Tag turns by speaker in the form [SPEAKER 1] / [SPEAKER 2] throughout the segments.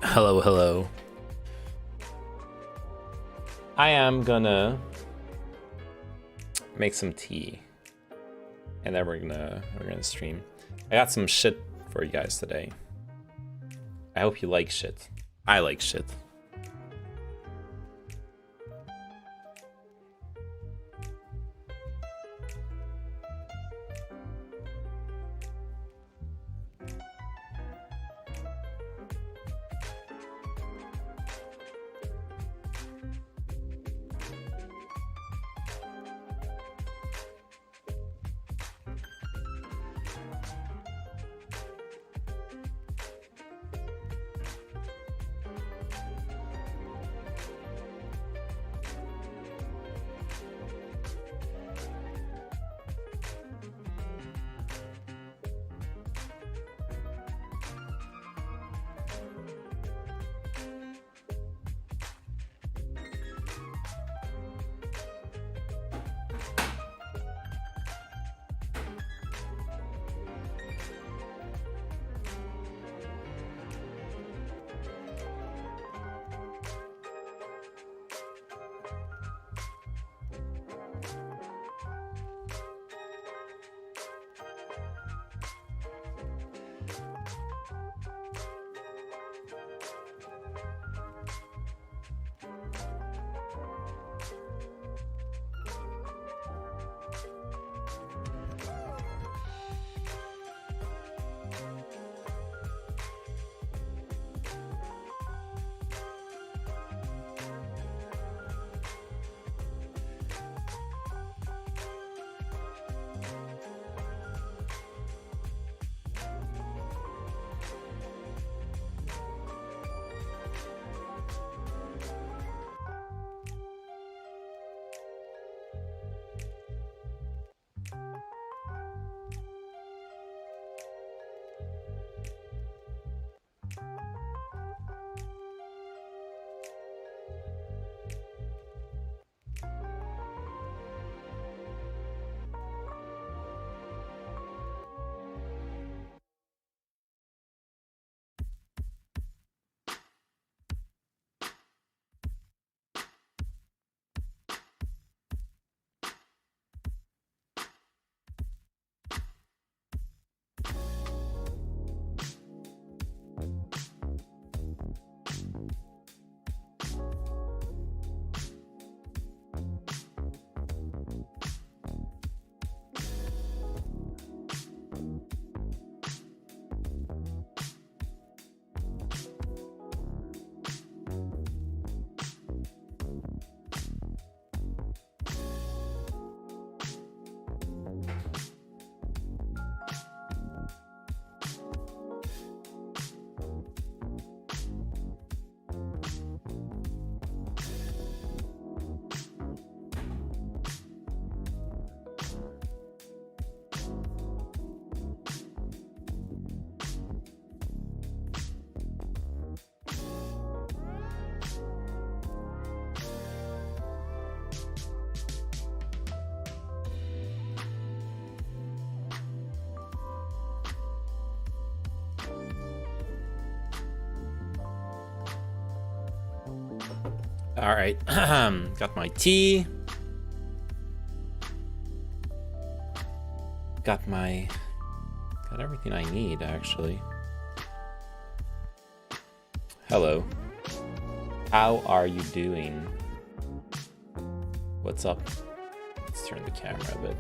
[SPEAKER 1] Hello, hello. I am gonna make some tea, and then we're gonna stream. I got some shit for you guys today. I hope you like shit. I like shit. All right, got my tea. Got everything I need, actually. Hello. How are you doing? What's up? Let's turn the camera a bit.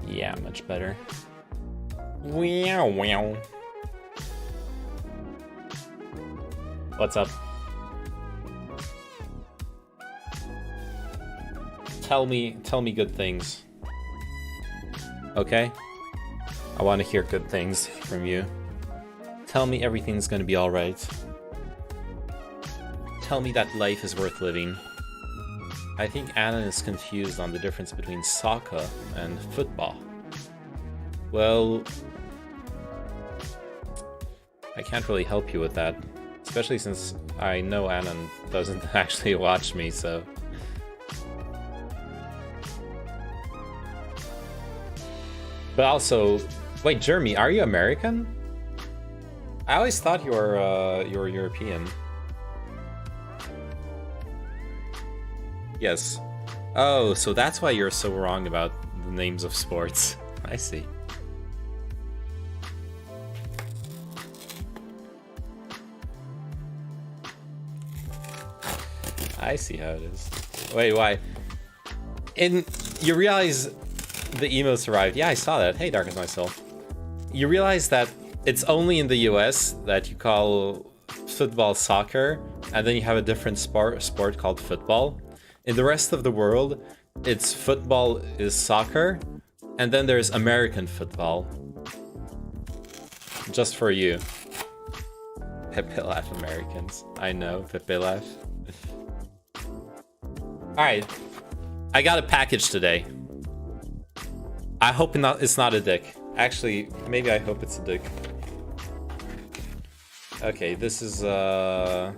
[SPEAKER 1] Yeah, much better. Wow, wow. What's up? Tell me good things. Okay? I want to hear good things from you. Tell me everything's gonna be alright. Tell me that life is worth living. I think Anna is confused on the difference between soccer and football. Well, I can't really help you with that, especially since I know Anna doesn't actually watch me, so... But also, wait, Jeremy, are you American? I always thought you were European. Yes. Oh, so that's why you're so wrong about the names of sports. I see. I see how it is. Wait, why? You realize the emotes arrived. Yeah, I saw that. Hey, Dark as Myself. You realize that it's only in the US that you call football soccer, and then you have a different sport called football. In the rest of the world, it's football is soccer, and then there's American football. Just for you. Pepe Laugh Americans. I know, Pepe Laugh. Alright. I got a package today. I hope it's not a dick. Actually, maybe I hope it's a dick. Okay, this is I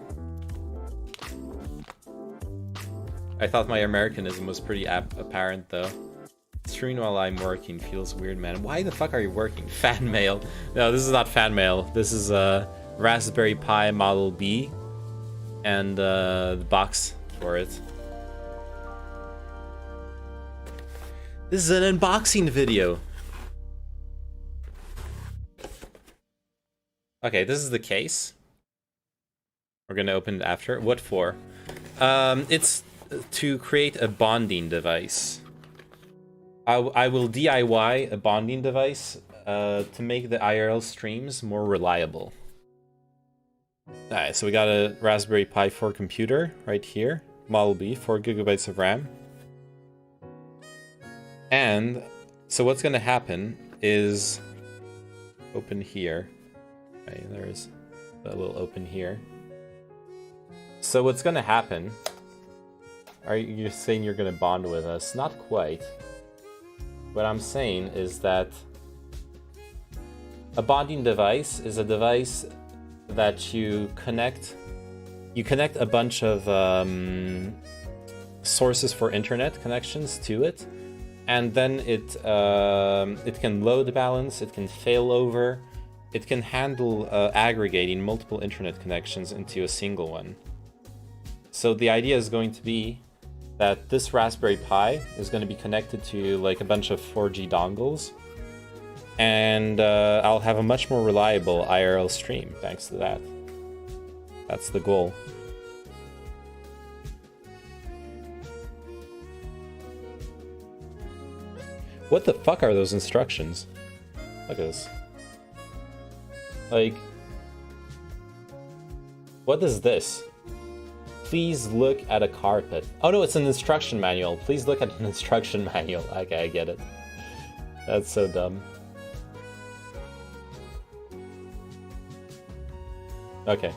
[SPEAKER 1] thought my Americanism was pretty apparent though. Streaming while I'm working feels weird, man. Why the fuck are you working? Fan mail. No, this is not fan mail. This is a Raspberry Pi Model B and the box for it. This is an unboxing video. Okay, this is the case. We're gonna open it after. What for? It's to create a bonding device. I will DIY a bonding device to make the IRL streams more reliable. Alright, so we got a Raspberry Pi 4 computer right here. Model B, 4 GB of RAM. And so what's gonna happen is open here. Okay, there's a little open here. So what's gonna happen? Are you saying you're gonna bond with us? Not quite. What I'm saying is that a bonding device is a device that you connect a bunch of sources for internet connections to it, and then it can load balance, it can fail over, it can handle aggregating multiple internet connections into a single one. So the idea is going to be that this Raspberry Pi is going to be connected to like a bunch of 4G dongles, and I'll have a much more reliable IRL stream thanks to that. That's the goal. What the fuck are those instructions? Look at this. Like, what is this? Please look at a carpet. Oh no, it's an instruction manual. Please look at an instruction manual. Okay, I get it. That's so dumb. Okay.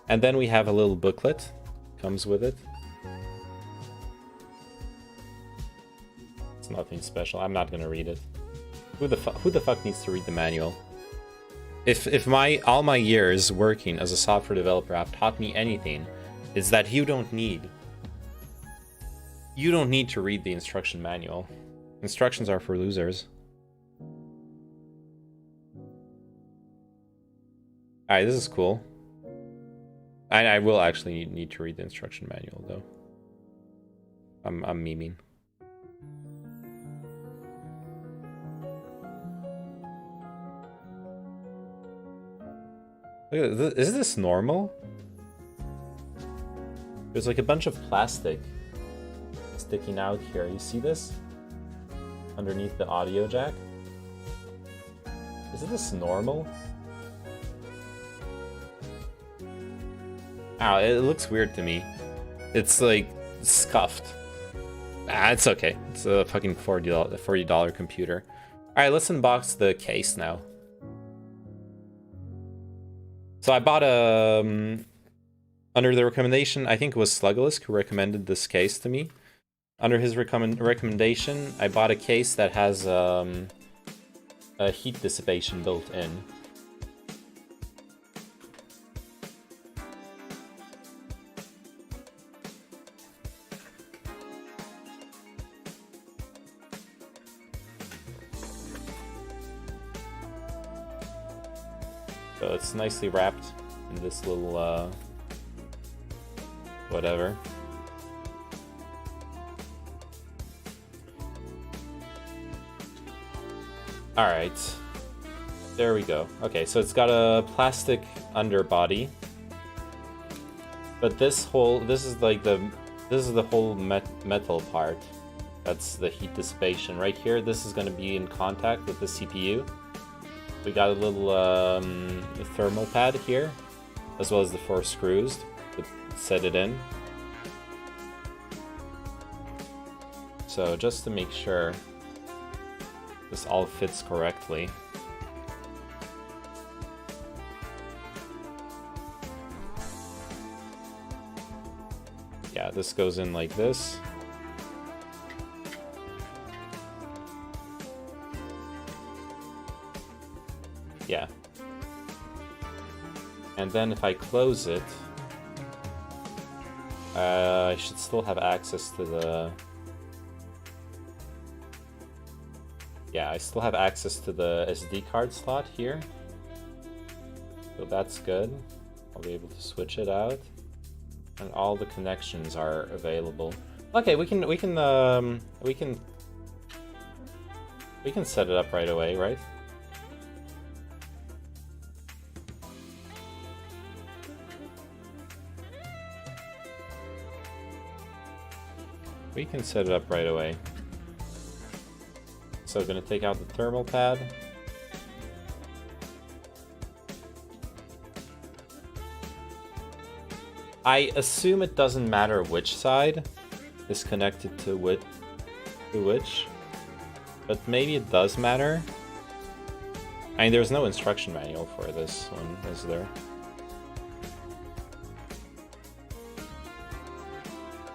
[SPEAKER 1] And then we have a little booklet. Comes with it. It's nothing special. I'm not gonna read it. Who the fuck needs to read the manual? If all my years working as a software developer have taught me anything, it's that you don't need to read the instruction manual. Instructions are for losers. Alright, this is cool. I will actually need to read the instruction manual though. I'm memeing. Look at this. Is this normal? There's like a bunch of plastic sticking out here. You see this? Underneath the audio jack? Is this normal? Ow, it looks weird to me. It's like scuffed. Ah, it's okay. It's a fucking $40 computer. Alright, let's unbox the case now. So I bought under the recommendation, I think it was Slugalisk who recommended this case to me. Under his recommendation, I bought a case that has a heat dissipation built in. So it's nicely wrapped in this little whatever. Alright. There we go. Okay, so it's got a plastic underbody. But this is like this is the whole metal part. That's the heat dissipation. Right here, this is going to be in contact with the CPU. We got a little thermal pad here, as well as the 4 screws to set it in. So just to make sure this all fits correctly. Yeah, this goes in like this. Yeah. And then if I close it, I should still have access to the... Yeah, I still have access to the SD card slot here. So that's good. I'll be able to switch it out. And all the connections are available. Okay, we can set it up right away, right? We can set it up right away. So I'm gonna take out the thermal pad. I assume it doesn't matter which side is connected to which, but maybe it does matter. I mean, there's no instruction manual for this one, is there?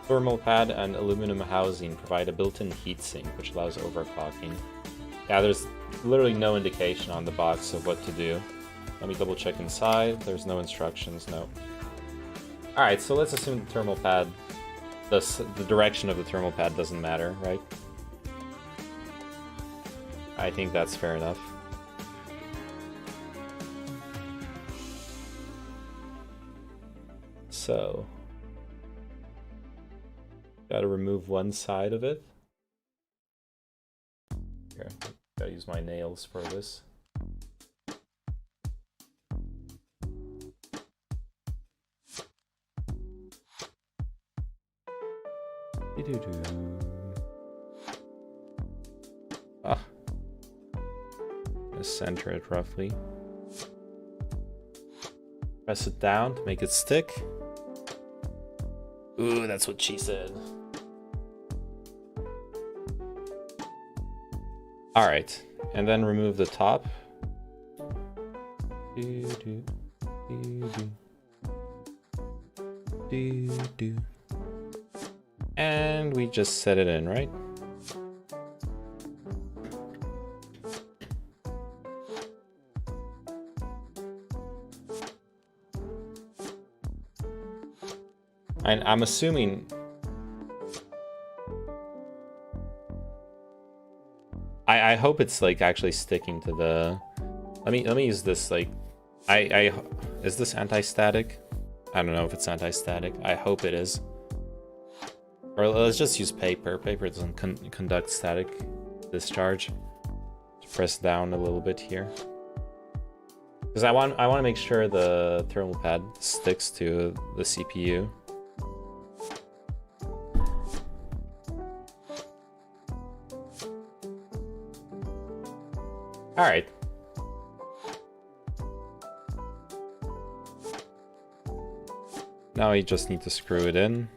[SPEAKER 1] Thermal pad and aluminum housing provide a built-in heatsink, which allows overclocking. Yeah, there's literally no indication on the box of what to do. Let me double check inside. There's no instructions, no. Alright, so let's assume the thermal pad, the direction of the thermal pad doesn't matter, right? I think that's fair enough. So, gotta remove one side of it. Here, gotta use my nails for this. Ah, just center it roughly. Press it down to make it stick. Ooh, that's what she said. All right, and then remove the top. And we just set it in, right? And I'm assuming I hope it's like actually sticking to the... Let me use this, like, is this anti-static? I don't know if it's anti-static. I hope it is. Or let's just use paper. Paper doesn't conduct static discharge. Just press down a little bit here. Because I want to make sure the thermal pad sticks to the CPU. All right. Now you just need to screw it in.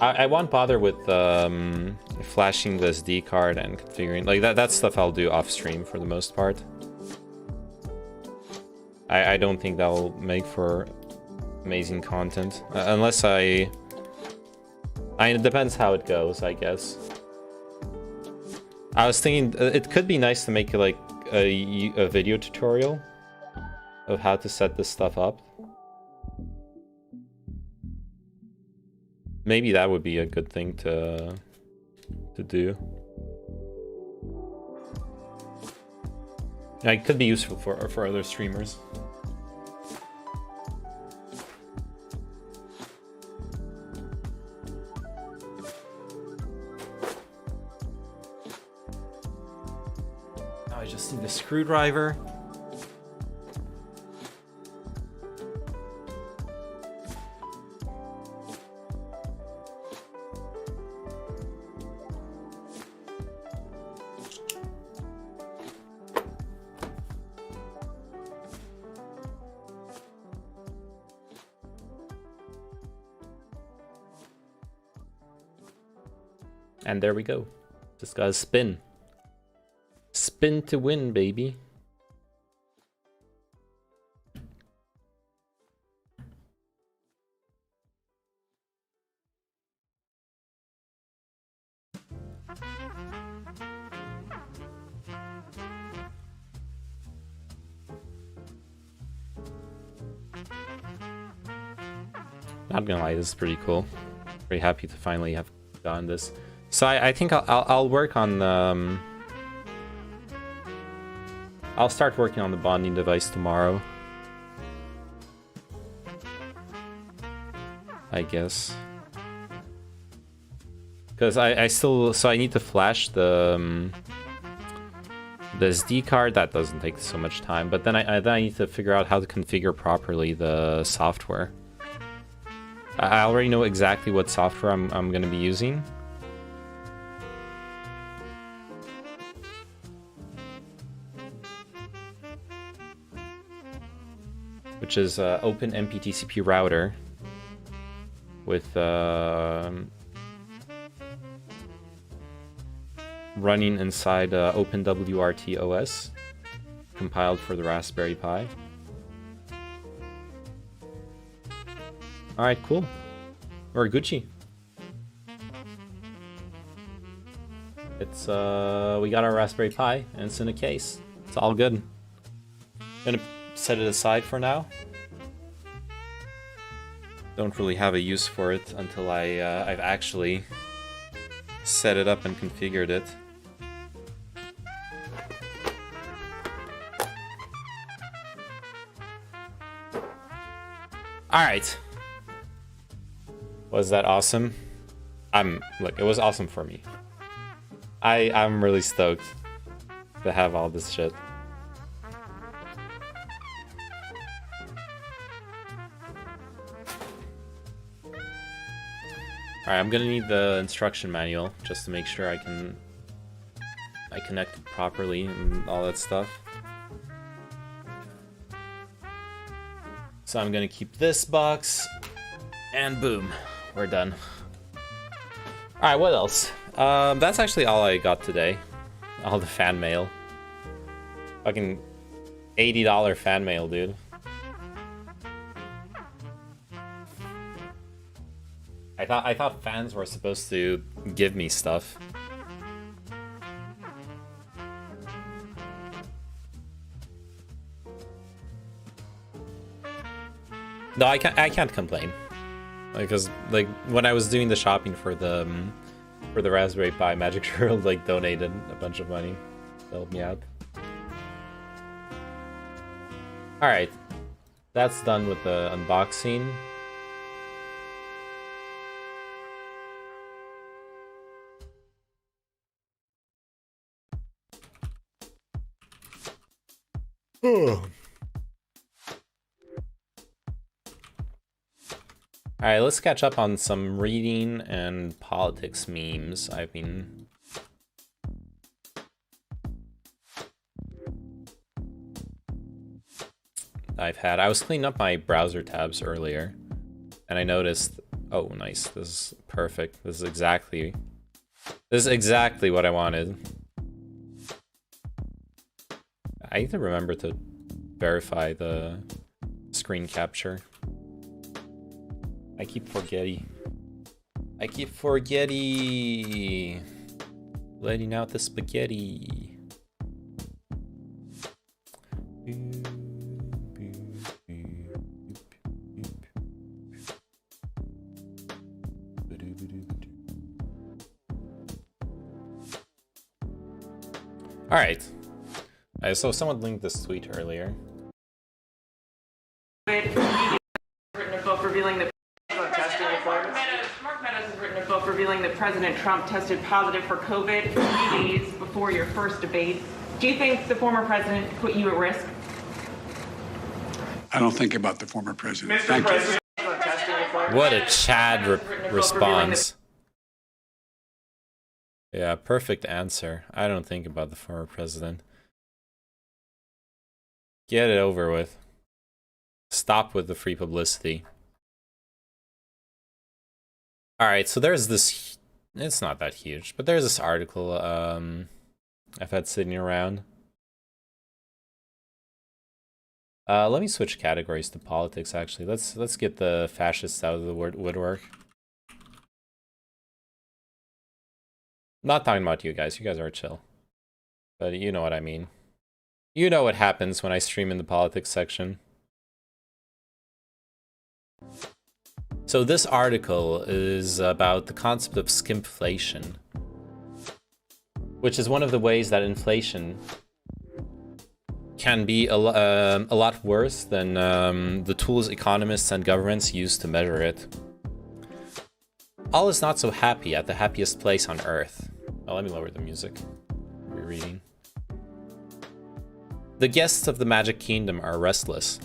[SPEAKER 1] I won't bother with flashing the SD card and configuring like that stuff I'll do off stream for the most part. I don't think that'll make for amazing content unless I mean, it depends how it goes, I guess. I was thinking it could be nice to make like a video tutorial of how to set this stuff up. Maybe that would be a good thing to do. It could be useful for other streamers. Now I just need a screwdriver. And there we go. Just gotta spin. Spin to win, baby. Not gonna lie, this is pretty cool. Pretty happy to finally have gotten this. So I think I'll work on I'll start working on the bonding device tomorrow, I guess, because I still I need to flash the SD card. That doesn't take so much time, but then I need to figure out how to configure properly the software. I already know exactly what software I'm going to be using. Which is Open MPTCP router with running inside OpenWRT OS, compiled for the Raspberry Pi. All right, cool. We're Gucci. It's we got our Raspberry Pi and it's in a case. It's all good. Gonna set it aside for now. Don't really have a use for it until I've actually set it up and configured it. All right. Was that awesome? Look, it was awesome for me. I'm really stoked to have all this shit. Alright, I'm gonna need the instruction manual just to make sure I connect it properly and all that stuff. So I'm gonna keep this box, and boom, we're done. Alright, what else? That's actually all I got today. All the fan mail. Fucking $80 fan mail, dude. I thought fans were supposed to give me stuff. No, I can't complain. Because like when I was doing the shopping for the Raspberry Pi, Magic Turtle like donated a bunch of money to help me out. All right, that's done with the unboxing. Alright, let's catch up on some reading and politics memes I've had. I was cleaning up my browser tabs earlier, and I noticed, oh nice, this is perfect. This is exactly what I wanted. I need to remember to verify the screen capture. I keep forgetting. Letting out the spaghetti. All right. So someone linked this tweet earlier.
[SPEAKER 2] Written a book revealing that Mark Meadows has written a book revealing that President Trump tested positive for COVID 3 days before your first debate. Do you think the former president put you at risk?
[SPEAKER 3] I don't think about the former president.
[SPEAKER 2] Mr.
[SPEAKER 3] Thank
[SPEAKER 2] President,
[SPEAKER 3] you.
[SPEAKER 1] What a Chad response. Yeah, perfect answer. I don't think about the former president. Get it over with. Stop with the free publicity. Alright, so there's this... It's not that huge, but there's this article I've had sitting around. Let me switch categories to politics, actually. Let's get the fascists out of the woodwork. Not talking about you guys. You guys are chill. But you know what I mean. You know what happens when I stream in the politics section. So this article is about the concept of skimpflation, which is one of the ways that inflation can be a lot worse than the tools economists and governments use to measure it. All is not so happy at the happiest place on earth. Oh, let me lower the music. Rereading. The guests of the Magic Kingdom are restless.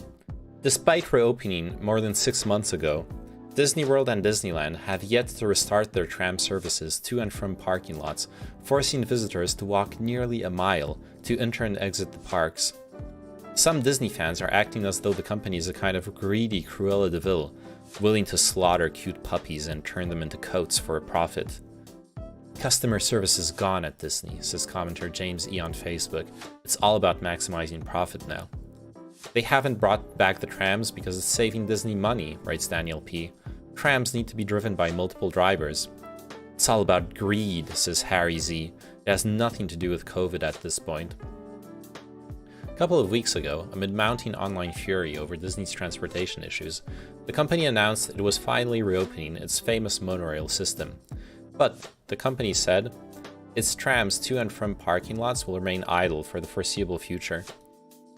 [SPEAKER 1] Despite reopening more than 6 months ago, Disney World and Disneyland have yet to restart their tram services to and from parking lots, forcing visitors to walk nearly a mile to enter and exit the parks. Some Disney fans are acting as though the company is a kind of greedy Cruella de Vil, willing to slaughter cute puppies and turn them into coats for a profit. Customer service is gone at Disney, says commenter James E. on Facebook. It's all about maximizing profit now. They haven't brought back the trams because it's saving Disney money, writes Daniel P. Trams need to be driven by multiple drivers. It's all about greed, says Harry Z. It has nothing to do with COVID at this point. A couple of weeks ago, amid mounting online fury over Disney's transportation issues, the company announced it was finally reopening its famous monorail system. But, the company said, its trams to and from parking lots will remain idle for the foreseeable future.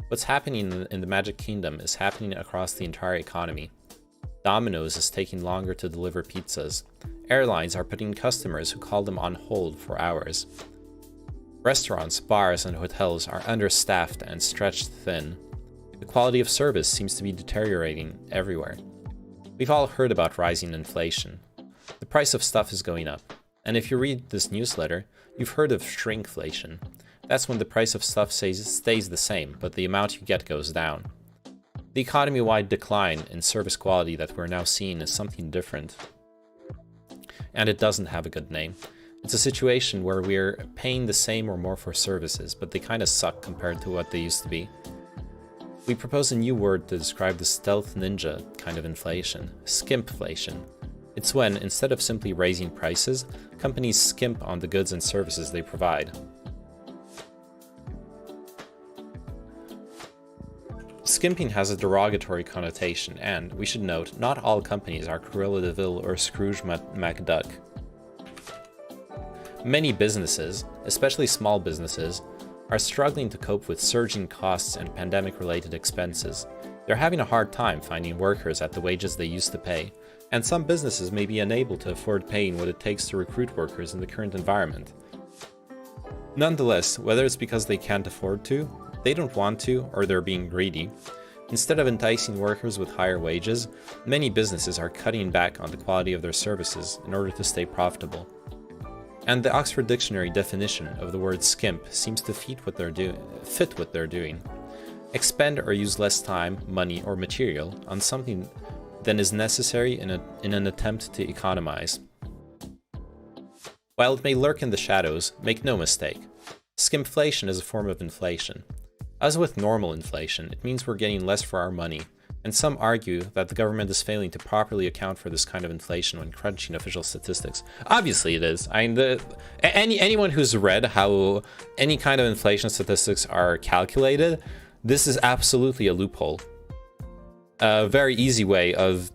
[SPEAKER 1] What's happening in the Magic Kingdom is happening across the entire economy. Domino's is taking longer to deliver pizzas. Airlines are putting customers who call them on hold for hours. Restaurants, bars, and hotels are understaffed and stretched thin. The quality of service seems to be deteriorating everywhere. We've all heard about rising inflation. The price of stuff is going up. And if you read this newsletter, you've heard of shrinkflation. That's when the price of stuff stays the same, but the amount you get goes down. The economy-wide decline in service quality that we're now seeing is something different. And it doesn't have a good name. It's a situation where we're paying the same or more for services, but they kind of suck compared to what they used to be. We propose a new word to describe the stealth ninja kind of inflation, skimpflation. It's when, instead of simply raising prices, companies skimp on the goods and services they provide. Skimping has a derogatory connotation, and, we should note, not all companies are Cruella de Vil or Scrooge McDuck. Many businesses, especially small businesses, are struggling to cope with surging costs and pandemic-related expenses. They're having a hard time finding workers at the wages they used to pay, and some businesses may be unable to afford paying what it takes to recruit workers in the current environment. Nonetheless, whether it's because they can't afford to, they don't want to, or they're being greedy, instead of enticing workers with higher wages, many businesses are cutting back on the quality of their services in order to stay profitable. And the Oxford Dictionary definition of the word skimp seems to fit what they're doing. Expend or use less time, money, or material on something than is necessary in an attempt to economize. While it may lurk in the shadows, make no mistake, skimpflation is a form of inflation. As with normal inflation, it means we're getting less for our money, and some argue that the government is failing to properly account for this kind of inflation when crunching official statistics. Obviously it is. I mean, anyone who's read how any kind of inflation statistics are calculated, this is absolutely a loophole. A very easy way of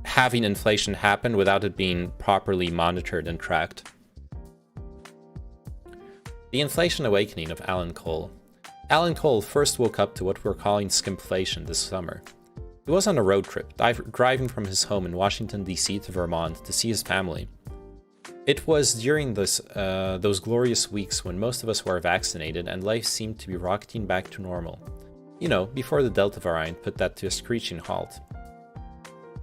[SPEAKER 1] having inflation happen without it being properly monitored and tracked. The Inflation Awakening of Alan Cole. Alan Cole first woke up to what we're calling skimpflation this summer. He was on a road trip, driving from his home in Washington, D.C. to Vermont to see his family. It was during those glorious weeks when most of us were vaccinated and life seemed to be rocketing back to normal. You know, before the Delta variant put that to a screeching halt.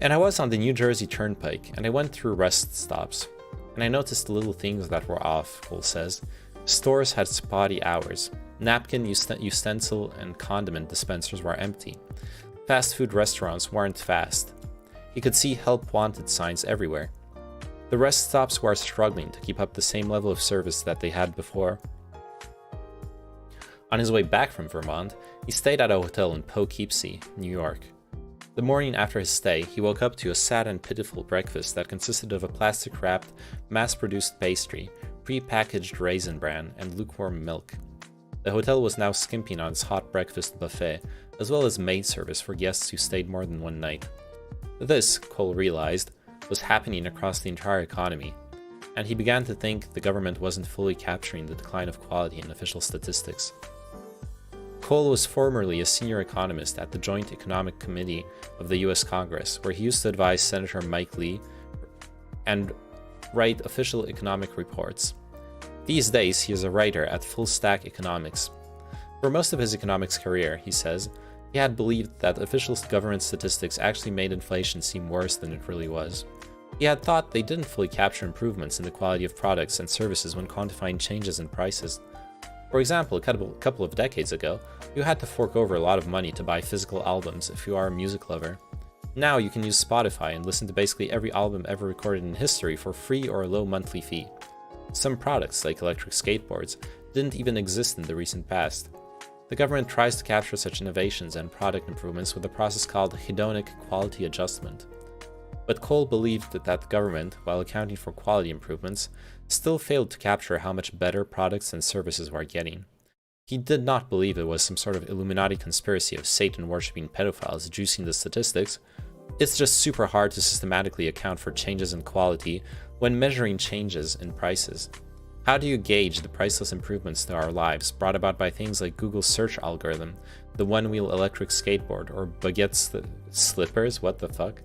[SPEAKER 1] And I was on the New Jersey Turnpike, and I went through rest stops. And I noticed the little things that were off, Cole says. Stores had spotty hours. Napkin, utensil, and condiment dispensers were empty. Fast food restaurants weren't fast. He could see help wanted signs everywhere. The rest stops were struggling to keep up the same level of service that they had before. On his way back from Vermont, he stayed at a hotel in Poughkeepsie, New York. The morning after his stay, he woke up to a sad and pitiful breakfast that consisted of a plastic-wrapped, mass-produced pastry, pre-packaged raisin bran, and lukewarm milk. The hotel was now skimping on its hot breakfast buffet, as well as maid service for guests who stayed more than one night. This, Cole realized, was happening across the entire economy, and he began to think the government wasn't fully capturing the decline of quality in official statistics. Cole was formerly a senior economist at the Joint Economic Committee of the US Congress, where he used to advise Senator Mike Lee and write official economic reports. These days, he is a writer at Full Stack Economics. For most of his economics career, he says, he had believed that official government statistics actually made inflation seem worse than it really was. He had thought they didn't fully capture improvements in the quality of products and services when quantifying changes in prices. For example, a couple of decades ago, you had to fork over a lot of money to buy physical albums if you are a music lover. Now you can use Spotify and listen to basically every album ever recorded in history for free or a low monthly fee. Some products, like electric skateboards, didn't even exist in the recent past. The government tries to capture such innovations and product improvements with a process called hedonic quality adjustment. But Cole believed that the government, while accounting for quality improvements, still failed to capture how much better products and services were getting. He did not believe it was some sort of Illuminati conspiracy of Satan-worshipping pedophiles juicing the statistics. It's just super hard to systematically account for changes in quality when measuring changes in prices. How do you gauge the priceless improvements to our lives brought about by things like Google's search algorithm, the one-wheel electric skateboard, or Baguette's slippers? What the fuck?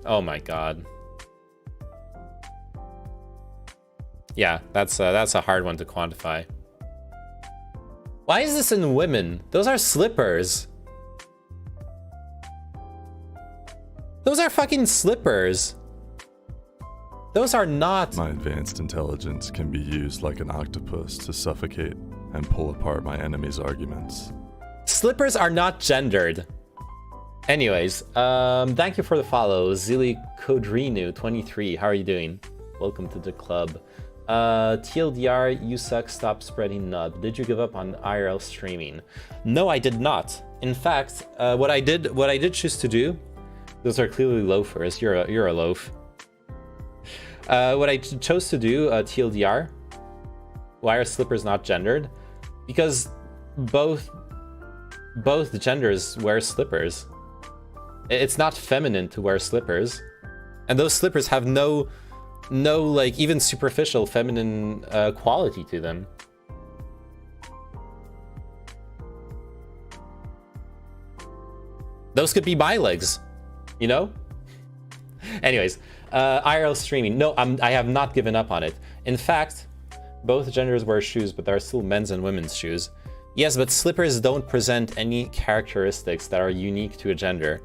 [SPEAKER 1] Oh my god. Yeah, that's a hard one to quantify. Why is this in women? Those are slippers. Those are fucking slippers. Those are not...
[SPEAKER 4] My advanced intelligence can be used like an octopus to suffocate and pull apart my enemy's arguments.
[SPEAKER 1] Slippers are not gendered. Anyways, thank you for the follow, Zili Kodrinu 23. How are you doing? Welcome to the club. TLDR, you suck, stop spreading nub. Did you give up on IRL streaming? No, I did not. In fact, what I did choose to do, those are clearly loafers. You're a loaf. What I chose to do, TLDR, why are slippers not gendered? Because both genders wear slippers. It's not feminine to wear slippers, and those slippers have no like even superficial feminine quality to them. Those could be my legs, you know? Anyways, IRL streaming. No, I have not given up on it. In fact, both genders wear shoes, but there are still men's and women's shoes. Yes, but slippers don't present any characteristics that are unique to a gender.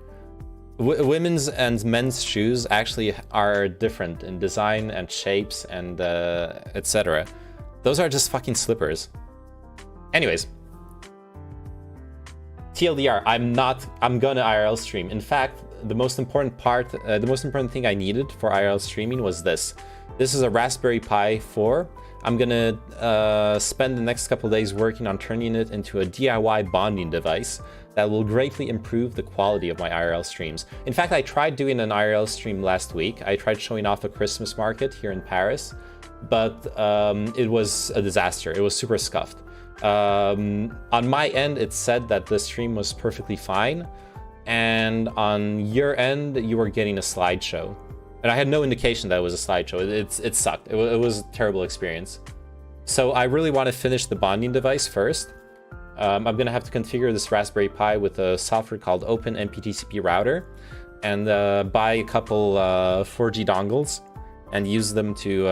[SPEAKER 1] Women's and men's shoes actually are different in design and shapes and etc. Those are just fucking slippers. Anyways, TLDR, I'm gonna IRL stream. In fact, the most important thing I needed for IRL streaming was this. This is a Raspberry Pi 4. I'm gonna spend the next couple days working on turning it into a DIY bonding device that will greatly improve the quality of my IRL streams. In fact, I tried doing an IRL stream last week. I tried showing off a Christmas market here in Paris, but it was a disaster. It was super scuffed. On my end, it said that the stream was perfectly fine, and on your end, you were getting a slideshow. And I had no indication that it was a slideshow. It sucked. It was a terrible experience. So I really want to finish the bonding device first. I'm going to have to configure this Raspberry Pi with a software called Open MPTCP Router and buy a couple 4G dongles and use them to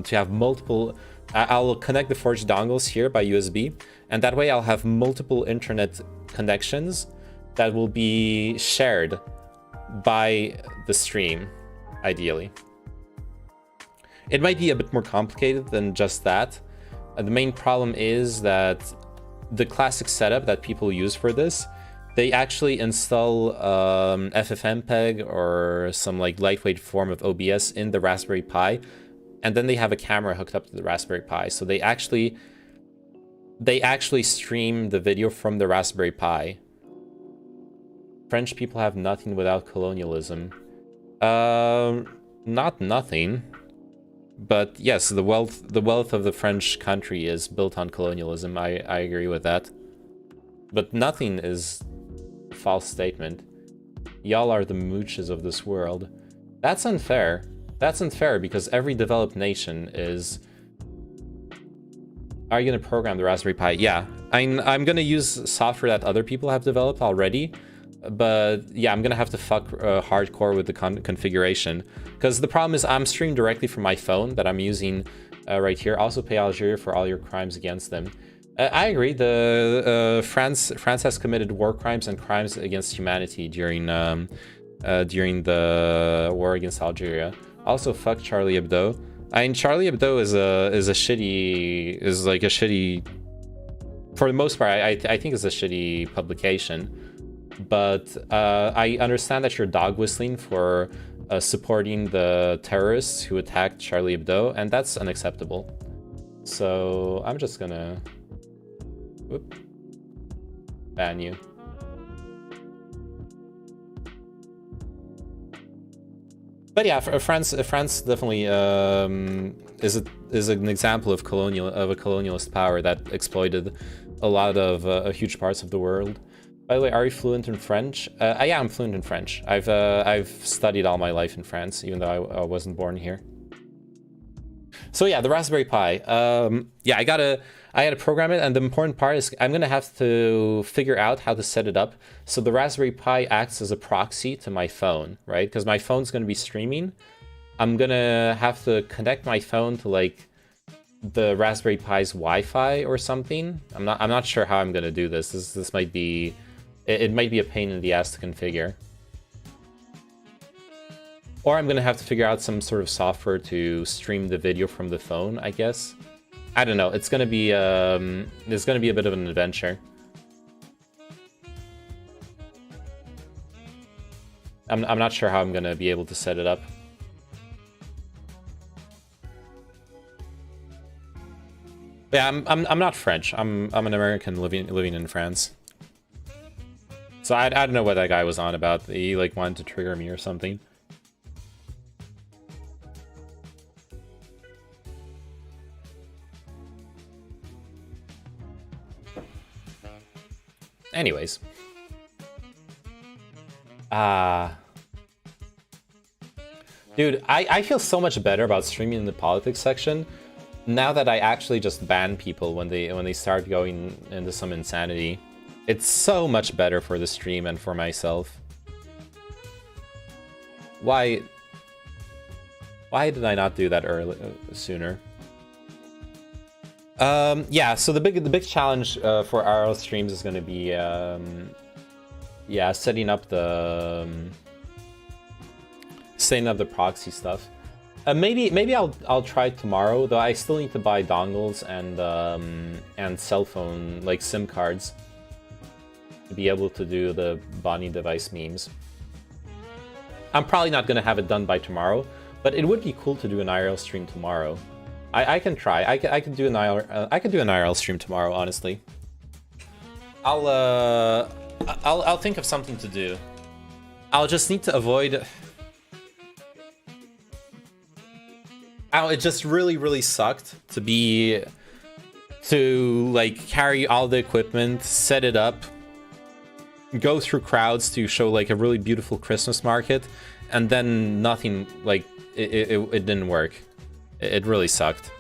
[SPEAKER 1] have multiple... I'll connect the 4G dongles here by USB, and that way I'll have multiple internet connections that will be shared by the stream, ideally. It might be a bit more complicated than just that. The main problem is that the classic setup that people use for this, they actually install FFmpeg or some like lightweight form of OBS in the Raspberry Pi, and then they have a camera hooked up to the Raspberry Pi. So they actually stream the video from the Raspberry Pi. French people have nothing without colonialism. Not nothing. But yes, the wealth of the French country is built on colonialism. I agree with that. But nothing is a false statement. Y'all are the mooches of this world. That's unfair. That's unfair because every developed nation is... Are you going to program the Raspberry Pi? Yeah. I'm going to use software that other people have developed already. But yeah, I'm going to have to fuck hardcore with the configuration. Because the problem is I'm streamed directly from my phone that I'm using right here. Also pay Algeria for all your crimes against them. I agree. France has committed war crimes and crimes against humanity during the war against Algeria. Also, fuck Charlie Hebdo. I mean, Charlie Hebdo is a shitty. For the most part, I think it's a shitty publication. But I understand that you're dog whistling for supporting the terrorists who attacked Charlie Hebdo, and that's unacceptable. So I'm just gonna ban you. But yeah, France definitely is an example of a colonialist power that exploited a lot of huge parts of the world. By the way, are you fluent in French? Yeah, I'm fluent in French. I've studied all my life in France, even though I wasn't born here. So yeah, the Raspberry Pi. Yeah, I gotta program it, and the important part is I'm gonna have to figure out how to set it up so the Raspberry Pi acts as a proxy to my phone, right? Because my phone's gonna be streaming. I'm gonna have to connect my phone to like the Raspberry Pi's Wi-Fi or something. I'm not sure how I'm gonna do this. This might be. It might be a pain in the ass to configure. Or I'm gonna have to figure out some sort of software to stream the video from the phone, I guess. I don't know. It's gonna be a bit of an adventure. I'm not sure how I'm gonna be able to set it up. Yeah, I'm not French. I'm an American living in France. So I don't know what that guy was on about. He like wanted to trigger me or something. Anyways. Dude, I feel so much better about streaming in the politics section now that I actually just ban people when they start going into some insanity. It's so much better for the stream and for myself. Why did I not do that sooner? Yeah, so the big challenge for RL streams is going to be yeah, setting up the proxy stuff. Maybe I'll try tomorrow, though I still need to buy dongles and cell phone like SIM cards to be able to do the bonding device memes. I'm probably not gonna have it done by tomorrow, but it would be cool to do an IRL stream tomorrow. I can try. I could do an IRL stream tomorrow, honestly. I'll think of something to do. I'll just need to avoid. It just really sucked to like carry all the equipment, set it up, go through crowds to show like a really beautiful Christmas market, and then nothing, like it didn't work. It really sucked.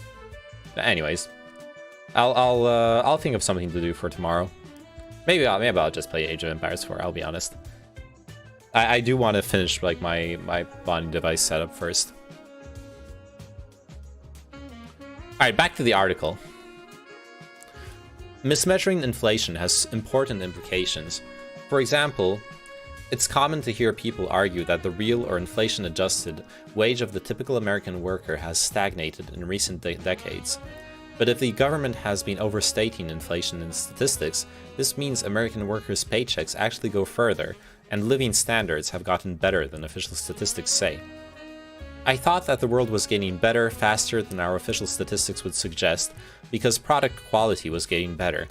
[SPEAKER 1] But anyways, I'll think of something to do for tomorrow. Maybe I'll just play Age of Empires 4, I'll be honest. I do want to finish like my bonding device setup first. Alright, back to the article. Mismeasuring inflation has important implications. For example, it's common to hear people argue that the real or inflation-adjusted wage of the typical American worker has stagnated in recent decades. But if the government has been overstating inflation in statistics, this means American workers' paychecks actually go further, and living standards have gotten better than official statistics say. I thought that the world was getting better faster than our official statistics would suggest, because product quality was getting better,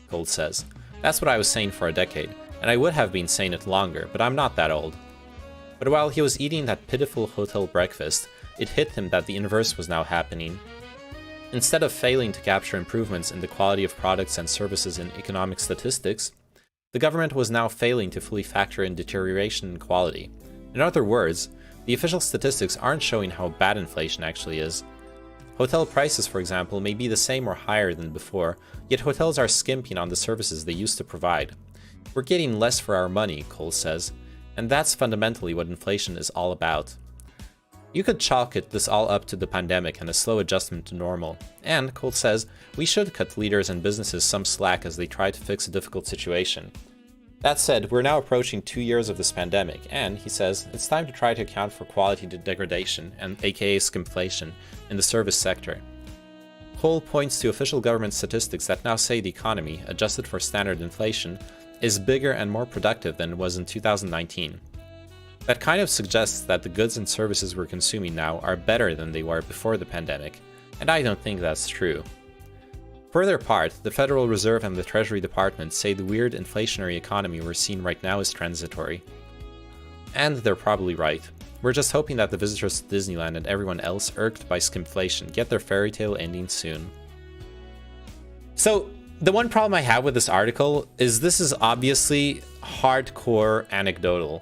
[SPEAKER 1] Gold says. That's what I was saying for a decade, and I would have been saying it longer, but I'm not that old. But while he was eating that pitiful hotel breakfast, it hit him that the inverse was now happening. Instead of failing to capture improvements in the quality of products and services in economic statistics, the government was now failing to fully factor in deterioration in quality. In other words, the official statistics aren't showing how bad inflation actually is. Hotel prices, for example, may be the same or higher than before, yet hotels are skimping on the services they used to provide. We're getting less for our money, Cole says, and that's fundamentally what inflation is all about. You could chalk this all up to the pandemic and a slow adjustment to normal, and, Cole says, we should cut leaders and businesses some slack as they try to fix a difficult situation. That said, we're now approaching 2 years of this pandemic, and, he says, it's time to try to account for quality degradation, and aka skimflation, in the service sector. Cole points to official government statistics that now say the economy, adjusted for standard inflation, is bigger and more productive than it was in 2019. That kind of suggests that the goods and services we're consuming now are better than they were before the pandemic, and I don't think that's true. Further apart, the Federal Reserve and the Treasury Department say the weird inflationary economy we're seeing right now is transitory. And they're probably right. We're just hoping that the visitors to Disneyland and everyone else irked by skimflation get their fairy tale ending soon. So, the one problem I have with this article is this is obviously hardcore anecdotal.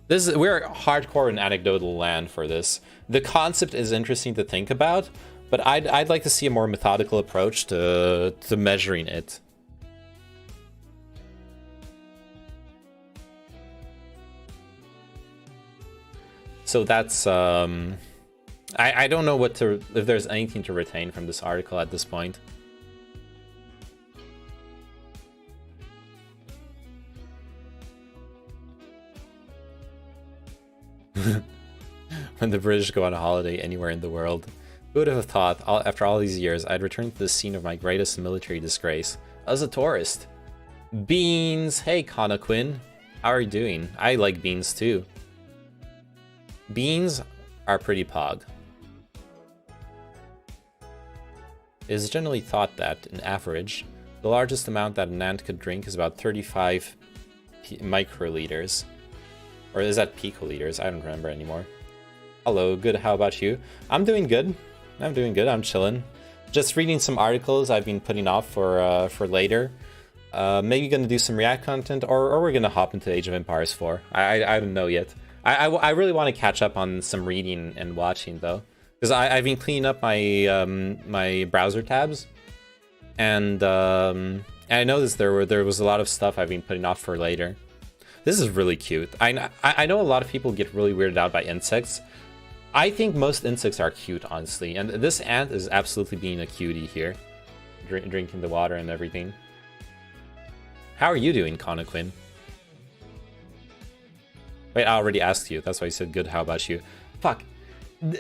[SPEAKER 1] We're hardcore in anecdotal land for this. The concept is interesting to think about, but I'd like to see a more methodical approach to measuring it. So that's I don't know if there's anything to retain from this article at this point. When the British go on a holiday anywhere in the world. Who would have thought, after all these years, I'd return to the scene of my greatest military disgrace as a tourist? Beans! Hey, Connor Quinn. How are you doing? I like beans too. Beans are pretty pog. It is generally thought that, in average, the largest amount that an ant could drink is about 35 microliters. Or is that picoliters? I don't remember anymore. Hello, good, how about you? I'm doing good. I'm chilling. Just reading some articles I've been putting off for later. Maybe gonna do some React content, or we're gonna hop into Age of Empires 4. I don't know yet. I really want to catch up on some reading and watching though, because I've been cleaning up my my browser tabs, and I noticed there was a lot of stuff I've been putting off for later. This is really cute. I know a lot of people get really weirded out by insects. I think most insects are cute, honestly, and this ant is absolutely being a cutie here, drinking the water and everything. How are you doing, Connor Quinn? Wait, I already asked you. That's why I said good. How about you? Fuck.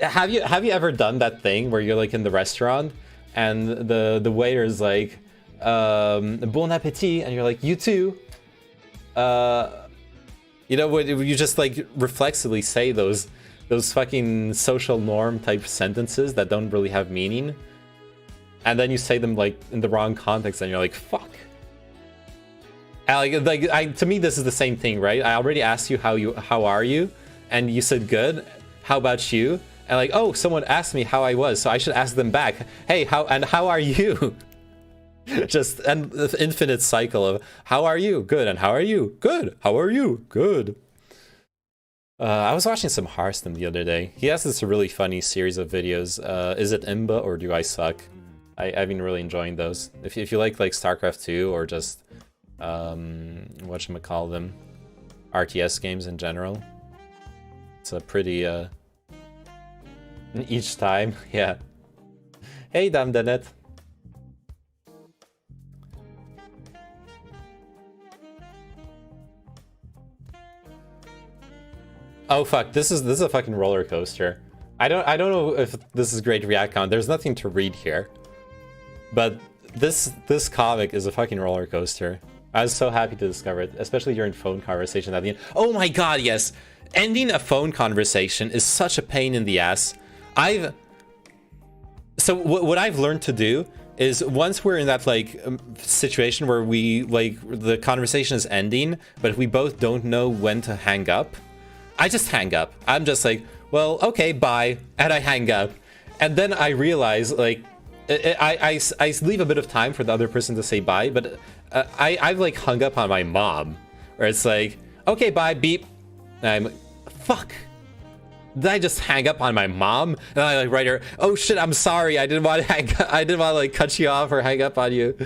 [SPEAKER 1] Have you ever done that thing where you're like in the restaurant and the waiter's like, bon appetit, and you're like, you too. You know, when you just like reflexively say those fucking social norm type sentences that don't really have meaning, and then you say them like in the wrong context, and you're like, fuck. And to me, this is the same thing, right? I already asked you how are you, and you said good. How about you? And like, oh, someone asked me how I was, so I should ask them back. Hey, how are you? Just an infinite cycle of how are you? Good. And how are you? Good. How are you? Good. I was watching some Hearthstone the other day. He has this really funny series of videos. Is it Imba or do I suck? I've been really enjoying those. If you like StarCraft 2 or just whatchamacall RTS games in general, it's a pretty each time, yeah. Hey, Damdanet. Oh fuck, this is a fucking roller coaster. I don't know if this is great react count. There's nothing to read here. But this comic is a fucking roller coaster. I was so happy to discover it, especially during phone conversation at the end. Oh my god, yes. Ending a phone conversation is such a pain in the ass. So what I've learned to do is once we're in that like situation where we the conversation is ending, but we both don't know when to hang up, I just hang up. I'm just like, well, okay, bye, and I hang up. And then I realize like I leave a bit of time for the other person to say bye, but I've like hung up on my mom, where it's like, okay, bye, beep. And I'm like, fuck. Did I just hang up on my mom? And I like write her, oh shit, I'm sorry, I didn't want to hang up, I didn't want to like cut you off or hang up on you.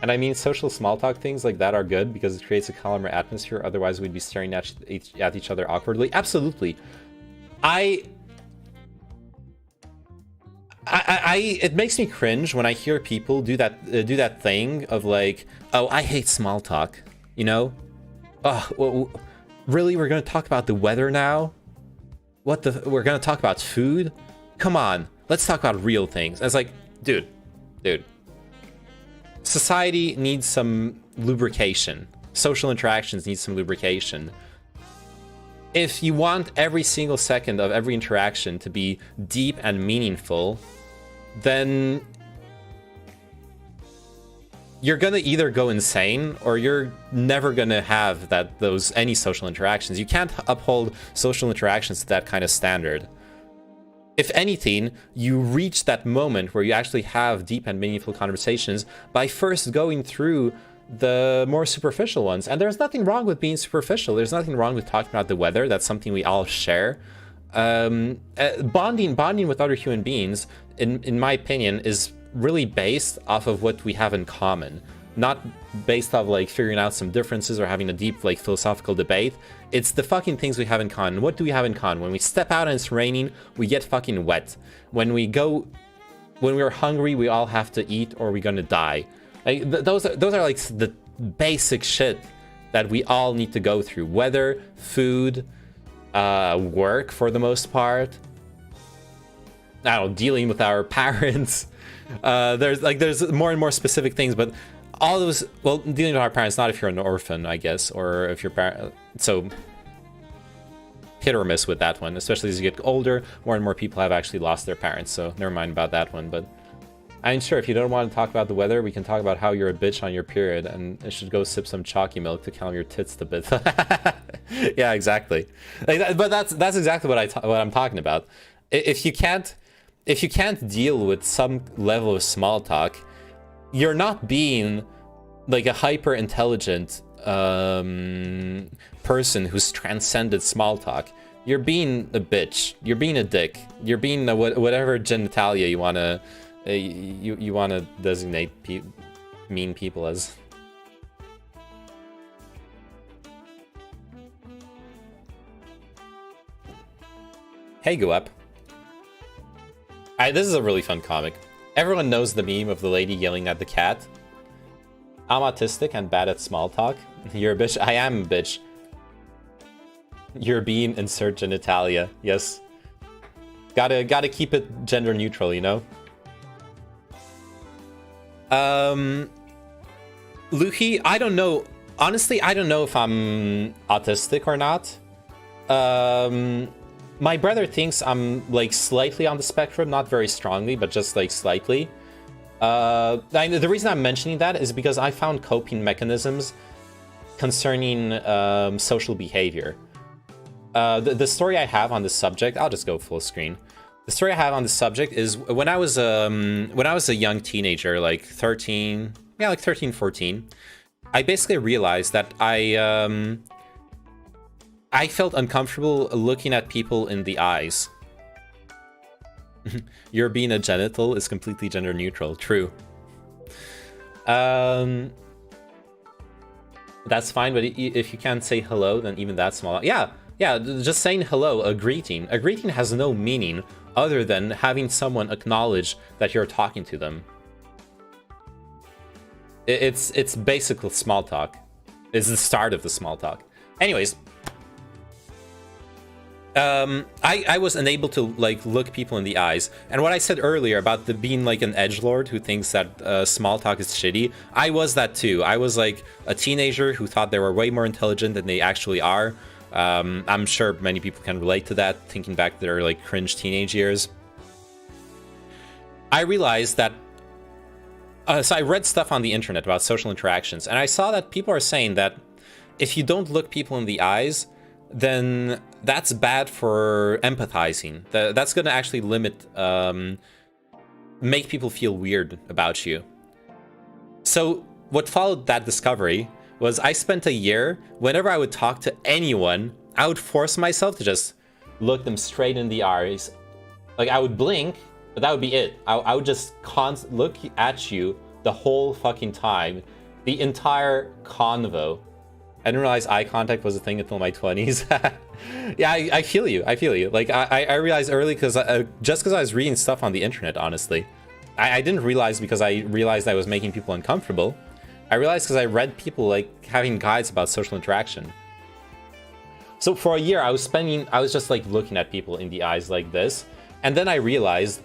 [SPEAKER 1] And I mean, social small talk things like that are good because it creates a calmer atmosphere. Otherwise, we'd be staring at each other awkwardly. Absolutely. It makes me cringe when I hear people do that thing of like, oh, I hate small talk, you know? Oh, well, really? We're gonna talk about the weather now? We're gonna talk about food? Come on, let's talk about real things. And it's like, dude. Society needs some lubrication. Social interactions need some lubrication. If you want every single second of every interaction to be deep and meaningful, then you're gonna either go insane or you're never gonna have any social interactions. You can't uphold social interactions to that kind of standard. If anything, you reach that moment where you actually have deep and meaningful conversations by first going through the more superficial ones. And there's nothing wrong with being superficial. There's nothing wrong with talking about the weather. That's something we all share. Bonding with other human beings, in my opinion, is really based off of what we have in common. Not based off like figuring out some differences or having a deep like philosophical debate. It's the fucking things we have in common. What do we have in common? When we step out and it's raining, we get fucking wet. When we're hungry, we all have to eat or we're gonna die. Like, those are like the basic shit that we all need to go through. Weather, food, work for the most part. I don't know, dealing with our parents. There's more and more specific things, but all those, well, dealing with our parents, not if you're an orphan, I guess, or if your parent, so hit or miss with that one, especially as you get older. More and more people have actually lost their parents, so never mind about that one. But I mean, sure, if you don't want to talk about the weather, we can talk about how you're a bitch on your period and you should go sip some chalky milk to calm your tits a bit. Yeah, exactly. Like that, but that's exactly what I'm talking about. If you can't deal with some level of small talk, you're not being like a hyper intelligent person who's transcended small talk. You're being a bitch. You're being a dick. You're being whatever genitalia you wanna you wanna designate mean people as. Hey, go up. This is a really fun comic. Everyone knows the meme of the lady yelling at the cat. I'm autistic and bad at small talk. You're a bitch. I am a bitch. You're being insert genitalia. Yes. Gotta keep it gender neutral, you know? Luhi, I don't know. Honestly, I don't know if I'm autistic or not. My brother thinks I'm like slightly on the spectrum, not very strongly, but just like slightly. The reason I'm mentioning that is because I found coping mechanisms concerning social behavior. The story I have on this subject, I'll just go full screen. The story I have on this subject is when I was a young teenager, like 13, 14. I basically realized that I felt uncomfortable looking at people in the eyes. Your being a genital is completely gender neutral. True. That's fine, but if you can't say hello, then even that's small. Yeah, just saying hello, a greeting. A greeting has no meaning other than having someone acknowledge that you're talking to them. It's basically small talk. It's the start of the small talk. Anyways, I was unable to like look people in the eyes, and what I said earlier about the being like an edgelord who thinks that small talk is shitty, I was that too. I was like a teenager who thought they were way more intelligent than they actually are. I'm sure many people can relate to that, thinking back to their like cringe teenage years. I realized that so I read stuff on the internet about social interactions, and I saw that people are saying that if you don't look people in the eyes, then that's bad for empathizing. That's going to actually limit, make people feel weird about you. So what followed that discovery was I spent a year, whenever I would talk to anyone, I would force myself to just look them straight in the eyes. Like, I would blink, but that would be it. I would just look at you the whole fucking time, the entire convo. I didn't realize eye contact was a thing until my 20s. Yeah, I feel you. I feel you. Like, I realized early because just because I was reading stuff on the internet, honestly. I didn't realize because I realized I was making people uncomfortable. I realized because I read people like having guides about social interaction. So for a year, I was just like looking at people in the eyes like this. And then I realized,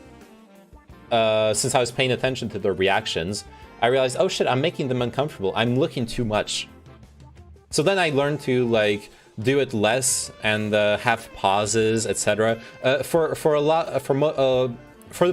[SPEAKER 1] since I was paying attention to their reactions, I realized, oh shit, I'm making them uncomfortable. I'm looking too much. So then I learned to like do it less and have pauses, etc. For the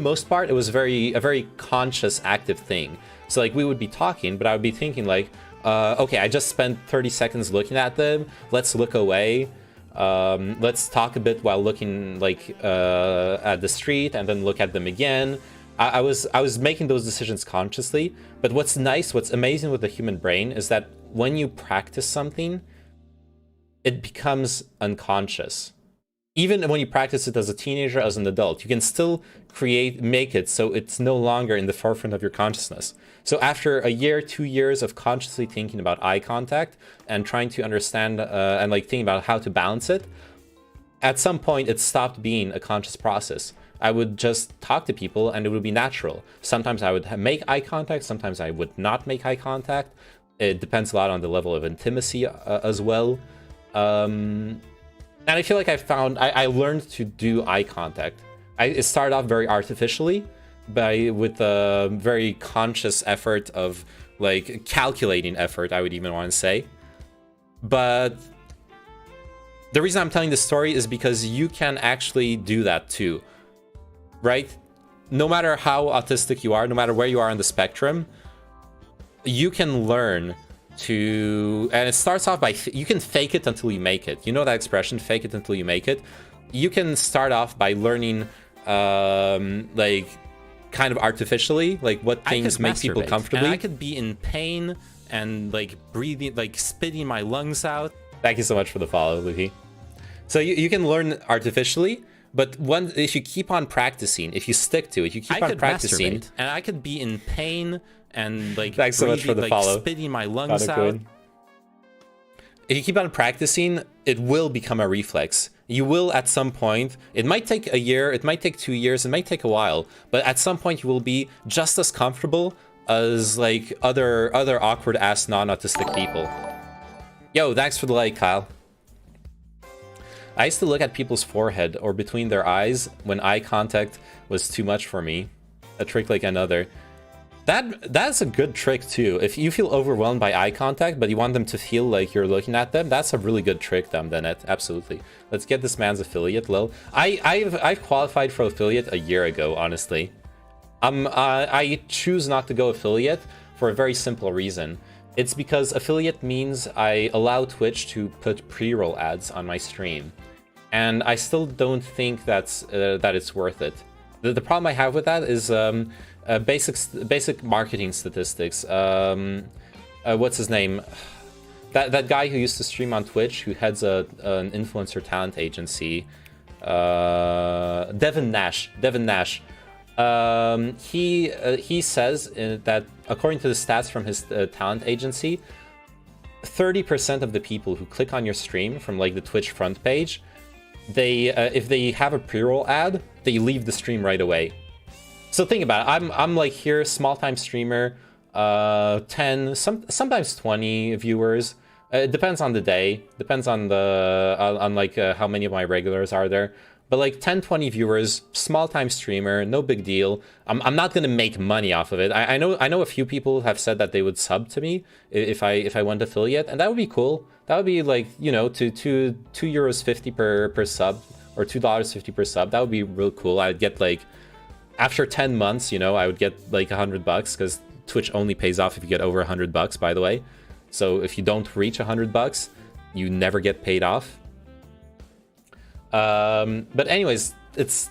[SPEAKER 1] most part, it was a very conscious, active thing. So like we would be talking, but I would be thinking like, okay, I just spent 30 seconds looking at them. Let's look away. Let's talk a bit while looking like at the street, and then look at them again. I was making those decisions consciously. But what's amazing with the human brain is that when you practice something, it becomes unconscious. Even when you practice it as a teenager, as an adult, you can still make it so it's no longer in the forefront of your consciousness. So after a year, 2 years of consciously thinking about eye contact and trying to understand and like thinking about how to balance it, at some point it stopped being a conscious process. I would just talk to people and it would be natural. Sometimes I would make eye contact, sometimes I would not make eye contact. It depends a lot on the level of intimacy as well. And I feel like I learned to do eye contact. It started off very artificially, with a very conscious effort of like calculating effort, I would even want to say. But the reason I'm telling this story is because you can actually do that too, right? No matter how autistic you are, no matter where you are on the spectrum, you can learn to, and it starts off by, you can fake it until you make it. You know that expression, fake it until you make it? You can start off by learning, like, kind of artificially, like what things make people comfortably. And I could be in pain and like breathing, like spitting my lungs out. Thank you so much for the follow, Luffy. So you can learn artificially, but if you keep on practicing, if you stick to it, you keep on practicing, and I could be in pain and like thanks so much for the follow. Spitting my lungs out. If you keep on practicing, it will become a reflex. You will at some point, it might take a year, it might take 2 years, it might take a while, but at some point you will be just as comfortable as like other awkward ass non-autistic people. Yo, thanks for the like, Kyle. I used to look at people's forehead or between their eyes when eye contact was too much for me. A trick like another. That's a good trick too. If you feel overwhelmed by eye contact, but you want them to feel like you're looking at them, that's a really good trick, Damdenet. Absolutely. Let's get this man's affiliate, lol. I've qualified for affiliate a year ago, honestly. I choose not to go affiliate for a very simple reason. It's because affiliate means I allow Twitch to put pre-roll ads on my stream, and I still don't think that it's worth it. The problem I have with that is basic marketing statistics. what's his name? That guy who used to stream on Twitch, who heads an influencer talent agency. Devin Nash. He says that according to the stats from his talent agency, 30% of the people who click on your stream from like the Twitch front page, they if they have a pre-roll ad, they leave the stream right away. So think about it. I'm like here, small time streamer, 10, sometimes 20 viewers. It depends on the day, depends on the like how many of my regulars are there. But like 10, 20 viewers, small time streamer, no big deal. I'm not gonna make money off of it. I know a few people have said that they would sub to me if I went affiliate, and that would be cool. That would be like, you know, to €2.50 per sub, or $2.50 per sub. That would be real cool. I'd get like, after 10 months, you know, I would get like $100 because Twitch only pays off if you get over $100, by the way. So if you don't reach $100, you never get paid off. But anyways, it's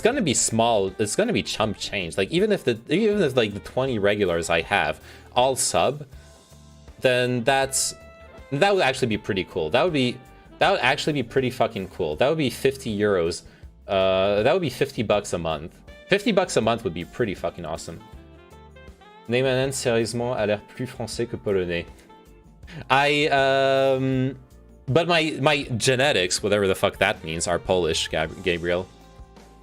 [SPEAKER 1] gonna be small. It's gonna be chump change. Like even if like the 20 regulars I have all sub, then that would actually be pretty cool. That would actually be pretty fucking cool. That would be 50 euros. That would be $50 a month. $50 a month would be pretty fucking awesome. Neymanen sérieusement a l'air plus français que polonais. But my genetics, whatever the fuck that means, are Polish, Gabriel.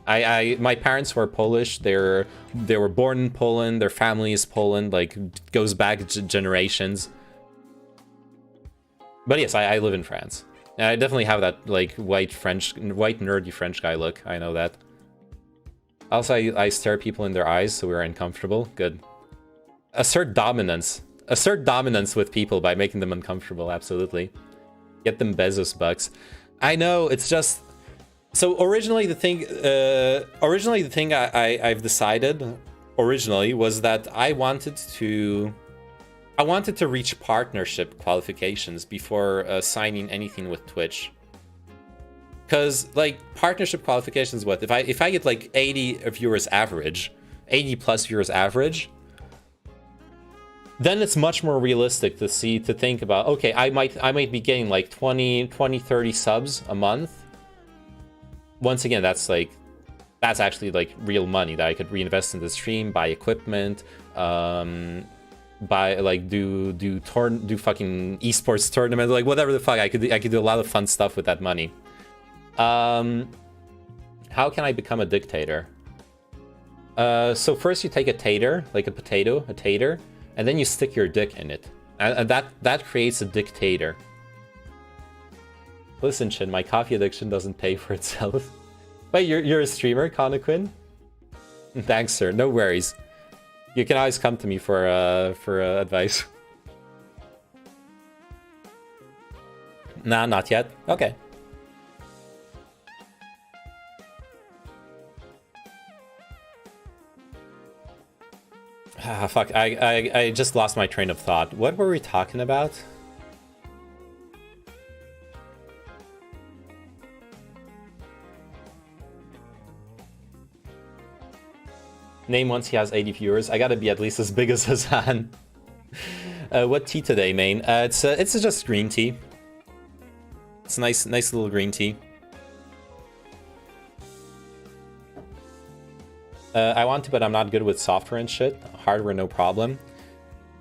[SPEAKER 1] My parents were Polish. They were born in Poland. Their family is Poland. Like, goes back generations. But yes, I live in France. And I definitely have that like white nerdy French guy look. I know that. Also, I stare people in their eyes, so we're uncomfortable. Good. Assert dominance. Assert dominance with people by making them uncomfortable. Absolutely. Get them Bezos bucks. I know, it's just... So originally the thing I've decided originally was that I wanted to reach partnership qualifications before signing anything with Twitch. Because like partnership qualifications, what if I get like 80 viewers average, 80 plus viewers average, then it's much more realistic to think about, okay, I might be getting like 20, 30 subs a month. Once again, that's actually like real money that I could reinvest in the stream, buy equipment, buy like do fucking esports tournament, like whatever the fuck. I could do a lot of fun stuff with that money. How can I become a dictator? So first you take a tater, like a potato, a tater, and then you stick your dick in it, and that creates a dictator. Listen, Chin, my coffee addiction doesn't pay for itself. Wait, you're a streamer, Conaquin? Thanks, sir. No worries. You can always come to me for advice. Nah, not yet. Okay. Ah, fuck. I just lost my train of thought. What were we talking about? Name once he has 80 viewers. I gotta be at least as big as Hassan. What tea today, main? It's just green tea. It's nice little green tea. I want to, but I'm not good with software and shit. Hardware, no problem.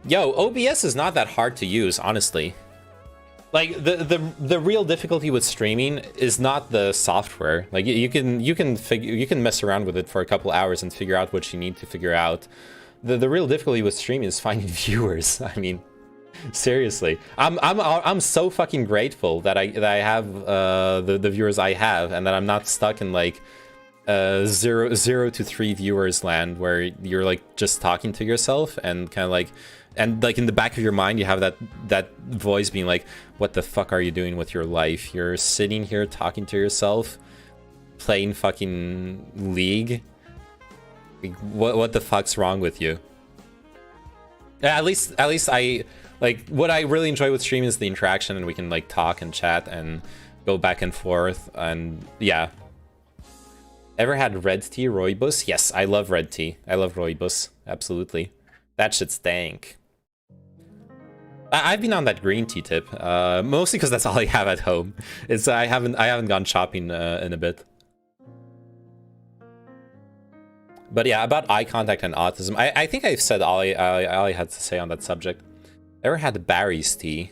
[SPEAKER 1] Yo, OBS is not that hard to use, honestly. Like the real difficulty with streaming is not the software. Like you can mess around with it for a couple hours and figure out what you need to figure out. The real difficulty with streaming is finding viewers. I mean, seriously, I'm so fucking grateful that I have the viewers I have, and that I'm not stuck in like 0 to 3 viewers land where you're like just talking to yourself and kind of like. And like in the back of your mind, you have that voice being like, what the fuck are you doing with your life? You're sitting here talking to yourself, playing fucking League. Like, what the fuck's wrong with you? At least I like what I really enjoy with streaming is the interaction, and we can like talk and chat and go back and forth, and yeah. Ever had red tea, rooibos? Yes, I love red tea. I love rooibos. Absolutely. That shit stank. I've been on that green tea tip, mostly because that's all I have at home. It's I haven't gone shopping in a bit. But yeah, about eye contact and autism, I think I've said all I had to say on that subject. Ever had Barry's tea?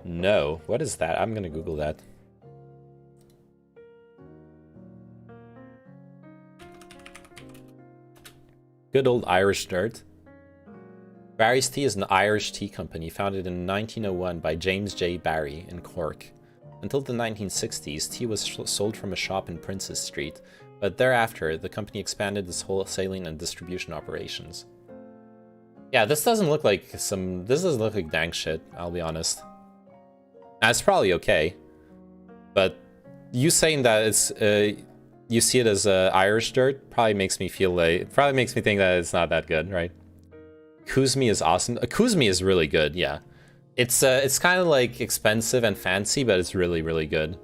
[SPEAKER 1] No. What is that? I'm gonna Google that. Good old Irish dirt. Barry's Tea is an Irish tea company founded in 1901 by James J. Barry in Cork. Until the 1960s, tea was sold from a shop in Princess Street, but thereafter, the company expanded its wholesaling and distribution operations. Yeah, this doesn't look like this doesn't look like dang shit, I'll be honest. It's probably okay, but you saying that it's, you see it as Irish dirt probably makes me feel like, probably makes me think that it's not that good, right? Kuzmi is awesome. Kuzmi is really good, yeah. It's kind of like expensive and fancy, but it's really, really good.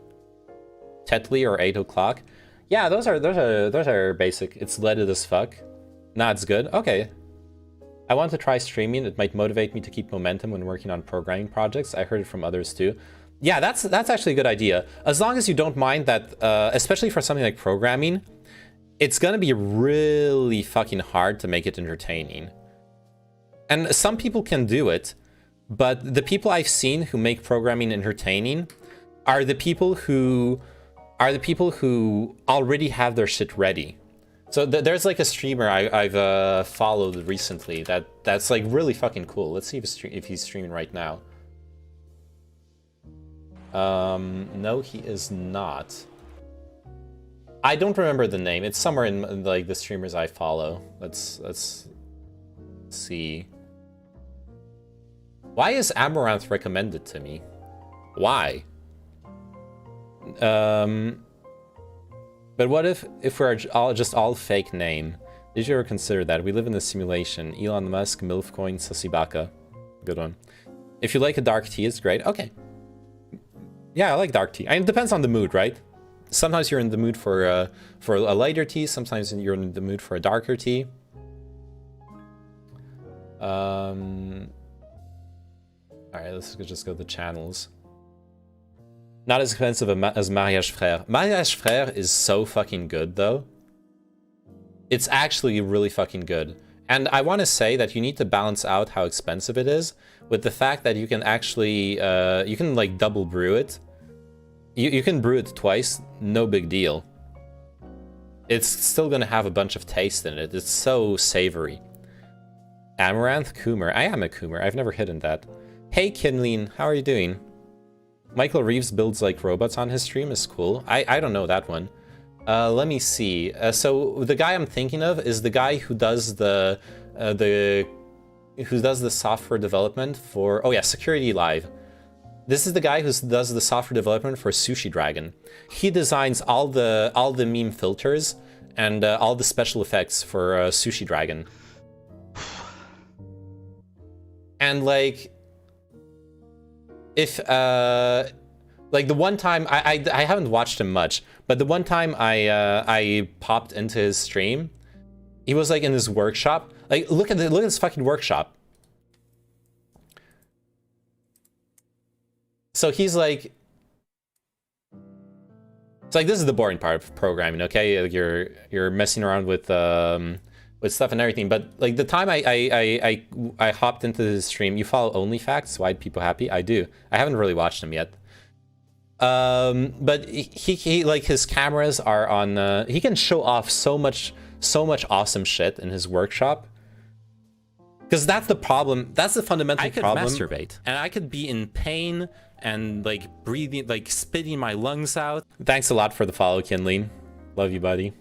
[SPEAKER 1] Tetley or 8 o'clock. Yeah, those are basic. It's leaded as fuck. Nah, it's good. Okay. I want to try streaming. It might motivate me to keep momentum when working on programming projects. I heard it from others too. Yeah, that's actually a good idea. As long as you don't mind that, especially for something like programming, it's gonna be really fucking hard to make it entertaining. And some people can do it, but the people I've seen who make programming entertaining are the people who already have their shit ready. So there's like a streamer I've followed recently that's like really fucking cool. Let's see if he's streaming right now. No, he is not. I don't remember the name. It's somewhere in like the streamers I follow. Let's see. Why is Amaranth recommended to me? Why? But what if we're just all fake name? Did you ever consider that? We live in a simulation. Elon Musk, Milfcoin, Sasibaka. Good one. If you like a dark tea, it's great. Okay. Yeah, I like dark tea. I mean, it depends on the mood, right? Sometimes you're in the mood for a lighter tea. Sometimes you're in the mood for a darker tea. Alright, let's just go to the channels. Not as expensive as Mariage Frère. Mariage Frère is so fucking good, though. It's actually really fucking good. And I want to say that you need to balance out how expensive it is with the fact that you can actually, you can like double brew it. You can brew it twice, no big deal. It's still gonna have a bunch of taste in it. It's so savory. Amaranth, Coomer. I am a Coomer. I've never hidden that. Hey, Kinlean, how are you doing? Michael Reeves builds like robots on his stream is cool. I don't know that one. Let me see. So the guy I'm thinking of is the guy who does the software development for, oh yeah, Security Live. This is the guy who does the software development for Sushi Dragon. He designs all the meme filters and all the special effects for Sushi Dragon. And like, if like the one time I haven't watched him much, but the one time I popped into his stream, he was like in his workshop. Like look at this fucking workshop. So he's like, it's like, this is the boring part of programming, okay? You're messing around with stuff and everything, but like the time I hopped into the stream, you follow OnlyFacts, Why People Happy? I do. I haven't really watched him yet. But he like his cameras are on, he can show off so much awesome shit in his workshop. Because that's the problem, that's the fundamental problem. I could masturbate, and I could be in pain and like breathing, like spitting my lungs out. Thanks a lot for the follow, Kinlean. Love you, buddy.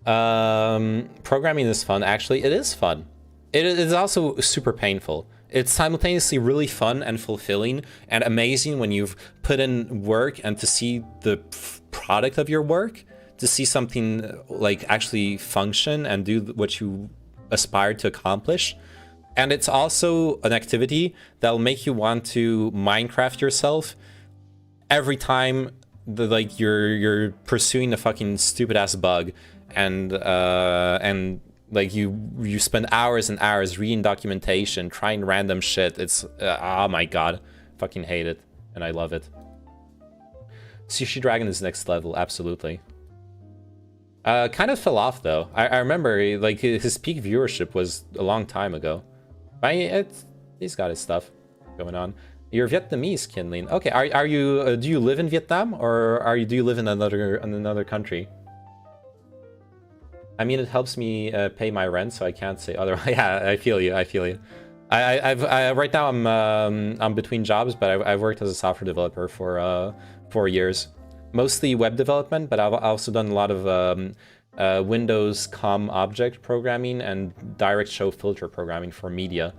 [SPEAKER 1] Programming is fun. Actually, it is fun. It is also super painful. It's simultaneously really fun and fulfilling and amazing when you've put in work, and to see the product of your work, to see something like actually function and do what you aspire to accomplish. And it's also an activity that'll make you want to Minecraft yourself every time you're pursuing a fucking stupid ass bug and Like you spend hours and hours reading documentation, trying random shit. It's oh my god, fucking hate it, and I love it. Sushi Dragon is next level, absolutely. Kind of fell off though. I remember like his peak viewership was a long time ago. He's got his stuff going on. You're Vietnamese, Kinlin. Okay, are you? Do you live in Vietnam, or do you live in another country? I mean, it helps me pay my rent, so I can't say otherwise. Yeah, I feel you. I feel you. Right now I'm between jobs, but I've worked as a software developer for 4 years, mostly web development, but I've also done a lot of Windows COM object programming and direct show filter programming for media.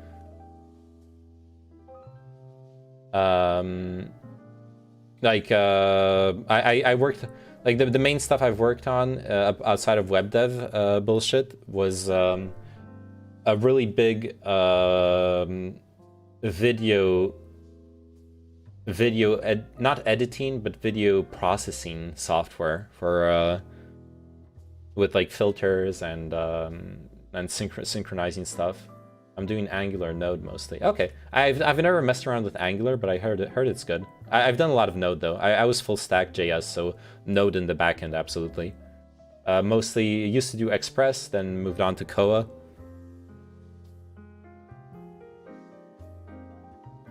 [SPEAKER 1] I worked, like the main stuff I've worked on outside of web dev bullshit was a really big not editing but video processing software for with like filters and synchronizing stuff. I'm doing Angular Node mostly. Okay, I've never messed around with Angular, but I heard it's good. I've done a lot of Node though. I was full stack JS, so Node in the backend, absolutely. Mostly used to do Express, then moved on to Koa.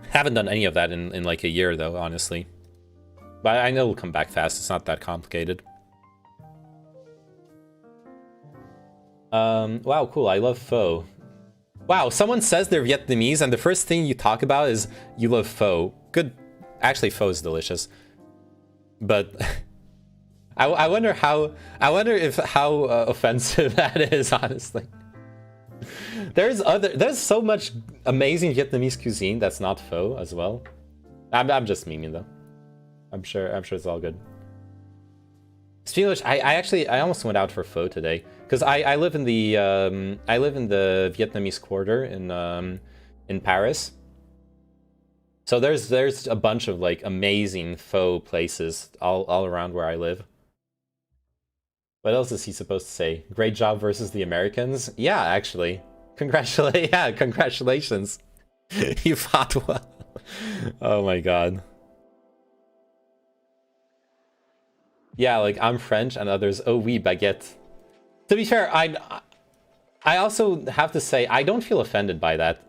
[SPEAKER 1] Haven't done any of that in like a year though, honestly. But I know it'll come back fast. It's not that complicated. Wow, cool. I love pho. Wow, someone says they're Vietnamese, and the first thing you talk about is you love pho. Good. Actually, pho is delicious. But I wonder how offensive that is, honestly. There's so much amazing Vietnamese cuisine that's not pho as well. I'm just memeing though. I'm sure it's all good. Speaking of which, I almost went out for pho today because I live in the Vietnamese quarter in Paris. So there's a bunch of like amazing pho places all around where I live. What else is he supposed to say? Great job versus the Americans? Yeah, actually. Congratulations. You fought well. Oh my god. Yeah, like I'm French and others, oh oui, baguette. To be fair, I also have to say I don't feel offended by that.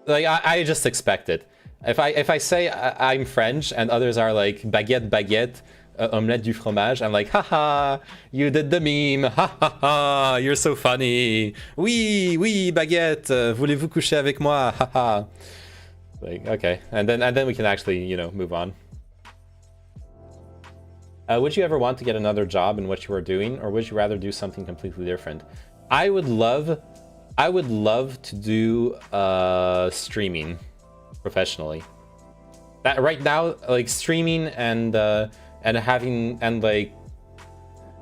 [SPEAKER 1] Like I just expect it. If I say I'm French and others are like baguette, omelette du fromage, I'm like, haha, you did the meme, ha, you're so funny. Oui, baguette, voulez-vous coucher avec moi, haha. Like, okay, and then we can actually, you know, move on. Would you ever want to get another job in what you are doing, or would you rather do something completely different? I would love to do streaming professionally. That right now, like streaming and like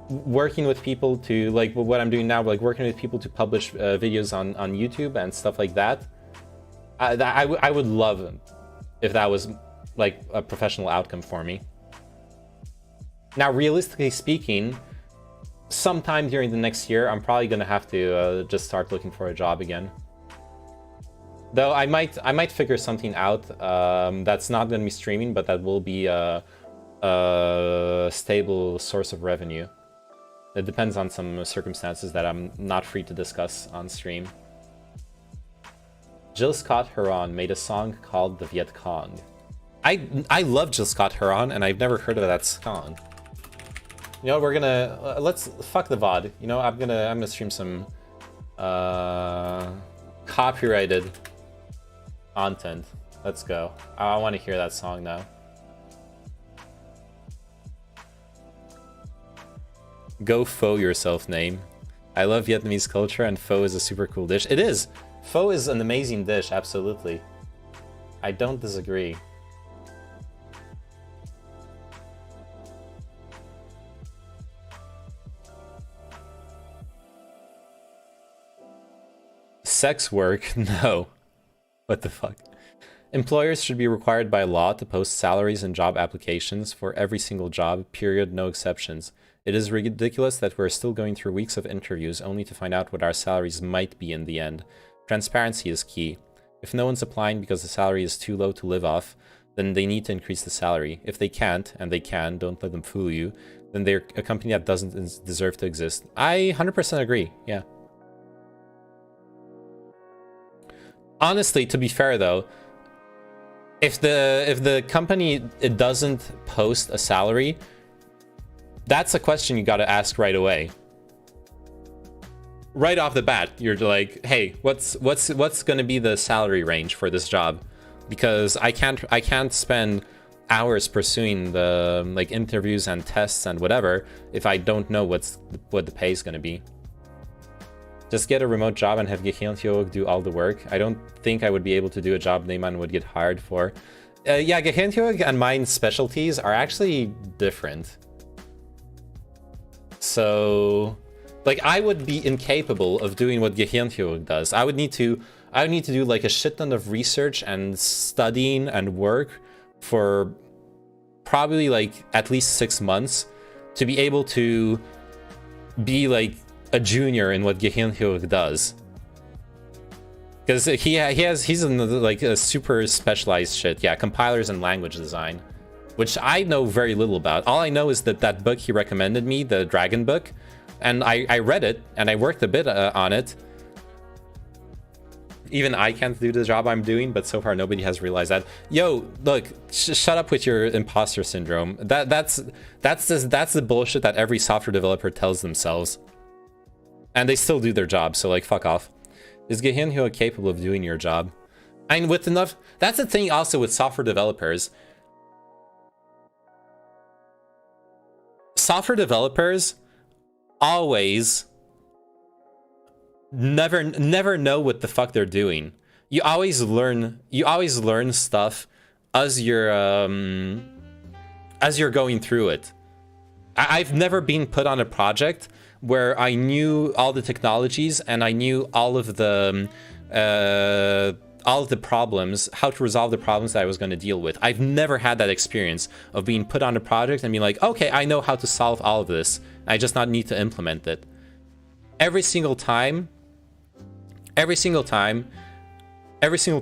[SPEAKER 1] working with people to like what I'm doing now, like working with people to publish videos on YouTube and stuff like that. I would love if that was like a professional outcome for me. Now, realistically speaking, sometime during the next year, I'm probably gonna have to just start looking for a job again. Though I might figure something out that's not gonna be streaming, but that will be a stable source of revenue. It depends on some circumstances that I'm not free to discuss on stream. Jill Scott Heron made a song called The Viet Cong. I love Jill Scott Heron, and I've never heard of that song. You know, we're gonna let's fuck the VOD. You know, I'm gonna stream some copyrighted content. Let's go. I want to hear that song now. Go pho yourself, name. I love Vietnamese culture, and pho is a super cool dish. It is. Pho is an amazing dish, absolutely. I don't disagree. Sex work? No. What the fuck? Employers should be required by law to post salaries and job applications for every single job, period, no exceptions. It is ridiculous that we're still going through weeks of interviews only to find out what our salaries might be in the end. Transparency is key. If no one's applying because the salary is too low to live off, then they need to increase the salary. If they can't, and they can, don't let them fool you, then they're a company that doesn't deserve to exist. I 100% agree, yeah. Honestly, to be fair though, if the company it doesn't post a salary, that's a question you got to ask right away. Right off the bat, you're like, "Hey, what's going to be the salary range for this job?" Because I can't spend hours pursuing the like interviews and tests and whatever if I don't know what the pay is going to be. Just get a remote job and have Geheimtjog do all the work. I don't think I would be able to do a job Neyman would get hired for. Yeah, Geheimtjog and mine specialties are actually different. So, like, I would be incapable of doing what Geheimtjog does. I would need to do like a shit ton of research and studying and work for probably like at least 6 months to be able to be like a junior in what Geheimtjog does. Because he's in like a super specialized shit. Yeah, compilers and language design, which I know very little about. All I know is that book he recommended me, the Dragon book, and I read it and I worked a bit on it. Even I can't do the job I'm doing, but so far nobody has realized that. Yo, look, shut up with your imposter syndrome. That's the bullshit that every software developer tells themselves. And they still do their job, so like, fuck off. Is Geheimtjog capable of doing your job? I mean, with enough... That's the thing also with software developers. Software developers always never know what the fuck they're doing. You always learn stuff as you're going through it. I've never been put on a project where I knew all the technologies and I knew all of the problems, how to resolve the problems that I was going to deal with. I've never had that experience of being put on a project and being like, okay, I know how to solve all of this. I just not need to implement it. Every single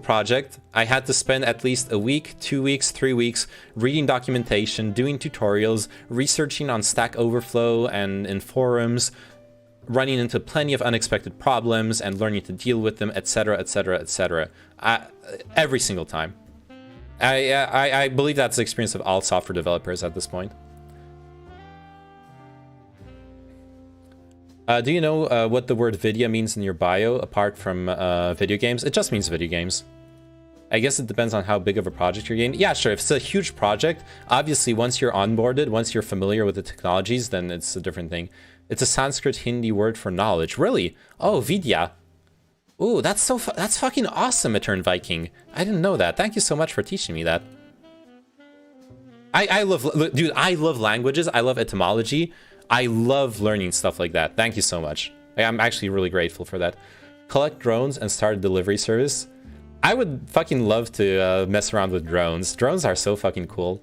[SPEAKER 1] project, I had to spend at least a week, 2 weeks, 3 weeks reading documentation, doing tutorials, researching on Stack Overflow and in forums, running into plenty of unexpected problems and learning to deal with them, etc., etc., etc. Every single time. I believe that's the experience of all software developers at this point. Do you know what the word video means in your bio, apart from video games? It just means video games. I guess it depends on how big of a project you're getting. Yeah, sure, if it's a huge project, obviously once you're onboarded, once you're familiar with the technologies, then it's a different thing. It's a Sanskrit Hindi word for knowledge. Really? Oh, vidya. Ooh, that's fucking awesome, Etern Viking. I didn't know that. Thank you so much for teaching me that. I love languages. I love etymology. I love learning stuff like that. Thank you so much. I'm actually really grateful for that. Collect drones and start a delivery service. I would fucking love to mess around with drones. Drones are so fucking cool.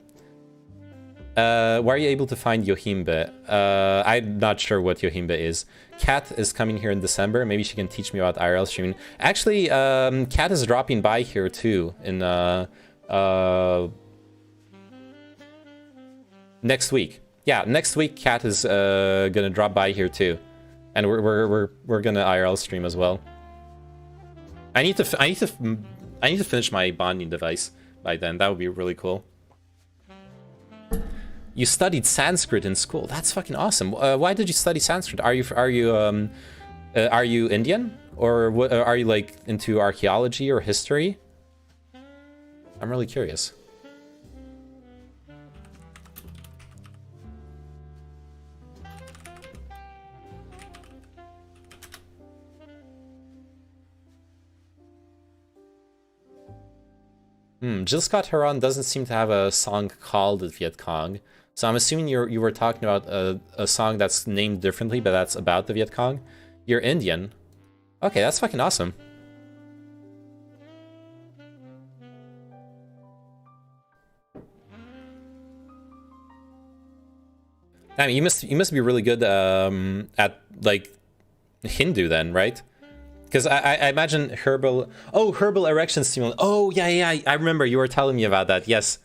[SPEAKER 1] Why are you able to find Yohimbe? I'm not sure what Yohimbe is. Kat is coming here in December. Maybe she can teach me about IRL streaming. Actually, Kat is dropping by here too in next week. Yeah, next week Kat is gonna drop by here too, and we're gonna IRL stream as well. I need to finish my bonding device by then. That would be really cool. You studied Sanskrit in school. That's fucking awesome. Why did you study Sanskrit? Are you Indian, or what, are you like into archaeology or history? I'm really curious. Jill Scott Heron doesn't seem to have a song called Viet Cong, so I'm assuming you were talking about a song that's named differently, but that's about the Viet Cong. You're Indian. Okay, that's fucking awesome. I mean, you must be really good at like Hindu then, right? Because I imagine herbal erection stimulant. Oh yeah, I remember you were telling me about that. Yes.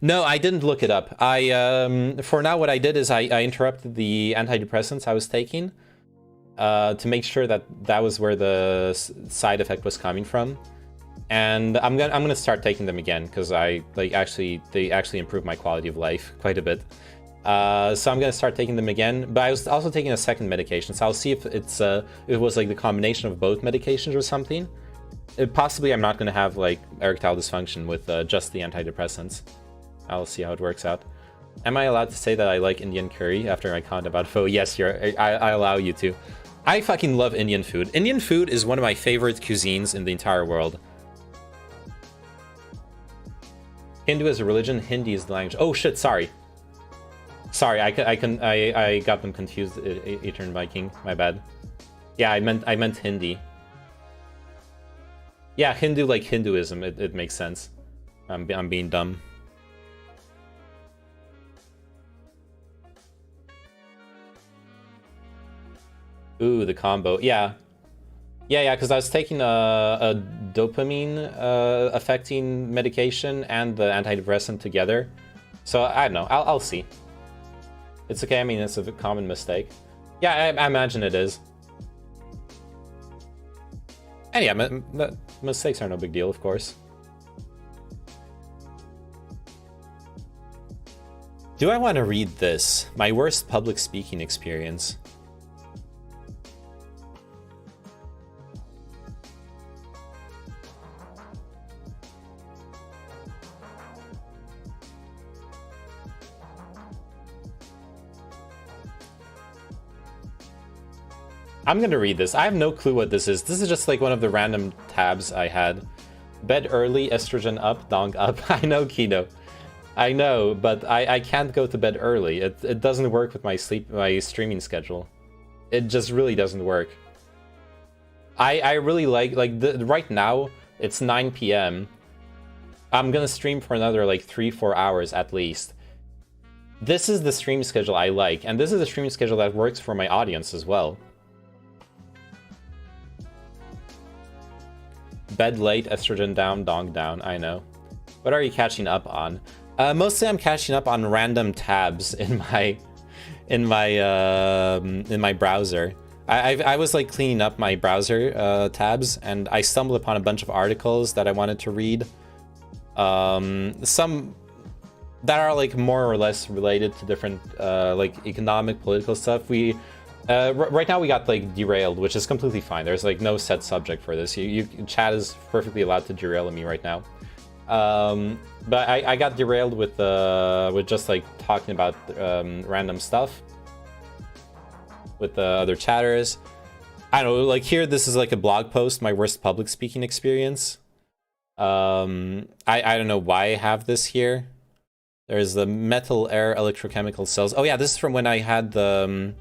[SPEAKER 1] No, I didn't look it up. For now, what I did is I interrupted the antidepressants I was taking to make sure that that was where the side effect was coming from. And I'm gonna start taking them again because they actually improve my quality of life quite a bit. So I'm gonna start taking them again, but I was also taking a second medication, so I'll see if it was like the combination of both medications or something. Possibly I'm not gonna have like erectile dysfunction with just the antidepressants. I'll see how it works out. Am I allowed to say that I like Indian curry after my comment about pho? Yes, I allow you to. I fucking love Indian food. Indian food is one of my favorite cuisines in the entire world. Hindu is a religion, Hindi is the language. Oh shit, sorry. Sorry, I got them confused. Etern Viking, my bad. Yeah, I meant Hindi. Yeah, Hindu like Hinduism. It makes sense. I'm being dumb. Ooh, the combo. Yeah, because I was taking a dopamine affecting medication and the antidepressant together. So I don't know. I'll see. It's okay, I mean, it's a common mistake. Yeah, I imagine it is. And yeah, mistakes are no big deal, of course. Do I want to read this? My worst public speaking experience. I'm gonna read this. I have no clue what this is. This is just like one of the random tabs I had. Bed early, estrogen up, dong up. I know, Kino. I know, but I can't go to bed early. It doesn't work with my streaming schedule. It just really doesn't work. I really like right now, it's 9 p.m. I'm gonna stream for another like 3-4 hours at least. This is the stream schedule I like, and this is the streaming schedule that works for my audience as well. Bed late, estrogen down, dong down. I know. What are you catching up on? Mostly I'm catching up on random tabs in my browser. I was like cleaning up my browser tabs, and I stumbled upon a bunch of articles that I wanted to read. Some that are like more or less related to different like economic, political stuff. Right now we got like derailed, which is completely fine. There's like no set subject for this. Chat is perfectly allowed to derail me right now. But I got derailed with just like talking about random stuff with the other chatters. I don't know, like here, this is like a blog post, my worst public speaking experience. I don't know why I have this here. There's the metal air electrochemical cells. Oh yeah, this is from when I had the...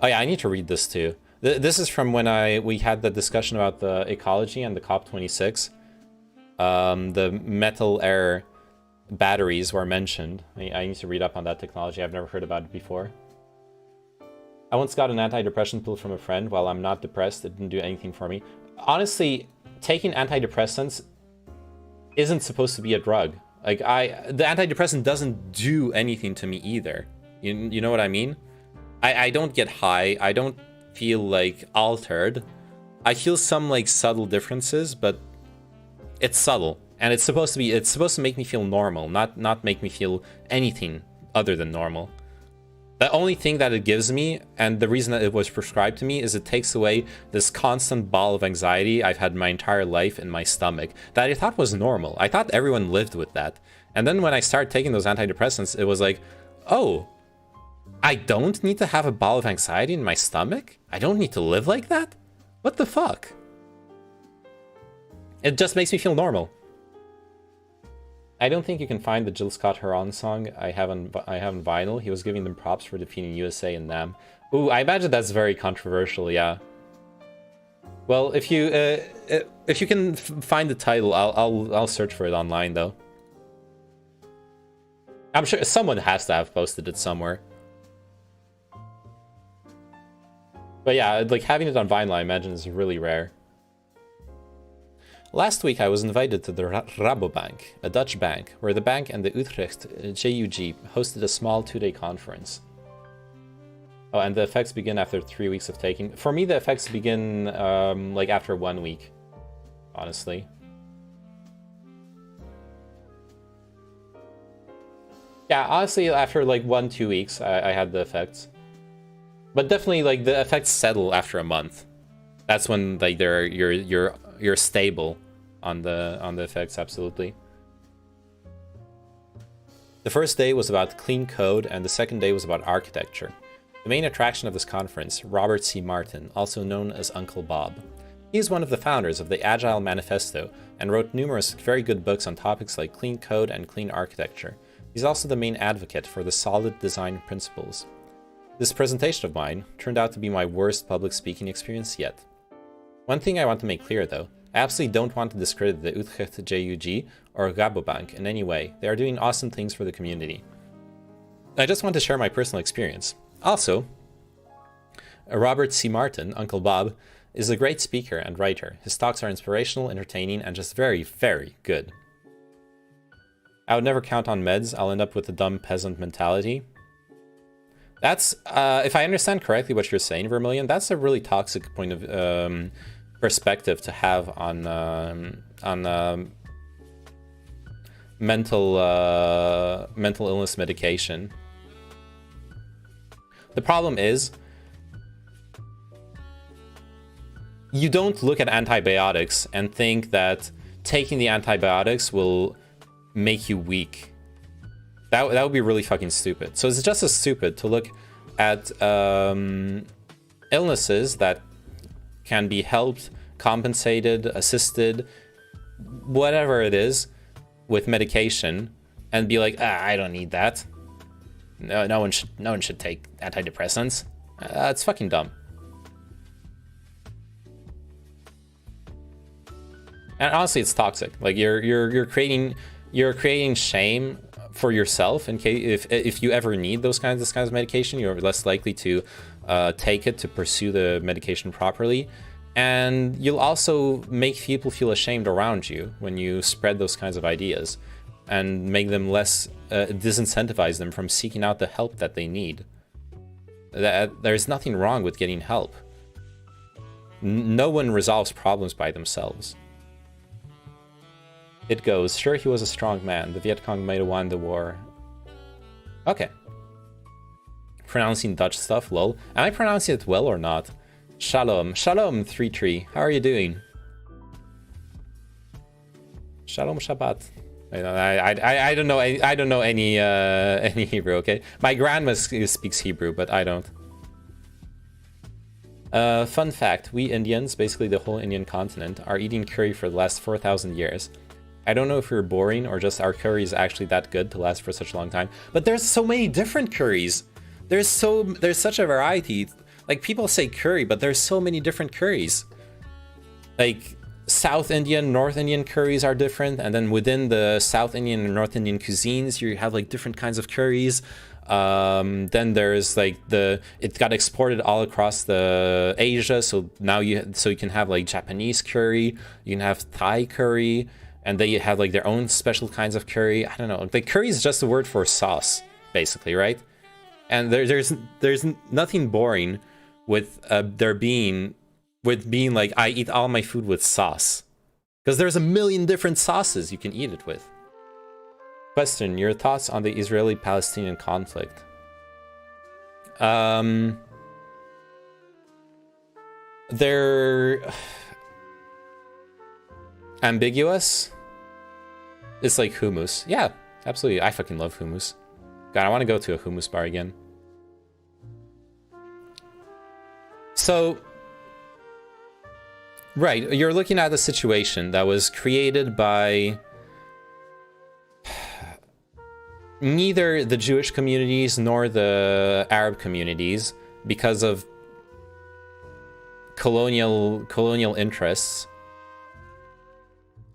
[SPEAKER 1] Oh yeah, I need to read this too. This is from when we had the discussion about the ecology and the COP26. The metal air batteries were mentioned. I need to read up on that technology. I've never heard about it before. I once got an antidepressant pill from a friend. While I'm not depressed, it didn't do anything for me. Honestly, taking antidepressants isn't supposed to be a drug. Like the antidepressant doesn't do anything to me either. You know what I mean? I don't get high. I don't feel like altered. I feel some like subtle differences, but it's subtle, and it's supposed to make me feel normal, not make me feel anything other than normal. The only thing that it gives me, and the reason that it was prescribed to me, is it takes away this constant ball of anxiety I've had my entire life in my stomach that I thought was normal. I thought everyone lived with that. And then when I started taking those antidepressants, it was like, oh, I don't need to have a ball of anxiety in my stomach? I don't need to live like that? What the fuck? It just makes me feel normal. I don't think you can find the Jill Scott Heron song I have on vinyl. He was giving them props for defeating USA in NAM. Ooh, I imagine that's very controversial, yeah. Well, if you can find the title, I'll search for it online though. I'm sure someone has to have posted it somewhere. But yeah, like having it on vinyl, I imagine, is really rare. Last week, I was invited to the Rabobank, a Dutch bank, where the bank and the Utrecht JUG hosted a small 2-day conference. Oh, and the effects begin after 3 weeks of taking. For me, the effects begin like after 1 week, honestly. Yeah, honestly, after like 1-2 weeks, I had the effects. But definitely, like the effects settle after a month. That's when like you're stable on the effects, absolutely. The first day was about clean code, and the second day was about architecture. The main attraction of this conference, Robert C. Martin, also known as Uncle Bob. He is one of the founders of the Agile Manifesto and wrote numerous very good books on topics like clean code and clean architecture. He's also the main advocate for the solid design principles. This presentation of mine turned out to be my worst public speaking experience yet. One thing I want to make clear though, I absolutely don't want to discredit the Utrecht JUG or Rabobank in any way. They are doing awesome things for the community. I just want to share my personal experience. Also, Robert C. Martin, Uncle Bob, is a great speaker and writer. His talks are inspirational, entertaining, and just very, very good. I would never count on meds. I'll end up with a dumb peasant mentality. That's, if I understand correctly what you're saying, Vermilion, that's a really toxic point of perspective to have on mental illness medication. The problem is, you don't look at antibiotics and think that taking the antibiotics will make you weak. That would be really fucking stupid. So it's just as stupid to look at illnesses that can be helped, compensated, assisted, whatever it is, with medication, and be like, I don't need that. No one should take antidepressants. It's fucking dumb. And honestly, it's toxic. Like you're creating shame for yourself in case if you ever need those kinds of medication, you're less likely to take it to pursue the medication properly, and you'll also make people feel ashamed around you when you spread those kinds of ideas, and make them less disincentivize them from seeking out the help that they need. There's nothing wrong with getting help. No one resolves problems by themselves. It goes, sure, he was a strong man. The Viet Cong might have won the war. Okay. Pronouncing Dutch stuff, lol. Am I pronouncing it well or not? Shalom. Shalom, 3-3. How are you doing? Shalom Shabbat. I don't know. I don't know any Hebrew. Okay, my grandma speaks Hebrew, but I don't. Fun fact: we Indians, basically the whole Indian continent, are eating curry for the last 4,000 years. I don't know if we're boring or just our curry is actually that good to last for such a long time. But there's so many different curries. There's such a variety. Like people say curry, but there's so many different curries. Like South Indian, North Indian curries are different, and then within the South Indian and North Indian cuisines, you have like different kinds of curries. Then there's like it got exported all across the Asia, so now you can have like Japanese curry, you can have Thai curry, and they have like their own special kinds of curry. I don't know. Like curry is just a word for sauce, basically, right? And there's nothing boring with being like, I eat all my food with sauce, because there's a million different sauces you can eat it with. Question: your thoughts on the Israeli-Palestinian conflict? They're ambiguous. It's like hummus. Yeah, absolutely. I fucking love hummus. God, I want to go to a hummus bar again. So, right, you're looking at a situation that was created by neither the Jewish communities nor the Arab communities because of colonial interests.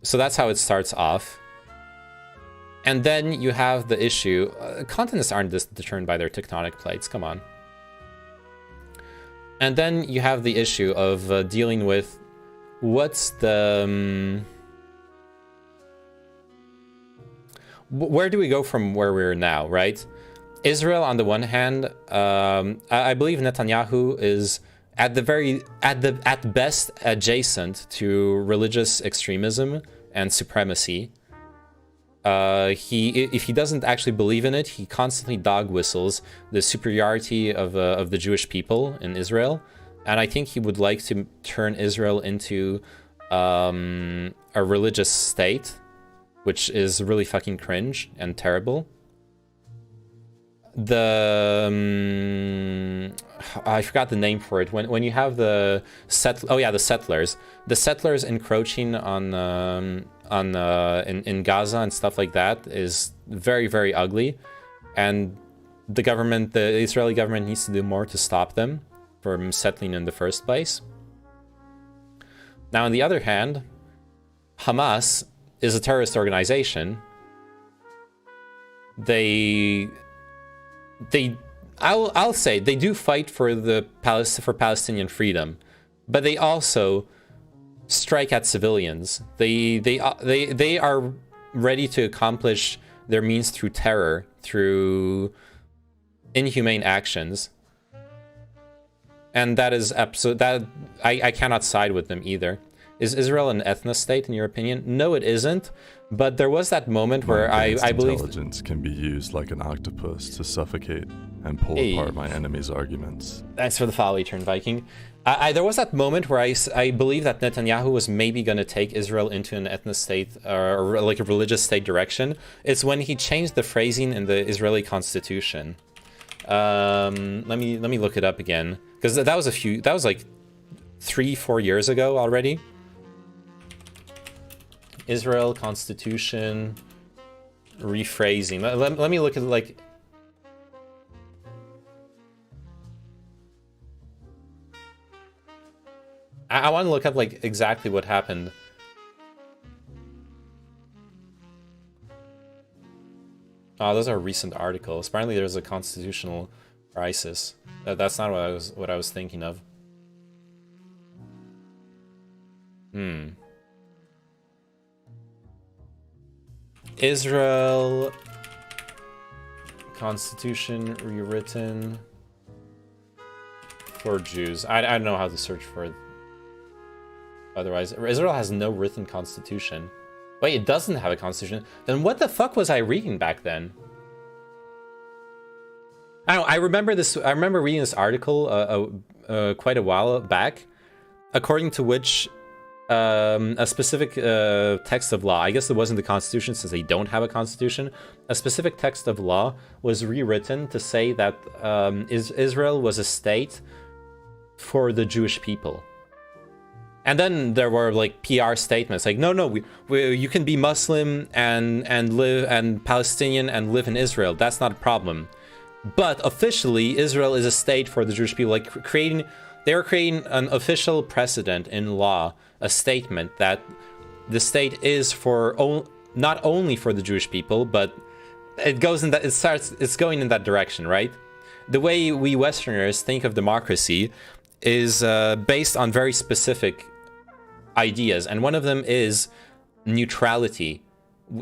[SPEAKER 1] So that's how it starts off. And then you have the issue, continents aren't determined by their tectonic plates, come on. And then you have the issue of dealing with what's the... where do we go from where we're now, right? Israel, on the one hand, I believe Netanyahu is at best adjacent to religious extremism and supremacy. If he doesn't actually believe in it, he constantly dog whistles the superiority of the Jewish people in Israel, and I think he would like to turn Israel into a religious state, which is really fucking cringe and terrible. I forgot the name for it. When you have the settlers encroaching in Gaza and stuff like that is very, very ugly, and the Israeli government needs to do more to stop them from settling in the first place. Now, on the other hand, Hamas is a terrorist organization. I'll say they do fight for Palestinian freedom, but they also strike at civilians. They are ready to accomplish their means through terror, through inhumane actions, and that is I cannot side with them either. Is Israel an ethno state in your opinion? No, it isn't. But there was that moment where I believe
[SPEAKER 4] intelligence can be used like an octopus to suffocate and pull apart my enemy's arguments.
[SPEAKER 1] Thanks for the follow, Etern Viking. There was that moment where I believe that Netanyahu was maybe going to take Israel into an ethno state or like a religious state direction. It's when he changed the phrasing in the Israeli constitution. Let me look it up again, because that was like 3-4 years ago already. Israel Constitution rephrasing. Let me look at like... I want to look up like exactly what happened. Oh, those are recent articles. Apparently there's a constitutional crisis. That's not what I was thinking of. Israel Constitution rewritten for Jews. I don't know how to search for it. Otherwise, Israel has no written constitution. Wait, it doesn't have a constitution. Then what the fuck was I reading back then? I don't know. I remember reading this article quite a while back, according to which a specific text of law, I guess it wasn't the constitution since they don't have a constitution, a specific text of law was rewritten to say that Israel was a state for the Jewish people. And then there were like PR statements like, no, you can be Muslim and live and Palestinian and live in Israel. That's not a problem. But officially, Israel is a state for the Jewish people. Like they were creating an official precedent in law, a statement that the state is for not only for the Jewish people, but it's going in that direction, right? The way we Westerners think of democracy is based on very specific ideas, and one of them is neutrality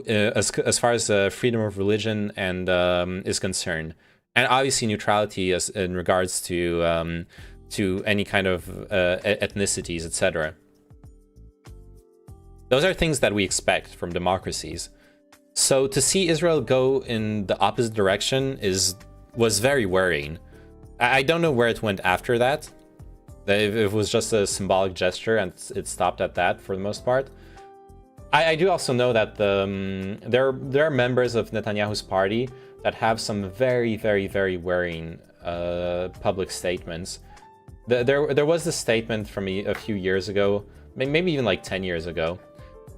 [SPEAKER 1] as far as freedom of religion and is concerned, and obviously neutrality as in regards to any kind of ethnicities, etc. Those are things that we expect from democracies. So to see Israel go in the opposite direction was very worrying. I don't know where it went after that. It was just a symbolic gesture and it stopped at that for the most part. I do also know that there are members of Netanyahu's party that have some very, very, very worrying public statements. There was this statement from a few years ago, maybe even like 10 years ago,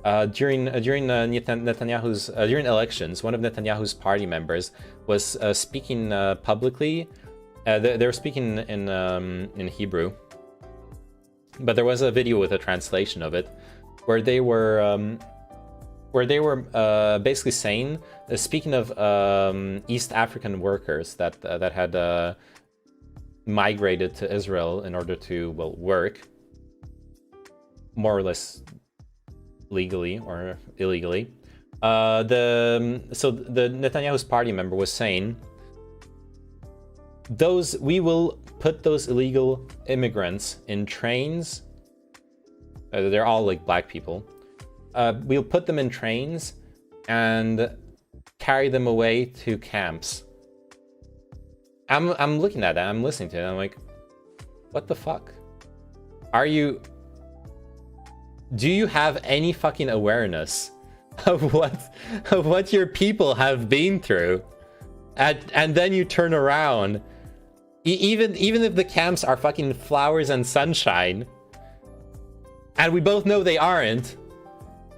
[SPEAKER 1] during Netanyahu's during elections. One of Netanyahu's party members was speaking publicly. They were speaking in Hebrew, but there was a video with a translation of it, where they were basically saying, speaking of East African workers that migrated to Israel in order to, well, work, more or less legally or illegally. So the Netanyahu's party member was saying, we will put those illegal immigrants in trains. They're all like black people. We'll put them in trains and carry them away to camps. I'm looking at that, I'm listening to it, I'm like, what the fuck? Do you have any fucking awareness of what your people have been through? And then you turn around, even if the camps are fucking flowers and sunshine, and we both know they aren't,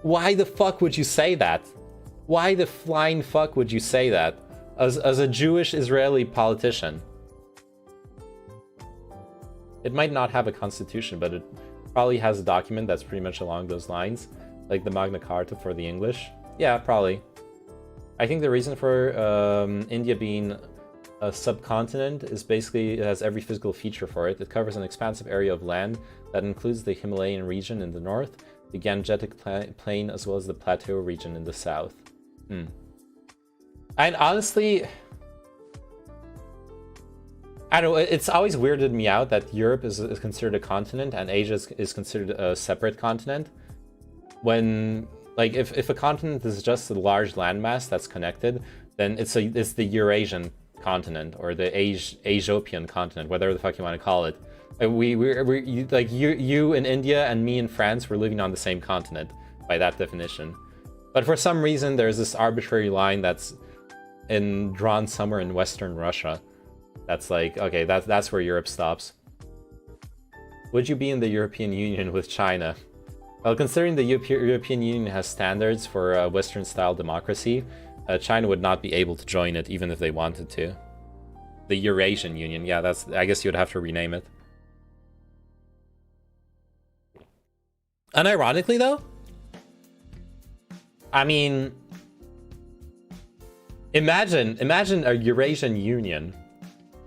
[SPEAKER 1] why the fuck would you say that? Why the flying fuck would you say that as a Jewish Israeli politician? It might not have a constitution, but it probably has a document that's pretty much along those lines, like the Magna Carta for the English. Yeah, probably. I think the reason for India being a subcontinent is basically it has every physical feature for it. It covers an expansive area of land that includes the Himalayan region in the north, the Gangetic Plain, as well as the Plateau region in the south. And honestly, I don't know, it's always weirded me out that Europe is considered a continent and Asia is considered a separate continent. When, like, if a continent is just a large landmass that's connected, then it's the Eurasian continent or the Asiopian continent, whatever the fuck you want to call it. You in India and me in France, we're living on the same continent by that definition. But for some reason, there's this arbitrary line that's drawn somewhere in Western Russia. That's like, okay, that's where Europe stops. Would you be in the European Union with China? Well, considering the European Union has standards for Western-style democracy, China would not be able to join it even if they wanted to. The Eurasian Union, yeah, I guess you would have to rename it. Unironically, though, I mean, imagine a Eurasian Union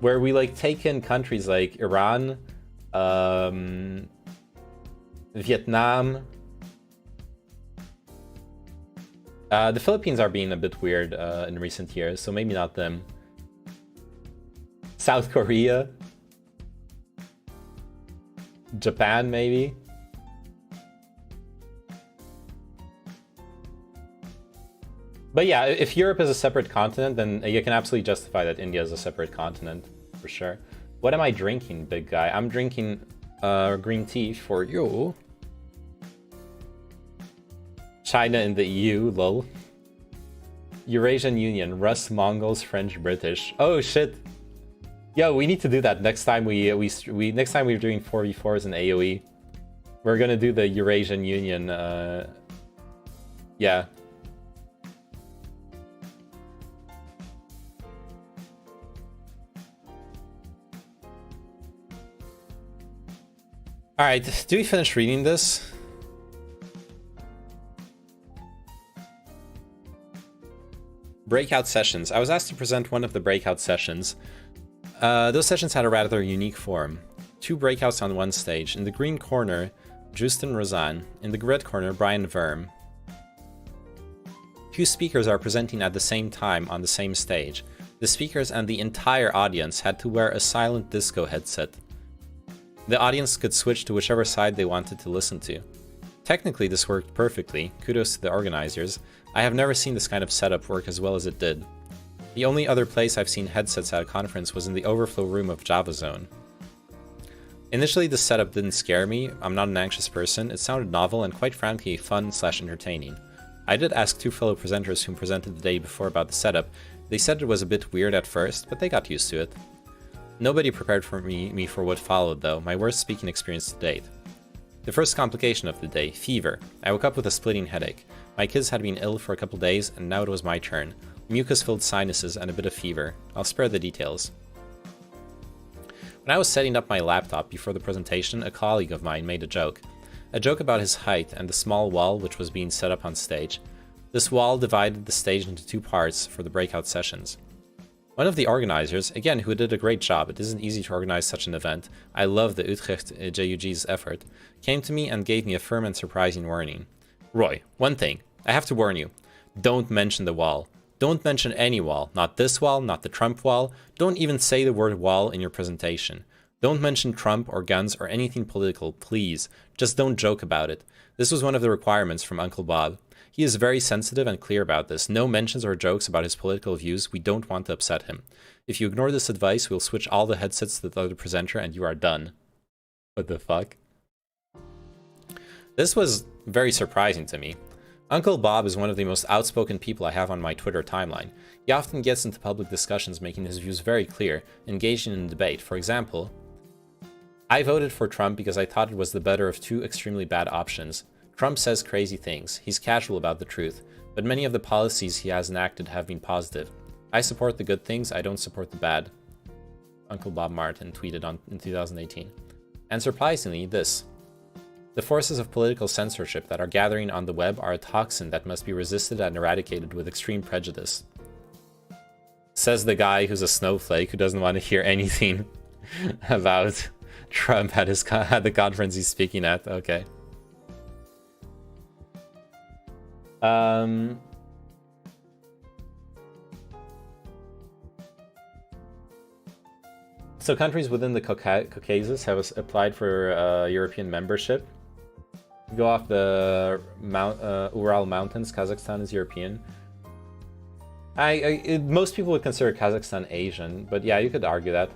[SPEAKER 1] where we like take in countries like Iran, Vietnam. The Philippines are being a bit weird in recent years, so maybe not them. South Korea. Japan, maybe. But yeah, if Europe is a separate continent, then you can absolutely justify that India is a separate continent, for sure. What am I drinking, big guy? I'm drinking green tea for you. China in the EU, lol. Eurasian Union, Rus, Mongols, French, British. Oh shit. Yo, we need to do that next time next time we're doing 4v4s in AoE. We're gonna do the Eurasian Union, yeah. Alright, do we finish reading this? Breakout sessions. I was asked to present one of the breakout sessions. Those sessions had a rather unique form. 2 breakouts on one stage. In the green corner, Justin Rozan. In the red corner, Brian Verm. 2 speakers are presenting at the same time on the same stage. The speakers and the entire audience had to wear a silent disco headset. The audience could switch to whichever side they wanted to listen to. Technically, this worked perfectly. Kudos to the organizers. I have never seen this kind of setup work as well as it did. The only other place I've seen headsets at a conference was in the overflow room of JavaZone. Initially, this setup didn't scare me. I'm not an anxious person. It sounded novel and quite frankly fun/entertaining. I did ask 2 fellow presenters whom presented the day before about the setup. They said it was a bit weird at first, but they got used to it. Nobody prepared for me for what followed though, my worst speaking experience to date. The first complication of the day, fever. I woke up with a splitting headache. My kids had been ill for a couple days and now it was my turn. Mucus-filled sinuses and a bit of fever. I'll spare the details. When I was setting up my laptop before the presentation, a colleague of mine made a joke. A joke about his height and the small wall which was being set up on stage. This wall divided the stage into 2 parts for the breakout sessions. One of the organizers, again, who did a great job, it isn't easy to organize such an event, I love the Utrecht JUG's effort, came to me and gave me a firm and surprising warning. Roy, one thing, I have to warn you, don't mention the wall. Don't mention any wall, not this wall, not the Trump wall, don't even say the word wall in your presentation. Don't mention Trump or guns or anything political, please. Just don't joke about it. This was one of the requirements from Uncle Bob. He is very sensitive and clear about this. No mentions or jokes about his political views. We don't want to upset him. If you ignore this advice, we'll switch all the headsets to the other presenter and you are done. What the fuck? This was very surprising to me. Uncle Bob is one of the most outspoken people I have on my Twitter timeline. He often gets into public discussions making his views very clear, engaging in debate. For example, I voted for Trump because I thought it was the better of two extremely bad options. Trump says crazy things, he's casual about the truth, but many of the policies he has enacted have been positive. I support the good things, I don't support the bad. Uncle Bob Martin tweeted in 2018. And surprisingly, this. The forces of political censorship that are gathering on the web are a toxin that must be resisted and eradicated with extreme prejudice. Says the guy who's a snowflake who doesn't want to hear anything about Trump at the conference he's speaking at. Okay. So countries within the Caucasus have applied for European membership. Go off the Ural Mountains, Kazakhstan is European. Most people would consider Kazakhstan Asian, but yeah, you could argue that.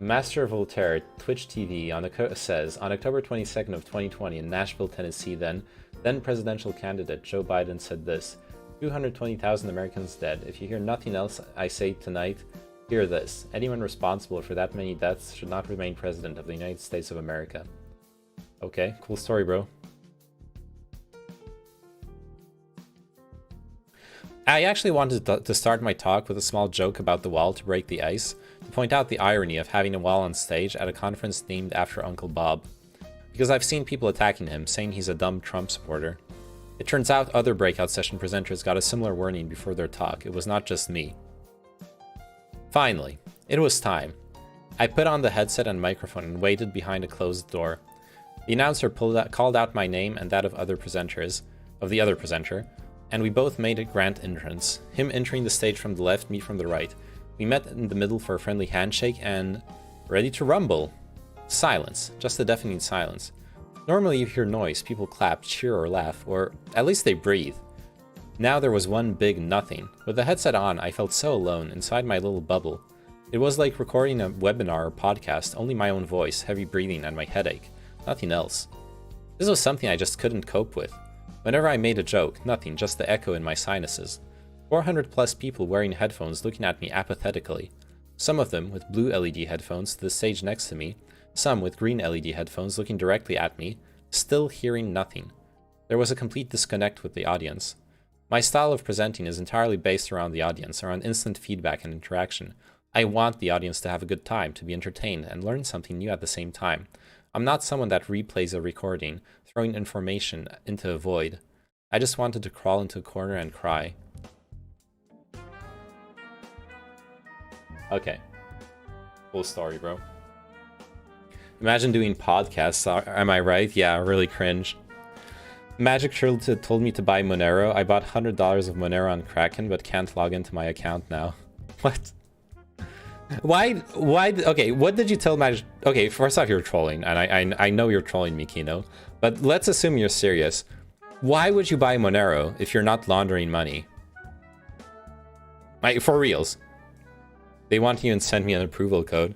[SPEAKER 1] Master Voltaire, Twitch TV, says, on October 22nd of 2020 in Nashville, Tennessee, then presidential candidate Joe Biden said this, 220,000 Americans dead. If you hear nothing else I say tonight, hear this. Anyone responsible for that many deaths should not remain president of the United States of America. Okay, cool story, bro. I actually wanted to start my talk with a small joke about the wall to break the ice, to point out the irony of having a wall on stage at a conference named after Uncle Bob. Because I've seen people attacking him, saying he's a dumb Trump supporter. It turns out other breakout session presenters got a similar warning before their talk. It was not just me. Finally, it was time. I put on the headset and microphone and waited behind a closed door. The announcer called out my name and that of the other presenter, and we both made a grand entrance. Him entering the stage from the left, me from the right. We met in the middle for a friendly handshake and... ready to rumble. Silence. Just a deafening silence. Normally you hear noise, people clap, cheer or laugh, or at least they breathe. Now there was one big nothing. With the headset on, I felt so alone, inside my little bubble. It was like recording a webinar or podcast, only my own voice, heavy breathing, and my headache. Nothing else. This was something I just couldn't cope with. Whenever I made a joke, nothing, just the echo in my sinuses. 400 plus people wearing headphones looking at me apathetically. Some of them with blue LED headphones to the stage next to me, some with green LED headphones looking directly at me, still hearing nothing. There was a complete disconnect with the audience. My style of presenting is entirely based around the audience, around instant feedback and interaction. I want the audience to have a good time, to be entertained, and learn something new at the same time. I'm not someone that replays a recording, throwing information into a void. I just wanted to crawl into a corner and cry. Okay. Cool story, bro. Imagine doing podcasts, am I right? Yeah, really cringe. Magic told me to buy Monero. I bought $100 of Monero on Kraken, but can't log into my account now. What? Why? Okay, what did you tell Magic? Okay, first off, you're trolling, and I know you're trolling me, Kino. But let's assume you're serious. Why would you buy Monero if you're not laundering money? Like, for reals. They want you to send me an approval code.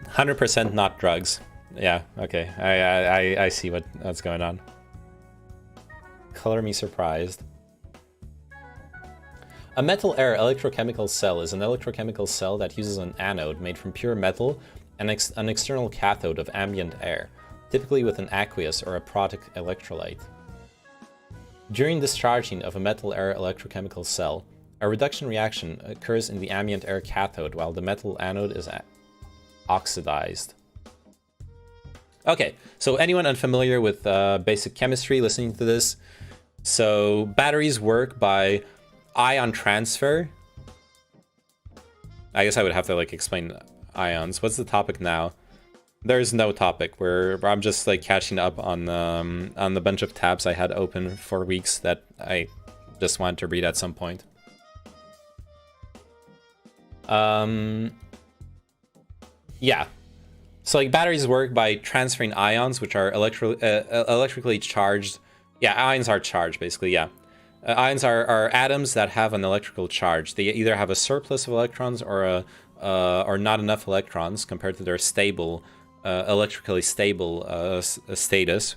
[SPEAKER 1] 100% not drugs. Yeah, okay. I see what's going on. Color me surprised. A metal air electrochemical cell is an electrochemical cell that uses an anode made from pure metal and an external cathode of ambient air, typically with an aqueous or a protic electrolyte. During discharging of a metal air electrochemical cell, a reduction reaction occurs in the ambient air cathode while the metal anode is oxidized. Okay, so anyone unfamiliar with basic chemistry listening to this? So batteries work by ion transfer. I guess I would have to like explain ions. What's the topic now? There's no topic. I'm just like catching up on the bunch of tabs I had open for weeks that I just wanted to read at some point. Yeah. So like batteries work by transferring ions, which are electrically charged. Yeah, ions are charged basically. Yeah, ions are atoms that have an electrical charge. They either have a surplus of electrons or not enough electrons compared to their stable, electrically stable status.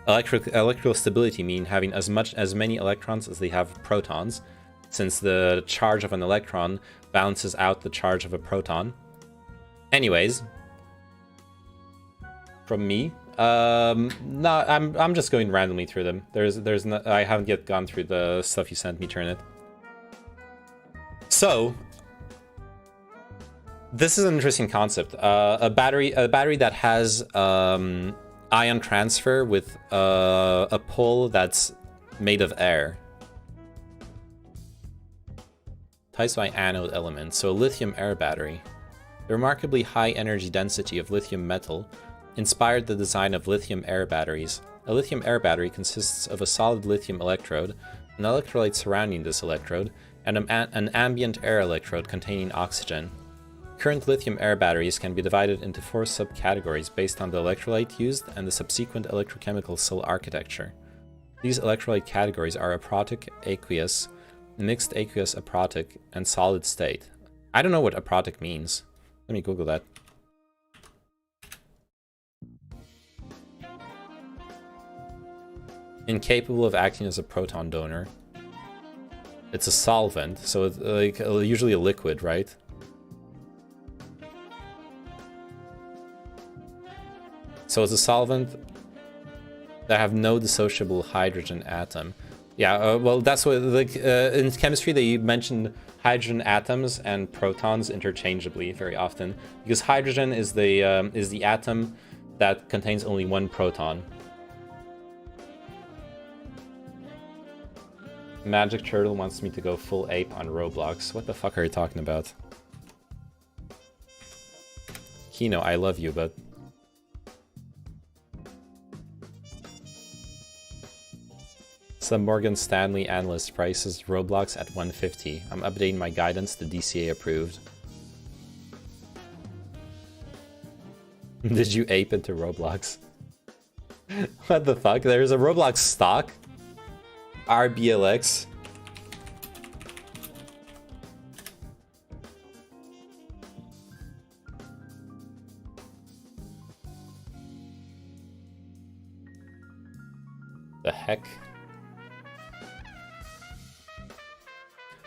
[SPEAKER 1] Electrical stability mean having as many electrons as they have protons, since the charge of an electron balances out the charge of a proton. Anyways. From me, no, I'm just going randomly through them. There's no, I haven't yet gone through the stuff you sent me, Turnit. So this is an interesting concept. A battery that has ion transfer with a pole that's made of air. Types by anode element. So a lithium air battery. The remarkably high energy density of lithium metal inspired the design of lithium air batteries. A lithium air battery consists of a solid lithium electrode, an electrolyte surrounding this electrode, and an ambient air electrode containing oxygen. Current lithium air batteries can be divided into 4 subcategories based on the electrolyte used and the subsequent electrochemical cell architecture. These electrolyte categories are aprotic, aqueous, mixed aqueous aprotic, and solid state. I don't know what aprotic means. Let me Google that. Incapable of acting as a proton donor. It's a solvent, so it's like usually a liquid, right? So it's a solvent that have no dissociable hydrogen atom. Yeah, well, that's what like in chemistry they mention hydrogen atoms and protons interchangeably very often, because hydrogen is the atom that contains only one proton. Magic Turtle wants me to go full ape on Roblox. What the fuck are you talking about? Kino, I love you, but... Some Morgan Stanley analyst prices Roblox at 150. I'm updating my guidance to DCA approved. Did you ape into Roblox? What the fuck? There's a Roblox stock? RBLX. The heck?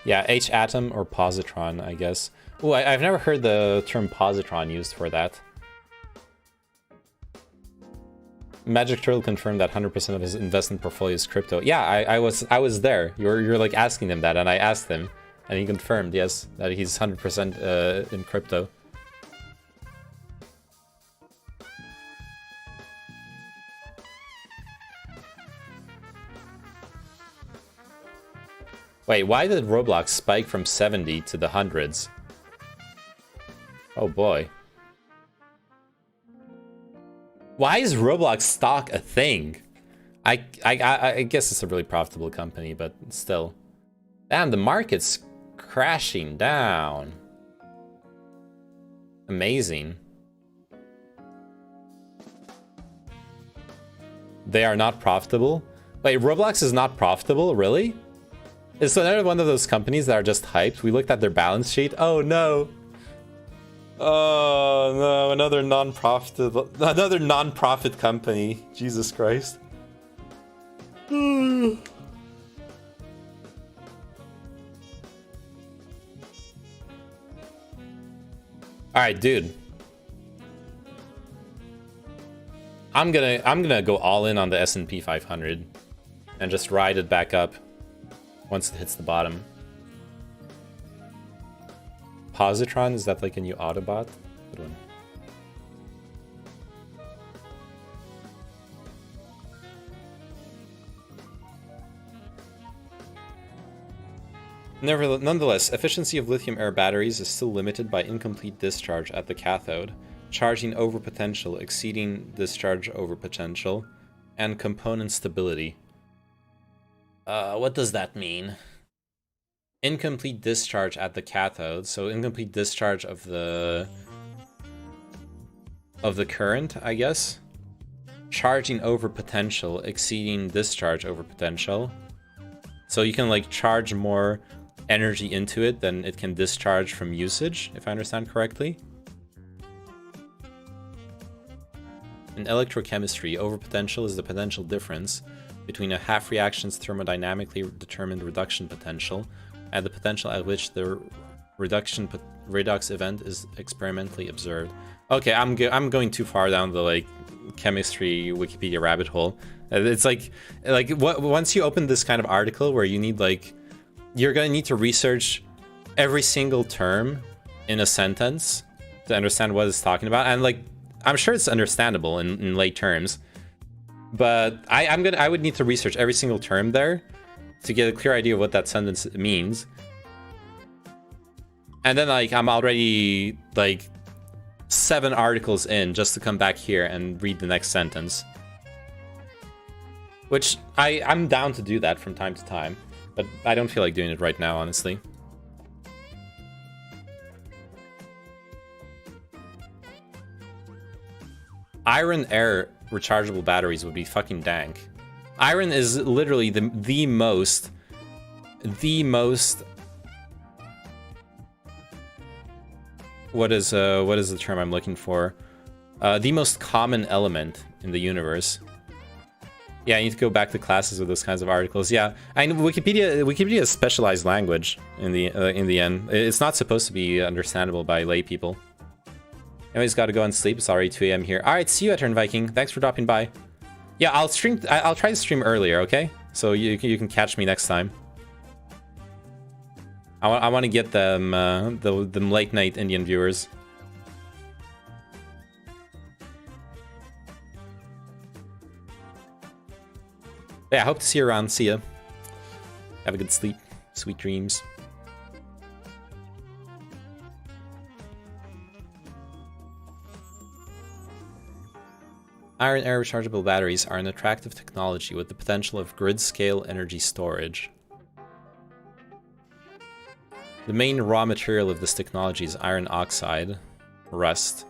[SPEAKER 1] Yeah, H atom or positron, I guess. Oh, I've never heard the term positron used for that. Magic Turtle confirmed that 100% of his investment portfolio is crypto. Yeah, I was there. You're like asking him that, and I asked him, and he confirmed, yes, that he's 100% in crypto. Wait, why did Roblox spike from 70 to the hundreds? Oh boy. Why is Roblox stock a thing? I guess it's a really profitable company, but still. Damn, the market's crashing down. Amazing. They are not profitable? Wait, Roblox is not profitable? Really? Is another one of those companies that are just hyped? We looked at their balance sheet. Oh no. Oh no, another non-profit company. Jesus Christ. Alright, dude. I'm gonna go all in on the S&P 500 and just ride it back up once it hits the bottom. Positron, is that like a new Autobot? Good one. Nonetheless, efficiency of lithium-air batteries is still limited by incomplete discharge at the cathode, charging over potential exceeding discharge over potential, and component stability. What does that mean? Incomplete discharge at the cathode, so incomplete discharge of the current, I guess. Charging over potential exceeding discharge over potential. So you can like charge more energy into it than it can discharge from usage, if I understand correctly. In electrochemistry, overpotential is the potential difference between a half reaction's thermodynamically determined reduction potential and the potential at which the redox event is experimentally observed. Okay, I'm going too far down the like chemistry Wikipedia rabbit hole. It's like once you open this kind of article where you need like you're gonna need to research every single term in a sentence to understand what it's talking about, and like I'm sure it's understandable in lay terms, but I would need to research every single term there to get a clear idea of what that sentence means. And then like I'm already like 7 articles in just to come back here and read the next sentence. Which I'm down to do that from time to time, but I don't feel like doing it right now, honestly. Iron air rechargeable batteries would be fucking dank. Iron is literally the most what is the term I'm looking for? The most common element in the universe. Yeah, I need to go back to classes with those kinds of articles. Yeah, I know Wikipedia is specialized language in the end. It's not supposed to be understandable by lay people. Anyways, gotta go and sleep. It's already 2 AM here. All right, see you at Turn Viking. Thanks for dropping by. Yeah, I'll try to stream earlier, okay? So you can catch me next time. I want to get them them late night Indian viewers. Yeah, I hope to see you around. See ya. Have a good sleep. Sweet dreams. Iron air rechargeable batteries are an attractive technology with the potential of grid-scale energy storage. The main raw material of this technology is iron oxide, rust,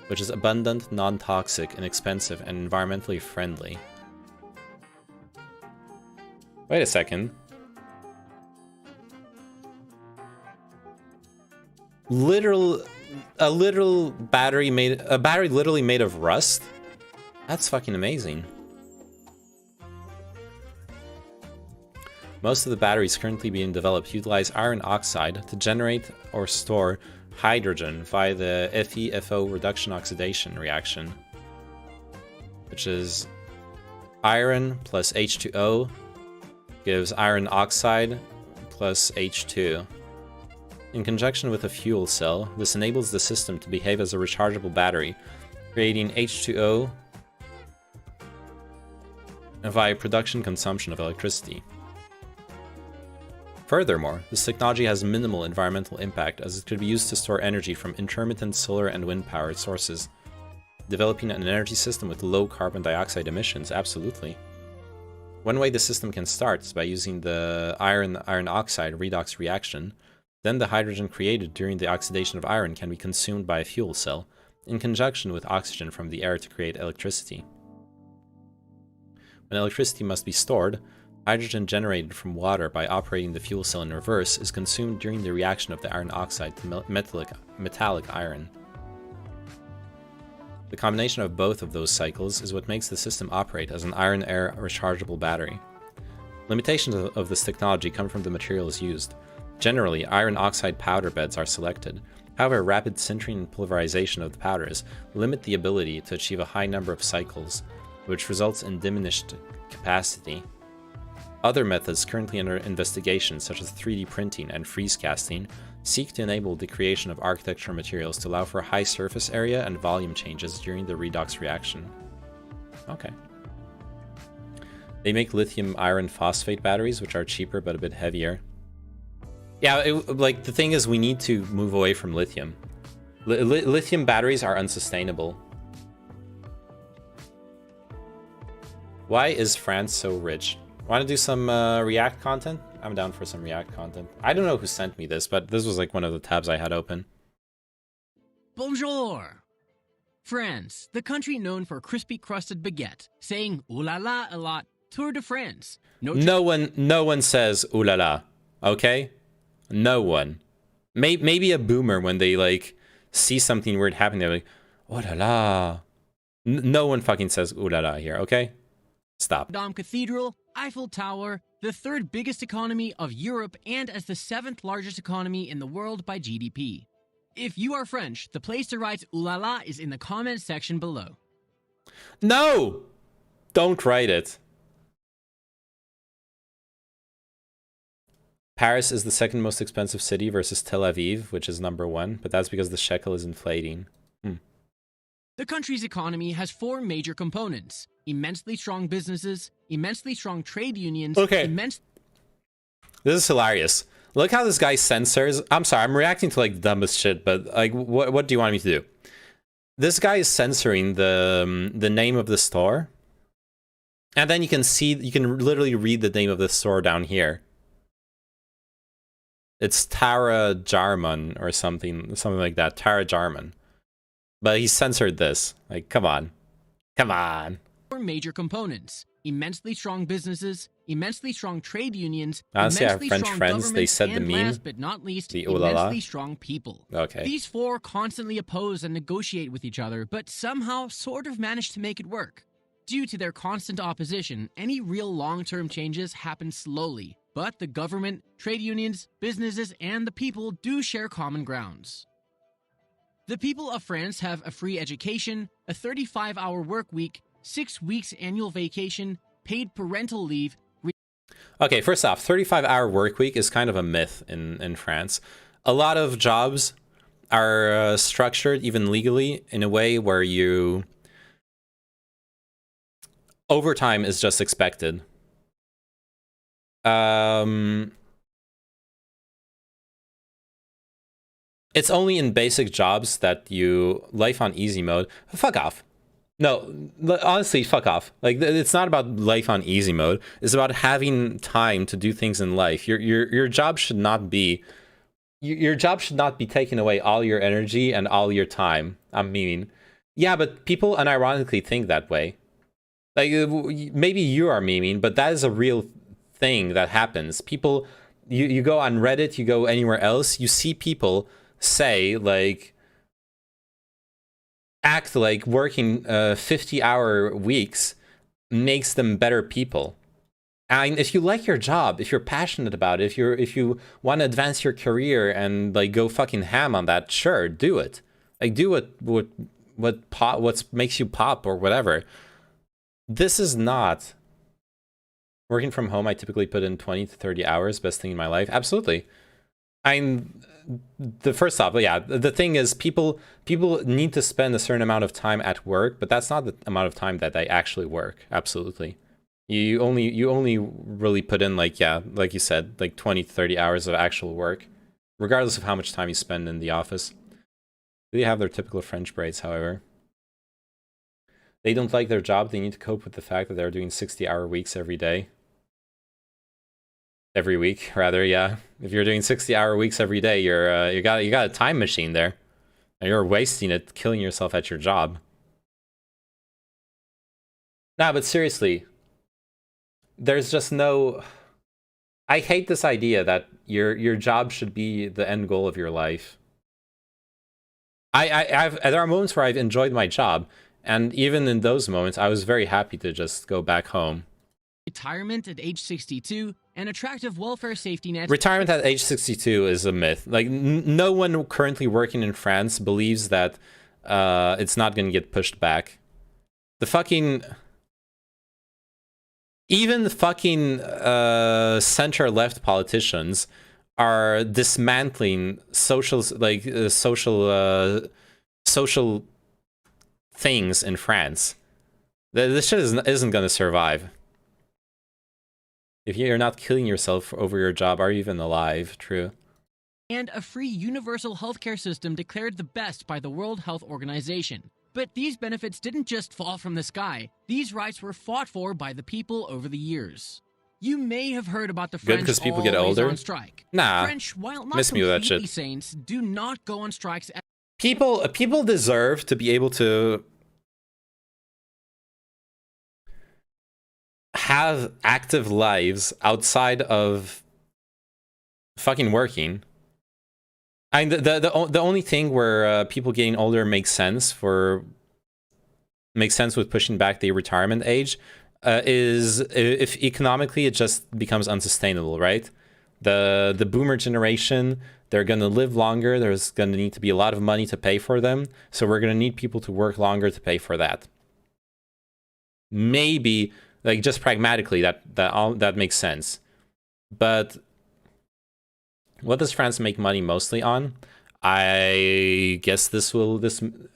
[SPEAKER 1] which is abundant, non-toxic, inexpensive, and environmentally friendly. Wait a second. A battery literally made of rust? That's fucking amazing. Most of the batteries currently being developed utilize iron oxide to generate or store hydrogen via the FeFO reduction oxidation reaction, which is iron plus H2O gives iron oxide plus H2. In conjunction with a fuel cell, this enables the system to behave as a rechargeable battery, creating H2O via production consumption of electricity. Furthermore, this technology has minimal environmental impact as it could be used to store energy from intermittent solar and wind powered sources. Developing an energy system with low carbon dioxide emissions, absolutely. One way the system can start is by using the iron oxide redox reaction. Then the hydrogen created during the oxidation of iron can be consumed by a fuel cell, in conjunction with oxygen from the air to create electricity. When electricity must be stored, hydrogen generated from water by operating the fuel cell in reverse is consumed during the reaction of the iron oxide to metallic iron. The combination of both of those cycles is what makes the system operate as an iron-air rechargeable battery. Limitations of this technology come from the materials used. Generally, iron oxide powder beds are selected. However, rapid sintering and pulverization of the powders limit the ability to achieve a high number of cycles, which results in diminished capacity. Other methods currently under investigation, such as 3D printing and freeze casting, seek to enable the creation of architectural materials to allow for high surface area and volume changes during the redox reaction. Okay. They make lithium iron phosphate batteries, which are cheaper but a bit heavier. Yeah, like, the thing is, we need to move away from lithium. Lithium batteries are unsustainable. Why is France so rich? Want to do some React content? I'm down for some React content. I don't know who sent me this, but this was like one of the tabs I had open.
[SPEAKER 5] Bonjour! France, the country known for crispy crusted baguette, saying ooh la la a lot. Tour de France.
[SPEAKER 1] No one says ooh la la, okay? No one. Maybe a boomer when they like see something weird happening, they're like, ooh la la. No one fucking says ooh la la here, okay? Stop.
[SPEAKER 5] Dome Cathedral, Eiffel Tower, the third biggest economy of Europe, and as the 7th largest economy in the world by GDP. If you are French, the place to write ooh la la is in the comment section below.
[SPEAKER 1] No! Don't write it. Paris is the second most expensive city versus Tel Aviv, which is #1, but that's because the shekel is inflating.
[SPEAKER 5] The country's economy has 4 major components: immensely strong businesses, immensely strong trade unions,
[SPEAKER 1] Okay. This is hilarious. Look how this guy censors. I'm sorry, I'm reacting to like the dumbest shit, but like, what do you want me to do? This guy is censoring the name of the store, and then you can literally read the name of the store down here. It's Tara Jarman or something like that. Tara Jarman. But he censored this. Like, come on. Come on.
[SPEAKER 5] 4 major components: immensely strong businesses, immensely strong trade unions,
[SPEAKER 1] Honestly, I have
[SPEAKER 5] immensely
[SPEAKER 1] French
[SPEAKER 5] strong
[SPEAKER 1] friends. They said the
[SPEAKER 5] and
[SPEAKER 1] meme.
[SPEAKER 5] last but not least,
[SPEAKER 1] The ooh la la.
[SPEAKER 5] immensely strong people.
[SPEAKER 1] Okay.
[SPEAKER 5] These 4 constantly oppose and negotiate with each other, but somehow sort of manage to make it work. Due to their constant opposition, any real long-term changes happen slowly, but the government, trade unions, businesses, and the people do share common grounds. The people of France have a free education, a 35-hour work week, 6 weeks annual vacation, paid parental leave.
[SPEAKER 1] Okay, first off, 35-hour work week is kind of a myth in France. A lot of jobs are structured, even legally, in a way where overtime is just expected. It's only in basic jobs that life on easy mode. Fuck off. No, honestly, fuck off. Like, it's not about life on easy mode. It's about having time to do things in life. Your job should not be taking away all your energy and all your time. I mean, yeah, but people unironically think that way. Like, maybe you are memeing, but that is a real thing that happens. People, you go on Reddit, you go anywhere else, you see people say, like, act like working 50-hour weeks makes them better people. And if you like your job, if you're passionate about it, if you want to advance your career and like go fucking ham on that, sure, do it. Like, do what makes you pop or whatever. This is not working from home. I typically put in 20 to 30 hours, best thing in my life. Absolutely. The first off, yeah, the thing is people need to spend a certain amount of time at work, but that's not the amount of time that they actually work. Absolutely. You only really put in, like, yeah, like you said, like 20 to 30 hours of actual work, regardless of how much time you spend in the office. They have their typical French braids, however. They don't like their job. They need to cope with the fact that they're doing 60-hour weeks every day. Every week, rather, yeah. If you're doing 60-hour weeks every day, you got a time machine there. And you're wasting it, killing yourself at your job. Nah, but seriously, there's just no... I hate this idea that your job should be the end goal of your life. There are moments where I've enjoyed my job, and even in those moments, I was very happy to just go back home.
[SPEAKER 5] Retirement at age 62, an attractive welfare safety net.
[SPEAKER 1] Retirement at age 62 is a myth. Like, no one currently working in France believes that it's not going to get pushed back. Even the fucking center-left politicians are dismantling social things in France. This shit isn't going to survive. If you're not killing yourself over your job, are you even alive? True.
[SPEAKER 5] and a free universal healthcare system declared the best by the World Health Organization. But these benefits didn't just fall from the sky. These rights were fought for by the people over the years. You may have heard about the
[SPEAKER 1] Good
[SPEAKER 5] French
[SPEAKER 1] because people get
[SPEAKER 5] always
[SPEAKER 1] older?
[SPEAKER 5] on strike.
[SPEAKER 1] Nah.
[SPEAKER 5] French, while not
[SPEAKER 1] Miss me with that
[SPEAKER 5] completely
[SPEAKER 1] shit.
[SPEAKER 5] saints, do not go on strikes.
[SPEAKER 1] People deserve to be able to have active lives outside of fucking working. I mean, the only thing where people getting older makes sense with pushing back the retirement age is if economically it just becomes unsustainable, right? The boomer generation, they're going to live longer. There's going to need to be a lot of money to pay for them. So we're going to need people to work longer to pay for that. Maybe, like, just pragmatically, that makes sense. But what does France make money mostly on? I guess this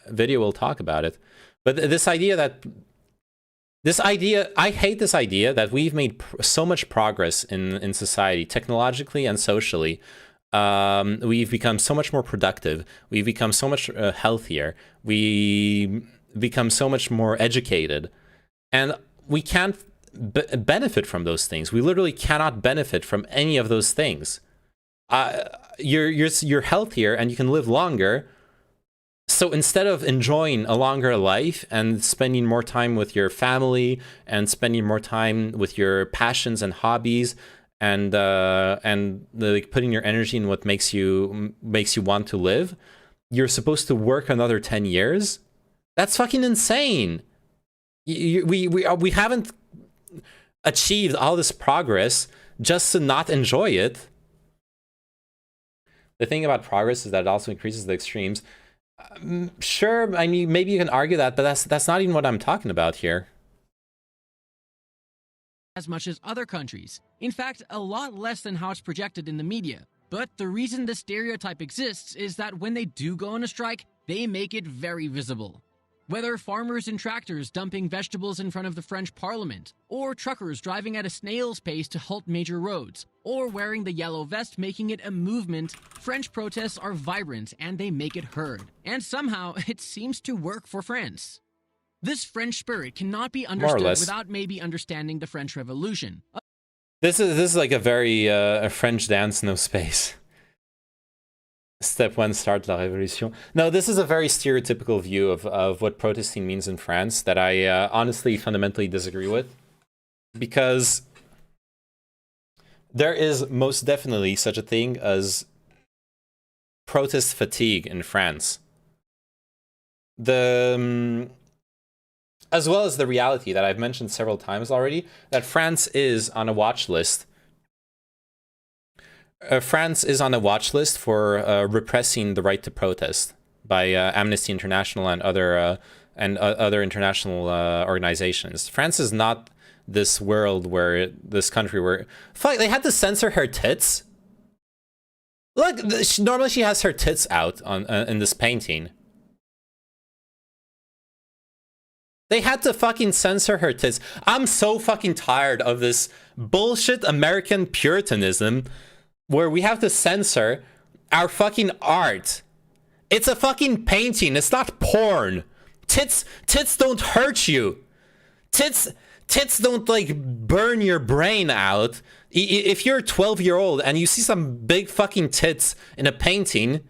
[SPEAKER 1] video will talk about it. But I hate this idea that we've made so much progress in society, technologically and socially. We've become so much more productive. We've become so much healthier. We become so much more educated. And we can't benefit from those things. We literally cannot benefit from any of those things. You're healthier and you can live longer. So instead of enjoying a longer life and spending more time with your family and spending more time with your passions and hobbies and like putting your energy in what makes you want to live, you're supposed to work another 10 years. That's fucking insane. We haven't achieved all this progress just to not enjoy it. The thing about progress is that it also increases the extremes. Sure, I mean, maybe you can argue that, but that's not even what I'm talking about here.
[SPEAKER 5] As much as other countries. In fact, a lot less than how it's projected in the media. But the reason this stereotype exists is that when they do go on a strike, they make it very visible. Whether farmers and tractors dumping vegetables in front of the French parliament, or truckers driving at a snail's pace to halt major roads, or wearing the yellow vest making it a movement, French protests are vibrant and they make it heard. And somehow, it seems to work for France. This French spirit cannot be understood without maybe understanding the French Revolution.
[SPEAKER 1] This is like a very a French dance, no space. Step one, start la révolution. No, this is a very stereotypical view of what protesting means in France that I honestly fundamentally disagree with. Because there is most definitely such a thing as protest fatigue in France. As well as the reality that I've mentioned several times already, that France is on a watch list. France is on a watch list for repressing the right to protest by Amnesty International and other international organizations. France is not this world where this country where fuck, they had to censor her tits. Look, normally she has her tits out on in this painting. They had to fucking censor her tits. I'm so fucking tired of this bullshit American puritanism where we have to censor our fucking art. It's a fucking painting. It's not porn. Tits don't hurt you. Tits don't like burn your brain out. If you're a 12-year-old and you see some big fucking tits in a painting,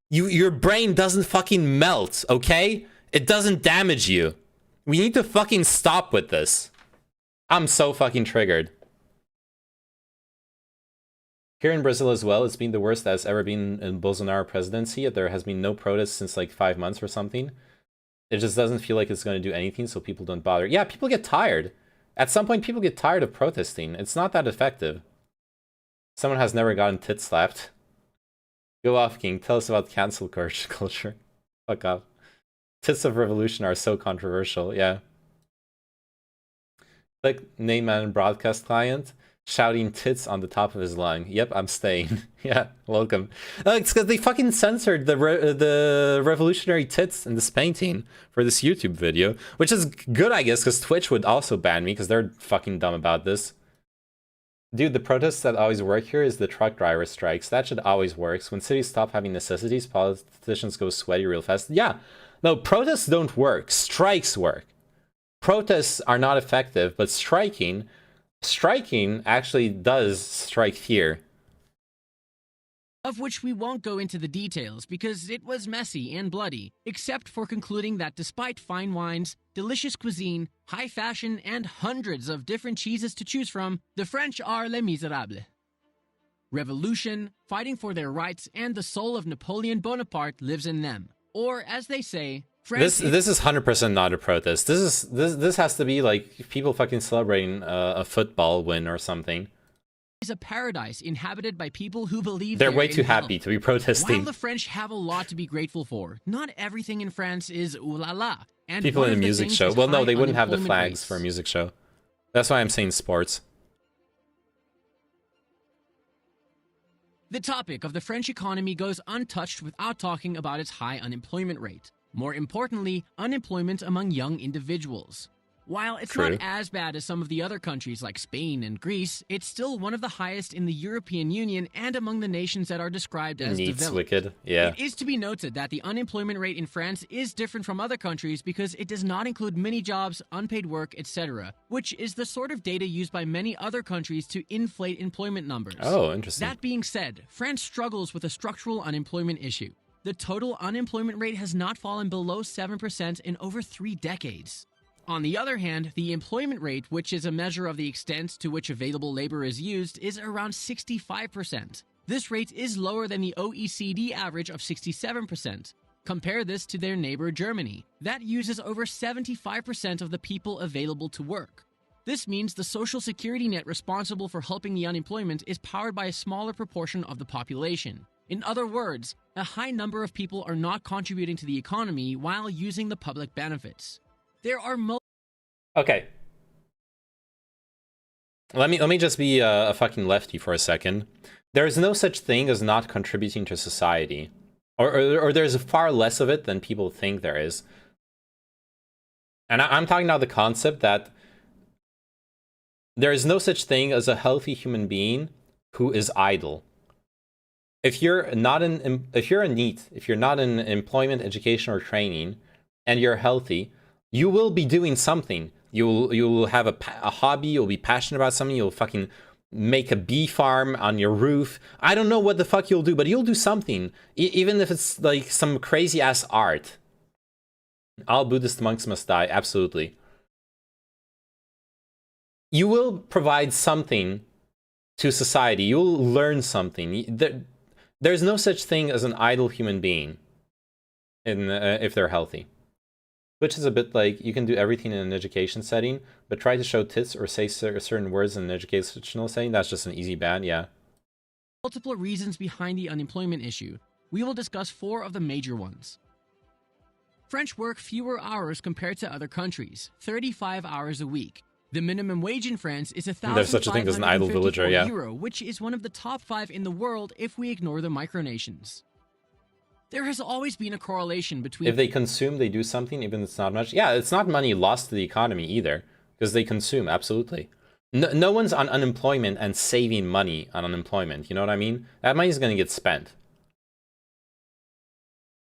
[SPEAKER 1] your brain doesn't fucking melt, okay? It doesn't damage you. We need to fucking stop with this. I'm so fucking triggered. Here in Brazil as well, it's been the worst that's ever been in Bolsonaro presidency. There has been no protests since like 5 months or something. It just doesn't feel like it's going to do anything, so people don't bother. Yeah, people get tired. At some point, people get tired of protesting. It's not that effective. Someone has never gotten tit slapped. Go off, King. Tell us about cancel culture. Fuck off. Tits of revolution are so controversial, yeah. Click name man broadcast client. Shouting tits on the top of his lung. Yep, I'm staying. Yeah, welcome. It's because they fucking censored the revolutionary tits in this painting for this YouTube video, which is good, I guess, because Twitch would also ban me because they're fucking dumb about this. Dude, the protests that always work here is the truck driver strikes. That should always work. When cities stop having necessities, politicians go sweaty real fast. Yeah. No, protests don't work. Strikes work. Protests are not effective, but striking actually does strike fear.
[SPEAKER 5] Of which we won't go into the details because it was messy and bloody, except for concluding that despite fine wines, delicious cuisine, high fashion, and hundreds of different cheeses to choose from, the French are les miserables. Revolution, fighting for their rights, and the soul of Napoleon Bonaparte lives in them. Or, as they say,
[SPEAKER 1] this is 100% not a protest. This has to be like people fucking celebrating a football win or something.
[SPEAKER 5] Is a paradise inhabited by people who believe
[SPEAKER 1] they're way too happy to be protesting.
[SPEAKER 5] While the French have a lot to be grateful for, not everything in France is ooh la la. And
[SPEAKER 1] people in a music show. Well, no, they wouldn't have the flags for a music show. That's why I'm saying sports.
[SPEAKER 5] The topic of the French economy goes untouched without talking about its high unemployment rate. More importantly, unemployment among young individuals. While it's not as bad as some of the other countries like Spain and Greece, it's still one of the highest in the European Union and among the nations that are described as developed.
[SPEAKER 1] Wicked, yeah.
[SPEAKER 5] It is to be noted that the unemployment rate in France is different from other countries because it does not include mini-jobs, unpaid work, etc., which is the sort of data used by many other countries to inflate employment numbers.
[SPEAKER 1] Oh, interesting.
[SPEAKER 5] That being said, France struggles with a structural unemployment issue. The total unemployment rate has not fallen below 7% in over 3 decades. On the other hand, the employment rate, which is a measure of the extent to which available labor is used, is around 65%. This rate is lower than the OECD average of 67%. Compare this to their neighbor Germany. That uses over 75% of the people available to work. This means the social security net responsible for helping the unemployment is powered by a smaller proportion of the population. In other words, a high number of people are not contributing to the economy while using the public benefits. There are
[SPEAKER 1] Okay. Let me just be a fucking lefty for a second. There is no such thing as not contributing to society. Or there's far less of it than people think there is. And I'm talking about the concept that there is no such thing as a healthy human being who is idle. If you're not if you're not in employment, education, or training, and you're healthy, you will be doing something. You'll have a hobby. You'll be passionate about something. You'll fucking make a bee farm on your roof. I don't know what the fuck you'll do, but you'll do something, even if it's like some crazy ass art. All Buddhist monks must die. Absolutely. You will provide something to society. You'll learn something. There's no such thing as an idle human being, if they're healthy. Which is a bit like, you can do everything in an education setting, but try to show tits or say certain words in an educational setting, that's just an easy ban, yeah.
[SPEAKER 5] Multiple reasons behind the unemployment issue. We will discuss 4 of the major ones. French work fewer hours compared to other countries, 35 hours a week. The minimum wage in France is
[SPEAKER 1] There's such a thing as an idle villager, yeah.
[SPEAKER 5] Euro, which is one of the top 5 in the world if we ignore the micronations. There has always been a correlation between...
[SPEAKER 1] If they consume, they do something, even if it's not much. Yeah, it's not money lost to the economy either, because they consume, absolutely. No one's on unemployment and saving money on unemployment, you know what I mean? That money's going to get spent.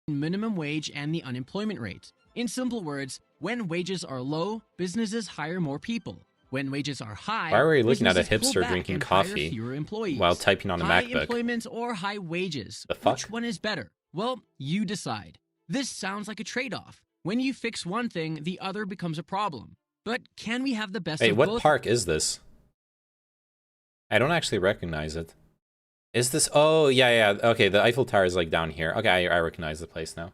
[SPEAKER 5] Minimum wage and the unemployment rate. In simple words, when wages are low, businesses hire more people. When wages are high,
[SPEAKER 1] why are we looking at a
[SPEAKER 5] businesses
[SPEAKER 1] hipster
[SPEAKER 5] pull back
[SPEAKER 1] drinking
[SPEAKER 5] and
[SPEAKER 1] coffee
[SPEAKER 5] hire fewer employees?
[SPEAKER 1] while typing on a
[SPEAKER 5] High
[SPEAKER 1] MacBook?
[SPEAKER 5] employment or high wages?
[SPEAKER 1] The fuck?
[SPEAKER 5] Which one is better? Well, you decide. This sounds like a trade-off. When you fix one thing, the other becomes a problem. But can we have the best of both?
[SPEAKER 1] Hey, what park is this? I don't actually recognize it. Is this... Oh, yeah. Okay, the Eiffel Tower is like down here. Okay, I recognize the place now.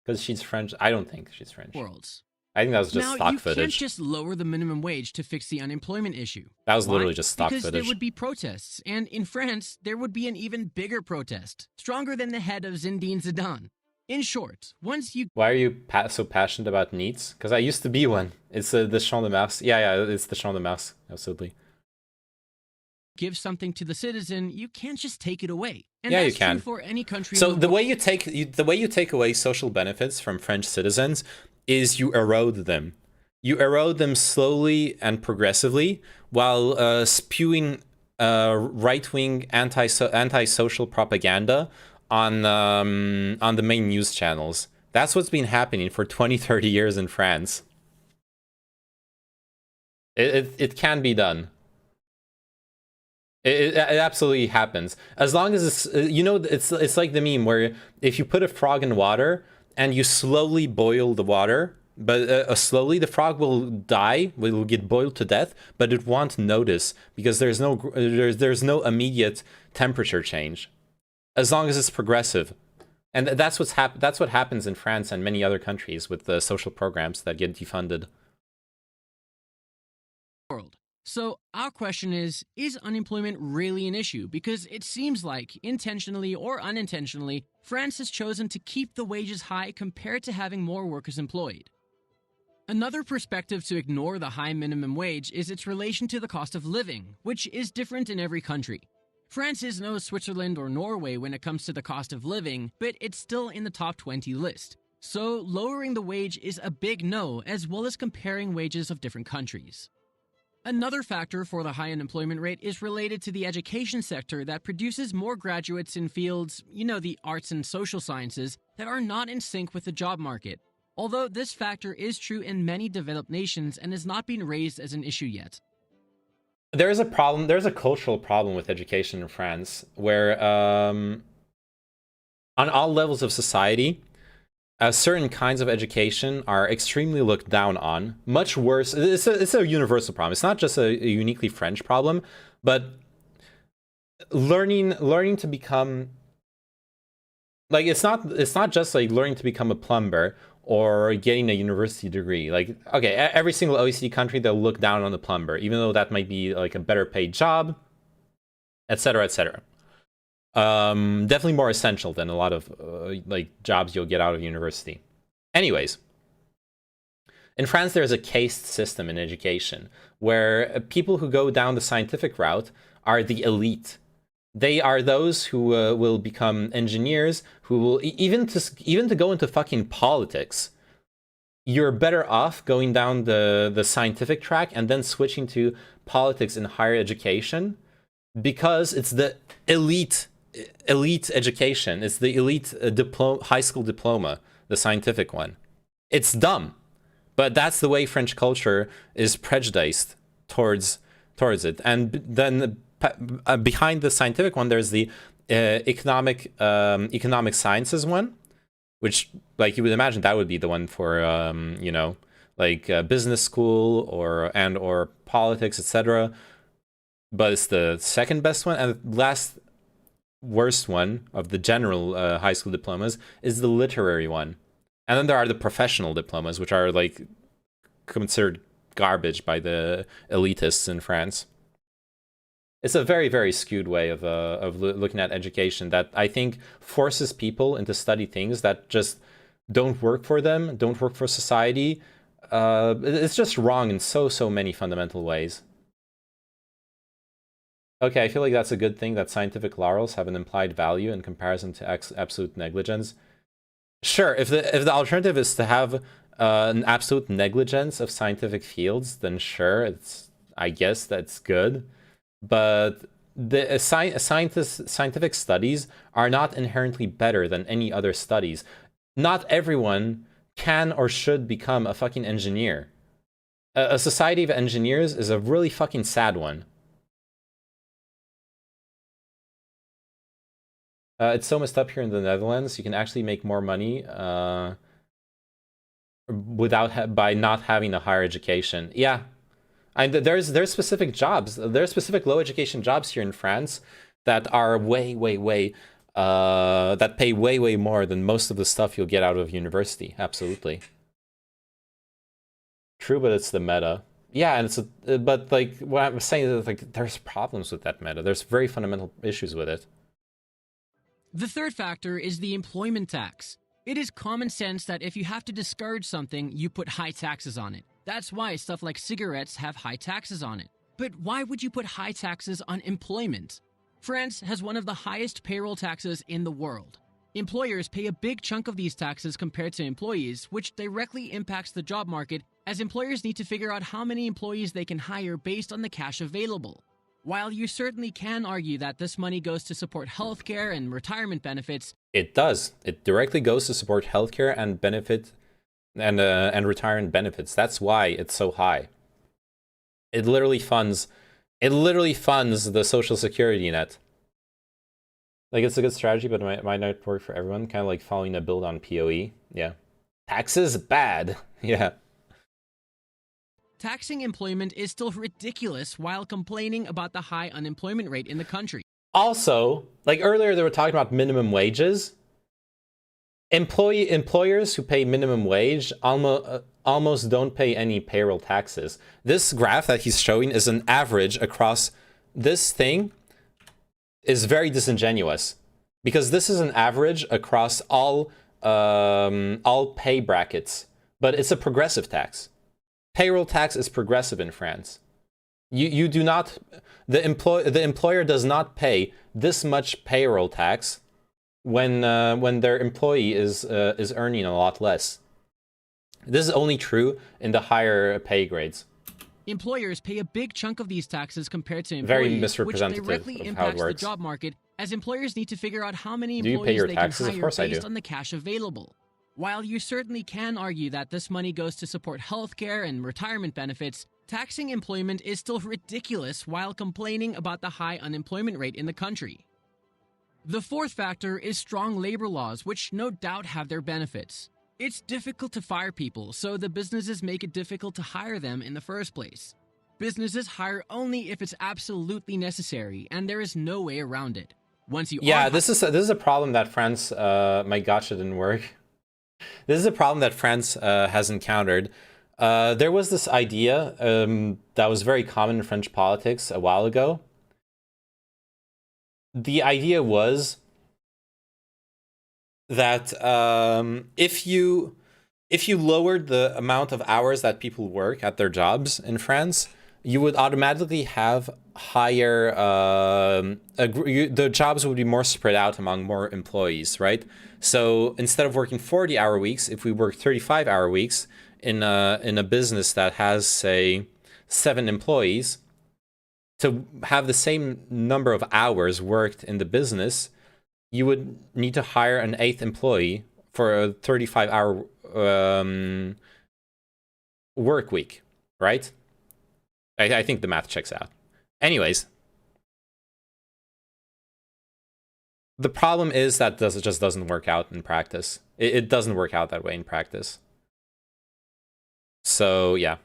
[SPEAKER 1] Because she's French. I don't think she's French.
[SPEAKER 5] Worlds.
[SPEAKER 1] I think that was just stock footage.
[SPEAKER 5] You can't just lower the minimum wage to fix the unemployment issue.
[SPEAKER 1] That was literally just stock
[SPEAKER 5] because
[SPEAKER 1] footage.
[SPEAKER 5] There would be protests, and in France, there would be an even bigger protest, stronger than the head of Zinedine Zidane. In short, once you...
[SPEAKER 1] Why are you so passionate about NEETs? Because I used to be one. It's the Champ de Mars. Yeah, it's the Champ de Mars. Absolutely.
[SPEAKER 5] Give something to the citizen, you can't just take it away. And
[SPEAKER 1] yeah,
[SPEAKER 5] that's
[SPEAKER 1] you can.
[SPEAKER 5] True for any country.
[SPEAKER 1] So the way you take away social benefits from French citizens is you erode them. You erode them slowly and progressively while spewing right-wing anti-social propaganda on the main news channels. That's what's been happening for 20, 30 years in France. It can be done. It absolutely happens. As long as it's, you know, it's like the meme where if you put a frog in water and you slowly boil the water, but slowly the frog will die, will get boiled to death, but it won't notice because there's no immediate temperature change. As long as it's progressive. And that's that's what happens in France and many other countries with the social programs that get defunded.
[SPEAKER 5] So our question is unemployment really an issue? Because it seems like, intentionally or unintentionally, France has chosen to keep the wages high compared to having more workers employed. Another perspective to ignore the high minimum wage is its relation to the cost of living, which is different in every country. France is no Switzerland or Norway when it comes to the cost of living, but it's still in the top 20 list. So lowering the wage is a big no, as well as comparing wages of different countries. Another factor for the high unemployment rate is related to the education sector that produces more graduates in fields, you know, the arts and social sciences, that are not in sync with the job market. Although this factor is true in many developed nations and has not been raised as an issue yet.
[SPEAKER 1] There is a problem, there's a cultural problem with education in France, where on all levels of society, certain kinds of education are extremely looked down on. Much worse, it's a universal problem. It's not just a uniquely French problem, but learning to become, like, it's not just like learning to become a plumber or getting a university degree. Like, okay, every single OECD country, they'll look down on the plumber, even though that might be like a better paid job, etc., etc. Definitely more essential than a lot of like jobs you'll get out of university. Anyways, in France, there's a caste system in education where people who go down the scientific route are the elite. They are those who will become engineers, who will even to go into fucking politics. You're better off going down the scientific track and then switching to politics in higher education, because it's the elite education. It's the elite high school diploma, the scientific one. It's dumb, but that's the way French culture is prejudiced towards it. And then behind the scientific one, there's the economic sciences one, which, like, you would imagine that would be the one for you know, like business school or politics, etc. But it's the second best one, and the last worst one of the general high school diplomas is the literary one. And then there are the professional diplomas, which are like considered garbage by the elitists in France. It's a very, very skewed way of looking at education that I think forces people into study things that just don't work for them, don't work for society. It's just wrong in so many fundamental ways. Okay, I feel like that's a good thing that scientific laurels have an implied value in comparison to absolute negligence. Sure, if the alternative is to have an absolute negligence of scientific fields, then sure, I guess that's good. But the scientific studies are not inherently better than any other studies. Not everyone can or should become a fucking engineer. A society of engineers is a really fucking sad one. It's so messed up here in the Netherlands. You can actually make more money by not having a higher education. Yeah. And there's specific jobs. There's specific low education jobs here in France that are way that pay way more than most of the stuff you'll get out of university. Absolutely. True, but it's the meta. Yeah, and but like what I'm saying is, like, there's problems with that meta. There's very fundamental issues with it.
[SPEAKER 5] The third factor is the employment tax. It is common sense that if you have to discourage something, you put high taxes on it. That's why stuff like cigarettes have high taxes on it. But why would you put high taxes on employment? France has one of the highest payroll taxes in the world. Employers pay a big chunk of these taxes compared to employees, which directly impacts the job market as employers need to figure out how many employees they can hire based on the cash available. While you certainly can argue that this money goes to support healthcare and retirement benefits,
[SPEAKER 1] It does. It directly goes to support healthcare and and retirement benefits. That's why it's so high. It literally funds the social security net. Like, it's a good strategy, but it might not work for everyone. Kind of like following a build on PoE. Yeah. Taxes, bad. Yeah.
[SPEAKER 5] taxing employment is still ridiculous while complaining about the high unemployment rate in the country.
[SPEAKER 1] Also, like earlier they were talking about minimum wages. Employers who pay minimum wage almost don't pay any payroll taxes. This graph that he's showing is an average across this thing is very disingenuous because this is an average across all pay brackets, but it's a progressive tax. Payroll tax is progressive in France. You do not, the employer does not pay this much payroll tax when their employee is earning a lot less. This is only true in the higher pay grades.
[SPEAKER 5] Employers pay a big chunk of these taxes compared to
[SPEAKER 1] Very
[SPEAKER 5] employees,
[SPEAKER 1] misrepresentative
[SPEAKER 5] which directly
[SPEAKER 1] of how it
[SPEAKER 5] impacts the
[SPEAKER 1] works.
[SPEAKER 5] job market, as employers need to figure out how many
[SPEAKER 1] Do you pay
[SPEAKER 5] employees
[SPEAKER 1] your
[SPEAKER 5] they
[SPEAKER 1] taxes?
[SPEAKER 5] can
[SPEAKER 1] Of
[SPEAKER 5] hire
[SPEAKER 1] course I
[SPEAKER 5] based
[SPEAKER 1] do.
[SPEAKER 5] on the cash available. While you certainly can argue that this money goes to support healthcare and retirement benefits, taxing employment is still ridiculous while complaining about the high unemployment rate in the country. The fourth factor is strong labor laws, which no doubt have their benefits. It's difficult to fire people, so the businesses make it difficult to hire them in the first place. Businesses hire only if it's absolutely necessary, and there is no way around it. Once you
[SPEAKER 1] Yeah,
[SPEAKER 5] are
[SPEAKER 1] this is a problem that France. My gotcha didn't work. This is a problem that France has encountered. There was this idea that was very common in French politics a while ago. The idea was that if you lowered the amount of hours that people work at their jobs in France, you would automatically have higher, the jobs would be more spread out among more employees, right? So instead of working 40-hour weeks, if we work 35-hour weeks in a business that has, say, 7 employees, to have the same number of hours worked in the business, you would need to hire an 8th employee for a 35-hour work week, right? I think the math checks out. Anyways, the problem is that it just doesn't work out in practice. It doesn't work out that way in practice. So, yeah.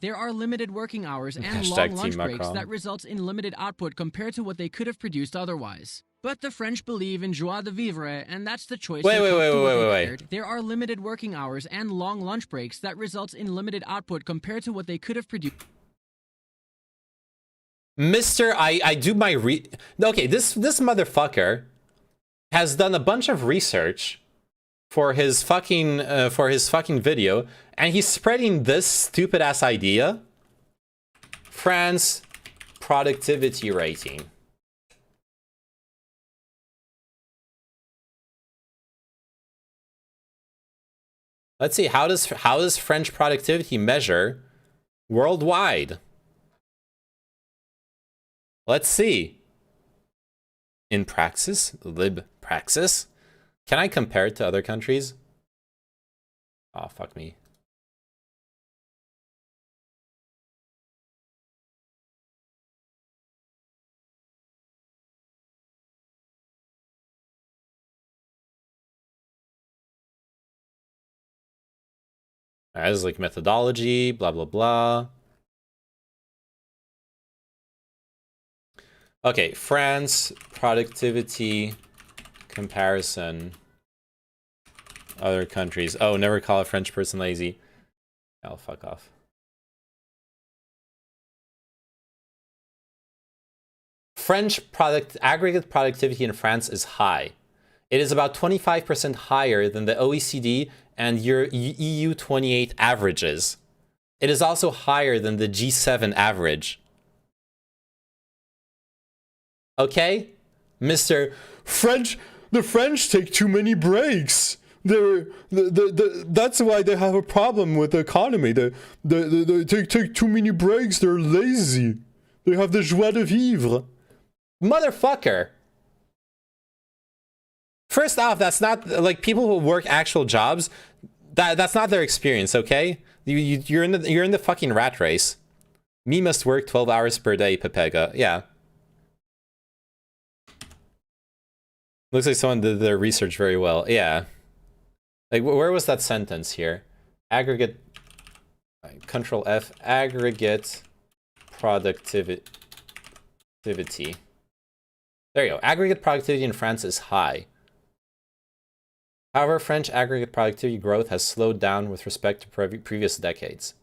[SPEAKER 5] there are limited working hours and
[SPEAKER 1] Hashtag
[SPEAKER 5] long lunch
[SPEAKER 1] Team
[SPEAKER 5] breaks
[SPEAKER 1] Macron.
[SPEAKER 5] that results in limited output compared to what they could have produced otherwise. But the French believe in joie de vivre, and that's the choice.
[SPEAKER 1] Wait,
[SPEAKER 5] to
[SPEAKER 1] wait,
[SPEAKER 5] cope
[SPEAKER 1] wait,
[SPEAKER 5] to what
[SPEAKER 1] wait,
[SPEAKER 5] they
[SPEAKER 1] wait,
[SPEAKER 5] feared. There are limited working hours and long lunch breaks that results in limited output compared to what they could have produced.
[SPEAKER 1] Mr. I do my okay, this motherfucker has done a bunch of research for his fucking video, and he's spreading this stupid ass idea. France productivity rating. Let's see, how does French productivity measure worldwide? Let's see. In praxis, lib praxis. Can I compare it to other countries? Oh, fuck me. Alright, this is like methodology, blah, blah, blah. Okay, France productivity comparison. Other countries. Oh, never call a French person lazy. Oh, fuck off. French aggregate productivity in France is high. It is about 25% higher than the OECD and your EU 28 averages. It is also higher than the G7 average. Okay? Mr. French. The French take too many breaks. That's why they have a problem with the economy. They take too many breaks. They're lazy. They have the joie de vivre. Motherfucker. First off, that's not like people who work actual jobs. That's not their experience, okay? You're in the fucking rat race. Me must work 12 hours per day, Pepega. Yeah. Looks like someone did their research very well. Yeah. Like, where was that sentence here? Aggregate... Control F. Aggregate productivity. There you go. Aggregate productivity in France is high. However, French aggregate productivity growth has slowed down with respect to previous decades.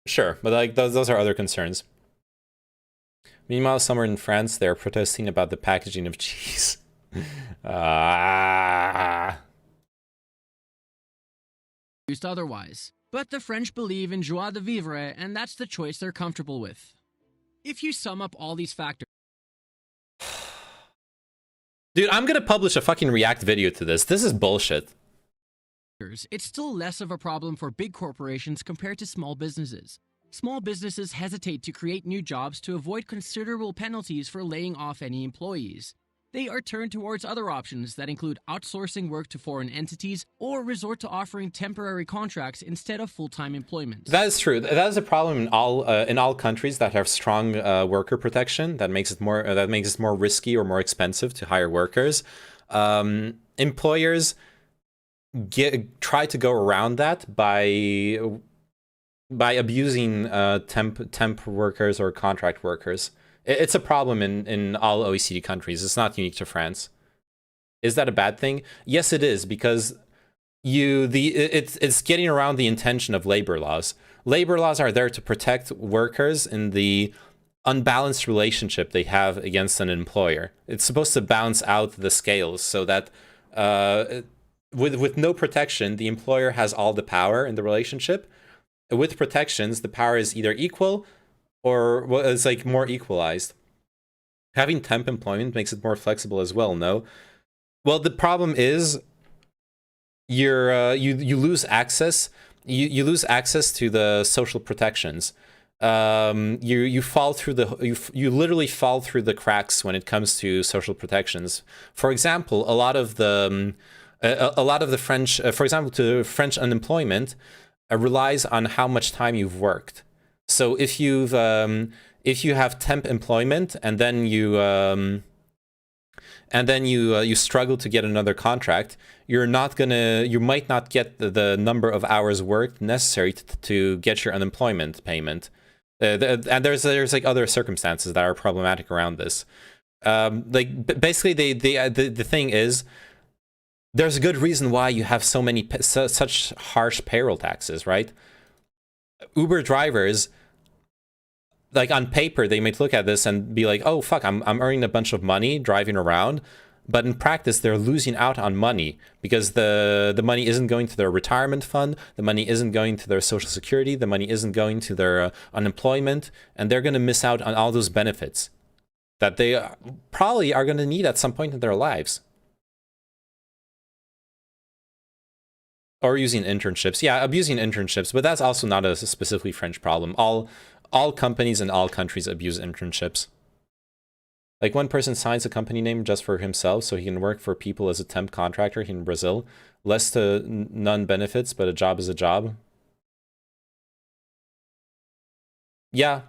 [SPEAKER 1] Sure, but like those are other concerns. Meanwhile, somewhere in France, they're protesting about the packaging of cheese.
[SPEAKER 5] Used otherwise. But the French believe in joie de vivre, and that's the choice they're comfortable with. If you sum up all these factors...
[SPEAKER 1] Dude, I'm gonna publish a fucking react video to this. This is bullshit.
[SPEAKER 5] It's still less of a problem for big corporations compared to small businesses. Small businesses hesitate to create new jobs to avoid considerable penalties for laying off any employees. They are turned towards other options that include outsourcing work to foreign entities or resort to offering temporary contracts instead of full-time employment.
[SPEAKER 1] That is true. That is a problem in all countries that have strong worker protection. That makes it more risky or more expensive to hire workers. Employers try to go around that by abusing temp workers or contract workers. It's a problem in all OECD countries. It's not unique to France. Is that a bad thing? Yes, it is, because it's getting around the intention of labor laws. Labor laws are there to protect workers in the unbalanced relationship they have against an employer. It's supposed to balance out the scales so that with no protection, the employer has all the power in the relationship. With protections, the power is either equal or it's like more equalized. Having temp employment makes it more flexible as well, no? Well, the problem is you lose access. You lose access to the social protections. You fall through you literally fall through the cracks when it comes to social protections. For example, a lot of the French, for example, to French unemployment relies on how much time you've worked. So if you have temp employment and then you struggle to get another contract, you might not get the number of hours worked necessary to get your unemployment payment. And there's like other circumstances that are problematic around this. Like basically the thing is, there's a good reason why you have so many such harsh payroll taxes, right? Uber drivers, like on paper, they might look at this and be like, "Oh fuck, I'm earning a bunch of money driving around," but in practice, they're losing out on money because the money isn't going to their retirement fund, the money isn't going to their social security, the money isn't going to their unemployment, and they're going to miss out on all those benefits that they probably are going to need at some point in their lives. Or using internships. Yeah, abusing internships, but that's also not a specifically French problem. All companies in all countries abuse internships. Like one person signs a company name just for himself so he can work for people as a temp contractor in Brazil. Less to none benefits, but a job is a job. Yeah.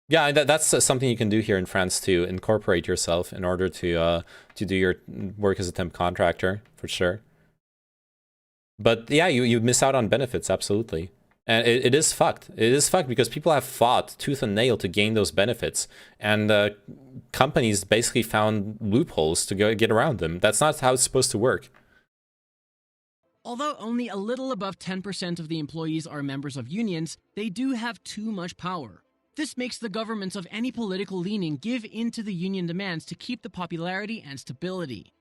[SPEAKER 1] Yeah, that's something you can do here in France too. Incorporate yourself in order to do your work as a temp contractor, for sure. But yeah, you miss out on benefits, absolutely. And it is fucked. It is fucked because people have fought tooth and nail to gain those benefits. And companies basically found loopholes to get around them. That's not how it's supposed to work.
[SPEAKER 5] Although only a little above 10% of the employees are members of unions, they do have too much power. This makes the governments of any political leaning give in to the union demands to keep the popularity and stability.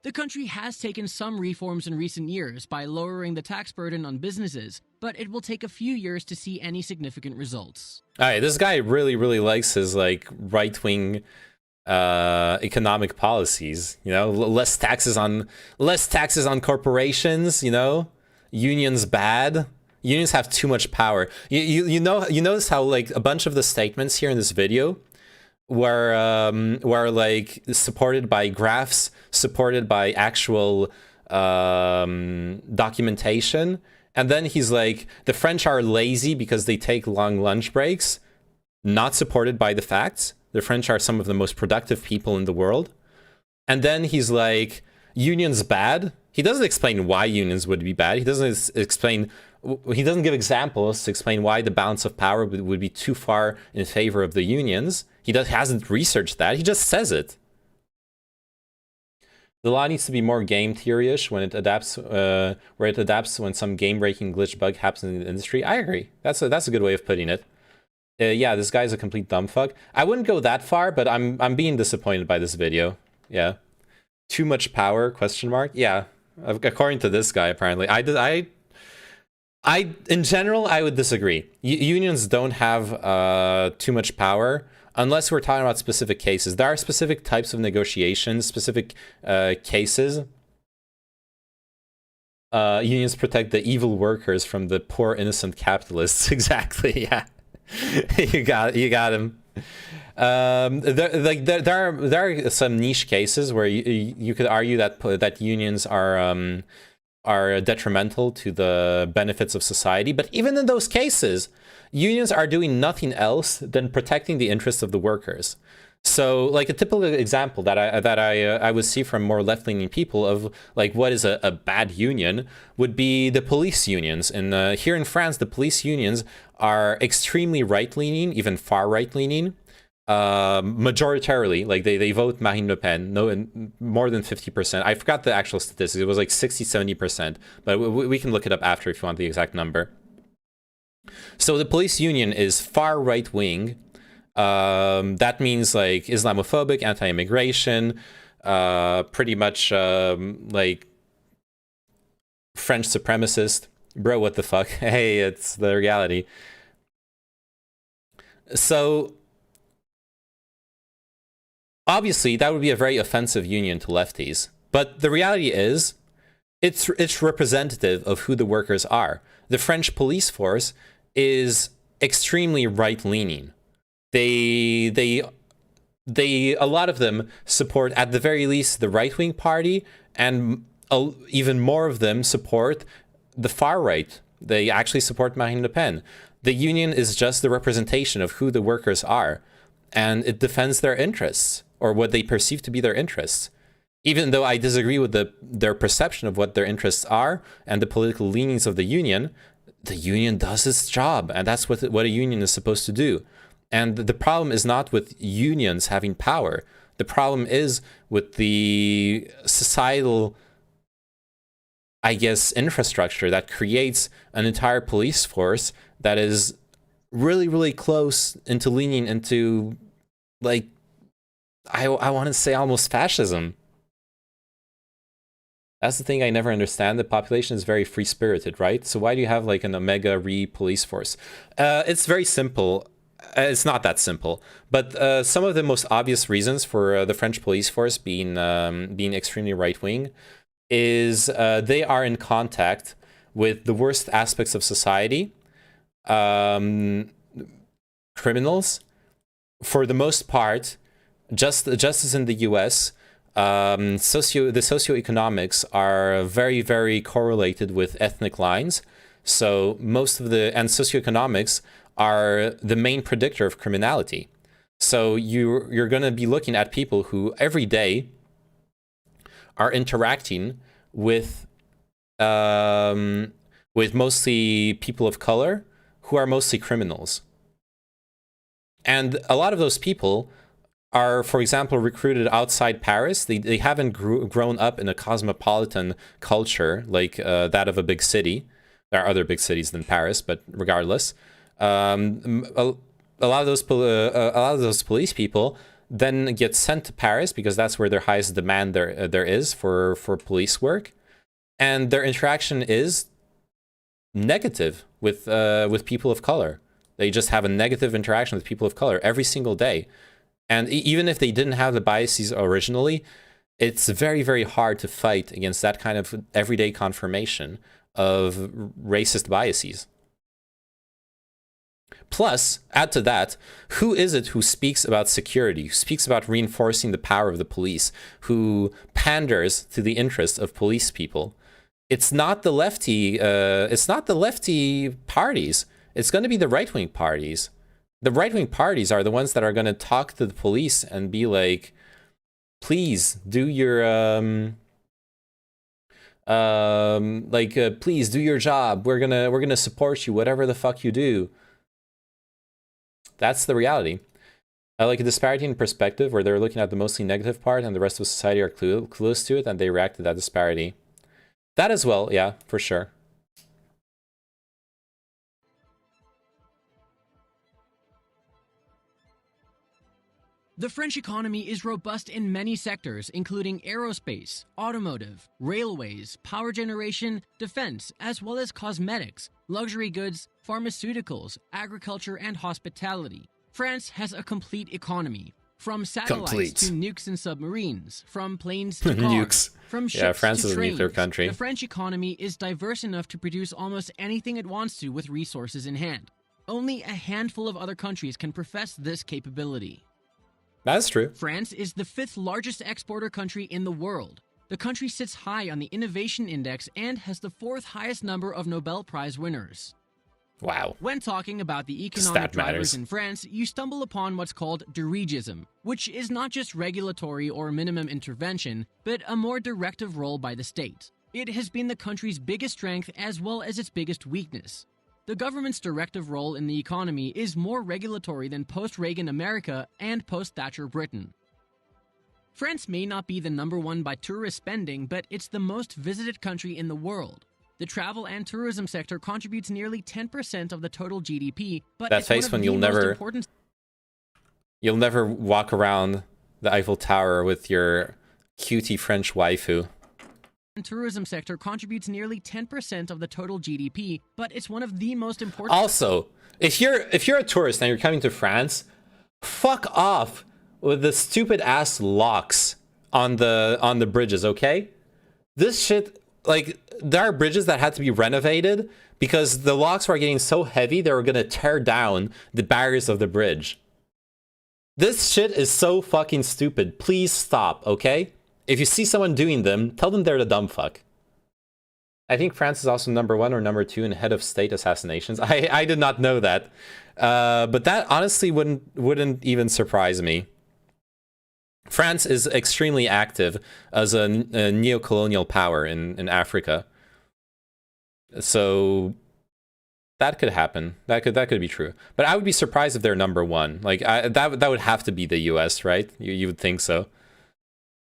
[SPEAKER 5] The country has taken some reforms in recent years by lowering the tax burden on businesses, but it will take a few years to see any significant results.
[SPEAKER 1] All right, this guy really likes his like right-wing economic policies. You know, less taxes on corporations. You know, unions bad. Unions have too much power. You notice how like a bunch of the statements here in this video were like supported by graphs, supported by actual documentation, and then he's like, the French are lazy because they take long lunch breaks, not supported by the facts. The French are some of the most productive people in the world. And then he's like, unions bad. He doesn't explain why unions would be bad. He doesn't give examples to explain why the balance of power would be too far in favor of the unions. He hasn't researched that. He just says it. The law needs to be more game theory-ish when it adapts, when some game-breaking glitch bug happens in the industry. I agree. That's a good way of putting it. Yeah, this guy's a complete dumbfuck. I wouldn't go that far, but I'm being disappointed by this video. Yeah, too much power? Question mark. Yeah, according to this guy, apparently. In general, I would disagree. Unions don't have too much power unless we're talking about specific cases. There are specific types of negotiations, specific cases. Unions protect the evil workers from the poor, innocent capitalists. Exactly, yeah. you got him. There are some niche cases where you could argue that unions are detrimental to the benefits of society, but even in those cases, unions are doing nothing else than protecting the interests of the workers. So, like a typical example that I would see from more left-leaning people of like what is a bad union would be the police unions. And here in France, the police unions are extremely right-leaning, even far right-leaning. Majoritarily, like they vote Marine Le Pen, more than 50%. I forgot the actual statistics. It was like 60-70%, but we can look it up after if you want the exact number. So the police union is far right-wing. That means like Islamophobic, anti-immigration, pretty much like French supremacist. Bro, what the fuck? Hey, it's the reality. So obviously, that would be a very offensive union to lefties. But the reality is, it's representative of who the workers are. The French police force is extremely right-leaning. A lot of them support, at the very least, the right-wing party, and even more of them support the far right. They actually support Marine Le Pen. The union is just the representation of who the workers are, and it defends their interests, or what they perceive to be their interests. Even though I disagree with their perception of what their interests are and the political leanings of the union does its job, and that's what a union is supposed to do. And the problem is not with unions having power. The problem is with the societal, I guess, infrastructure that creates an entire police force that is really close into leaning into, like, I want to say almost fascism. That's the thing I never understand. The population is very free-spirited, right? So why do you have like an Omega police force? It's very simple. It's not that simple, but some of the most obvious reasons for the French police force being extremely right-wing is they are in contact with the worst aspects of society, criminals, for the most part. Just as in the U.S., the socioeconomics are very correlated with ethnic lines. So and socioeconomics are the main predictor of criminality. So you're going to be looking at people who every day are interacting with mostly people of color who are mostly criminals. And a lot of those people are, for example, recruited outside Paris. They haven't grown up in a cosmopolitan culture like that of a big city. There are other big cities than Paris, but regardless, a lot of those police people, then get sent to Paris because that's where their highest demand there is for police work, and their interaction is negative with people of color. They just have a negative interaction with people of color every single day. And even if they didn't have the biases originally, it's very, very hard to fight against that kind of everyday confirmation of racist biases. Plus, add to that, who is it who speaks about security, who speaks about reinforcing the power of the police, who panders to the interests of police people? It's not the lefty parties. It's going to be the right-wing parties. The right-wing parties are the ones that are going to talk to the police and be like, please do your please do your job. We're gonna support you, whatever the fuck you do. That's the reality. I like a disparity in perspective where they're looking at the mostly negative part and the rest of society are clueless to it and they react to that disparity. That as well, yeah, for sure.
[SPEAKER 5] The French economy is robust in many sectors, including aerospace, automotive, railways, power generation, defense, as well as cosmetics, luxury goods, pharmaceuticals, agriculture, and hospitality. France has a complete economy. From satellites to nukes and submarines, from planes to cars, from ships
[SPEAKER 1] France
[SPEAKER 5] to
[SPEAKER 1] is
[SPEAKER 5] trains,
[SPEAKER 1] a nuclear country.
[SPEAKER 5] The French economy is diverse enough to produce almost anything it wants to with resources in hand. Only a handful of other countries can profess this capability.
[SPEAKER 1] That's true.
[SPEAKER 5] France is the 5th largest exporter country in the world. The country sits high on the Innovation Index and has the 4th highest number of Nobel Prize winners.
[SPEAKER 1] Wow.
[SPEAKER 5] When talking about the economic drivers in France, you stumble upon what's called dirigism, which is not just regulatory or minimum intervention, but a more directive role by the state. It has been the country's biggest strength as well as its biggest weakness. The government's directive role in the economy is more regulatory than post-Reagan America and post-Thatcher Britain. France may not be the #1 by tourist spending, but it's the most visited country in the world. The travel and tourism sector contributes nearly 10% of the total GDP, but
[SPEAKER 1] that
[SPEAKER 5] it's
[SPEAKER 1] face when you'll never walk around the Eiffel Tower with your cutie French waifu.
[SPEAKER 5] Tourism sector contributes nearly 10% of the total GDP, but it's one of the most important.
[SPEAKER 1] Also, if you're a tourist and you're coming to France, fuck off with the stupid ass locks on the bridges, okay? This shit, like, there are bridges that had to be renovated because the locks were getting so heavy they were gonna tear down the barriers of the bridge. This shit is so fucking stupid. Please stop, okay? If you see someone doing them, tell them they're the dumb fuck. I think France is also #1 or #2 in head of state assassinations. I did not know that. But that honestly wouldn't even surprise me. France is extremely active as a neo-colonial power in Africa. So that could happen. That could be true. But I would be surprised if they're #1. Like that would have to be the US, right? You would think so.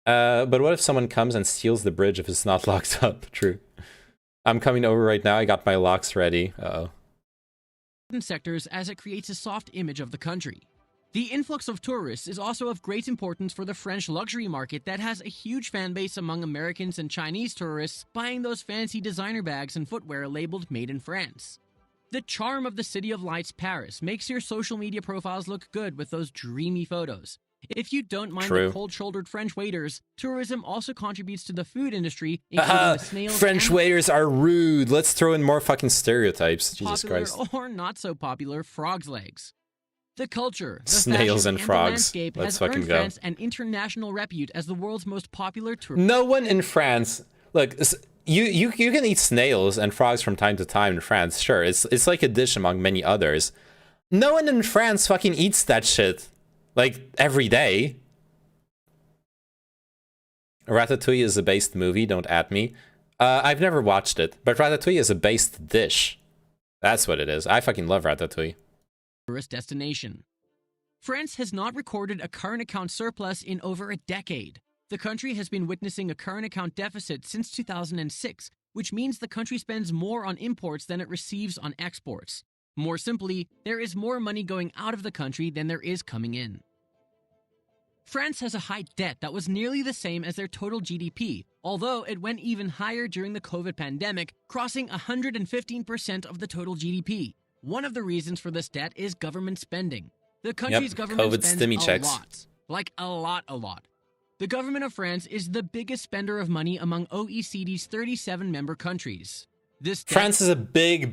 [SPEAKER 1] But what if someone comes and steals the bridge if it's not locked up? True. I'm coming over right now. I got my locks ready. Uh-oh.
[SPEAKER 5] Sectors as it creates a soft image of the country. The influx of tourists is also of great importance for the French luxury market that has a huge fan base among Americans and Chinese tourists buying those fancy designer bags and footwear labeled Made in France. The charm of the City of Lights, Paris, makes your social media profiles look good with those dreamy photos. If you don't mind the cold-shouldered French waiters, tourism also contributes to the food industry, including the snails.
[SPEAKER 1] French waiters are rude. Let's throw in more fucking stereotypes. Jesus Christ.
[SPEAKER 5] Or not so popular frogs' legs. The culture, the
[SPEAKER 1] snails
[SPEAKER 5] fashion,
[SPEAKER 1] and frogs.
[SPEAKER 5] The landscape
[SPEAKER 1] Let's
[SPEAKER 5] has
[SPEAKER 1] fucking
[SPEAKER 5] earned
[SPEAKER 1] go.
[SPEAKER 5] France an international repute as the world's most popular tourist.
[SPEAKER 1] No one in France. Look, you can eat snails and frogs from time to time in France. Sure, it's like a dish among many others. No one in France fucking eats that shit. Like, every day. Ratatouille is a based movie, don't at me. I've never watched it, but Ratatouille is a based dish. That's what it is. I fucking love Ratatouille.
[SPEAKER 5] Tourist destination. France has not recorded a current account surplus in over a decade. The country has been witnessing a current account deficit since 2006, which means the country spends more on imports than it receives on exports. More simply, there is more money going out of the country than there is coming in. France has a high debt that was nearly the same as their total GDP, although it went even higher during the COVID pandemic, crossing 115% of the total GDP. One of the reasons for this debt is government spending. The country's government
[SPEAKER 1] COVID
[SPEAKER 5] spends
[SPEAKER 1] stimmy
[SPEAKER 5] a
[SPEAKER 1] checks.
[SPEAKER 5] lot. Like a lot. The government of France is the biggest spender of money among OECD's 37 member countries. This debt
[SPEAKER 1] France is a big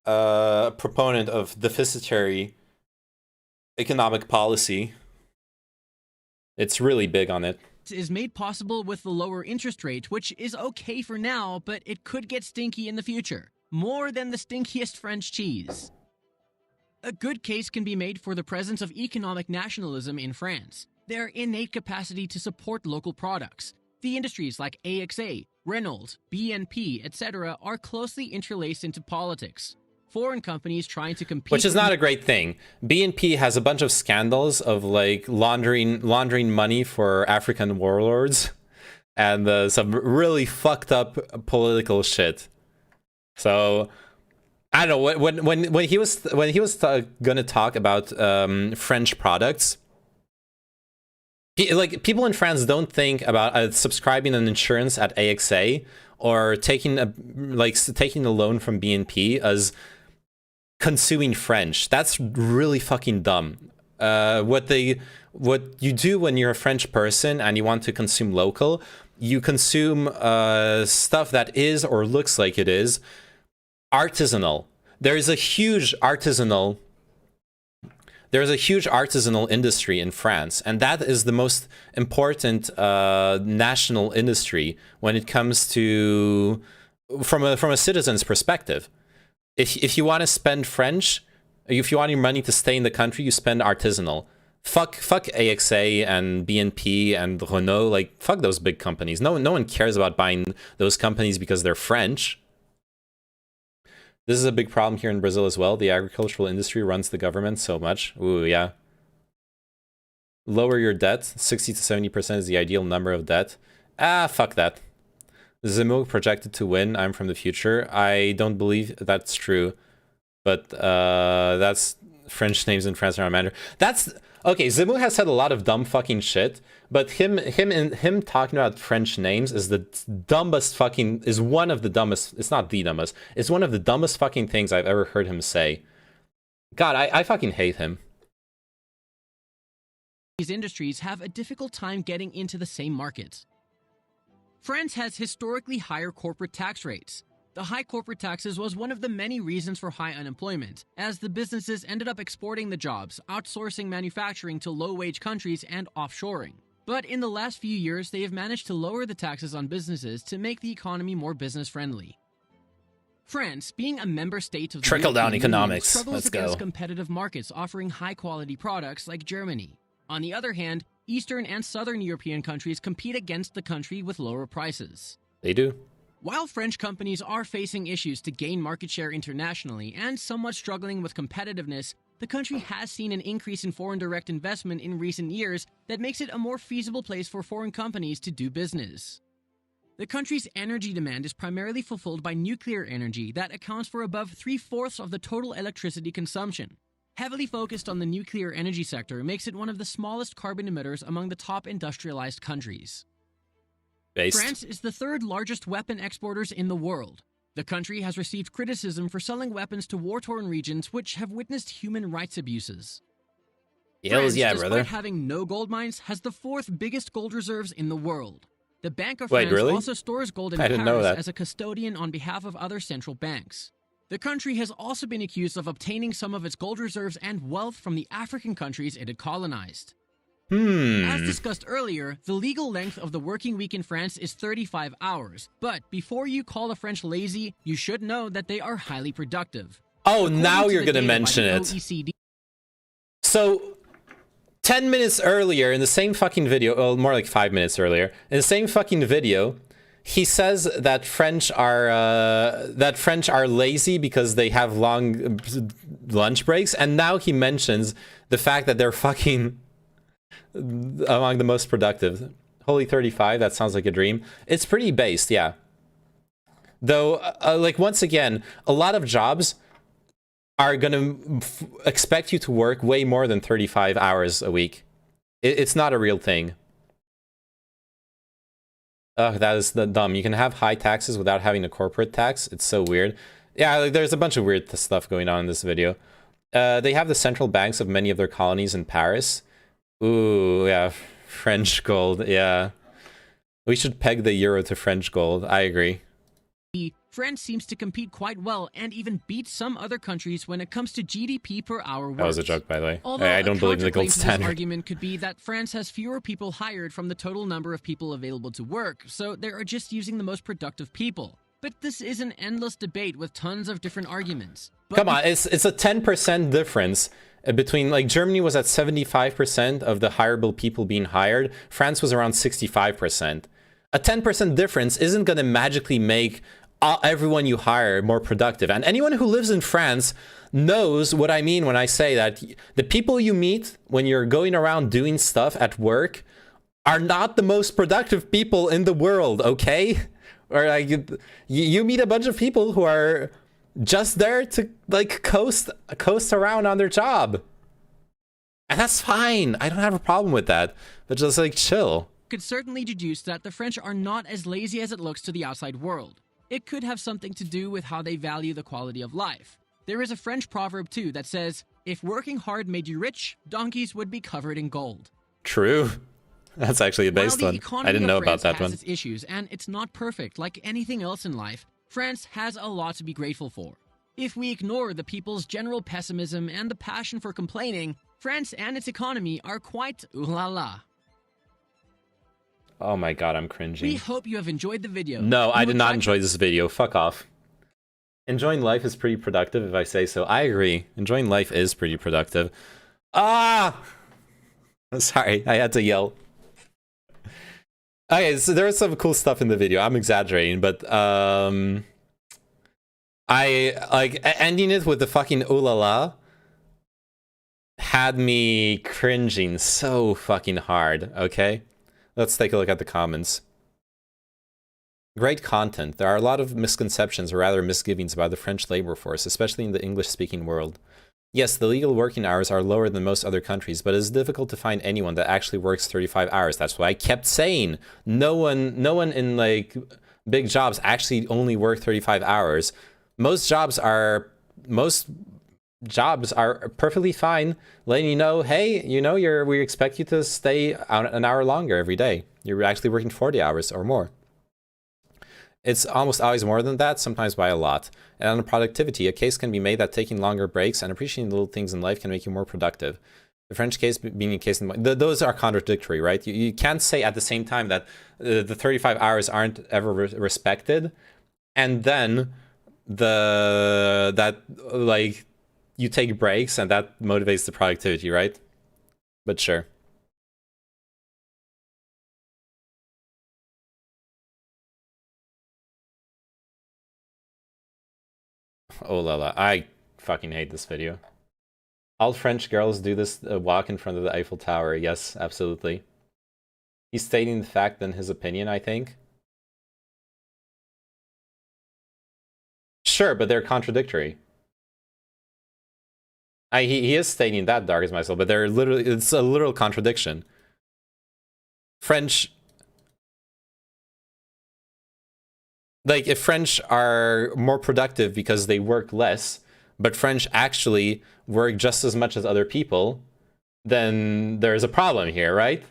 [SPEAKER 1] proponent of deficitary economic policy. It's really big on it.
[SPEAKER 5] is made possible with the lower interest rate, which is okay for now, but it could get stinky in the future. More than the stinkiest French cheese. A good case can be made for the presence of economic nationalism in France. Their innate capacity to support local products. The industries like AXA, Renault, BNP, etc. are closely interlaced into politics. Foreign companies trying to compete,
[SPEAKER 1] which is not a great thing. BNP has a bunch of scandals of like laundering money for African warlords, and some really fucked up political shit. So I don't know, when he was gonna talk about French products, like people in France don't think about subscribing an insurance at AXA or taking a loan from BNP as consuming French. That's really fucking dumb. What you do when you're a French person and you want to consume local, you consume stuff that is or looks like it is artisanal. There's a huge artisanal industry in France, and that is the most important national industry when it comes to from a citizen's perspective. If you want to spend French, if you want your money to stay in the country, you spend artisanal. Fuck AXA and BNP and Renault, like fuck those big companies. No one cares about buying those companies because they're French. This is a big problem here in Brazil as well. The agricultural industry runs the government so much. Ooh, yeah. Lower your debt. 60 to 70% is the ideal number of debt. Fuck that. Zemmour projected to win. I'm from the future. I don't believe that's true. But that's French names in France are matter. That's okay. Zemmour has said a lot of dumb fucking shit, but him talking about French names is the dumbest fucking is one of the dumbest. It's not the dumbest. It's one of the dumbest fucking things I've ever heard him say. God, I fucking hate him.
[SPEAKER 5] These industries have a difficult time getting into the same markets. France has historically higher corporate tax rates. The high corporate taxes was one of the many reasons for high unemployment, as the businesses ended up exporting the jobs, outsourcing manufacturing to low-wage countries, and offshoring. But in the last few years, they have managed to lower the taxes on businesses to make the economy more business-friendly. France, being a member state of the
[SPEAKER 1] trickle-down economics,
[SPEAKER 5] struggles against competitive markets offering high-quality products like Germany. On the other hand, Eastern and Southern European countries compete against the country with lower prices.
[SPEAKER 1] They do.
[SPEAKER 5] While French companies are facing issues to gain market share internationally and somewhat struggling with competitiveness, the country has seen an increase in foreign direct investment in recent years that makes it a more feasible place for foreign companies to do business. The country's energy demand is primarily fulfilled by nuclear energy that accounts for above 3/4 of the total electricity consumption. Heavily focused on the nuclear energy sector makes it one of the smallest carbon emitters among the top industrialized countries. France is the third largest weapon exporters in the world. The country has received criticism for selling weapons to war-torn regions which have witnessed human rights abuses. France, despite having no gold mines, has the fourth biggest gold reserves in the world. The Bank of France also stores gold in Paris as a custodian on behalf of other central banks. The country has also been accused of obtaining some of its gold reserves and wealth from the African countries it had colonized. As discussed earlier, the legal length of the working week in France is 35 hours. But before you call the French lazy, you should know that they are highly productive.
[SPEAKER 1] Oh, now you're going to mention it. OECD. So, 10 minutes earlier in the same fucking video, well, more like 5 minutes earlier, in the same fucking video, he says that French are lazy because they have long lunch breaks, and now he mentions the fact that they're fucking among the most productive. Holy 35, that sounds like a dream. It's pretty based, yeah. Though, like once again, a lot of jobs are gonna expect you to work way more than 35 hours a week. It's not a real thing. Ugh, that is dumb. You can have high taxes without having a corporate tax. It's so weird. Yeah, like, there's a bunch of weird stuff going on in this video. They have the central banks of many of their colonies in Paris. Ooh, yeah, French gold, yeah. We should peg the euro to French gold. I agree.
[SPEAKER 5] France seems to compete quite well and even beat some other countries when it comes to GDP per hour worked.
[SPEAKER 1] That was a joke, by the way.
[SPEAKER 5] Although
[SPEAKER 1] I don't believe in the gold
[SPEAKER 5] counterclaim to this
[SPEAKER 1] standard.
[SPEAKER 5] argument could be that France has fewer people hired from the total number of people available to work, so they are just using the most productive people. But this is an endless debate with tons of different arguments. But
[SPEAKER 1] Come on, it's a 10% difference between, like, Germany was at 75% of the hireable people being hired. France was around 65%. A 10% difference isn't going to magically make everyone you hire more productive. And anyone who lives in France knows what I mean when I say that the people you meet when you're going around doing stuff at work are not the most productive people in the world, okay? Or like you meet a bunch of people who are just there to like coast around on their job. And that's fine. I don't have a problem with that. But just like chill.
[SPEAKER 5] could certainly deduce that the French are not as lazy as it looks to the outside world. It could have something to do with how they value the quality of life. There is a French proverb too that says, if working hard made you rich, donkeys would be covered in gold.
[SPEAKER 1] True. That's actually a based one. I didn't know about that one.
[SPEAKER 5] Its issues, and it's not perfect. Like anything else in life, France has a lot to be grateful for. If we ignore the people's general pessimism and the passion for complaining, France and its economy are quite ooh la la.
[SPEAKER 1] Oh my god, I'm cringing.
[SPEAKER 5] We hope you have enjoyed the video.
[SPEAKER 1] No, I did not enjoy this video. Fuck off. Enjoying life is pretty productive, if I say so. I agree. Enjoying life is pretty productive. Ah! Sorry, I had to yell. Okay, so there was some cool stuff in the video. I'm exaggerating, but I like ending it with the fucking ooh la la had me cringing so fucking hard, okay? Let's take a look at the comments. Great content. There are a lot of misconceptions, or rather misgivings, about the French labor force, especially in the English-speaking world. Yes, the legal working hours are lower than most other countries, but it's difficult to find anyone that actually works 35 hours. That's what I kept saying. No one in like big jobs actually only work 35 hours. Most jobs are perfectly fine letting you know, hey, you know, we expect you to stay an hour longer every day. You're actually working 40 hours or more. It's almost always more than that, sometimes by a lot. And on productivity, a case can be made that taking longer breaks and appreciating little things in life can make you more productive. The French case being a case, those are contradictory, right? You can't say at the same time that the 35 hours aren't ever respected, and then like you take breaks and that motivates the productivity, right? But sure. Oh la la, I fucking hate this video. All French girls do this walk in front of the Eiffel Tower. Yes, absolutely. He's stating the fact than his opinion, I think. Sure, but they're contradictory. He is stating that, dark as myself, but they're literally, it's a literal contradiction. French, like, if French are more productive because they work less, but French actually work just as much as other people, then there's a problem here, right?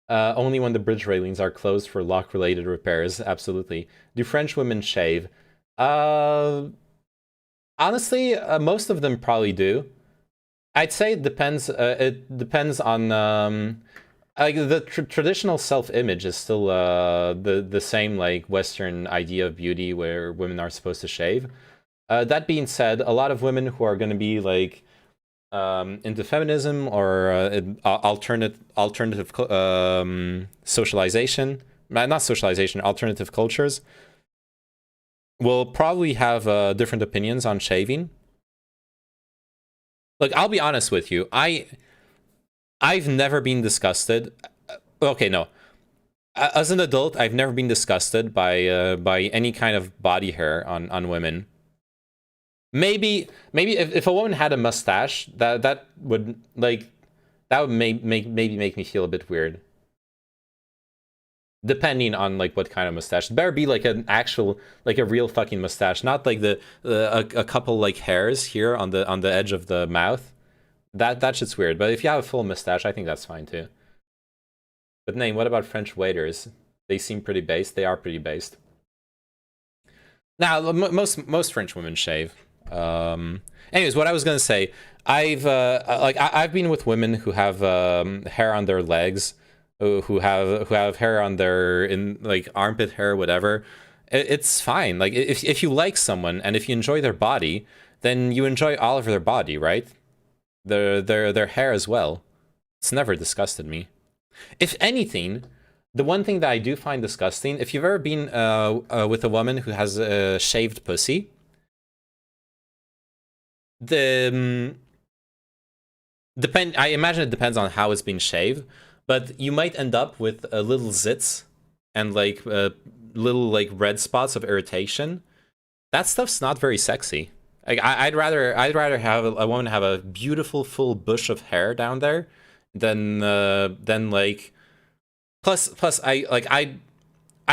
[SPEAKER 1] Only when the bridge railings are closed for lock-related repairs, absolutely. Do French women shave? Honestly, most of them probably do. I'd say it depends. It depends on like the traditional self-image is still the same like Western idea of beauty where women are supposed to shave. That being said, a lot of women who are going to be like into feminism or alternative socialization, not socialization, alternative cultures, will probably have different opinions on shaving. Look, I'll be honest with you. I've never been disgusted. Okay, no. As an adult, I've never been disgusted by any kind of body hair on women. Maybe if a woman had a mustache, that would maybe make me feel a bit weird. Depending on like what kind of mustache. It better be like an actual, like a real fucking mustache, not like a couple like hairs here on the edge of the mouth. That shit's weird. But if you have a full mustache, I think that's fine too. But Name, what about French waiters? They seem pretty based. They are pretty based. Now, most French women shave. Anyways, what I was gonna say, I've been with women who have hair on their legs, who have hair on their like armpit hair, whatever. It's fine. Like if you like someone and if you enjoy their body, then you enjoy all of their body, right? Their hair as well. It's never disgusted me. If anything, the one thing that I do find disgusting, if you've ever been with a woman who has a shaved pussy, I imagine it depends on how it's being shaved, but you might end up with little zits and like little like red spots of irritation. That stuff's not very sexy. Like I'd rather have a woman have a beautiful full bush of hair down there than like plus I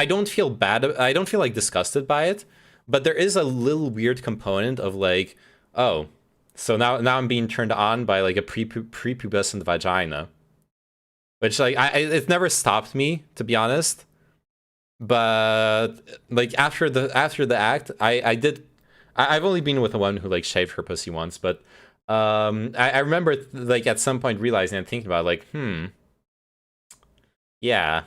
[SPEAKER 1] don't feel bad. I don't feel like disgusted by it, but there is a little weird component of like, oh, so now I'm being turned on by like a prepubescent vagina, which like it's never stopped me, to be honest. But like after the act, I've only been with a woman who like shaved her pussy once, but I remember like at some point realizing and thinking about like, yeah,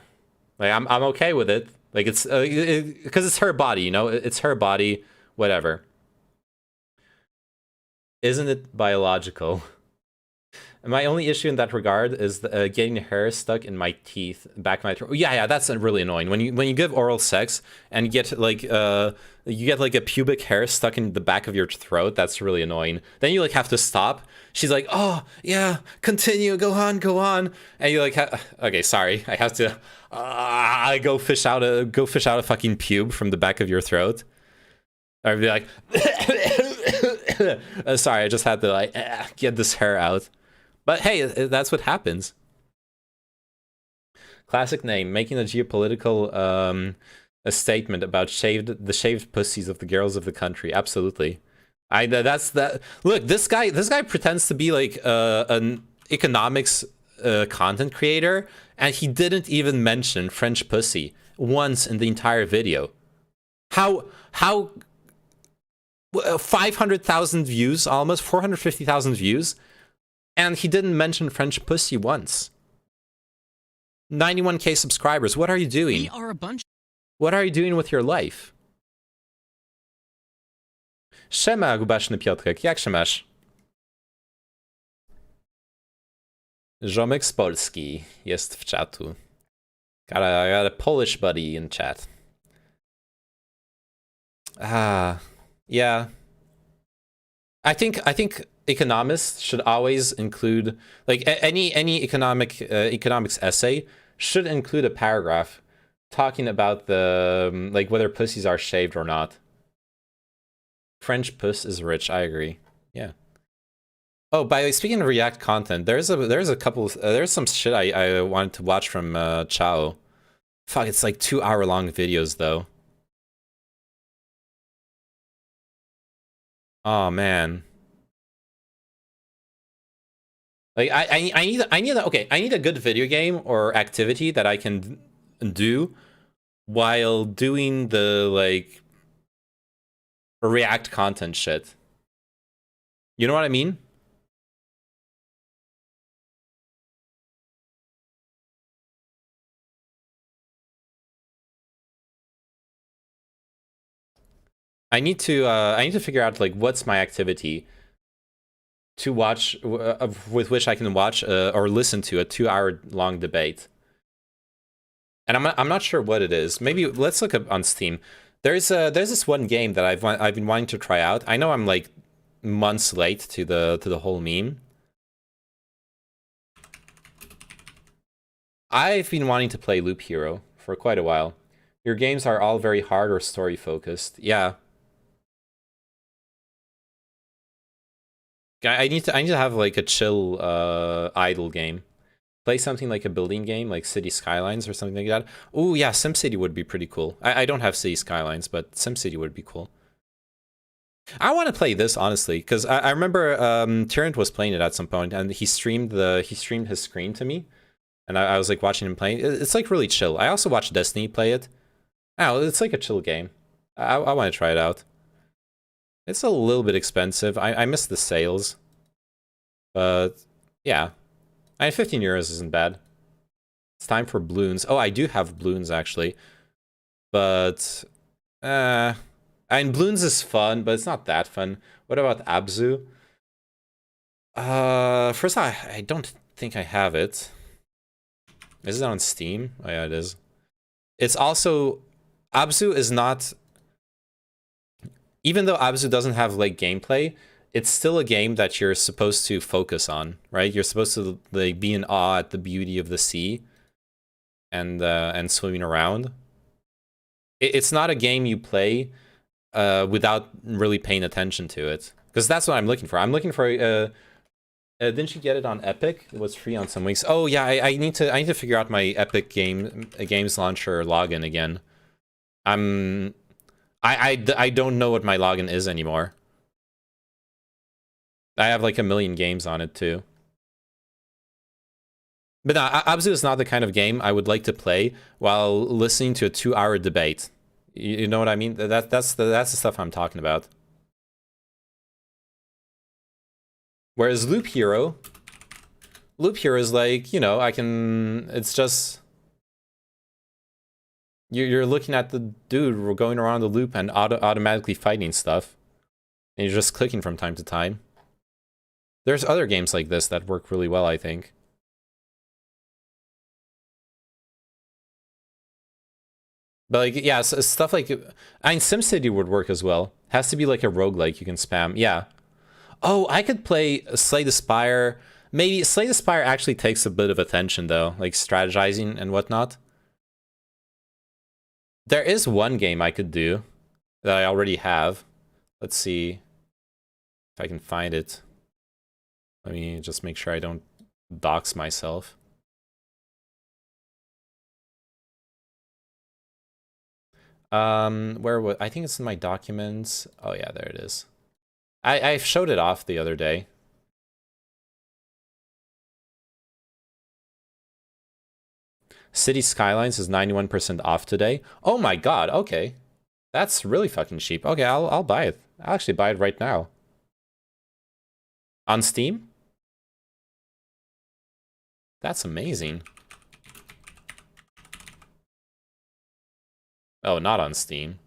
[SPEAKER 1] like I'm okay with it. Like it's because it's her body, you know, it's her body, whatever. Isn't it biological? My only issue in that regard is getting hair stuck in my teeth, back of my throat. Yeah, that's really annoying. When you give oral sex and you get like a pubic hair stuck in the back of your throat, that's really annoying. Then you like have to stop. She's like, oh yeah, continue, go on, and you like, okay, sorry, I have to go fish out a fucking pube from the back of your throat. I'd be like, sorry, I just had to like get this hair out. But hey, that's what happens. Classic Name, making a geopolitical a statement about the shaved pussies of the girls of the country. Absolutely. That's that. Look, this guy pretends to be like an economics content creator, and he didn't even mention French pussy once in the entire video. How 500,000 views, almost 450,000 views. And he didn't mention French pussy once. 91k subscribers. What are you doing?
[SPEAKER 5] We are a bunch.
[SPEAKER 1] What are you doing with your life? Siema, Gubaszny Piotrek. Jak się masz? Ziomek z Polski jest w czatu. Got a Polish buddy in chat. Yeah. I think economists should always include, like, any economics essay should include a paragraph talking about the like whether pussies are shaved or not. French puss is rich. I agree. Yeah. Oh, by the way, speaking of React content, there's some shit I wanted to watch from Chao. Fuck, it's like 2-hour long videos though. Oh man. Like I need a good video game or activity that I can do while doing the like React content shit. You know what I mean? I need to figure out like what's my activity to watch with which I can watch or listen to a 2-hour long debate. And I'm not sure what it is. Maybe let's look up on Steam. There's this one game that I've been wanting to try out. I know I'm like months late to the whole meme. I've been wanting to play Loop Hero for quite a while. Your games are all very hard or story focused. Yeah. I need to have like a chill idle game. Play something like a building game, like City Skylines or something like that. Oh yeah, SimCity would be pretty cool. I don't have City Skylines, but SimCity would be cool. I want to play this honestly, because I remember Tyrant was playing it at some point, and he streamed his screen to me, and I was like watching him playing. It's like really chill. I also watched Destiny play it. Oh, it's like a chill game. I want to try it out. It's a little bit expensive. I miss the sales, but yeah. I mean, 15 euros isn't bad. It's time for balloons. Oh, I do have balloons actually. But, I mean, balloons is fun, but it's not that fun. What about Abzu? First of all, I don't think I have it. Is it on Steam? Oh yeah, it is. It's also, Abzu is not, even though Abzu doesn't have like gameplay, it's still a game that you're supposed to focus on, right? You're supposed to like be in awe at the beauty of the sea and swimming around. It's not a game you play without really paying attention to it, because that's what I'm looking for. I'm looking for didn't you get it on Epic? It was free on some weeks. Oh yeah, I need to figure out my Epic games launcher login again. I don't know what my login is anymore. I have like a million games on it too. But no, Abzu is not the kind of game I would like to play while listening to a 2-hour debate. You know what I mean? That's the stuff I'm talking about. Whereas Loop Hero is like, you know, it's just, you're looking at the dude going around the loop and automatically fighting stuff, and you're just clicking from time to time. There's other games like this that work really well, I think. But like, yeah, so stuff like, I mean, SimCity would work as well. Has to be like a roguelike you can spam. Yeah. Oh, I could play Slay the Spire. Maybe Slay the Spire actually takes a bit of attention though, like strategizing and whatnot. There is one game I could do that I already have. Let's see if I can find it. Let me just make sure I don't dox myself. I think it's in my documents. Oh yeah, there it is. I showed it off the other day. City Skylines is 91% off today. Oh my god, okay. That's really fucking cheap. Okay, I'll buy it. I'll actually buy it right now. On Steam? That's amazing. Oh, not on Steam.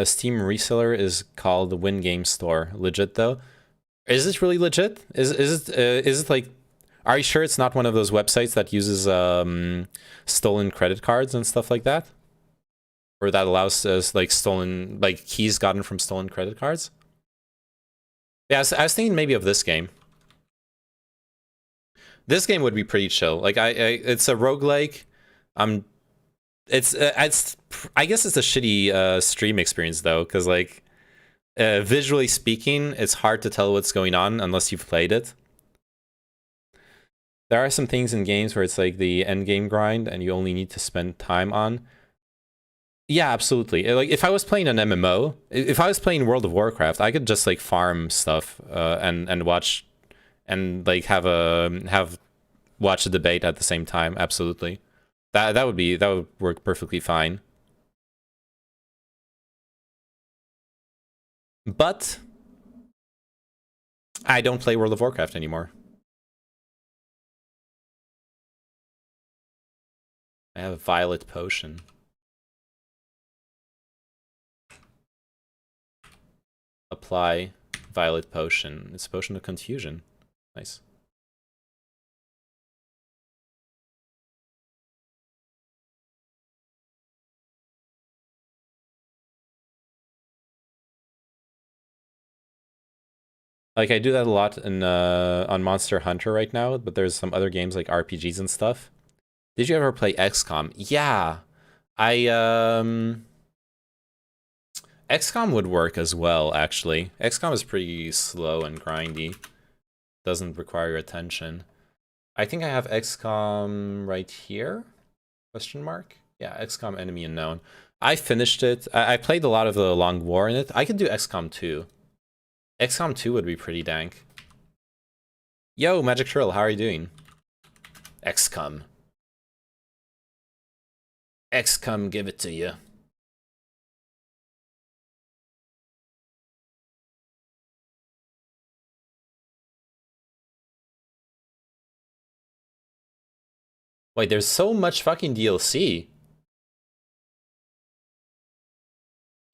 [SPEAKER 1] Steam reseller is called the Win Game Store. Legit though? Is this really legit? Is it like? Are you sure it's not one of those websites that uses stolen credit cards and stuff like that, or that allows us like stolen keys gotten from stolen credit cards? Yeah, I was thinking maybe of this game. This game would be pretty chill. Like it's a roguelike. It's I guess it's a shitty stream experience though, because like visually speaking, it's hard to tell what's going on unless you've played it. There are some things in games where it's like the end game grind and you only need to spend time on. Yeah, absolutely. Like if I was playing an MMO, if I was playing World of Warcraft, I could just like farm stuff and watch and like watch a debate at the same time. Absolutely. That would work perfectly fine. But I don't play World of Warcraft anymore. I have a Violet Potion. Apply Violet Potion. It's a potion of confusion. Nice. Like I do that a lot in on Monster Hunter right now, but there's some other games like RPGs and stuff Did you ever play XCOM? Yeah. XCOM would work as well, actually. XCOM is pretty slow and grindy. Doesn't require attention. I think I have XCOM right here? Question mark? Yeah, XCOM Enemy Unknown. I finished it. I played a lot of the Long War in it. I could do XCOM 2. XCOM 2 would be pretty dank. Yo, Magic Trill, how are you doing? XCOM. XCOM, give it to you. Wait, there's so much fucking DLC.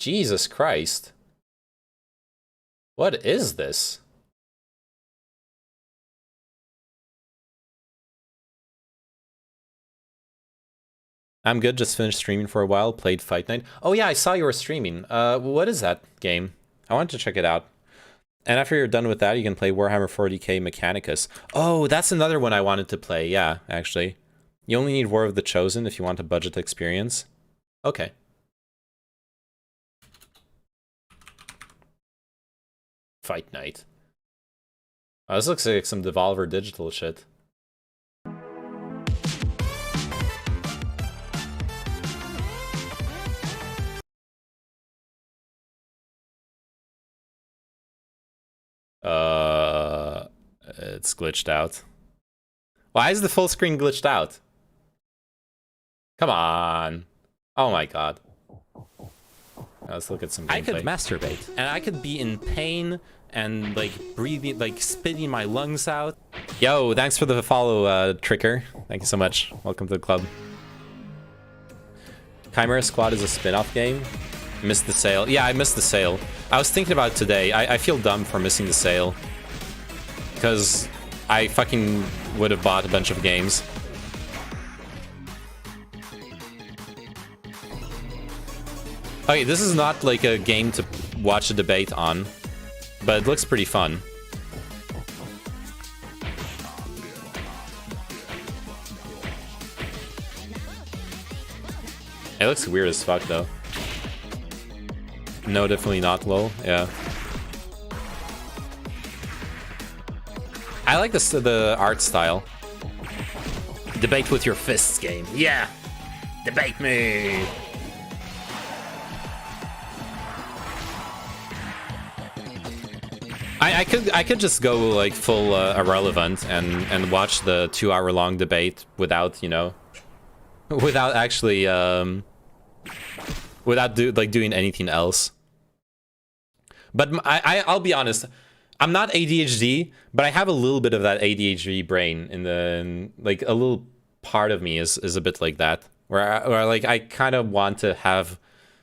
[SPEAKER 1] Jesus Christ. What is this? I'm good, just finished streaming for a while, played Fight Night. Oh yeah, I saw you were streaming. What is that game? I want to check it out. And after you're done with that, you can play Warhammer 40k Mechanicus. Oh, that's another one I wanted to play, yeah, actually. You only need War of the Chosen if you want a budget experience. Okay. Fight Night. Oh, this looks like some Devolver Digital shit. It's glitched out. Why is the full screen glitched out? Come on. Oh my god. Let's look at some gameplay. I could masturbate, and I could be in pain and like breathing, like spitting my lungs out. Yo, thanks for the follow, Tricker. Thank you so much. Welcome to the club. Chimera Squad is a spin-off game. Missed the sale. Yeah, I missed the sale. I was thinking about it today. I feel dumb for missing the sale. Because I fucking would have bought a bunch of games. Okay, this is not like a game to watch a debate on, but it looks pretty fun. It looks weird as fuck though. No, definitely not lol. Yeah. I like this, the art style. Debate with your fists game. Yeah. Debate me. I could just go like full irrelevant and watch the 2-hour-long debate without, you know, without actually without doing anything else. But I'll be honest, I'm not ADHD, but I have a little bit of that ADHD brain like a little part of me is a bit like that, where like I kind of want to have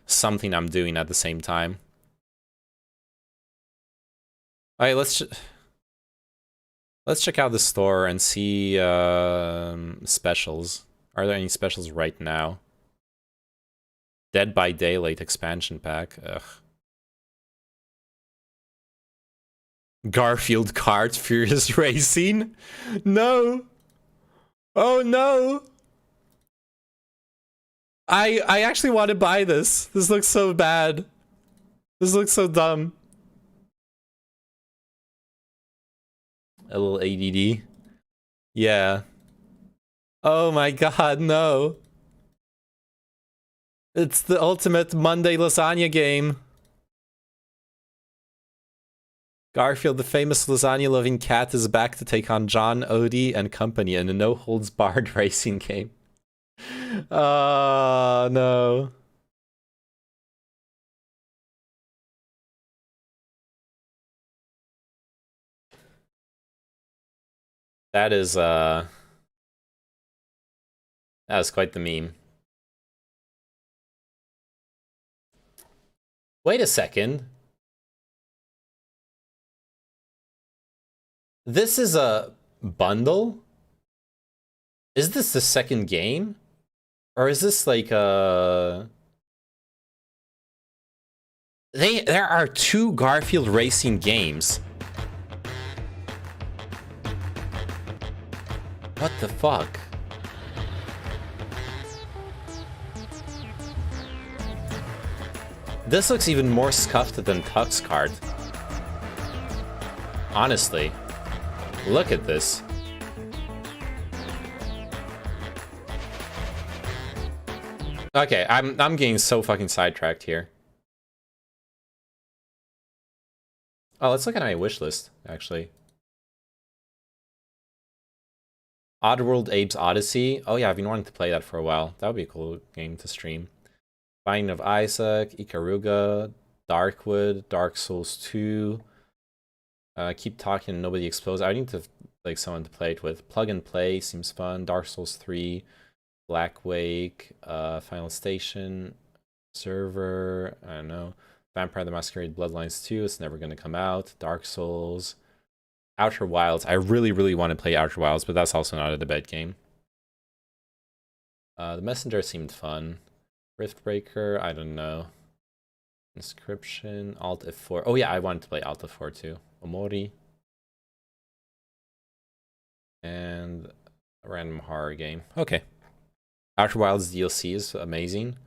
[SPEAKER 1] something I'm doing at the same time. All right, let's check out the store and see specials. Are there any specials right now? Dead by Daylight expansion pack. Ugh. Garfield Kart Furious Racing? No. Oh no. I actually want to buy this. This looks so bad. This looks so dumb. A little ADD. Yeah. Oh my god, no. It's the ultimate Monday lasagna game. Garfield, the famous lasagna-loving cat, is back to take on John, Odie, and company in a no-holds-barred racing game. Oh, no. That is quite the meme. Wait a second. This is a bundle? Is this the second game? Or is this like a... There are 2 Garfield racing games. What the fuck? This looks even more scuffed than Tuck's card. Honestly. Look at this. Okay, I'm getting so fucking sidetracked here. Oh, let's look at my wish list, actually. Oddworld Abe's Odyssey. Oh yeah, I've been wanting to play that for a while. That would be a cool game to stream. Binding of Isaac, Ikaruga, Darkwood, Dark Souls 2. Keep Talking, Nobody Explodes. I need to like someone to play it with. Plug and Play seems fun. Dark Souls 3, Black Wake, Final Station, Server. I don't know. Vampire the Masquerade Bloodlines 2. It's never gonna come out. Dark Souls. Outer Wilds. I really, really want to play Outer Wilds, but that's also not a debate game. The Messenger seemed fun. Riftbreaker, I don't know. Inscription, Alt F4. Oh yeah, I wanted to play Alt F4 too. Omori. And a random horror game. Okay. Outer Wilds DLC is amazing.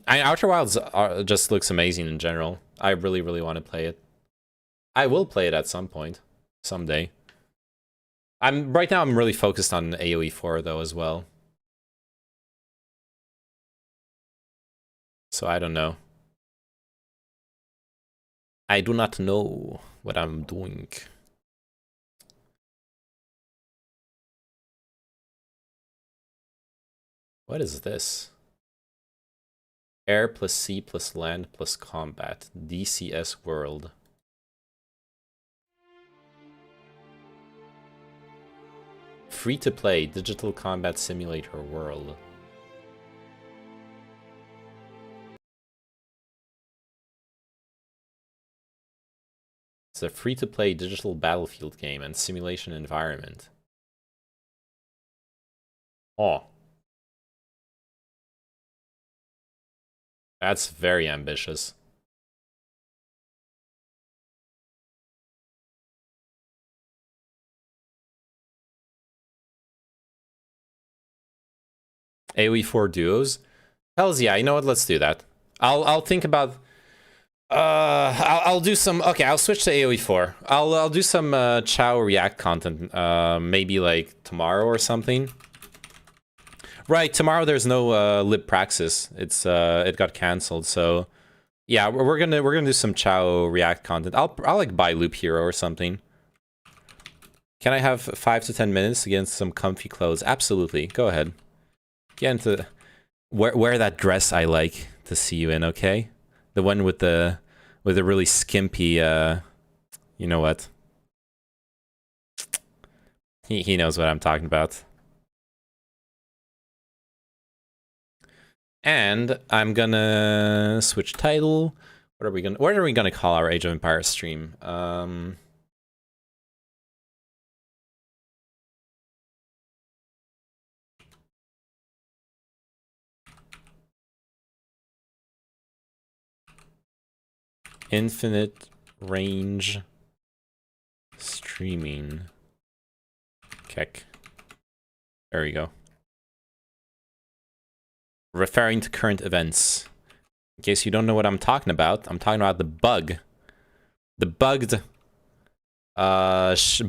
[SPEAKER 1] Outer Wilds just looks amazing in general. I really, really want to play it. I will play it at some point. Someday. Right now I'm really focused on AoE4 though as well. So I don't know. I do not know what I'm doing. What is this? Air plus sea plus land plus combat. DCS world. Free to play digital combat simulator world. It's a free-to-play digital battlefield game and simulation environment. Oh. That's very ambitious. AoE4 duos? Hells yeah, you know what? Let's do that. I'll think about... I'll do some. Okay, I'll switch to AoE4. I'll do some Chow React content. Maybe like tomorrow or something. Right, tomorrow there's no Lib Praxis. It got cancelled. So yeah, we're gonna do some Chow React content. I'll like buy Loop Hero or something. Can I have 5 to 10 minutes to get into some comfy clothes? Absolutely. Go ahead. Get into wear that dress I like to see you in. Okay. The one with the really skimpy, you know what? He knows what I'm talking about. And I'm gonna switch title. What are we gonna call our Age of Empires stream? Infinite range streaming. Keck. There we go. Referring to current events. In case you don't know what I'm talking about the bug. The bugged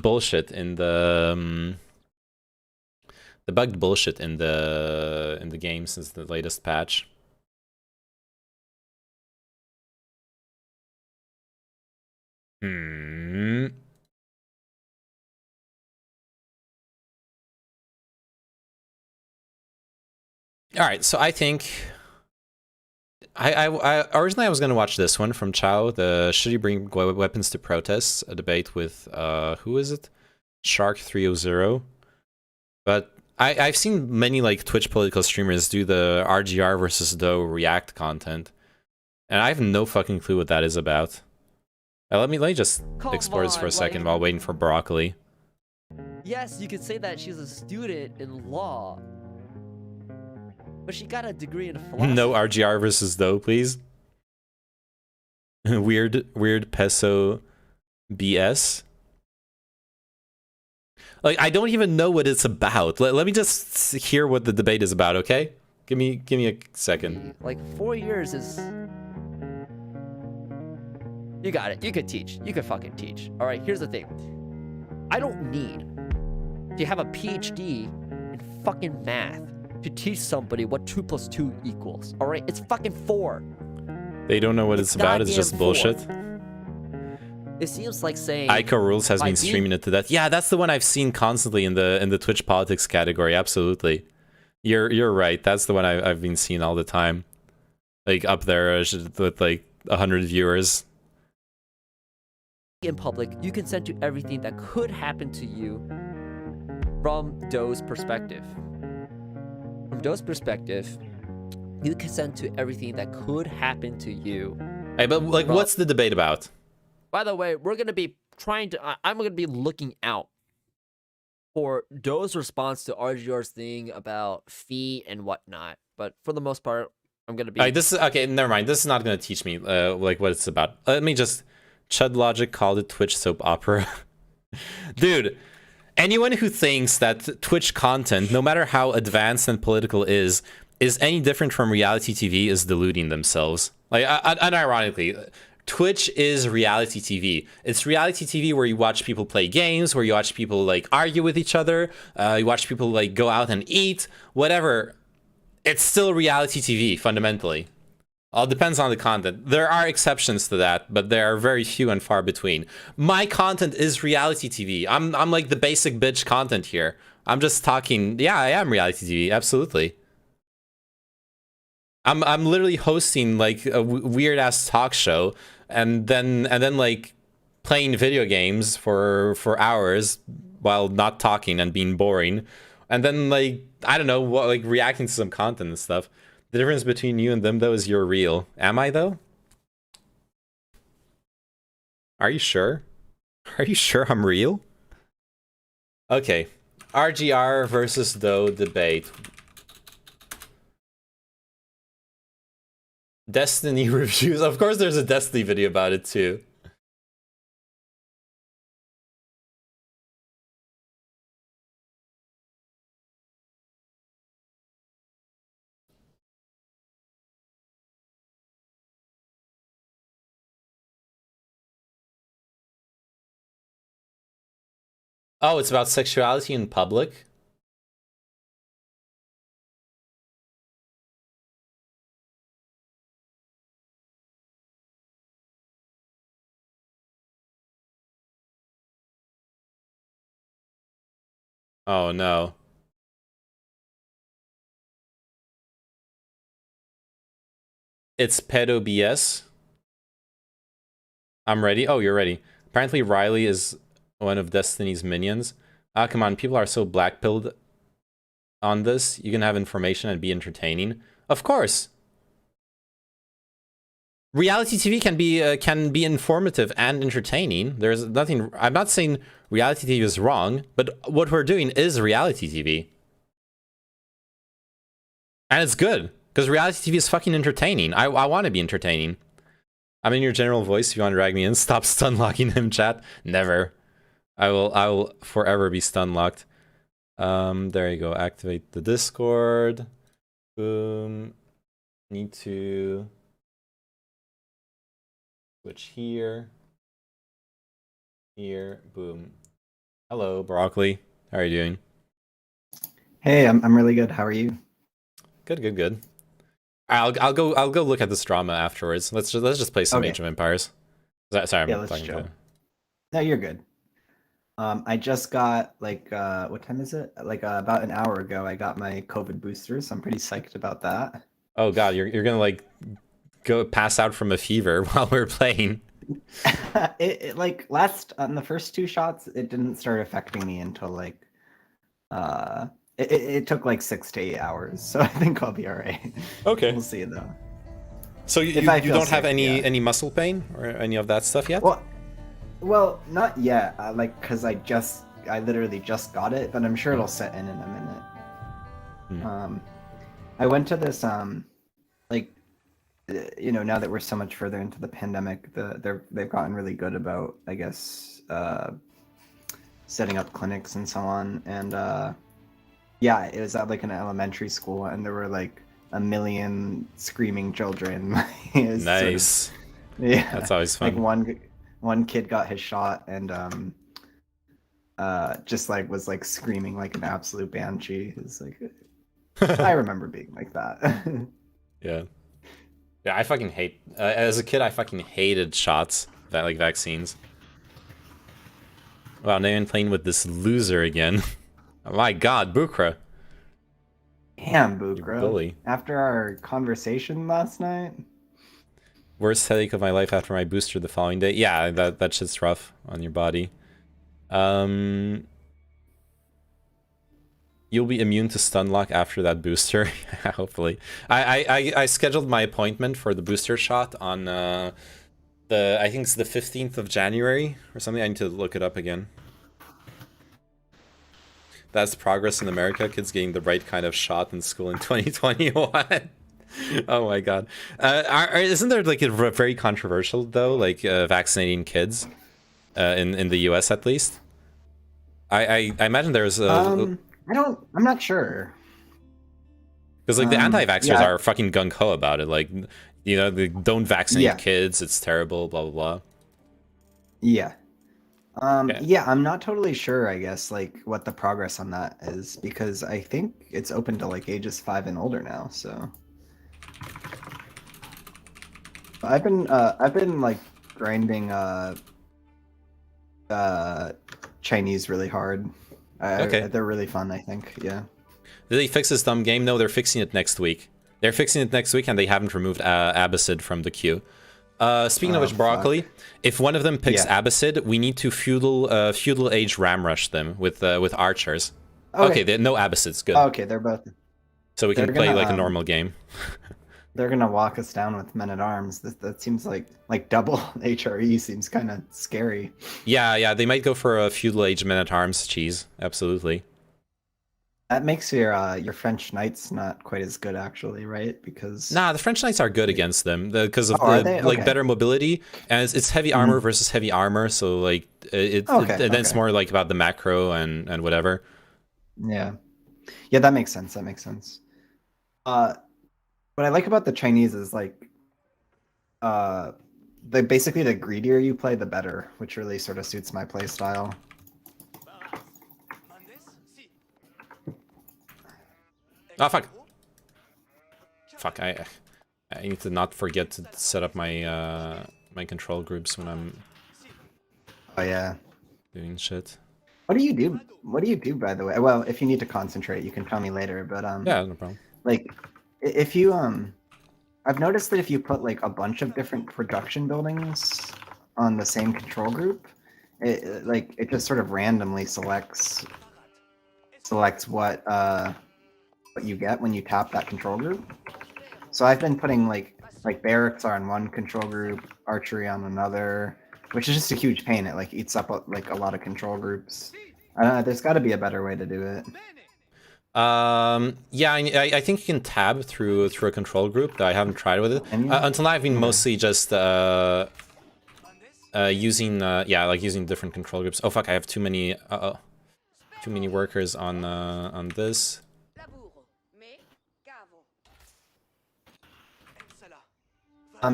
[SPEAKER 1] bullshit in the bugged bullshit in the game since the latest patch. All right, so I think I originally I was gonna watch this one from Chow, the should you bring weapons to protests, a debate with who is it, Shark 300, but I've seen many like Twitch political streamers do the RGR versus Doe React content, and I have no fucking clue what that is about. Let me just explore this for a second while waiting for broccoli.
[SPEAKER 6] Yes, you could say that she's a student in law, but she got a degree in philosophy.
[SPEAKER 1] No RGR versus Doe, please. weird peso BS. Like, I don't even know what it's about. Let me just hear what the debate is about, okay? Give me a second.
[SPEAKER 6] Like 4 years is. You got it. You could teach. You could fucking teach. All right. Here's the thing. I don't need to have a PhD in fucking math to teach somebody what 2 + 2 equals. All right. It's fucking 4.
[SPEAKER 1] They don't know what it's about. It's just bullshit.
[SPEAKER 6] It seems like saying
[SPEAKER 1] Ico Rules has been streaming it to death. Yeah, that's the one I've seen constantly in the Twitch politics category. Absolutely, you're right. That's the one I've been seeing all the time, like up there with like 100 viewers.
[SPEAKER 6] In public, you consent to everything that could happen to you from Doe's perspective. From Doe's perspective, you consent to everything that could happen to you.
[SPEAKER 1] Hey, but like, what's the debate about?
[SPEAKER 6] By the way, we're going to be I'm going to be looking out for Doe's response to RGR's thing about fee and whatnot. But for the most part, I'm going to be...
[SPEAKER 1] Okay, never mind. This is not going to teach me like what it's about. Let me just... Chud Logic called it Twitch soap opera. Dude, anyone who thinks that Twitch content, no matter how advanced and political is any different from reality TV is deluding themselves. Like, unironically... Twitch is reality TV. It's reality TV where you watch people play games, where you watch people like argue with each other, you watch people like go out and eat, whatever. It's still reality TV fundamentally. All depends on the content. There are exceptions to that, but they are very few and far between. My content is reality TV. I'm like the basic bitch content here. I'm just talking. Yeah, I am reality TV. Absolutely. I'm literally hosting like a weird ass talk show. And then like playing video games for hours while not talking and being boring, and then like I don't know what, like reacting to some content and stuff. The difference between you and them though is you're real. Am I though? Are you sure? Are you sure I'm real? Okay, RGR versus Doe debate. Destiny reviews. Of course there's a Destiny video about it too. Oh, it's about sexuality in public? Oh no. It's pedo BS. I'm ready. Oh, you're ready. Apparently Riley is one of Destiny's minions. Ah, come on. People are so black-pilled on this. You can have information and be entertaining. Of course. Reality TV can be informative and entertaining. There's nothing... I'm not saying reality TV is wrong, but what we're doing is reality TV. And it's good, because reality TV is fucking entertaining. I want to be entertaining. I'm in your general voice if you want to drag me in. Stop stun locking him, chat. Never. I will forever be stun locked. There you go. Activate the Discord. Boom. Need to switch here. Here. Boom. Hello, Broccoli. How are you doing?
[SPEAKER 7] Hey, I'm really good. How are you?
[SPEAKER 1] Good, good, good. I'll go look at this drama afterwards. Let's just play some Age of Empires. Sorry, I'm
[SPEAKER 7] let's
[SPEAKER 1] talking
[SPEAKER 7] chill.
[SPEAKER 1] to...
[SPEAKER 7] No, you're good. I just got like what time is it? Like about an hour ago, I got my COVID booster, so I'm pretty psyched about that.
[SPEAKER 1] Oh god, you're gonna like go pass out from a fever while we're playing.
[SPEAKER 7] it like last on the first 2 shots, it didn't start affecting me until like it took like 6 to 8 hours, so I think I'll be all right.
[SPEAKER 1] Okay.
[SPEAKER 7] We'll see though.
[SPEAKER 1] So you don't have any muscle pain or any of that stuff yet?
[SPEAKER 7] Well, not yet. Like, cause I literally just got it, but I'm sure it'll set in a minute. I went to this like, you know, now that we're so much further into the pandemic, they've gotten really good about, I guess, setting up clinics and so on. And yeah, it was at like an elementary school, and there were like a million screaming children. It's sort of-
[SPEAKER 1] Nice.
[SPEAKER 7] yeah,
[SPEAKER 1] That's always fun.
[SPEAKER 7] Like one kid got his shot and just like was like screaming like an absolute banshee. It's like I remember being like that.
[SPEAKER 1] Yeah. Yeah, I fucking hate... as a kid, I fucking hated shots, like vaccines. Wow, now I'm playing with this loser again. Oh my god, Bukra.
[SPEAKER 7] Damn,
[SPEAKER 1] You
[SPEAKER 7] Bukra.
[SPEAKER 1] bully.
[SPEAKER 7] After our conversation last night.
[SPEAKER 1] Worst headache of my life after my booster the following day. Yeah, that shit's rough on your body. You'll be immune to stun lock after that booster, hopefully. I scheduled my appointment for the booster shot on I think it's the 15th of January or something. I need to look it up again. That's progress in America. Kids getting the right kind of shot in school in 2021. Oh my god. Isn't there like a very controversial though, like vaccinating kids in the US at least? I imagine there's a...
[SPEAKER 7] I'm not sure.
[SPEAKER 1] Because like the anti-vaxxers
[SPEAKER 7] yeah.
[SPEAKER 1] are fucking gung-ho about it. Like, you know, they don't vaccinate
[SPEAKER 7] Yeah.
[SPEAKER 1] kids. It's terrible, blah, blah, blah.
[SPEAKER 7] Yeah.
[SPEAKER 1] Yeah.
[SPEAKER 7] Yeah, I'm not totally sure, I guess, like what the progress on that is, because I think it's open to like ages 5 and older now, so. I've been like grinding Chinese really hard.
[SPEAKER 1] Okay.
[SPEAKER 7] They're really fun, I think. Yeah.
[SPEAKER 1] Did they fix this dumb game? No, they're fixing it next week. They're fixing it next week, and they haven't removed Abbasid from the queue. Speaking of which, Broccoli, if one of them picks Abbasid, we need to feudal age ram rush them with archers. Okay, no Abbasids, good.
[SPEAKER 7] Okay, they're both.
[SPEAKER 1] So we can
[SPEAKER 7] they're
[SPEAKER 1] play
[SPEAKER 7] gonna,
[SPEAKER 1] like a normal game.
[SPEAKER 7] They're gonna walk us down with men at arms. That seems like double HRE seems kind of scary.
[SPEAKER 1] Yeah, they might go for a feudal age men at arms cheese. Absolutely.
[SPEAKER 7] That makes your French knights not quite as good, actually, right? Because
[SPEAKER 1] Nah, the French knights are good against them because of
[SPEAKER 7] are
[SPEAKER 1] the
[SPEAKER 7] they?
[SPEAKER 1] like
[SPEAKER 7] Okay.
[SPEAKER 1] better mobility, and it's heavy armor versus heavy armor. So like then it's more like about the macro and whatever.
[SPEAKER 7] yeah, that makes sense. That makes sense. What I like about the Chinese is like, basically the greedier you play, the better, which really sort of suits my play style.
[SPEAKER 1] Oh fuck! Fuck! I need to not forget to set up my my control groups when I'm
[SPEAKER 7] Oh yeah.
[SPEAKER 1] doing shit.
[SPEAKER 7] What do you do? What do you do, by the way? Well, if you need to concentrate, you can tell me later. But
[SPEAKER 1] Yeah, no problem.
[SPEAKER 7] like, if you I've noticed that if you put like a bunch of different production buildings on the same control group, it just sort of randomly selects what you get when you tap that control group. So I've been putting like barracks are on one control group, archery on another, which is just a huge pain. It like eats up like a lot of control groups. I don't know. There's got to be a better way to do it.
[SPEAKER 1] Yeah, I think you can tab through a control group. I haven't tried with it until now. I've been mostly just using using different control groups. Oh fuck! I have too many workers on this.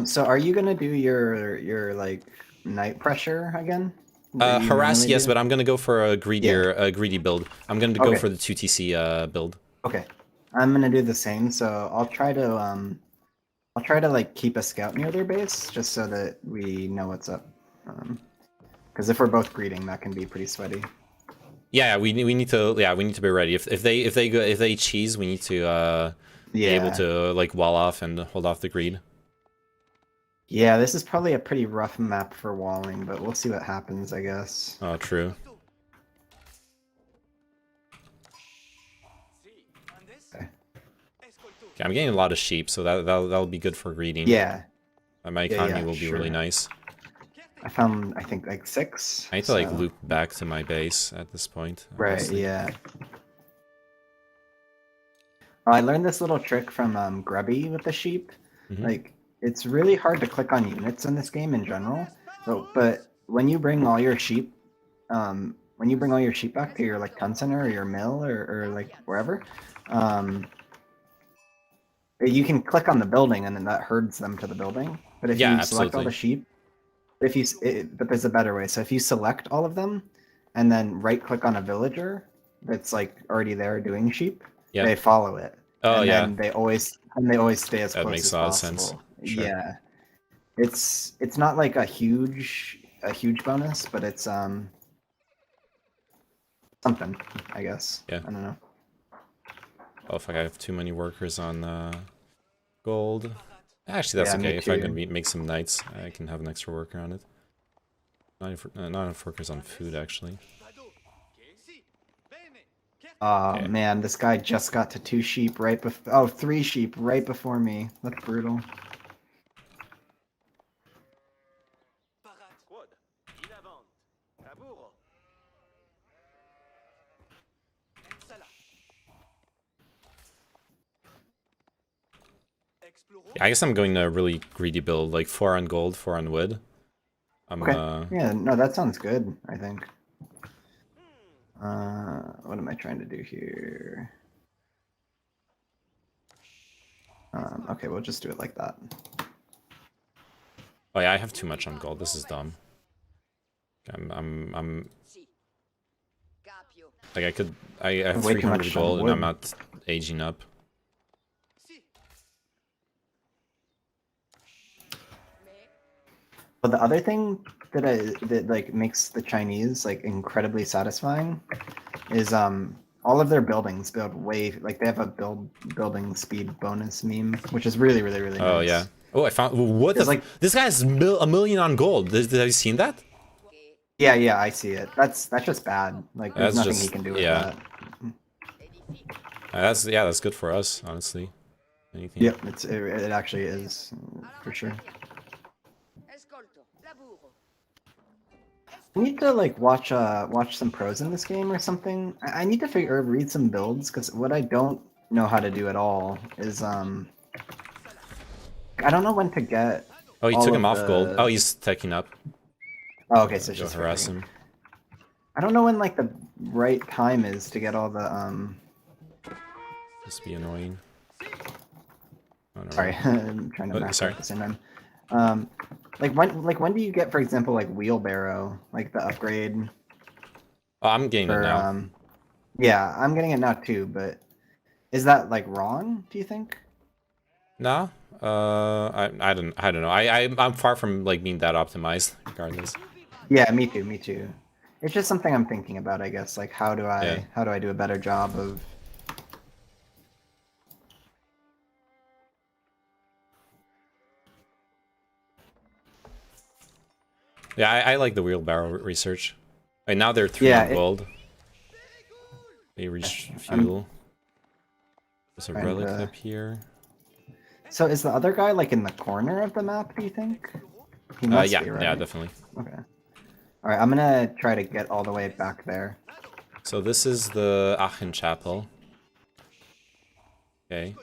[SPEAKER 7] So are you gonna do your like night pressure again?
[SPEAKER 1] Harass, yes, but I'm gonna go for a
[SPEAKER 7] Yeah.
[SPEAKER 1] greedy build. I'm gonna go
[SPEAKER 7] Okay.
[SPEAKER 1] for the 2TC build.
[SPEAKER 7] Okay, I'm gonna do the same. So I'll try to like keep a scout near their base just so that we know what's up. Because if we're both greeting, that can be pretty sweaty.
[SPEAKER 1] Yeah, we need to be ready. If they cheese, we need to be able to like wall off and hold off the greed.
[SPEAKER 7] Yeah, this is probably a pretty rough map for walling, but we'll see what happens, I guess.
[SPEAKER 1] Oh, true.
[SPEAKER 7] Okay.
[SPEAKER 1] Okay, I'm getting a lot of sheep, so that'll be good for greeting.
[SPEAKER 7] Yeah.
[SPEAKER 1] My economy
[SPEAKER 7] yeah,
[SPEAKER 1] will be really
[SPEAKER 7] sure.
[SPEAKER 1] nice.
[SPEAKER 7] I found, I think, like 6.
[SPEAKER 1] I need to like loop back to my base at this point.
[SPEAKER 7] Right,
[SPEAKER 1] honestly.
[SPEAKER 7] yeah. Oh, I learned this little trick from Grubby with the sheep.
[SPEAKER 1] Mhm.
[SPEAKER 7] Like, it's really hard to click on units in this game in general, but when you bring all your sheep, back to your like town center or your mill or like wherever, You can click on the building and then that herds them to the building. But if
[SPEAKER 1] Yeah,
[SPEAKER 7] you select all
[SPEAKER 1] absolutely.
[SPEAKER 7] the sheep, but there's a better way. So if you select all of them and then right click on a villager that's like already there doing sheep,
[SPEAKER 1] Yep.
[SPEAKER 7] they follow it.
[SPEAKER 1] Oh,
[SPEAKER 7] and
[SPEAKER 1] yeah.
[SPEAKER 7] then they always stay as
[SPEAKER 1] That
[SPEAKER 7] close
[SPEAKER 1] makes
[SPEAKER 7] as
[SPEAKER 1] a lot of
[SPEAKER 7] possible.
[SPEAKER 1] sense. Sure.
[SPEAKER 7] Yeah. It's not like a huge bonus, but it's something, I guess.
[SPEAKER 1] Yeah.
[SPEAKER 7] I don't know.
[SPEAKER 1] Oh, if I have too many workers on gold. Actually, that's
[SPEAKER 7] Yeah, me
[SPEAKER 1] okay. If I'm
[SPEAKER 7] too.
[SPEAKER 1] gonna make some knights, I can have an extra worker on it. Not enough workers on food, actually.
[SPEAKER 7] Oh
[SPEAKER 1] Okay.
[SPEAKER 7] man, this guy just got to 2 sheep right before. Oh, 3 sheep right before me. That's brutal.
[SPEAKER 1] Yeah, I guess I'm going to really greedy build, like 4 on gold, 4 on wood.
[SPEAKER 7] Okay. Yeah, no, that sounds good, I think. What am I trying to do here? Okay, we'll just do it like that.
[SPEAKER 1] Oh yeah, I have too much on gold. This is dumb. I'm like I have
[SPEAKER 7] Way too
[SPEAKER 1] 300
[SPEAKER 7] much on
[SPEAKER 1] gold and I'm
[SPEAKER 7] wood.
[SPEAKER 1] not aging up.
[SPEAKER 7] But the other thing that like makes the Chinese like incredibly satisfying is all of their buildings build way like they have a building speed bonus meme, which is really nice.
[SPEAKER 1] Oh yeah. Oh, I found what the
[SPEAKER 7] like
[SPEAKER 1] this guy has a million on gold. Have you seen that?
[SPEAKER 7] Yeah, I see it. That's just bad. Like there's
[SPEAKER 1] That's
[SPEAKER 7] nothing
[SPEAKER 1] just
[SPEAKER 7] he can do with
[SPEAKER 1] yeah.
[SPEAKER 7] that.
[SPEAKER 1] That's good for us, honestly. Anything.
[SPEAKER 7] Yep, it actually is for sure. I need to like watch some pros in this game or something. I need to read some builds because what I don't know how to do at all is I don't know when to get.
[SPEAKER 1] Oh, you
[SPEAKER 7] all
[SPEAKER 1] took
[SPEAKER 7] of
[SPEAKER 1] him off
[SPEAKER 7] the-
[SPEAKER 1] gold. Oh, he's teching up.
[SPEAKER 7] Oh, okay, so it's
[SPEAKER 1] Go
[SPEAKER 7] just
[SPEAKER 1] harass
[SPEAKER 7] free.
[SPEAKER 1] him.
[SPEAKER 7] I don't know when like the right time is to get all the
[SPEAKER 1] Just be annoying. Oh, no,
[SPEAKER 7] Sorry, I'm trying to
[SPEAKER 1] Oh,
[SPEAKER 7] max
[SPEAKER 1] sorry.
[SPEAKER 7] out at the same time. Like when do you get, for example, like wheelbarrow, like the upgrade
[SPEAKER 1] Oh, I'm getting it
[SPEAKER 7] for
[SPEAKER 1] now.
[SPEAKER 7] Yeah, I'm getting it now too, but is that like wrong, do you think?
[SPEAKER 1] No, I don't know. I'm far from like being that optimized, regardless.
[SPEAKER 7] Yeah, me too. It's just something I'm thinking about, I guess. Like how do I do a better job of
[SPEAKER 1] Yeah, I like the wheelbarrow research. Right now they're 3 on gold. They reach fuel. There's a relic up here.
[SPEAKER 7] So is the other guy like in the corner of the map, do you think? He must
[SPEAKER 1] Yeah,
[SPEAKER 7] be, right?
[SPEAKER 1] yeah, definitely.
[SPEAKER 7] Okay. Alright, I'm gonna try to get all the way back there.
[SPEAKER 1] So this is the Aachen Chapel. Okay.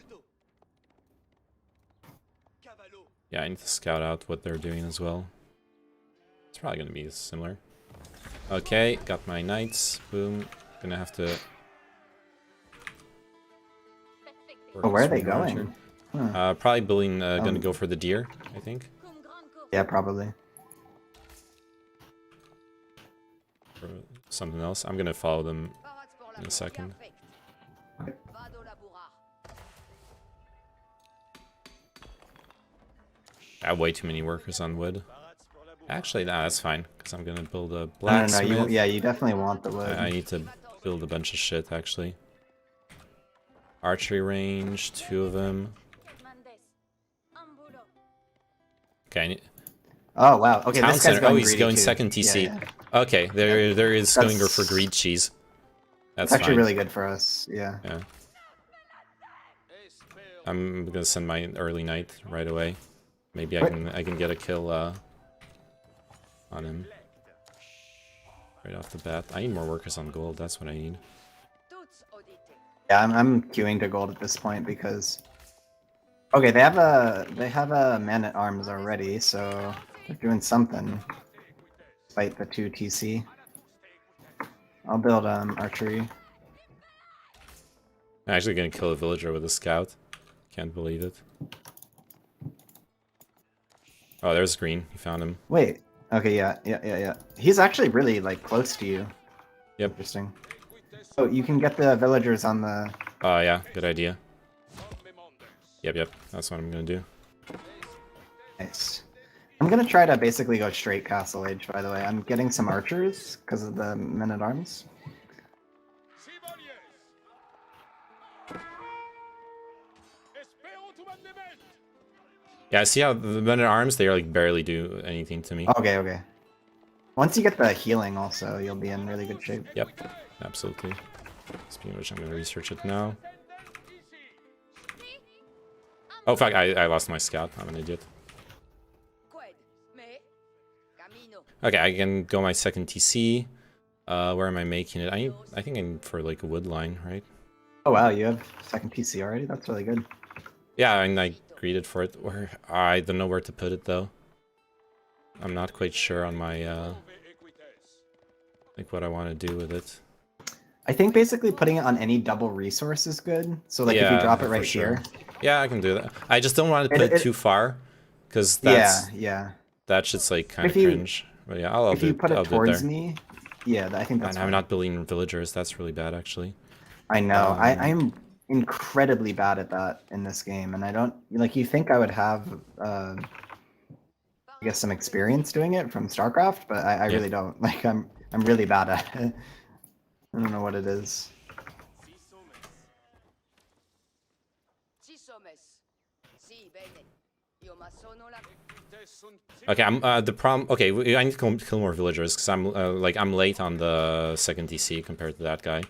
[SPEAKER 1] Yeah, I need to scout out what they're doing as well. It's probably gonna be similar. Okay, got my knights. Boom. Gonna have to.
[SPEAKER 7] Oh, where are they going?
[SPEAKER 1] Probably building. Gonna go for the deer, I think.
[SPEAKER 7] Yeah, probably.
[SPEAKER 1] Or something else. I'm gonna follow them in a second. I have way too many workers on wood. Actually, nah, that's fine, because I'm gonna build a blacksmith.
[SPEAKER 7] No, you definitely want the wood.
[SPEAKER 1] I need to build a bunch of shit, actually. Archery range, 2 of them. Okay.
[SPEAKER 7] Oh wow. Okay,
[SPEAKER 1] Town
[SPEAKER 7] this guy's
[SPEAKER 1] center.
[SPEAKER 7] going
[SPEAKER 1] Oh, he's
[SPEAKER 7] greedy
[SPEAKER 1] going
[SPEAKER 7] too.
[SPEAKER 1] second TC.
[SPEAKER 7] Yeah.
[SPEAKER 1] Okay, there is going for greed cheese. That's
[SPEAKER 7] It's actually
[SPEAKER 1] fine.
[SPEAKER 7] really good for us. Yeah.
[SPEAKER 1] Yeah. I'm gonna send my early knight right away. Maybe I can get a kill on him right off the bat. I need more workers on gold. That's what I need.
[SPEAKER 7] Yeah, I'm queuing to gold at this point because. Okay, they have a man at arms already, so they're doing something. Despite the 2 TC. I'll build archery.
[SPEAKER 1] I'm actually gonna kill a villager with a scout. Can't believe it. Oh, there's green. You found him.
[SPEAKER 7] Wait. Okay, yeah. He's actually really, like, close to you.
[SPEAKER 1] Yep.
[SPEAKER 7] Interesting. Oh, you can get the villagers on the...
[SPEAKER 1] Oh, yeah. Good idea. Yep. That's what I'm gonna do.
[SPEAKER 7] Nice. I'm gonna try to basically go straight Castle Age, by the way. I'm getting some archers because of the men-at-arms.
[SPEAKER 1] Yeah, I see how the men-at-arms, they like barely do anything to me.
[SPEAKER 7] Okay. Once you get the healing also, you'll be in really good shape.
[SPEAKER 1] Yep, absolutely. Speaking of which, I'm gonna research it now. Oh, fuck, I lost my scout. I'm an idiot. Okay, I can go my second TC. Where am I making it? I think I'm for like a wood line, right?
[SPEAKER 7] Oh wow, you have second TC already? That's really good.
[SPEAKER 1] Yeah, and I greeted for it. Where I don't know where to put it though. I'm not quite sure on my like what I want to do with it.
[SPEAKER 7] I think basically putting it on any double resource is good. So like if you drop it right here.
[SPEAKER 1] Yeah, I can do that. I just don't want to put it too far, because that's that shit's like kind of cringe. But yeah, I'll
[SPEAKER 7] if
[SPEAKER 1] do
[SPEAKER 7] you put
[SPEAKER 1] I'll
[SPEAKER 7] it
[SPEAKER 1] do
[SPEAKER 7] towards
[SPEAKER 1] there.
[SPEAKER 7] me, yeah, I think that's.
[SPEAKER 1] And I'm not building villagers. That's really bad, actually.
[SPEAKER 7] I know. I'm incredibly bad at that in this game, and I don't like. You think I would have, I guess, some experience doing it from StarCraft, but I really don't. Like I'm really bad at it. I don't know what it is.
[SPEAKER 1] Okay, I'm the problem. Okay, I need to kill more villagers because I'm late on the second DC compared to that guy.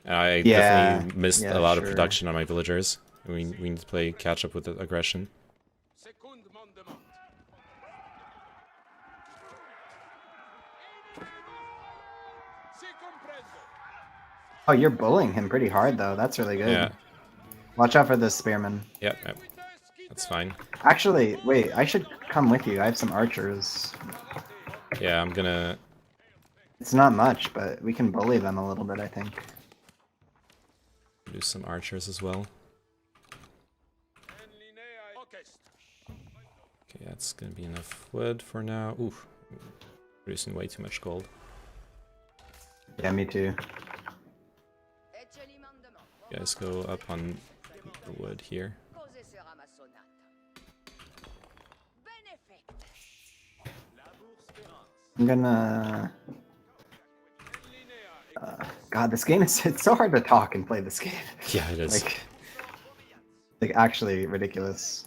[SPEAKER 1] And I definitely missed a lot of production on my villagers. We need to play catch up with the aggression.
[SPEAKER 7] Oh, you're bullying him pretty hard though. That's really good.
[SPEAKER 1] Yeah.
[SPEAKER 7] Watch out for the spearman.
[SPEAKER 1] Yep. That's fine.
[SPEAKER 7] Actually, wait, I should come with you. I have some archers.
[SPEAKER 1] Yeah, I'm gonna...
[SPEAKER 7] It's not much, but we can bully them a little bit, I think.
[SPEAKER 1] Do some archers as well. Okay, that's gonna be enough wood for now. Oof. Producing way too much gold.
[SPEAKER 7] Yeah, me too.
[SPEAKER 1] You guys go up on the wood here.
[SPEAKER 7] I'm gonna... God, this game is... It's so hard to talk and play this game.
[SPEAKER 1] Yeah, it is.
[SPEAKER 7] Like actually ridiculous.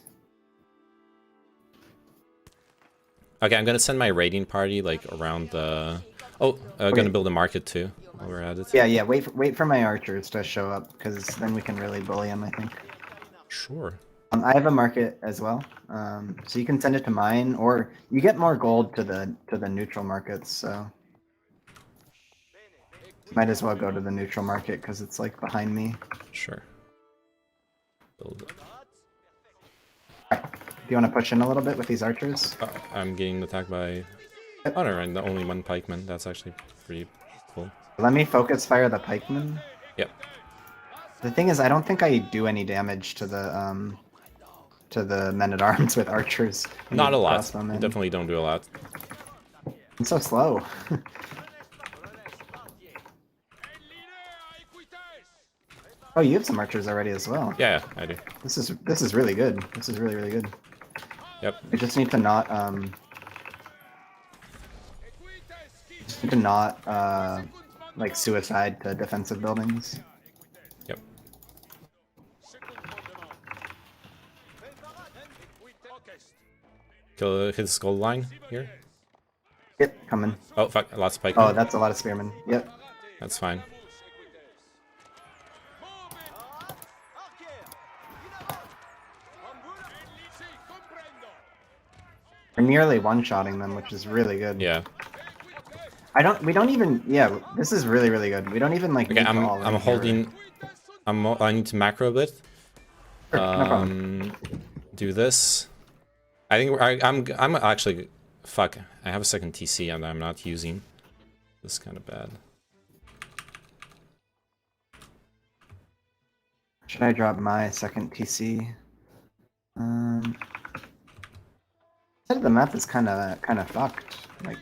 [SPEAKER 1] Okay, I'm gonna send my raiding party, like, around the... Oh, I'm gonna build a market, too, while we're at it.
[SPEAKER 7] Yeah, wait for my archers to show up, because then we can really bully them, I think.
[SPEAKER 1] Sure.
[SPEAKER 7] I have a market as well, so you can send it to mine, or you get more gold to the neutral markets. So might as well go to the neutral market because it's like behind me.
[SPEAKER 1] Sure. Build it.
[SPEAKER 7] Right. Do you want to push in a little bit with these archers?
[SPEAKER 1] I'm getting attacked by... Oh, no, and the only one pikeman. That's actually pretty cool.
[SPEAKER 7] Let me focus fire the pikeman.
[SPEAKER 1] Yep.
[SPEAKER 7] The thing is, I don't think I do any damage to the men-at-arms with archers.
[SPEAKER 1] Not a lot. You definitely don't do a lot.
[SPEAKER 7] I'm so slow. Oh, you have some archers already as well.
[SPEAKER 1] Yeah, I do.
[SPEAKER 7] This is really good. This is really good.
[SPEAKER 1] Yep.
[SPEAKER 7] I just need to not like suicide to defensive buildings.
[SPEAKER 1] Yep. Kill hit his gold line here.
[SPEAKER 7] Yep, coming.
[SPEAKER 1] Oh fuck, lots of pikemen.
[SPEAKER 7] Oh, that's a lot of spearmen. Yep.
[SPEAKER 1] That's fine.
[SPEAKER 7] We're nearly one-shotting them, which is really good.
[SPEAKER 1] Yeah.
[SPEAKER 7] We don't even, yeah, this is really good. We don't even like.
[SPEAKER 1] Okay, I'm holding. I need to macro a bit.
[SPEAKER 7] Sure, no problem.
[SPEAKER 1] Do this. I think I'm actually, fuck. I have a second TC and I'm not using. This is kind of bad.
[SPEAKER 7] Should I drop my second TC? The map is kind of fucked. Like,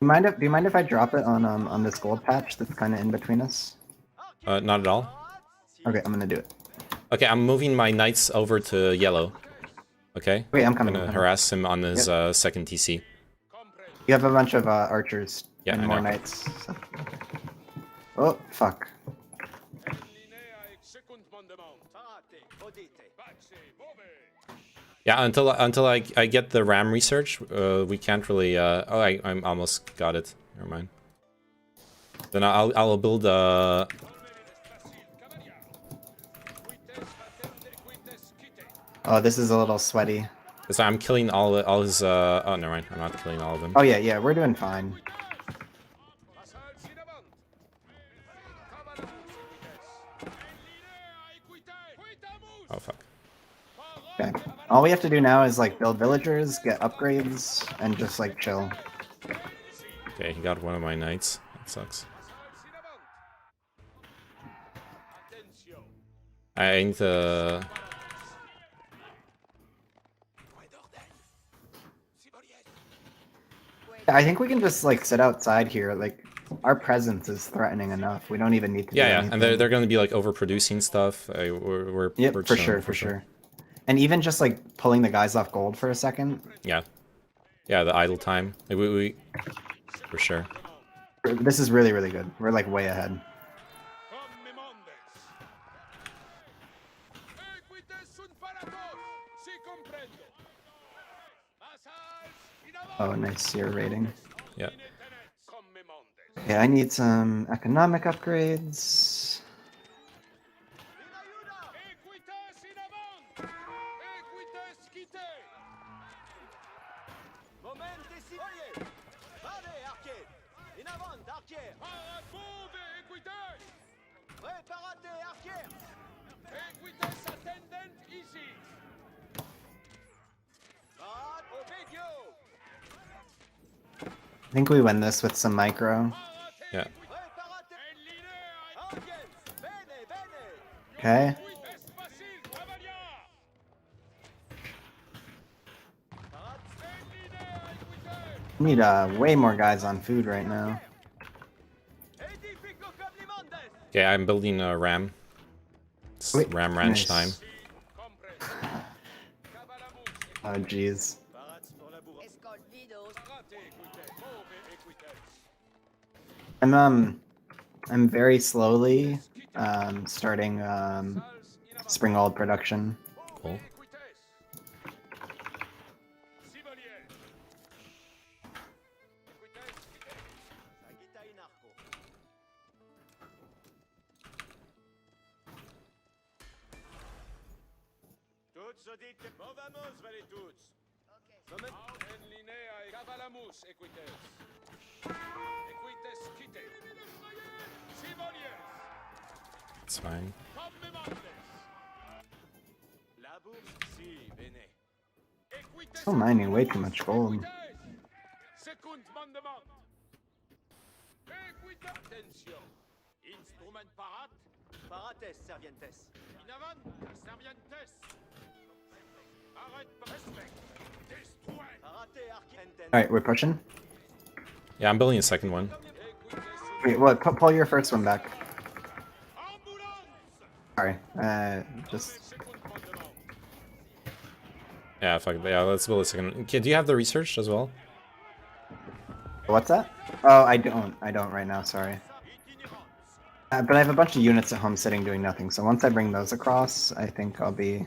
[SPEAKER 7] do you mind if I drop it on this gold patch that's kind of in between us?
[SPEAKER 1] Not at all.
[SPEAKER 7] Okay, I'm gonna do it.
[SPEAKER 1] Okay, I'm moving my knights over to yellow. Okay.
[SPEAKER 7] Wait, I'm coming.
[SPEAKER 1] Gonna harass him on his second TC.
[SPEAKER 7] You have a bunch of archers
[SPEAKER 1] Yeah,
[SPEAKER 7] and
[SPEAKER 1] I
[SPEAKER 7] more
[SPEAKER 1] know.
[SPEAKER 7] knights. So. Oh fuck.
[SPEAKER 1] Yeah, until I get the RAM research, we can't really. Oh, I'm almost got it. Never mind. Then I'll build a.
[SPEAKER 7] Oh, this is a little sweaty.
[SPEAKER 1] So I'm killing all his. Oh, never mind. I'm not killing all of them.
[SPEAKER 7] Oh yeah, we're doing fine.
[SPEAKER 1] Oh fuck.
[SPEAKER 7] Okay. All we have to do now is like build villagers, get upgrades, and just like chill.
[SPEAKER 1] Okay, he got one of my knights. That sucks. I need to.
[SPEAKER 7] I think we can just like sit outside here. Like our presence is threatening enough. We don't even need to. Do
[SPEAKER 1] Yeah,
[SPEAKER 7] anything.
[SPEAKER 1] and they're going to be like overproducing stuff. We're
[SPEAKER 7] Yep,
[SPEAKER 1] we're
[SPEAKER 7] for
[SPEAKER 1] chilling,
[SPEAKER 7] sure, for sure. And even just like pulling the guys off gold for a second.
[SPEAKER 1] Yeah, the idle time. Like, we for sure.
[SPEAKER 7] This is really, really good. We're like way ahead. Oh, nice seer rating.
[SPEAKER 1] Yeah.
[SPEAKER 7] Okay, I need some economic upgrades. I think we win this with some micro.
[SPEAKER 1] Yeah.
[SPEAKER 7] Okay. Need way more guys on food right now.
[SPEAKER 1] Okay, I'm building a RAM. It's
[SPEAKER 7] Wait,
[SPEAKER 1] RAM ranch
[SPEAKER 7] nice.
[SPEAKER 1] time.
[SPEAKER 7] Oh jeez. I'm very slowly starting Springald production.
[SPEAKER 1] Cool. It's fine.
[SPEAKER 7] Still mining way too much gold. Alright, we're pushing.
[SPEAKER 1] Yeah, I'm building a second one.
[SPEAKER 7] Wait, what? Pull your first one back. Sorry, just...
[SPEAKER 1] Yeah, fuck. Yeah, let's build a second one. Okay, do you have the research as well?
[SPEAKER 7] What's that? Oh, I don't right now, sorry. But I have a bunch of units at home sitting doing nothing, so once I bring those across, I think I'll be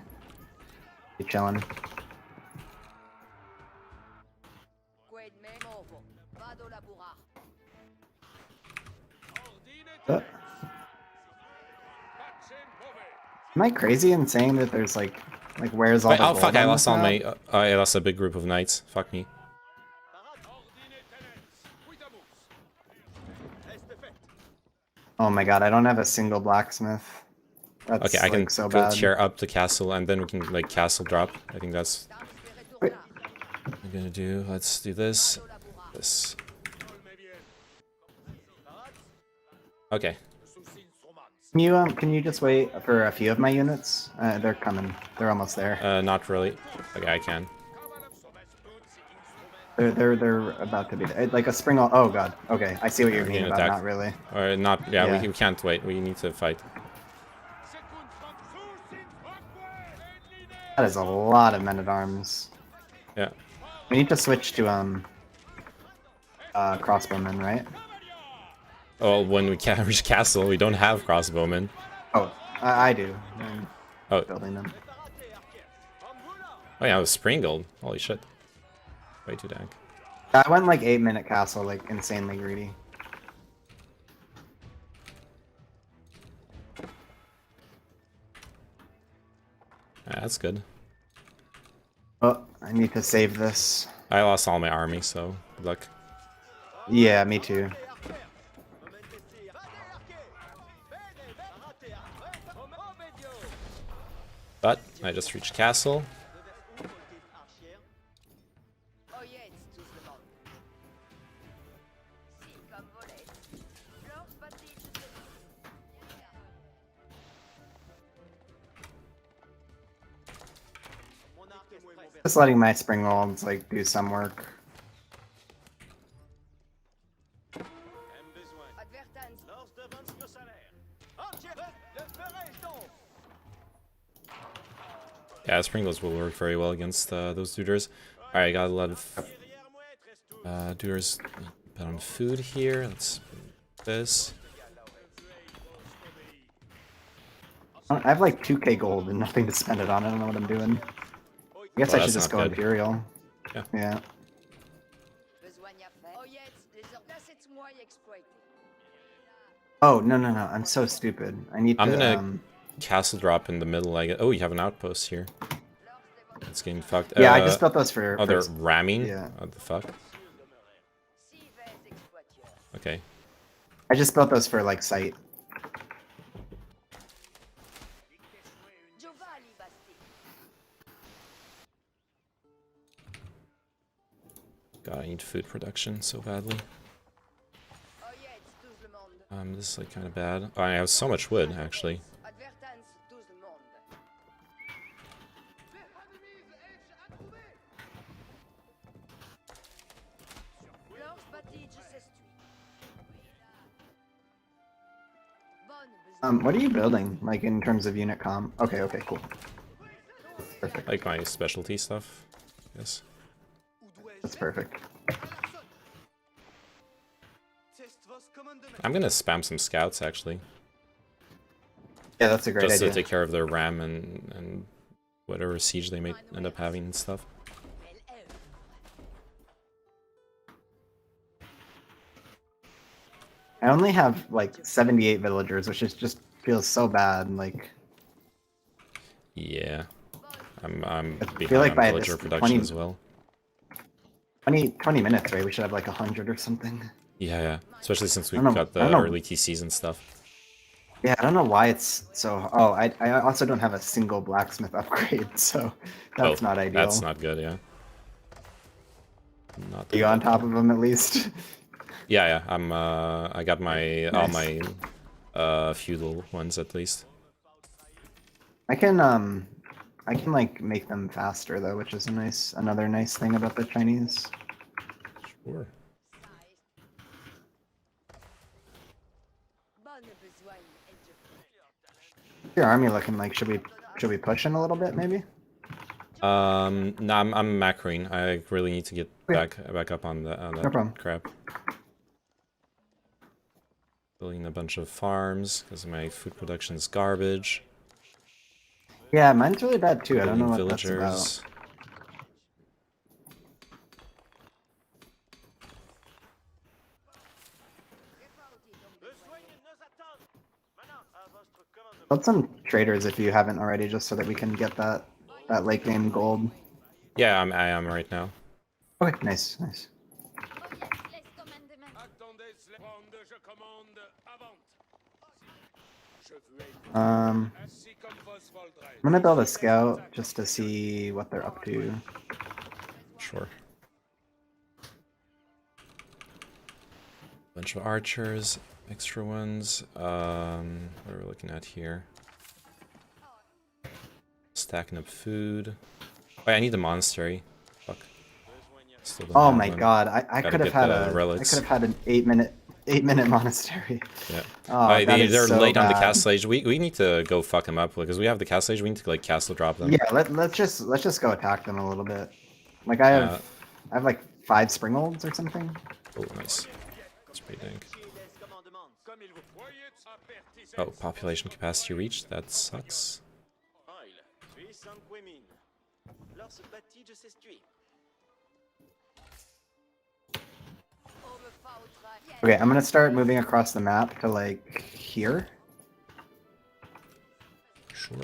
[SPEAKER 7] chilling. Am I crazy in saying that there's like where's all
[SPEAKER 1] Wait,
[SPEAKER 7] the
[SPEAKER 1] oh
[SPEAKER 7] gold
[SPEAKER 1] fuck! I
[SPEAKER 7] on
[SPEAKER 1] lost
[SPEAKER 7] this
[SPEAKER 1] all
[SPEAKER 7] map?
[SPEAKER 1] my. I lost a big group of knights. Fuck me.
[SPEAKER 7] Oh my god, I don't have a single blacksmith. That's
[SPEAKER 1] Okay, I can
[SPEAKER 7] like, so
[SPEAKER 1] go
[SPEAKER 7] bad.
[SPEAKER 1] tear up the castle and then we can like castle drop. I think that's
[SPEAKER 7] Wait.
[SPEAKER 1] what I'm gonna do. Let's do this. This. Okay.
[SPEAKER 7] Can you just wait for a few of my units? They're coming. They're almost there.
[SPEAKER 1] Not really. Okay, I can.
[SPEAKER 7] They're about to be there. Like a spring. Oh god. Okay, I see what you're
[SPEAKER 1] We're
[SPEAKER 7] mean
[SPEAKER 1] getting
[SPEAKER 7] about
[SPEAKER 1] attacked.
[SPEAKER 7] not really.
[SPEAKER 1] Or not. Yeah,
[SPEAKER 7] Yeah.
[SPEAKER 1] We can't wait. We need to fight.
[SPEAKER 7] That is a lot of men at arms.
[SPEAKER 1] Yeah.
[SPEAKER 7] We need to switch to crossbowmen, right?
[SPEAKER 1] Oh, when we can't reach castle, we don't have crossbowmen.
[SPEAKER 7] Oh, I do. I'm
[SPEAKER 1] Oh.
[SPEAKER 7] building them.
[SPEAKER 1] Oh yeah, it was Springold. Holy shit. Way too dank.
[SPEAKER 7] I went like 8-minute castle, like insanely greedy.
[SPEAKER 1] Yeah, that's good.
[SPEAKER 7] Oh, I need to save this.
[SPEAKER 1] I lost all my army, so good luck.
[SPEAKER 7] Yeah, me too.
[SPEAKER 1] But I just reached castle.
[SPEAKER 7] Just letting my springolds like do some work.
[SPEAKER 1] Yeah, Springles will work very well against those duders. Alright, I got a lot of duders. Put on food here. Let's put this.
[SPEAKER 7] I have like 2k gold and nothing to spend it on. I don't know what I'm doing. I guess
[SPEAKER 1] Well,
[SPEAKER 7] I should
[SPEAKER 1] that's
[SPEAKER 7] just
[SPEAKER 1] not
[SPEAKER 7] go
[SPEAKER 1] good.
[SPEAKER 7] Imperial.
[SPEAKER 1] Yeah.
[SPEAKER 7] Yeah. Oh, no. I'm so stupid. I need
[SPEAKER 1] I'm
[SPEAKER 7] to,
[SPEAKER 1] gonna castle drop in the middle. Oh, you have an outpost here. It's getting fucked.
[SPEAKER 7] Yeah, I just built those for...
[SPEAKER 1] Oh, they're
[SPEAKER 7] for-
[SPEAKER 1] ramming?
[SPEAKER 7] Yeah.
[SPEAKER 1] What the fuck? Okay.
[SPEAKER 7] I just built those for, like, sight.
[SPEAKER 1] God, I need food production so badly. This is like kind of bad. Oh, I have so much wood, actually.
[SPEAKER 7] What are you building, like, in terms of unit comm? Okay, cool. Perfect.
[SPEAKER 1] Like my specialty stuff, yes.
[SPEAKER 7] That's perfect.
[SPEAKER 1] I'm gonna spam some scouts, actually.
[SPEAKER 7] Yeah, that's a great
[SPEAKER 1] Just
[SPEAKER 7] idea.
[SPEAKER 1] to take care of their ram and whatever siege they may end up having and stuff.
[SPEAKER 7] I only have, like, 78 villagers, which is just feels so bad, like...
[SPEAKER 1] Yeah. I'm
[SPEAKER 7] I feel
[SPEAKER 1] behind
[SPEAKER 7] like
[SPEAKER 1] on
[SPEAKER 7] by
[SPEAKER 1] villager
[SPEAKER 7] this
[SPEAKER 1] production
[SPEAKER 7] 20
[SPEAKER 1] as well.
[SPEAKER 7] 20 minutes, right? We should have, like, 100 or something.
[SPEAKER 1] Yeah. Especially since we've
[SPEAKER 7] I don't
[SPEAKER 1] got
[SPEAKER 7] know- I
[SPEAKER 1] the
[SPEAKER 7] don't know.
[SPEAKER 1] early TCs and stuff.
[SPEAKER 7] Yeah, I don't know why it's so... Oh, I also don't have a single blacksmith upgrade, so that's not ideal.
[SPEAKER 1] That's not good, yeah. Not
[SPEAKER 7] Are you on top of them at least?
[SPEAKER 1] Yeah, I'm I got my all
[SPEAKER 7] Nice.
[SPEAKER 1] my feudal ones at least.
[SPEAKER 7] I can like make them faster though, which is another nice thing about the Chinese.
[SPEAKER 1] Sure.
[SPEAKER 7] Your army looking like should we push in a little bit maybe?
[SPEAKER 1] No, I'm macroing. I really need to get
[SPEAKER 7] Okay.
[SPEAKER 1] back up on that
[SPEAKER 7] No problem.
[SPEAKER 1] crap. Building a bunch of farms because my food production is garbage.
[SPEAKER 7] Yeah, mine's really bad too. I don't know
[SPEAKER 1] Building
[SPEAKER 7] what that's
[SPEAKER 1] villagers.
[SPEAKER 7] about. Build some traders if you haven't already, just so that we can get that late game gold.
[SPEAKER 1] Yeah, I am right now.
[SPEAKER 7] Okay, nice. I'm gonna build a scout just to see what they're up to.
[SPEAKER 1] Sure. Bunch of archers. Extra ones. What are we looking at here? Stacking up food. Oh, I need the monastery. Fuck. Still don't
[SPEAKER 7] Oh
[SPEAKER 1] have
[SPEAKER 7] my
[SPEAKER 1] one.
[SPEAKER 7] god, I
[SPEAKER 1] Gotta
[SPEAKER 7] could have
[SPEAKER 1] get
[SPEAKER 7] had
[SPEAKER 1] the
[SPEAKER 7] a
[SPEAKER 1] relics.
[SPEAKER 7] I could have had an 8-minute monastery.
[SPEAKER 1] Yeah.
[SPEAKER 7] Oh, that
[SPEAKER 1] they're
[SPEAKER 7] is so
[SPEAKER 1] late on the
[SPEAKER 7] bad.
[SPEAKER 1] castle age. We need to go fuck them up because we have the castle age. We need to like castle drop them.
[SPEAKER 7] Yeah, let's just go attack them a little bit. Like I have like 5 springolds or something.
[SPEAKER 1] Oh, nice. That's pretty dank. Oh, population capacity reached. That sucks.
[SPEAKER 7] Okay, I'm gonna start moving across the map to like here.
[SPEAKER 1] Sure.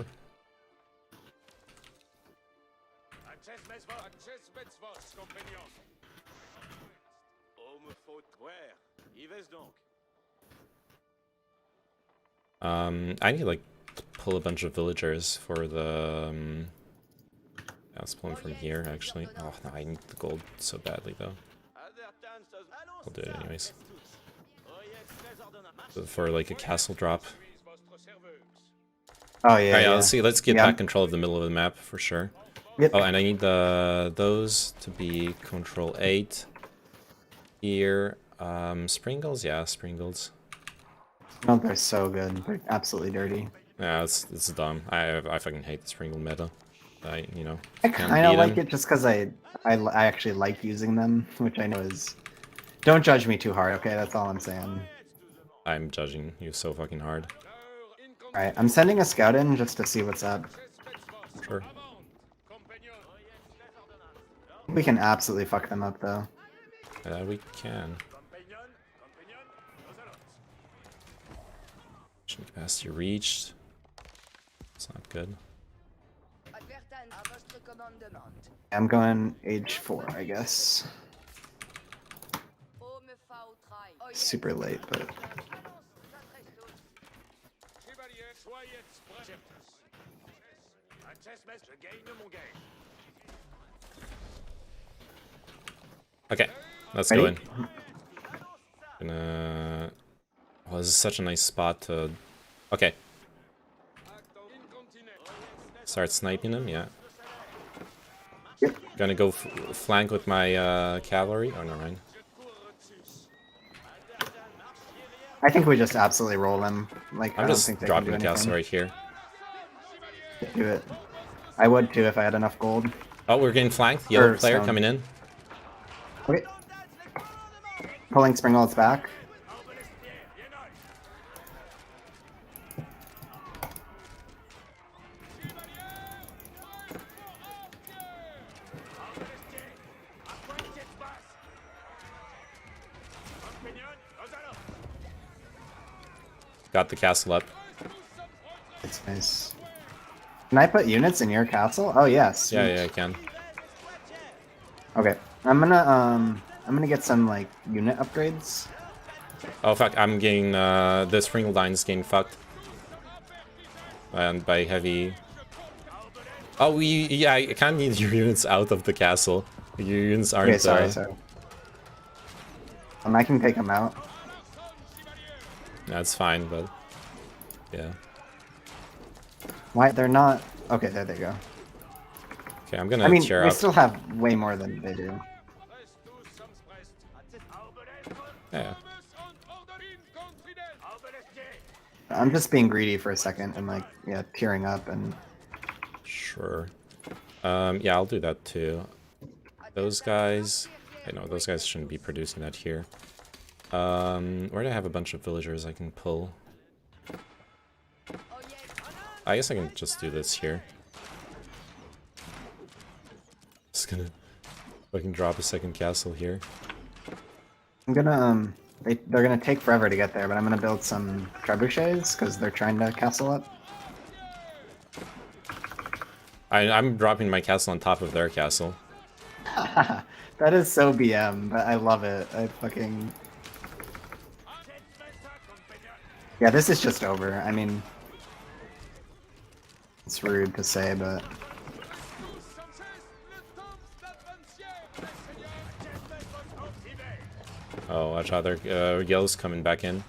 [SPEAKER 1] I need like to pull a bunch of villagers for the. Let's pull them from here actually. Oh no, I need the gold so badly though. I'll do it anyways. For like a castle drop.
[SPEAKER 7] Oh yeah.
[SPEAKER 1] Alright,
[SPEAKER 7] yeah.
[SPEAKER 1] let's see. Let's get
[SPEAKER 7] Yeah.
[SPEAKER 1] back control of the middle of the map for sure.
[SPEAKER 7] Yep.
[SPEAKER 1] Oh, and I need those to be control 8. Here, Springles, yeah, Springles.
[SPEAKER 7] Oh, they're so good. They're absolutely dirty.
[SPEAKER 1] Yeah, it's dumb. I fucking hate the Springle meta. You know.
[SPEAKER 7] I
[SPEAKER 1] can't
[SPEAKER 7] kind of
[SPEAKER 1] beat
[SPEAKER 7] like
[SPEAKER 1] 'em.
[SPEAKER 7] it just because I actually like using them, which I know is. Don't judge me too hard, okay? That's all I'm saying.
[SPEAKER 1] I'm judging you so fucking hard.
[SPEAKER 7] Alright, I'm sending a scout in just to see what's up.
[SPEAKER 1] Sure.
[SPEAKER 7] We can absolutely fuck them up though.
[SPEAKER 1] We can. Mission capacity reached. It's not good.
[SPEAKER 7] I'm going age 4, I guess. Super late, but
[SPEAKER 1] Okay, let's
[SPEAKER 7] ready?
[SPEAKER 1] go in. Gonna. Oh, this is such a nice spot to. Okay. Start sniping them, yeah.
[SPEAKER 7] Yep.
[SPEAKER 1] Gonna go flank with my cavalry. Oh, never mind.
[SPEAKER 7] I think we just absolutely roll them. Like I
[SPEAKER 1] I'm
[SPEAKER 7] don't
[SPEAKER 1] just
[SPEAKER 7] think they
[SPEAKER 1] dropping
[SPEAKER 7] can
[SPEAKER 1] the
[SPEAKER 7] do
[SPEAKER 1] castle
[SPEAKER 7] anything.
[SPEAKER 1] right here.
[SPEAKER 7] Do it. I would too if I had enough gold.
[SPEAKER 1] Oh, we're getting flanked. Yellow
[SPEAKER 7] Or
[SPEAKER 1] player
[SPEAKER 7] stone.
[SPEAKER 1] coming in.
[SPEAKER 7] Okay. Pulling Springolds back.
[SPEAKER 1] Got the castle up.
[SPEAKER 7] It's nice. Can I put units in your castle? Oh yes.
[SPEAKER 1] Yeah, yeah, I can.
[SPEAKER 7] Okay. I'm gonna get some like unit upgrades.
[SPEAKER 1] Oh fuck, I'm getting the Springledine's getting fucked. And by heavy. Oh, yeah, I can't need your units out of the castle. Your units aren't.
[SPEAKER 7] Okay, sorry. I can take them out.
[SPEAKER 1] That's fine, but yeah.
[SPEAKER 7] Why they're not? Okay, there they go.
[SPEAKER 1] Okay, I'm gonna
[SPEAKER 7] I mean,
[SPEAKER 1] tear
[SPEAKER 7] we
[SPEAKER 1] out.
[SPEAKER 7] still have way more than they do.
[SPEAKER 1] Yeah.
[SPEAKER 7] I'm just being greedy for a second and like, yeah, tearing up and.
[SPEAKER 1] Sure. Yeah, I'll do that too. Those guys. I know those guys shouldn't be producing that here. Where do I have a bunch of villagers I can pull? I guess I can just do this here. Just gonna fucking drop a second castle here.
[SPEAKER 7] I'm gonna they're gonna take forever to get there, but I'm gonna build some trebuchets because they're trying to castle up.
[SPEAKER 1] I'm dropping my castle on top of their castle.
[SPEAKER 7] That is so BM, but I love it. I fucking. Yeah, this is just over. I mean, it's rude to say, but.
[SPEAKER 1] Oh, watch out, their yellow's coming back in.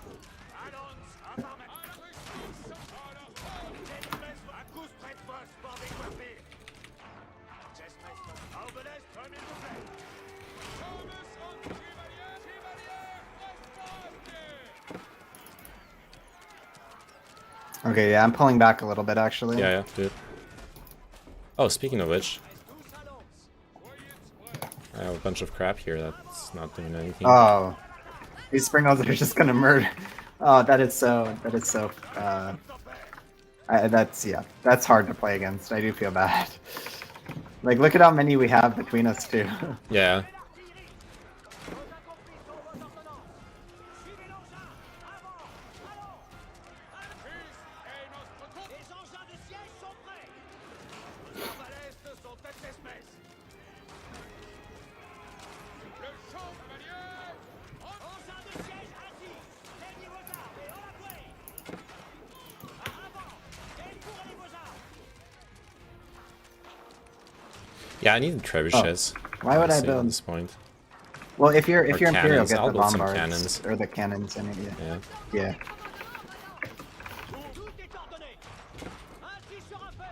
[SPEAKER 7] Okay, yeah, I'm pulling back a little bit actually.
[SPEAKER 1] Yeah, do it. Oh, speaking of which, I have a bunch of crap here that's not doing anything.
[SPEAKER 7] Oh, these Springles are just gonna murder. Oh, that is so. That's hard to play against. I do feel bad. Like, look at how many we have between us too.
[SPEAKER 1] Yeah. Yeah, I need the trebuchets.
[SPEAKER 7] Why would I
[SPEAKER 1] honestly, at
[SPEAKER 7] build
[SPEAKER 1] this point?
[SPEAKER 7] Well, if you're
[SPEAKER 1] Or
[SPEAKER 7] Imperial,
[SPEAKER 1] cannons.
[SPEAKER 7] get
[SPEAKER 1] I'll
[SPEAKER 7] the
[SPEAKER 1] build some
[SPEAKER 7] bombards
[SPEAKER 1] cannons.
[SPEAKER 7] or the cannons in it.
[SPEAKER 1] Yeah.
[SPEAKER 7] Yeah.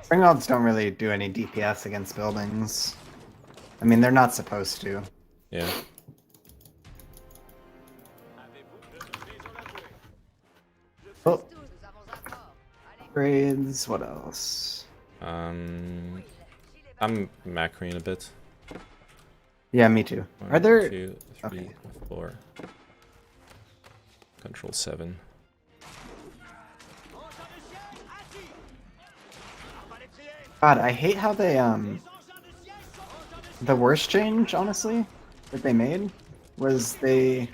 [SPEAKER 7] Springolds don't really do any DPS against buildings. I mean, they're not supposed to.
[SPEAKER 1] Yeah.
[SPEAKER 7] Oh. Grades. What else?
[SPEAKER 1] I'm macroing a bit.
[SPEAKER 7] Yeah, me too. Are
[SPEAKER 1] 1,
[SPEAKER 7] there?
[SPEAKER 1] 2, 3,
[SPEAKER 7] Okay.
[SPEAKER 1] 4. Control 7.
[SPEAKER 7] God, I hate how they the worst change, honestly, that they made was they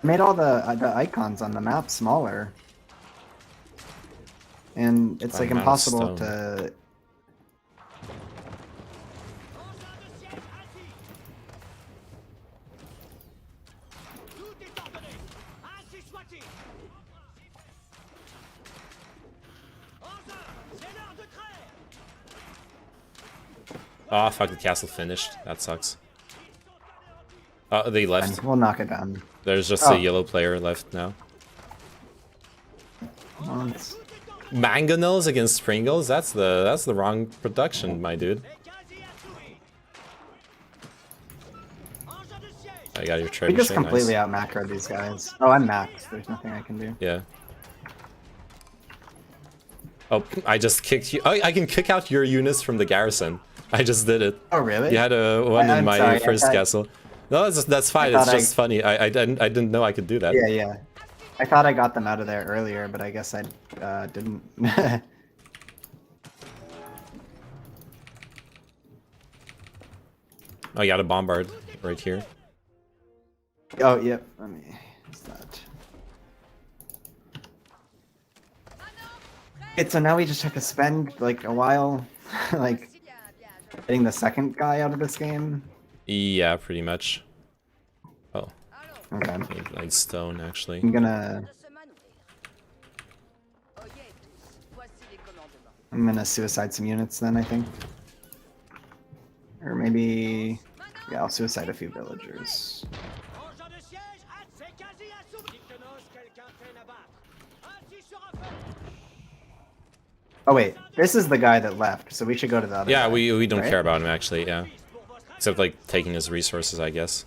[SPEAKER 7] made all the icons on the map smaller, and it's like
[SPEAKER 1] Amount of
[SPEAKER 7] impossible
[SPEAKER 1] stone.
[SPEAKER 7] to.
[SPEAKER 1] Oh, fuck, the castle finished. That sucks. Oh, they left.
[SPEAKER 7] We'll knock it down.
[SPEAKER 1] There's just
[SPEAKER 7] Oh.
[SPEAKER 1] a yellow player left now.
[SPEAKER 7] Once.
[SPEAKER 1] Mangonels against Springles? That's the wrong production, my dude. I got your trebuchet.
[SPEAKER 7] We just completely
[SPEAKER 1] nice.
[SPEAKER 7] out macroed these guys. Oh, I'm maxed. There's nothing I can do.
[SPEAKER 1] Yeah. Oh, I just kicked you. Oh, I can kick out your units from the garrison. I just did it.
[SPEAKER 7] Oh, really?
[SPEAKER 1] You had a one in
[SPEAKER 7] I'm
[SPEAKER 1] my
[SPEAKER 7] sorry, I
[SPEAKER 1] first
[SPEAKER 7] thought-
[SPEAKER 1] castle. No, that's fine.
[SPEAKER 7] I
[SPEAKER 1] It's
[SPEAKER 7] thought
[SPEAKER 1] just funny. I didn't know I could do that.
[SPEAKER 7] Yeah, yeah. I thought I got them out of there earlier, but I guess I didn't.
[SPEAKER 1] I got a bombard right here.
[SPEAKER 7] Oh, yep. Let me. What's that? Okay, so now we just have to spend like a while, like getting the second guy out of this game.
[SPEAKER 1] Yeah, pretty much. Oh,
[SPEAKER 7] Okay.
[SPEAKER 1] like stone actually.
[SPEAKER 7] I'm gonna suicide some units then, I think. Or maybe, yeah, I'll suicide a few villagers. Oh wait, this is the guy that left, so we should go to the other
[SPEAKER 1] Yeah,
[SPEAKER 7] guy,
[SPEAKER 1] we don't
[SPEAKER 7] right?
[SPEAKER 1] care about him actually. Yeah, except like taking his resources, I guess.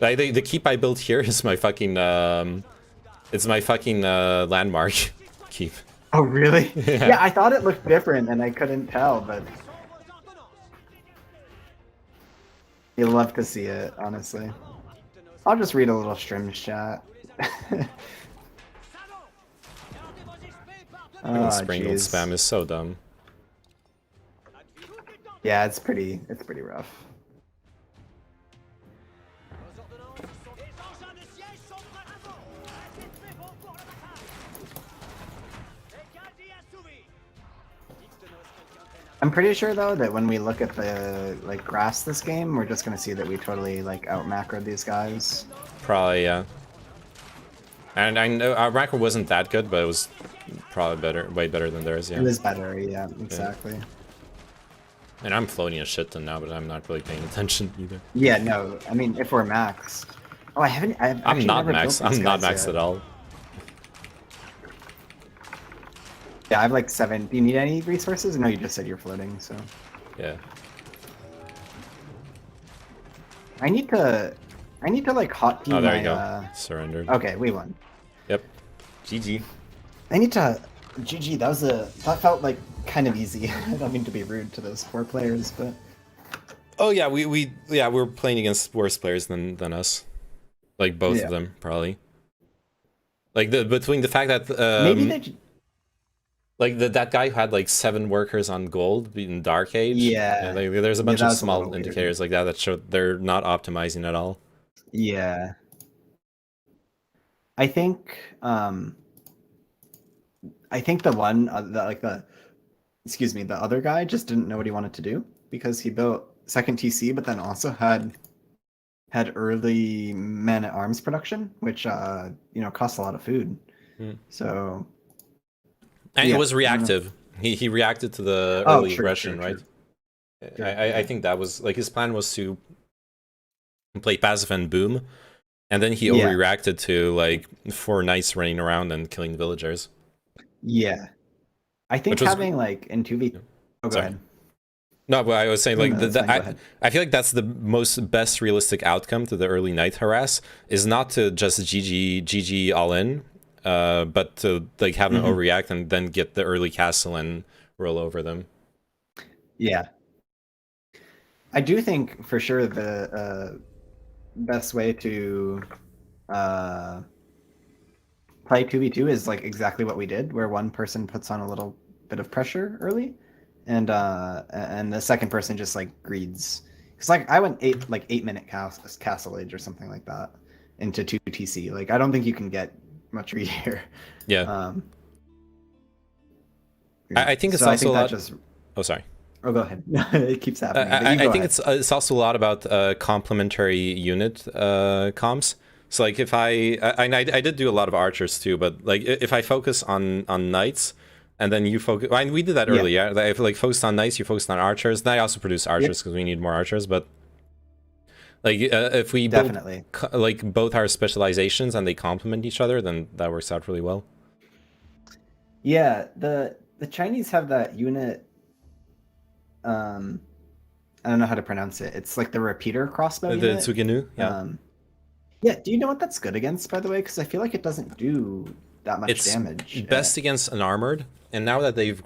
[SPEAKER 1] Like, the keep I built here is my fucking it's my fucking landmark keep.
[SPEAKER 7] Oh really?
[SPEAKER 1] Yeah.
[SPEAKER 7] Yeah, I thought it looked different and I couldn't tell, but you'll love to see it, honestly. I'll just read a little stream chat. Oh,
[SPEAKER 1] Sprinkled
[SPEAKER 7] jeez.
[SPEAKER 1] spam is so dumb.
[SPEAKER 7] Yeah, it's pretty rough. I'm pretty sure though that when we look at the like grass this game, we're just gonna see that we totally like out macroed these guys.
[SPEAKER 1] Probably, yeah. And I know our macro wasn't that good, but it was probably better, way better than theirs, yeah.
[SPEAKER 7] It is better, yeah, exactly.
[SPEAKER 1] And I'm floating a shit ton now, but I'm not really paying attention either.
[SPEAKER 7] Yeah, no, I mean if we're maxed. Oh, I've
[SPEAKER 1] I'm
[SPEAKER 7] actually
[SPEAKER 1] not
[SPEAKER 7] never built
[SPEAKER 1] maxed. I'm
[SPEAKER 7] these
[SPEAKER 1] not
[SPEAKER 7] guys
[SPEAKER 1] maxed
[SPEAKER 7] yet.
[SPEAKER 1] at all.
[SPEAKER 7] Yeah, I have like 7. Do you need any resources? No, you just said you're floating, so.
[SPEAKER 1] Yeah.
[SPEAKER 7] I need to like hotkey
[SPEAKER 1] Oh, there
[SPEAKER 7] my,
[SPEAKER 1] you go. Surrendered.
[SPEAKER 7] Okay, we won.
[SPEAKER 1] Yep. GG.
[SPEAKER 7] I need to... GG, that felt like kind of easy. I don't mean to be rude to those 4 players, but...
[SPEAKER 1] Oh yeah, we're playing against worse players than us. Like both of them, probably. Like between the fact that
[SPEAKER 7] maybe they...
[SPEAKER 1] Like that guy who had like 7 workers on gold in Dark Age.
[SPEAKER 7] Yeah.
[SPEAKER 1] Like, there's a bunch of small
[SPEAKER 7] weird.
[SPEAKER 1] indicators like that show they're not optimizing at all.
[SPEAKER 7] Yeah. I think the one the other guy just didn't know what he wanted to do because he built second TC, but then also had early man-at-arms production, which costs a lot of food. So.
[SPEAKER 1] And it was reactive. He reacted to the early aggression, right? True. I think that was like his plan was to play passive and boom, and then he overreacted to like 4 knights running around and killing villagers.
[SPEAKER 7] Yeah, I think having like in 2v. Oh, go ahead.
[SPEAKER 1] No, but I was saying like I feel like that's the best realistic outcome to the early knight harass is not to just GG all in. But to like have them overreact and then get the early castle and roll over them. Yeah,
[SPEAKER 7] I do think for sure the best way to play 2v2 is like exactly what we did, where one person puts on a little bit of pressure early, and the second person just like greeds. Because like I went 8-minute castle age or something like that into 2 TC. Like I don't think you can get much read here.
[SPEAKER 1] Yeah. I think it's also a lot. Oh, sorry.
[SPEAKER 7] Oh, go ahead. It keeps happening.
[SPEAKER 1] I think it's also a lot about complementary unit comps. So like if I did do a lot of archers too, but like if I focus on knights and then you focus, I mean, we did that earlier. Yeah? If like focused on knights, you focused on archers. Then I also produce archers because we need more archers, but. Like if we build like both our specializations and they complement each other, then that works out really well.
[SPEAKER 7] Yeah, the Chinese have that unit. I don't know how to pronounce it. It's like the repeater crossbow.
[SPEAKER 1] The Tsuginu. Yeah.
[SPEAKER 7] Yeah. Do you know what that's good against, by the way? Because I feel like it doesn't do that much damage.
[SPEAKER 1] It's best against an armored, and now that they've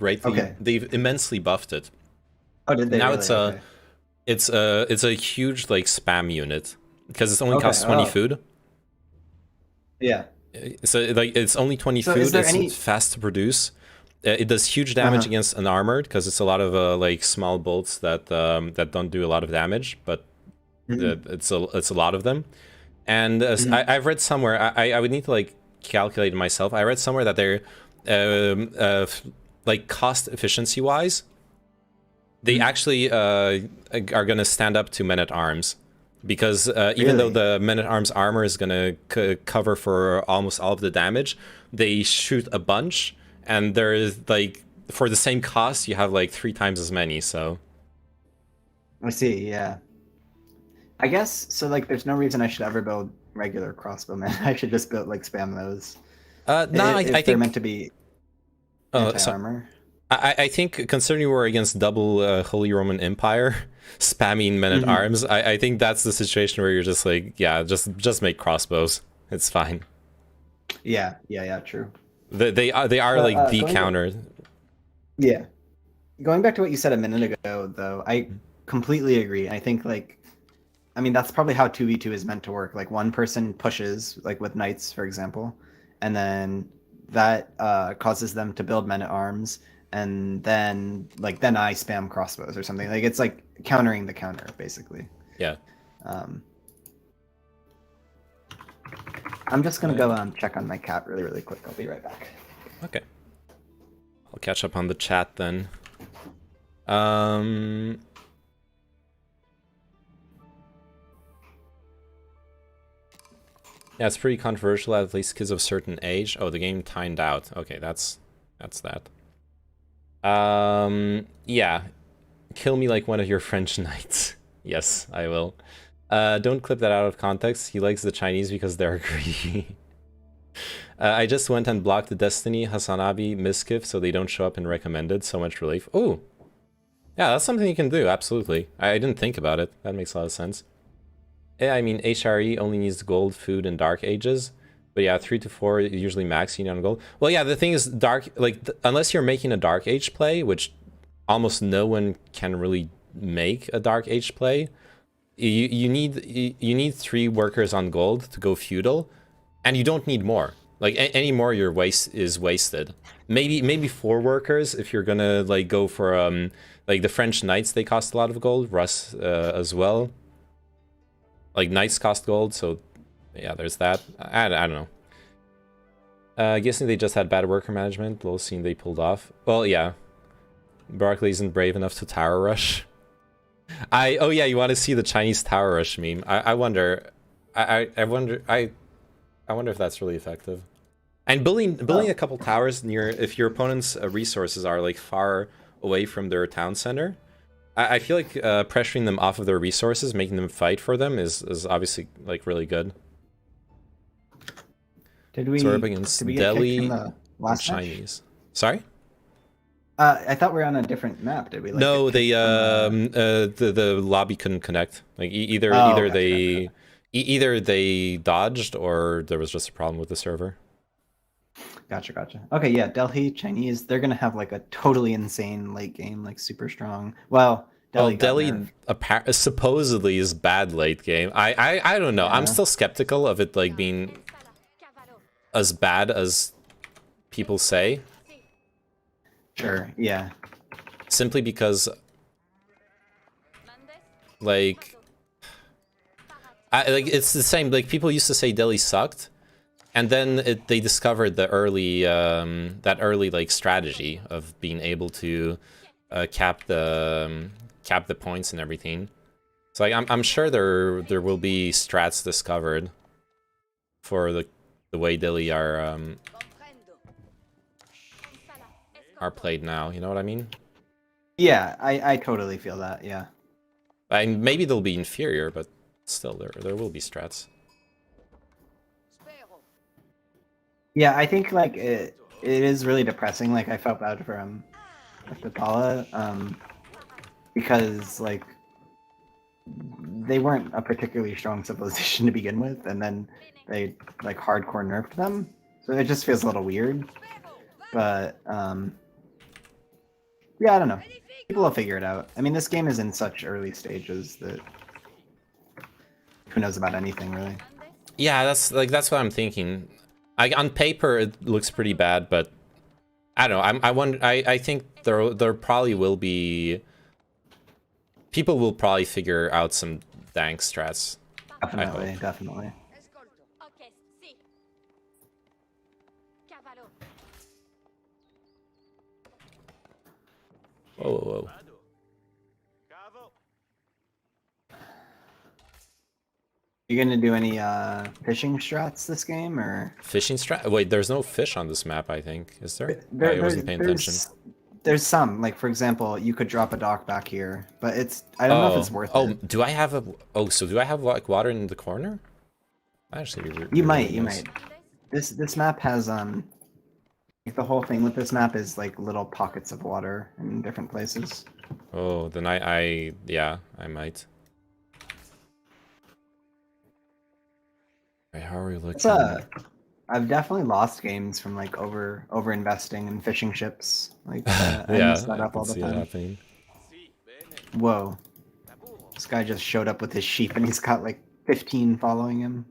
[SPEAKER 1] they've immensely buffed it.
[SPEAKER 7] Oh, did they?
[SPEAKER 1] Now
[SPEAKER 7] really?
[SPEAKER 1] it's a huge like spam unit because it's only costs 20 food.
[SPEAKER 7] Yeah.
[SPEAKER 1] So like it's only 20 food. It's fast to produce. It does huge damage against an armored because it's a lot of like small bolts that don't do a lot of damage, but it's a lot of them. And I've read somewhere I would need to like calculate it myself. I read somewhere that they're like cost efficiency wise. They actually are going to stand up to men-at-arms because even though the men-at-arms armor is going to cover for almost all of the damage, they shoot a bunch, and there is like for the same cost, you have like 3 times as many. So
[SPEAKER 7] I see. Yeah, I guess so. Like, there's no reason I should ever build regular crossbowmen. I should just build like spam those.
[SPEAKER 1] No, I think
[SPEAKER 7] they're meant to be anti-armor.
[SPEAKER 1] I think considering we're against double Holy Roman Empire, spamming men-at-arms, I think that's the situation where you're just like, yeah, just make crossbows. It's fine.
[SPEAKER 7] Yeah, true.
[SPEAKER 1] They are like the counter.
[SPEAKER 7] Yeah. Going back to what you said a minute ago, though, I completely agree. I think that's probably how 2v2 is meant to work. Like one person pushes, like with knights, for example, and then that causes them to build men-at-arms. And then I spam crossbows or something. Like it's like countering the counter, basically.
[SPEAKER 1] Yeah.
[SPEAKER 7] I'm just gonna go check on my cat really quick. I'll be right back.
[SPEAKER 1] Okay. I'll catch up on the chat then. Yeah, it's pretty controversial, at least kids of a certain age. Oh, the game timed out. Okay, that's that. Yeah. Kill me like one of your French knights. Yes, I will. Don't clip that out of context. He likes the Chinese because they're greedy. I just went and blocked the Destiny, Hasanabi, Miskiff, so they don't show up in recommended. So much relief. Ooh. Yeah, that's something you can do, absolutely. I didn't think about it. That makes a lot of sense. Yeah, I mean, HRE only needs gold, food, and dark ages. But yeah, 3 to 4 usually max you on gold. Well, yeah, the thing is, dark, like, unless you're making a dark age play, which almost no one can really make a dark age play, you need 3 workers on gold to go feudal, and you don't need more. Like, any more your waste is wasted. Maybe 4 workers if you're gonna like go for like the French knights, they cost a lot of gold. Russ as well. Like knights cost gold, so yeah, there's that. I don't know. Guessing they just had bad worker management. Little scene they pulled off. Well, yeah. Barclay isn't brave enough to tower rush. Oh yeah, you want to see the Chinese tower rush meme? I wonder. I wonder if that's really effective. And building a couple towers near, if your opponent's resources are like far away from their town center, I feel like pressuring them off of their resources, making them fight for them is obviously like really good.
[SPEAKER 7] Did we?
[SPEAKER 1] So we're up against Delhi and
[SPEAKER 7] last
[SPEAKER 1] Chinese. Sorry?
[SPEAKER 7] I thought we were on a different map. Did we? Like,
[SPEAKER 1] No, they the lobby couldn't connect. Like either they dodged or there was just a problem with the server.
[SPEAKER 7] Gotcha. Okay, yeah, Delhi Chinese. They're gonna have like a totally insane late game, like super strong. Well, Delhi
[SPEAKER 1] supposedly is bad late game. I don't know. Yeah. I'm still skeptical of it like being as bad as people say.
[SPEAKER 7] Sure, yeah.
[SPEAKER 1] Simply because, like it's the same. Like people used to say Delhi sucked, and then they discovered the early that early like strategy of being able to cap the points and everything. So like I'm sure there will be strats discovered for the way Delhi are played now. You know what I mean?
[SPEAKER 7] Yeah, I totally feel that. Yeah.
[SPEAKER 1] And maybe they'll be inferior, but still there will be strats.
[SPEAKER 7] Yeah, I think like it is really depressing. Like I felt bad for Patala, because like they weren't a particularly strong civilization to begin with, and then they like hardcore nerfed them. So it just feels a little weird. But yeah, I don't know. People will figure it out. I mean, this game is in such early stages that who knows about anything really.
[SPEAKER 1] Yeah, that's what I'm thinking. On paper, it looks pretty bad, but I don't know. I think there probably will be people will probably figure out some dank strats.
[SPEAKER 7] Definitely.
[SPEAKER 1] Whoa.
[SPEAKER 7] You gonna do any fishing strats this game, or
[SPEAKER 1] fishing strat? Wait, there's no fish on this map. I think is there? I wasn't paying attention.
[SPEAKER 7] There's some, like for example, you could drop a dock back here, but I don't know if it's worth it.
[SPEAKER 1] Oh, do I have so do I have like water in the corner? Actually,
[SPEAKER 7] you might. This map has like the whole thing with this map is like little pockets of water in different places.
[SPEAKER 1] Oh, then yeah, I might. Right, how are we looking?
[SPEAKER 7] I've definitely lost games from like over investing in fishing ships. Like
[SPEAKER 1] yeah,
[SPEAKER 7] I mess that up all the time.
[SPEAKER 1] Happening.
[SPEAKER 7] Whoa, this guy just showed up with his sheep and he's got like 15 following him.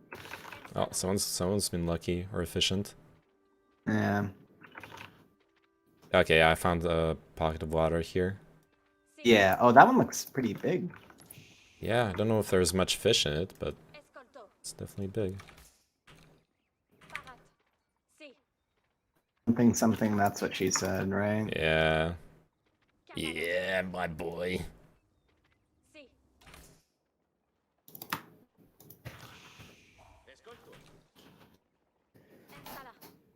[SPEAKER 1] Oh, someone's been lucky or efficient.
[SPEAKER 7] Yeah.
[SPEAKER 1] Okay, I found a pocket of water here.
[SPEAKER 7] Yeah. Oh, that one looks pretty big.
[SPEAKER 1] Yeah, I don't know if there's much fish in it, but it's definitely big.
[SPEAKER 7] Something, that's what she said, right?
[SPEAKER 1] Yeah. Yeah, my boy.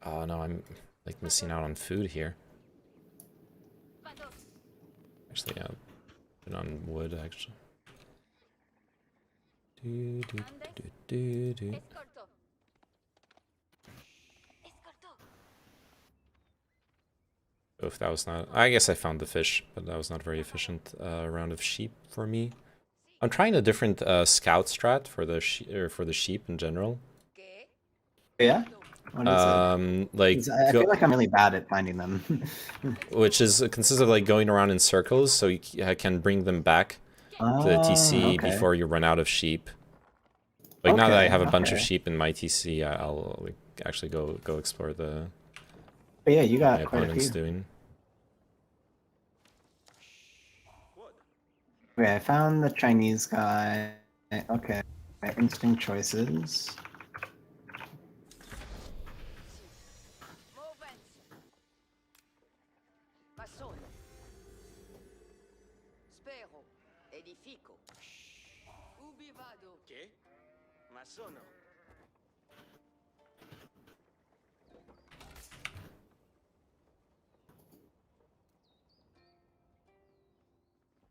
[SPEAKER 1] Oh no, I'm like missing out on food here. Actually, yeah, been on wood actually. If that was not... I guess I found the fish, but that was not very efficient round of sheep for me. I'm trying a different scout strat for the sheep in general.
[SPEAKER 7] Yeah? What is it?
[SPEAKER 1] Like,
[SPEAKER 7] I feel like I'm really bad at finding them.
[SPEAKER 1] which consists of like going around in circles, so you can bring them back to the TC
[SPEAKER 7] okay.
[SPEAKER 1] before you run out of sheep. Like now that I have a bunch of
[SPEAKER 7] okay.
[SPEAKER 1] sheep in my TC, I'll like, actually go explore the
[SPEAKER 7] But yeah, you got
[SPEAKER 1] my
[SPEAKER 7] quite a
[SPEAKER 1] opponent's
[SPEAKER 7] few.
[SPEAKER 1] doing.
[SPEAKER 7] Okay, I found the Chinese guy. Okay, instinct choices.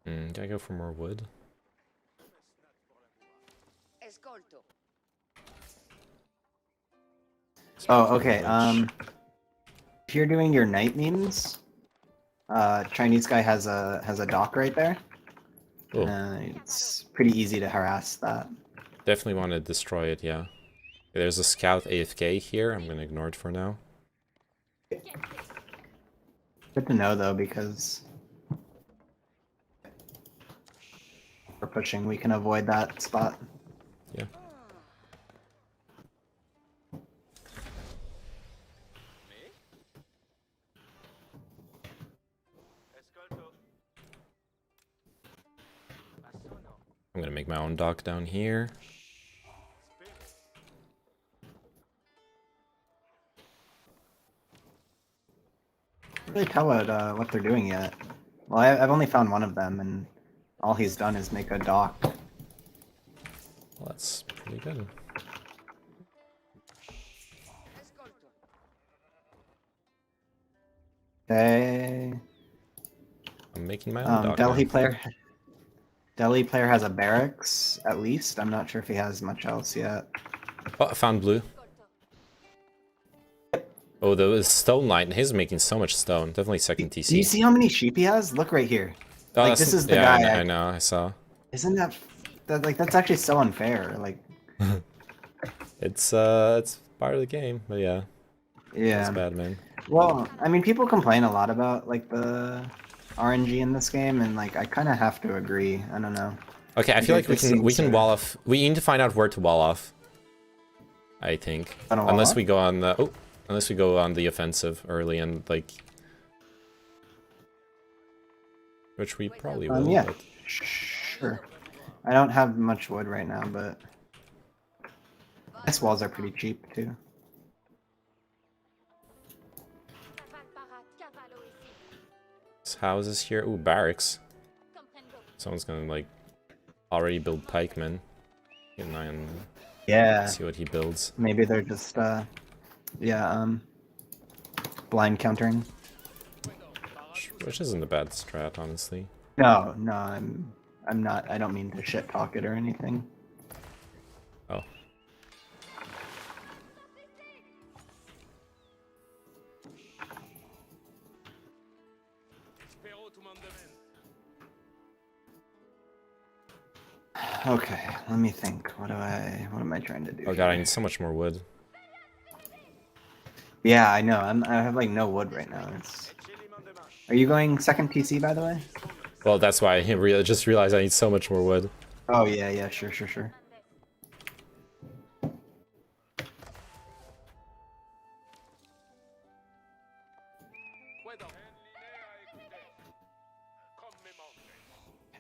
[SPEAKER 1] Can I go for more wood?
[SPEAKER 7] Oh, okay. If you're doing your night memes, Chinese guy has a dock right there.
[SPEAKER 1] Oh,
[SPEAKER 7] It's pretty easy to harass that.
[SPEAKER 1] definitely want to destroy it. Yeah. There's a scout AFK here. I'm gonna ignore it for now.
[SPEAKER 7] Good to know though, because if we're pushing, we can avoid that spot.
[SPEAKER 1] Yeah. I'm gonna make my own dock down here.
[SPEAKER 7] Can't really tell what they're doing yet. Well, I've only found one of them, and all he's done is make a dock.
[SPEAKER 1] Well, that's pretty good.
[SPEAKER 7] Okay.
[SPEAKER 1] I'm making my own dock
[SPEAKER 7] Delhi
[SPEAKER 1] now.
[SPEAKER 7] player has a barracks at least. I'm not sure if he has much else yet.
[SPEAKER 1] Oh, I found blue. Oh, the stone line. He's making so much stone. Definitely second TC.
[SPEAKER 7] Do you see how many sheep he has? Look right here.
[SPEAKER 1] Oh,
[SPEAKER 7] Like this is the
[SPEAKER 1] yeah,
[SPEAKER 7] guy.
[SPEAKER 1] I know. I saw.
[SPEAKER 7] Isn't that like that's actually so unfair? Like
[SPEAKER 1] It's part of the game, but yeah,
[SPEAKER 7] yeah.
[SPEAKER 1] it's bad, man.
[SPEAKER 7] Well, I mean, people complain a lot about like the RNG in this game, and like I kind of have to agree. I don't know.
[SPEAKER 1] Okay, I feel like we
[SPEAKER 7] This
[SPEAKER 1] can
[SPEAKER 7] seems
[SPEAKER 1] wall off. We need to find out where to wall off. I think,
[SPEAKER 7] On a wall
[SPEAKER 1] unless
[SPEAKER 7] off?
[SPEAKER 1] we go on the unless we go on the offensive early and like, which we probably will.
[SPEAKER 7] Yeah,
[SPEAKER 1] But...
[SPEAKER 7] sure. I don't have much wood right now, but these walls are pretty cheap too.
[SPEAKER 1] This houses here. Ooh, barracks. Someone's gonna like already build pikemen. Get an eye on.
[SPEAKER 7] Yeah.
[SPEAKER 1] See what he builds.
[SPEAKER 7] Maybe they're just blind countering.
[SPEAKER 1] Which isn't a bad strat, honestly.
[SPEAKER 7] No, I'm not. I don't mean to shit talk it or anything.
[SPEAKER 1] Oh.
[SPEAKER 7] Okay, let me think. What am I trying to do?
[SPEAKER 1] Oh god, I
[SPEAKER 7] here?
[SPEAKER 1] need so much more wood.
[SPEAKER 7] Yeah, I know. I have like no wood right now. Are you going second PC by the way?
[SPEAKER 1] Well, that's why I just realized I need so much more wood.
[SPEAKER 7] Oh yeah, sure.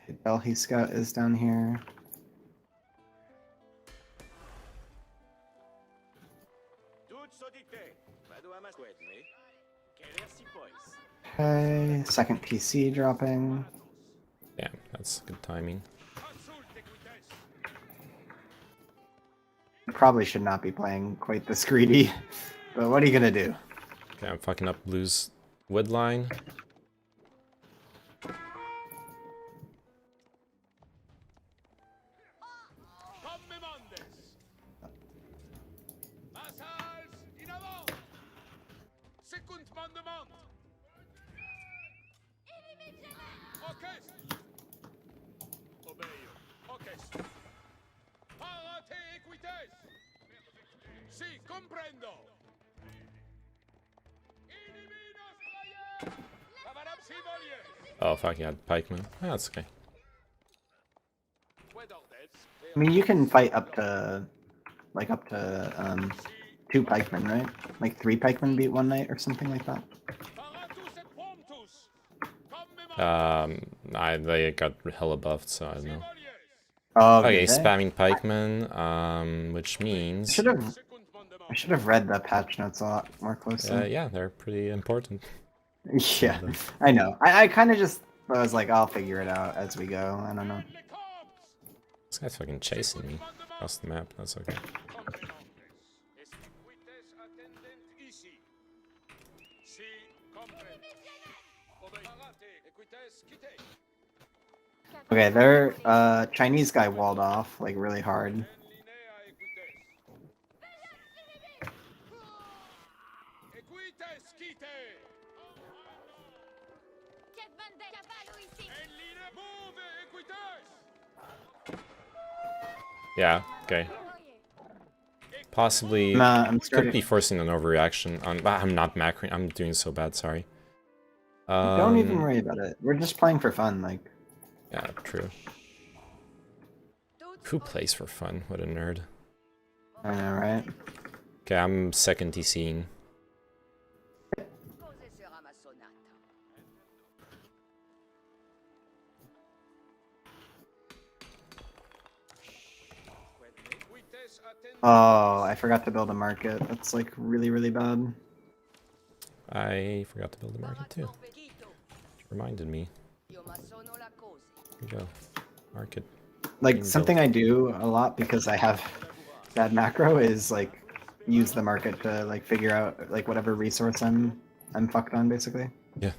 [SPEAKER 7] Okay, Delhi Scout is down here. Okay, second PC dropping.
[SPEAKER 1] Damn, that's good timing.
[SPEAKER 7] Probably should not be playing quite this greedy, but what are you gonna do?
[SPEAKER 1] Okay, I'm fucking up blue's wood line. Oh fuck, yeah, pikeman. Oh, that's okay.
[SPEAKER 7] I mean, you can fight up to, like, two pikemen, right? Like 3 pikemen beat one knight or something like that.
[SPEAKER 1] They got hella buffed, so I don't know.
[SPEAKER 7] Oh,
[SPEAKER 1] Okay,
[SPEAKER 7] did they?
[SPEAKER 1] spamming pikemen, which
[SPEAKER 7] I
[SPEAKER 1] means...
[SPEAKER 7] should have read the patch notes a lot more closely.
[SPEAKER 1] yeah, they're pretty important.
[SPEAKER 7] Yeah, I know. I kind of just was like, I'll figure it out as we go. I don't know.
[SPEAKER 1] This guy's fucking chasing me across the map, that's okay.
[SPEAKER 7] Okay, their Chinese guy walled off like really hard.
[SPEAKER 1] Yeah, okay. Possibly
[SPEAKER 7] I'm
[SPEAKER 1] could
[SPEAKER 7] starting.
[SPEAKER 1] be forcing an overreaction on... I'm not macroing, I'm doing so bad, sorry.
[SPEAKER 7] Don't even worry about it. We're just playing for fun, like.
[SPEAKER 1] Yeah, true. Who plays for fun? What a nerd.
[SPEAKER 7] I know, right?
[SPEAKER 1] Okay, I'm second TCing.
[SPEAKER 7] Oh, I forgot to build a market. That's like really, really bad.
[SPEAKER 1] I forgot to build a market too. Reminded me. Here we go. Market.
[SPEAKER 7] Like
[SPEAKER 1] being
[SPEAKER 7] something
[SPEAKER 1] built.
[SPEAKER 7] I do a lot because I have bad macro is like use the market to like figure out like whatever resource I'm fucked on basically.
[SPEAKER 1] Yeah.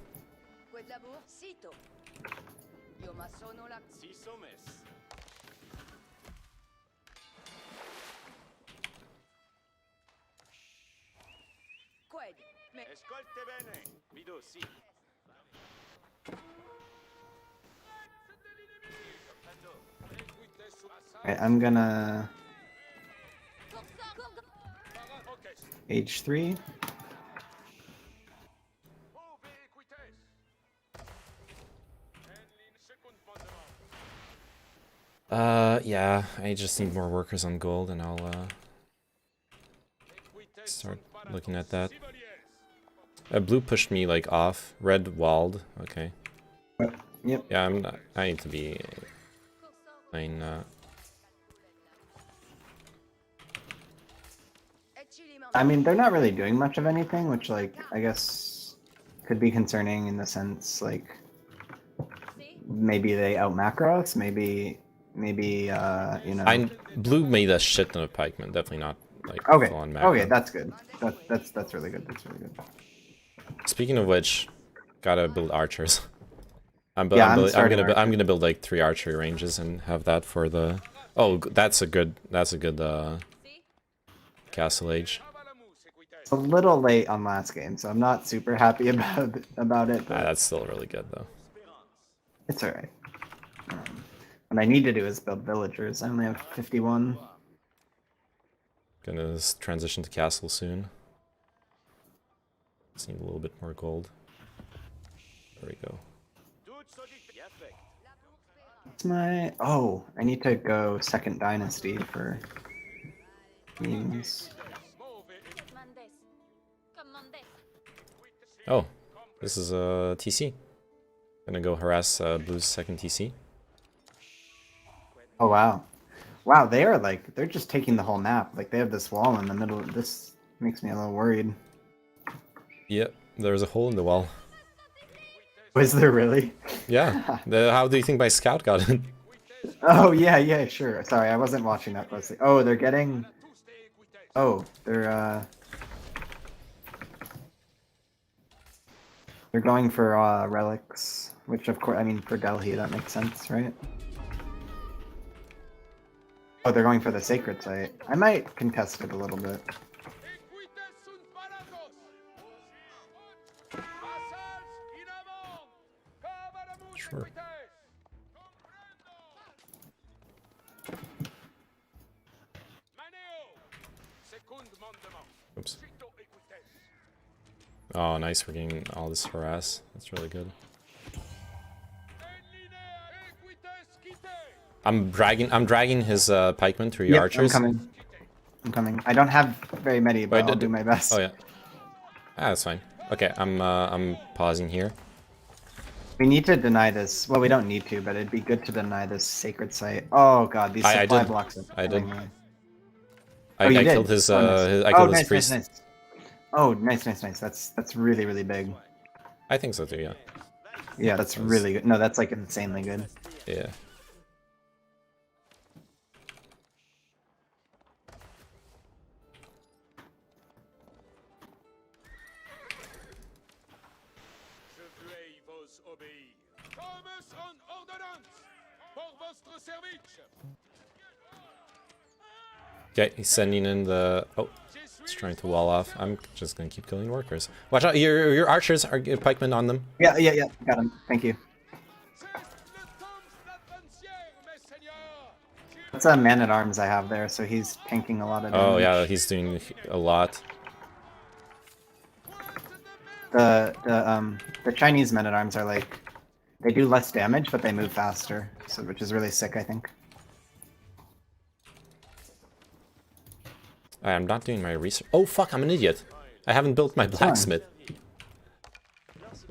[SPEAKER 7] Alright, I'm gonna H3.
[SPEAKER 1] Yeah, I just need more workers on gold and I'll start looking at that. Blue pushed me like off, red walled, okay.
[SPEAKER 7] Yep.
[SPEAKER 1] Yeah, I need to be playing
[SPEAKER 7] I mean, they're not really doing much of anything, which like I guess could be concerning in the sense like maybe they out macro us, maybe you know.
[SPEAKER 1] Blue made a shit ton of pikemen, definitely not like
[SPEAKER 7] Okay.
[SPEAKER 1] full on macro.
[SPEAKER 7] Okay, that's good. That's really good. That's really good.
[SPEAKER 1] Speaking of which, gotta build archers. I'm gonna build like 3 archery ranges and have that for the... Oh, that's a good castle age.
[SPEAKER 7] It's a little late on last game, so I'm not super happy about it. But
[SPEAKER 1] That's still really good though.
[SPEAKER 7] it's alright. What I need to do is build villagers. I only have 51.
[SPEAKER 1] Gonna transition to castle soon. Just need a little bit more gold. There we go.
[SPEAKER 7] What's my... Oh, I need to go second dynasty for means.
[SPEAKER 1] Oh, this is a TC. Gonna go harass Blue's second TC.
[SPEAKER 7] Oh wow. Wow, they are like, they're just taking the whole map. Like they have this wall in the middle. This makes me a little worried.
[SPEAKER 1] Yep, there's a hole in the wall.
[SPEAKER 7] Was there really?
[SPEAKER 1] Yeah. How do you think my scout got it?
[SPEAKER 7] Oh yeah, sure. Sorry, I wasn't watching that closely. Oh, they're getting... Oh, they're going for relics, which of course, I mean, for Delhi, that makes sense, right? Oh, they're going for the sacred site. I might contest it a little bit.
[SPEAKER 1] Sure. Oops. Oh, nice. We're getting all this harass. That's really good. I'm dragging his pikemen through your archers.
[SPEAKER 7] I'm coming. I don't have very many, but I'll do my best.
[SPEAKER 1] Oh yeah. Ah, that's fine. Okay, I'm pausing here.
[SPEAKER 7] We need to deny this. Well, we don't need to, but it'd be good to deny this sacred site. Oh god, these supply blocks are killing me.
[SPEAKER 1] I killed his priest.
[SPEAKER 7] Nice. Oh, nice. That's really, really big.
[SPEAKER 1] I think so too, yeah.
[SPEAKER 7] Yeah, that's really good. No, that's like insanely good.
[SPEAKER 1] Yeah. Okay, he's sending in the... Oh, he's trying to wall off. I'm just gonna keep killing workers. Watch out, your archers are pikemen on them.
[SPEAKER 7] Yeah, got him. Thank you. That's a man-at-arms I have there, so he's tanking a lot of damage.
[SPEAKER 1] Oh yeah, he's doing a lot.
[SPEAKER 7] The Chinese men-at-arms are like... They do less damage, but they move faster, so which is really sick, I think.
[SPEAKER 1] I'm not doing my research. Oh fuck, I'm an idiot. I haven't built my blacksmith.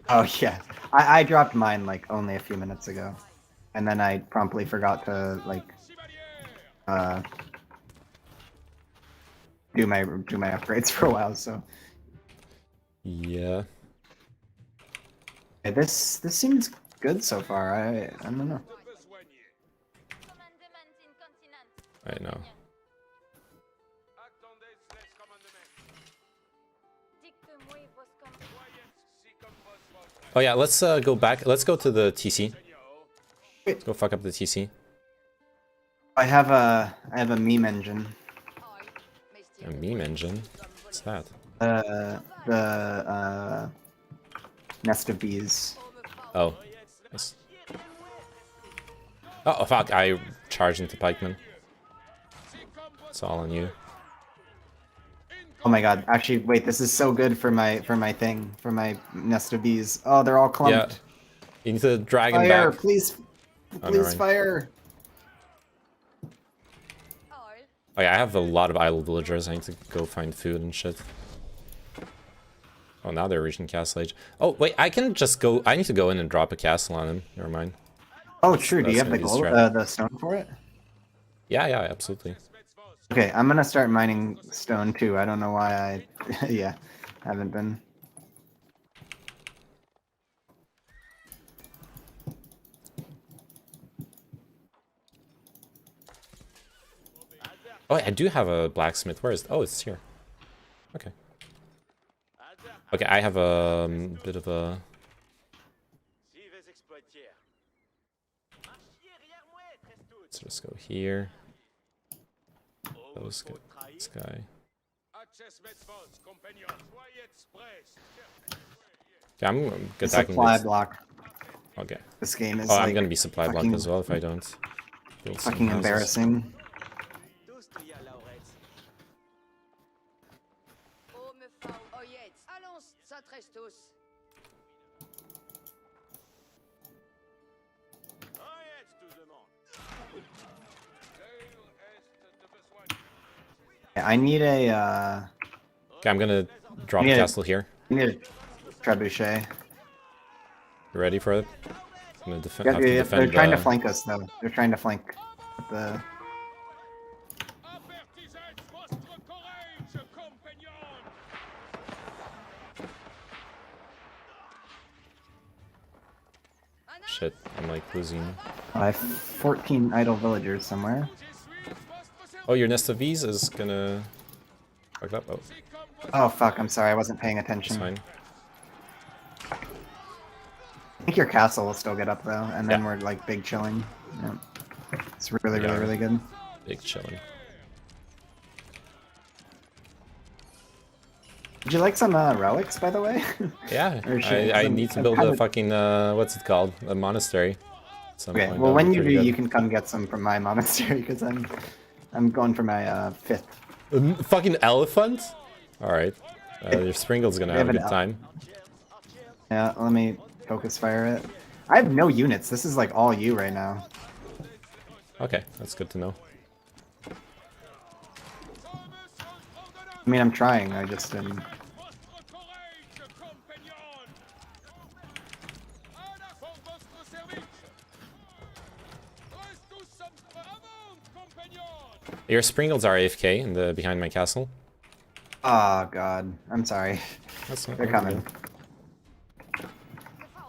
[SPEAKER 7] Oh yeah, I dropped mine like only a few minutes ago, and then I promptly forgot to like do my upgrades for a while. So
[SPEAKER 1] yeah,
[SPEAKER 7] this seems good so far. I don't know.
[SPEAKER 1] I know. Oh yeah, let's go back. Let's go to the TC. Let's go fuck up the TC.
[SPEAKER 7] I have a meme engine.
[SPEAKER 1] A meme engine? What's that?
[SPEAKER 7] The nest of bees.
[SPEAKER 1] Oh. Yes. Oh fuck! I charged into pikemen. It's all on you.
[SPEAKER 7] Oh my god, actually, wait, this is so good for my nest of bees. Oh, they're all clumped.
[SPEAKER 1] Yeah. You need to drag them
[SPEAKER 7] Fire,
[SPEAKER 1] back.
[SPEAKER 7] please fire.
[SPEAKER 1] Oh yeah, I have a lot of idle villagers. I need to go find food and shit. Oh, now they're reaching castle age. Oh, wait, I can just go... I need to go in and drop a castle on him. Never mind.
[SPEAKER 7] Oh, true. Do you have the stone for it?
[SPEAKER 1] Yeah, absolutely.
[SPEAKER 7] Okay, I'm gonna start mining stone too. I don't know why I... yeah, haven't been.
[SPEAKER 1] Oh, I do have a blacksmith. Where is... Oh, it's here. Okay. Okay, I have a bit of a... Let's just go here. This guy. Okay, I'm attacking
[SPEAKER 7] supply
[SPEAKER 1] this.
[SPEAKER 7] block.
[SPEAKER 1] Okay.
[SPEAKER 7] This game is
[SPEAKER 1] Oh,
[SPEAKER 7] like
[SPEAKER 1] I'm gonna be supply blocked as well if I don't. Build some
[SPEAKER 7] fucking
[SPEAKER 1] houses.
[SPEAKER 7] embarrassing. I need a
[SPEAKER 1] Okay, I'm gonna drop a castle here.
[SPEAKER 7] I need a trebuchet.
[SPEAKER 1] You ready for it? I'm gonna
[SPEAKER 7] Yeah, they're trying to flank us though. They're trying to flank the...
[SPEAKER 1] Shit, I'm like losing.
[SPEAKER 7] I have 14 idle villagers somewhere.
[SPEAKER 1] Oh, your nest of bees is gonna... Fuck up. Oh,
[SPEAKER 7] Oh fuck, I'm sorry, I wasn't paying attention.
[SPEAKER 1] it's fine.
[SPEAKER 7] I think your castle will still get up though, and then we're like big chilling. Yeah. It's really good.
[SPEAKER 1] Big chilling.
[SPEAKER 7] Would you like some relics, by the way?
[SPEAKER 1] Yeah,
[SPEAKER 7] Or should
[SPEAKER 1] I
[SPEAKER 7] some-
[SPEAKER 1] need to
[SPEAKER 7] I
[SPEAKER 1] build
[SPEAKER 7] have
[SPEAKER 1] a
[SPEAKER 7] a-
[SPEAKER 1] fucking, what's it called? A monastery. At some
[SPEAKER 7] Okay,
[SPEAKER 1] point.
[SPEAKER 7] well
[SPEAKER 1] That'll
[SPEAKER 7] when
[SPEAKER 1] be
[SPEAKER 7] you do,
[SPEAKER 1] pretty good.
[SPEAKER 7] you can come get some from my monastery, because I'm going for my 5th.
[SPEAKER 1] Fucking elephant? Alright. Your Springle's gonna have a
[SPEAKER 7] have an
[SPEAKER 1] good time.
[SPEAKER 7] Yeah, let me focus fire it. I have no units. This is like all you right now.
[SPEAKER 1] Okay, that's good to know.
[SPEAKER 7] I mean, I'm trying. I just am.
[SPEAKER 1] Your Springles are AFK in the behind my castle.
[SPEAKER 7] Oh god, I'm sorry.
[SPEAKER 1] That's not
[SPEAKER 7] They're
[SPEAKER 1] big
[SPEAKER 7] coming.
[SPEAKER 1] deal.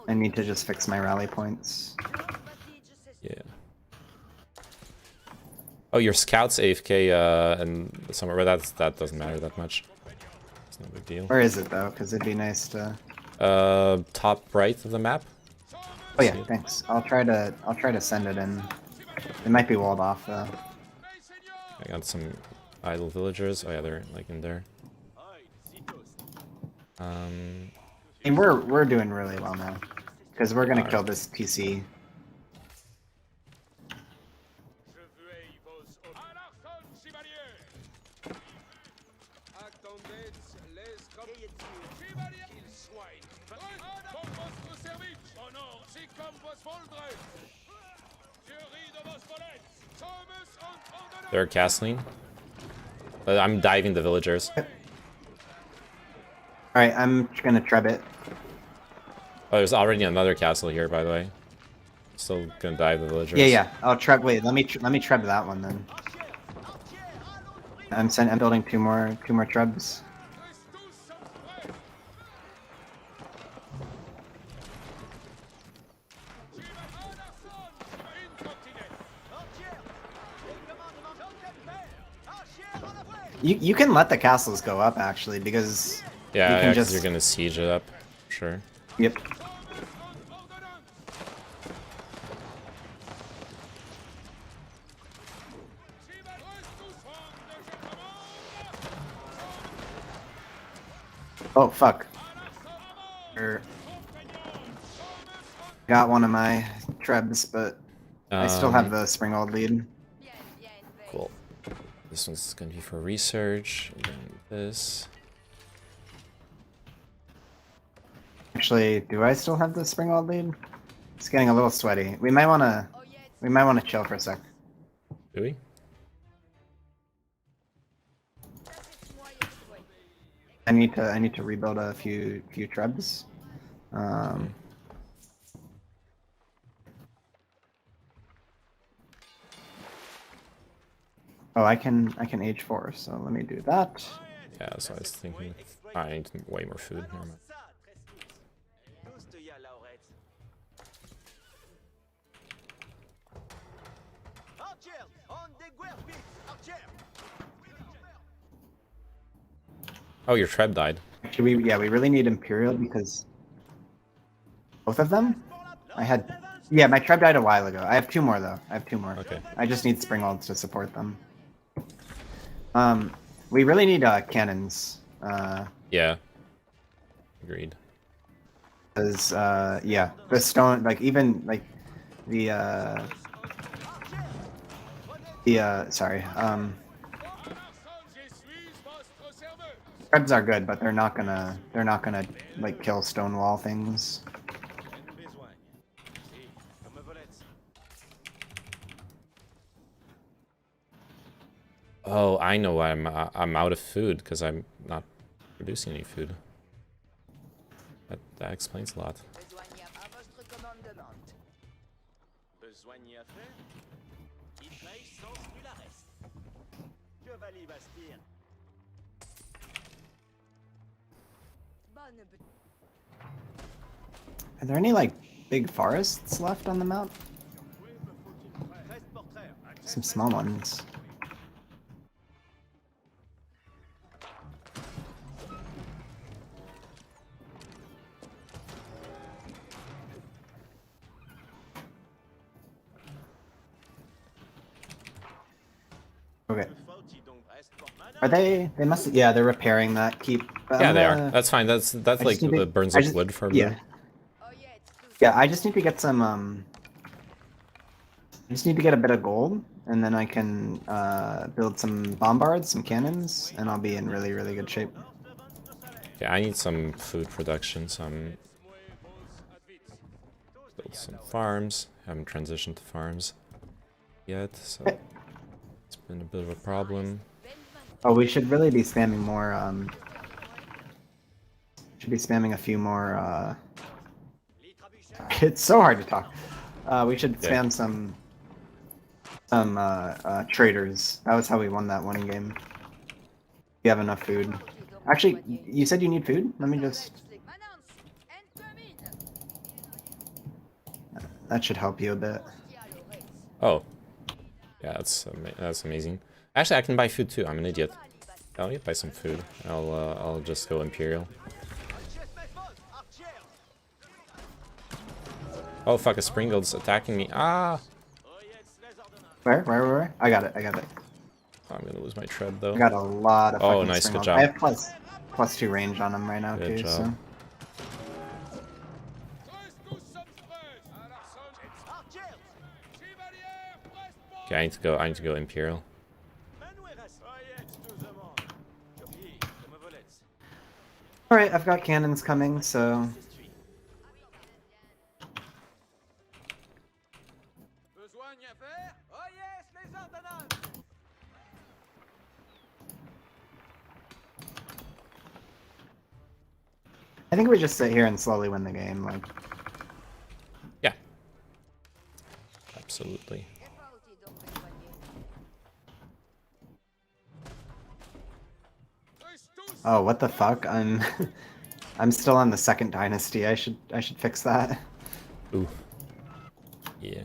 [SPEAKER 7] I need to just fix my rally points.
[SPEAKER 1] Yeah. Oh, your Scout's AFK and somewhere, but that doesn't matter that much. It's no big deal.
[SPEAKER 7] Where is it though? Because it'd be nice to.
[SPEAKER 1] Top right of the map.
[SPEAKER 7] Oh yeah, thanks. I'll try to send it in. It might be walled off though.
[SPEAKER 1] I got some idle villagers. Oh yeah, they're like in there.
[SPEAKER 7] I mean, we're doing really well now, because we're gonna kill this PC.
[SPEAKER 1] They're castling. I'm diving the villagers.
[SPEAKER 7] Alright, I'm gonna treb it.
[SPEAKER 1] Oh, there's already another castle here, by the way. Still gonna dive the villagers.
[SPEAKER 7] Yeah. I'll treb. Wait, let me treb that one then. I'm building two more trebs. You can let the castles go up actually, because
[SPEAKER 1] Yeah,
[SPEAKER 7] you can
[SPEAKER 1] because
[SPEAKER 7] just.
[SPEAKER 1] you're gonna siege it up. Sure.
[SPEAKER 7] Yep. Oh fuck. Got one of my trebs, but I still have the Springald lead.
[SPEAKER 1] Cool. This one's gonna be for research. And then this.
[SPEAKER 7] Actually, do I still have the Springald lead? It's getting a little sweaty. We might wanna chill for a sec.
[SPEAKER 1] Do we?
[SPEAKER 7] I need to rebuild a few trebs. Oh, I can age 4, so let me do that.
[SPEAKER 1] Yeah, that's what I was thinking. I need way more food. Never mind. Oh, your treb died.
[SPEAKER 7] Actually, we really need Imperial because both of them. Yeah, my treb died a while ago. I have 2 more though.
[SPEAKER 1] Okay.
[SPEAKER 7] I just need Springalds to support them. We really need cannons.
[SPEAKER 1] Yeah. Agreed.
[SPEAKER 7] Because yeah, the stone, like even like the sorry, Trebs are good, but they're not gonna like kill stone wall things.
[SPEAKER 1] Oh, I know why I'm out of food because I'm not producing any food. That explains a lot.
[SPEAKER 7] Are there any like big forests left on the map? Some small ones. Okay. Are they? They must. Yeah, they're repairing that keep.
[SPEAKER 1] Yeah, they are. That's fine. That's like
[SPEAKER 7] need to-
[SPEAKER 1] the burns
[SPEAKER 7] I
[SPEAKER 1] up
[SPEAKER 7] just-
[SPEAKER 1] wood for a
[SPEAKER 7] yeah.
[SPEAKER 1] bit.
[SPEAKER 7] Yeah, I just need to get some. I just need to get a bit of gold, and then I can build some bombards, some cannons, and I'll be in really, really good shape.
[SPEAKER 1] Okay, I need some food production, so I'm build some farms. Haven't transitioned to farms yet, so it's been a bit of a problem.
[SPEAKER 7] Oh, we should really be spamming more. Should be spamming a few more. It's so hard to talk. We should spam some traders. That was how we won that one game. You have enough food. Actually, you said you need food? Let me just... That should help you a bit.
[SPEAKER 1] Oh. Yeah, that's amazing. Actually, I can buy food too. I'm an idiot. I'll buy some food. I'll just go Imperial. Oh fuck, a Springald's attacking me. Ah!
[SPEAKER 7] Where? I got it.
[SPEAKER 1] I'm gonna lose my tread though.
[SPEAKER 7] I got a lot of fucking
[SPEAKER 1] nice, good
[SPEAKER 7] Springald.
[SPEAKER 1] job.
[SPEAKER 7] I have plus 2 range on him right now
[SPEAKER 1] Good
[SPEAKER 7] too,
[SPEAKER 1] job.
[SPEAKER 7] so...
[SPEAKER 1] Okay, I need to go Imperial.
[SPEAKER 7] Alright, I've got cannons coming, so... I think we just sit here and slowly win the game, like...
[SPEAKER 1] Yeah. Absolutely.
[SPEAKER 7] Oh, what the fuck? I'm still on the second dynasty. I should fix that.
[SPEAKER 1] Ooh. Yeah.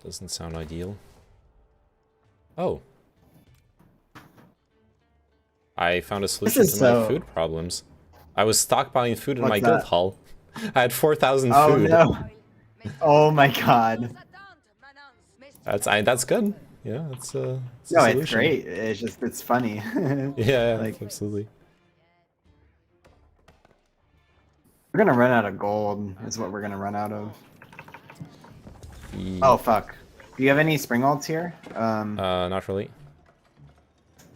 [SPEAKER 1] Doesn't sound ideal. Oh. I found a solution to my food problems. I was stockpiling food in my guild hall. I had 4,000 food.
[SPEAKER 7] Oh no. Oh my god.
[SPEAKER 1] That's good. Yeah, it's
[SPEAKER 7] no, it's great. It's just it's funny.
[SPEAKER 1] Yeah,
[SPEAKER 7] like
[SPEAKER 1] absolutely.
[SPEAKER 7] We're gonna run out of gold. Is what we're gonna run out of. Oh fuck. Do you have any Springalds here?
[SPEAKER 1] Not really.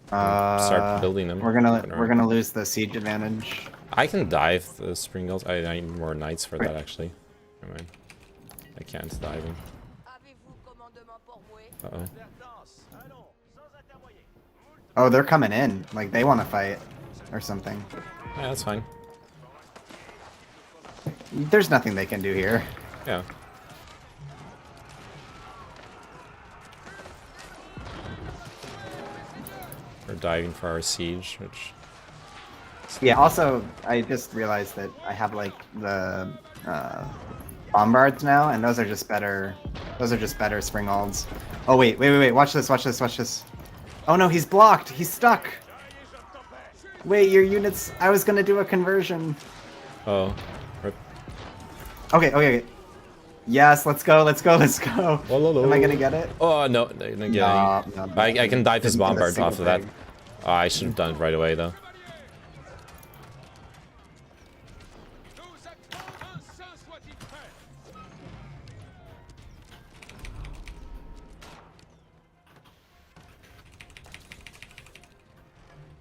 [SPEAKER 1] Start building them.
[SPEAKER 7] We're gonna lose the siege advantage.
[SPEAKER 1] I can dive the Springals. I need more knights for that actually. Never mind. I can't dive them. Uh-oh.
[SPEAKER 7] Oh, they're coming in. Like they want to fight or something.
[SPEAKER 1] Yeah, that's fine.
[SPEAKER 7] There's nothing they can do here.
[SPEAKER 1] Yeah. We're diving for our siege, which...
[SPEAKER 7] Yeah, also, I just realized that I have, like, the bombards now, and those are just better... Those are just better Springalds. Oh, wait, watch this. Oh no, he's blocked! He's stuck! Wait, your units... I was gonna do a conversion.
[SPEAKER 1] Oh. Rip.
[SPEAKER 7] Okay. Yes, let's go. Am I gonna get it?
[SPEAKER 1] Oh, no. I can dive his bombard off of that. Oh, I should have done it right away, though.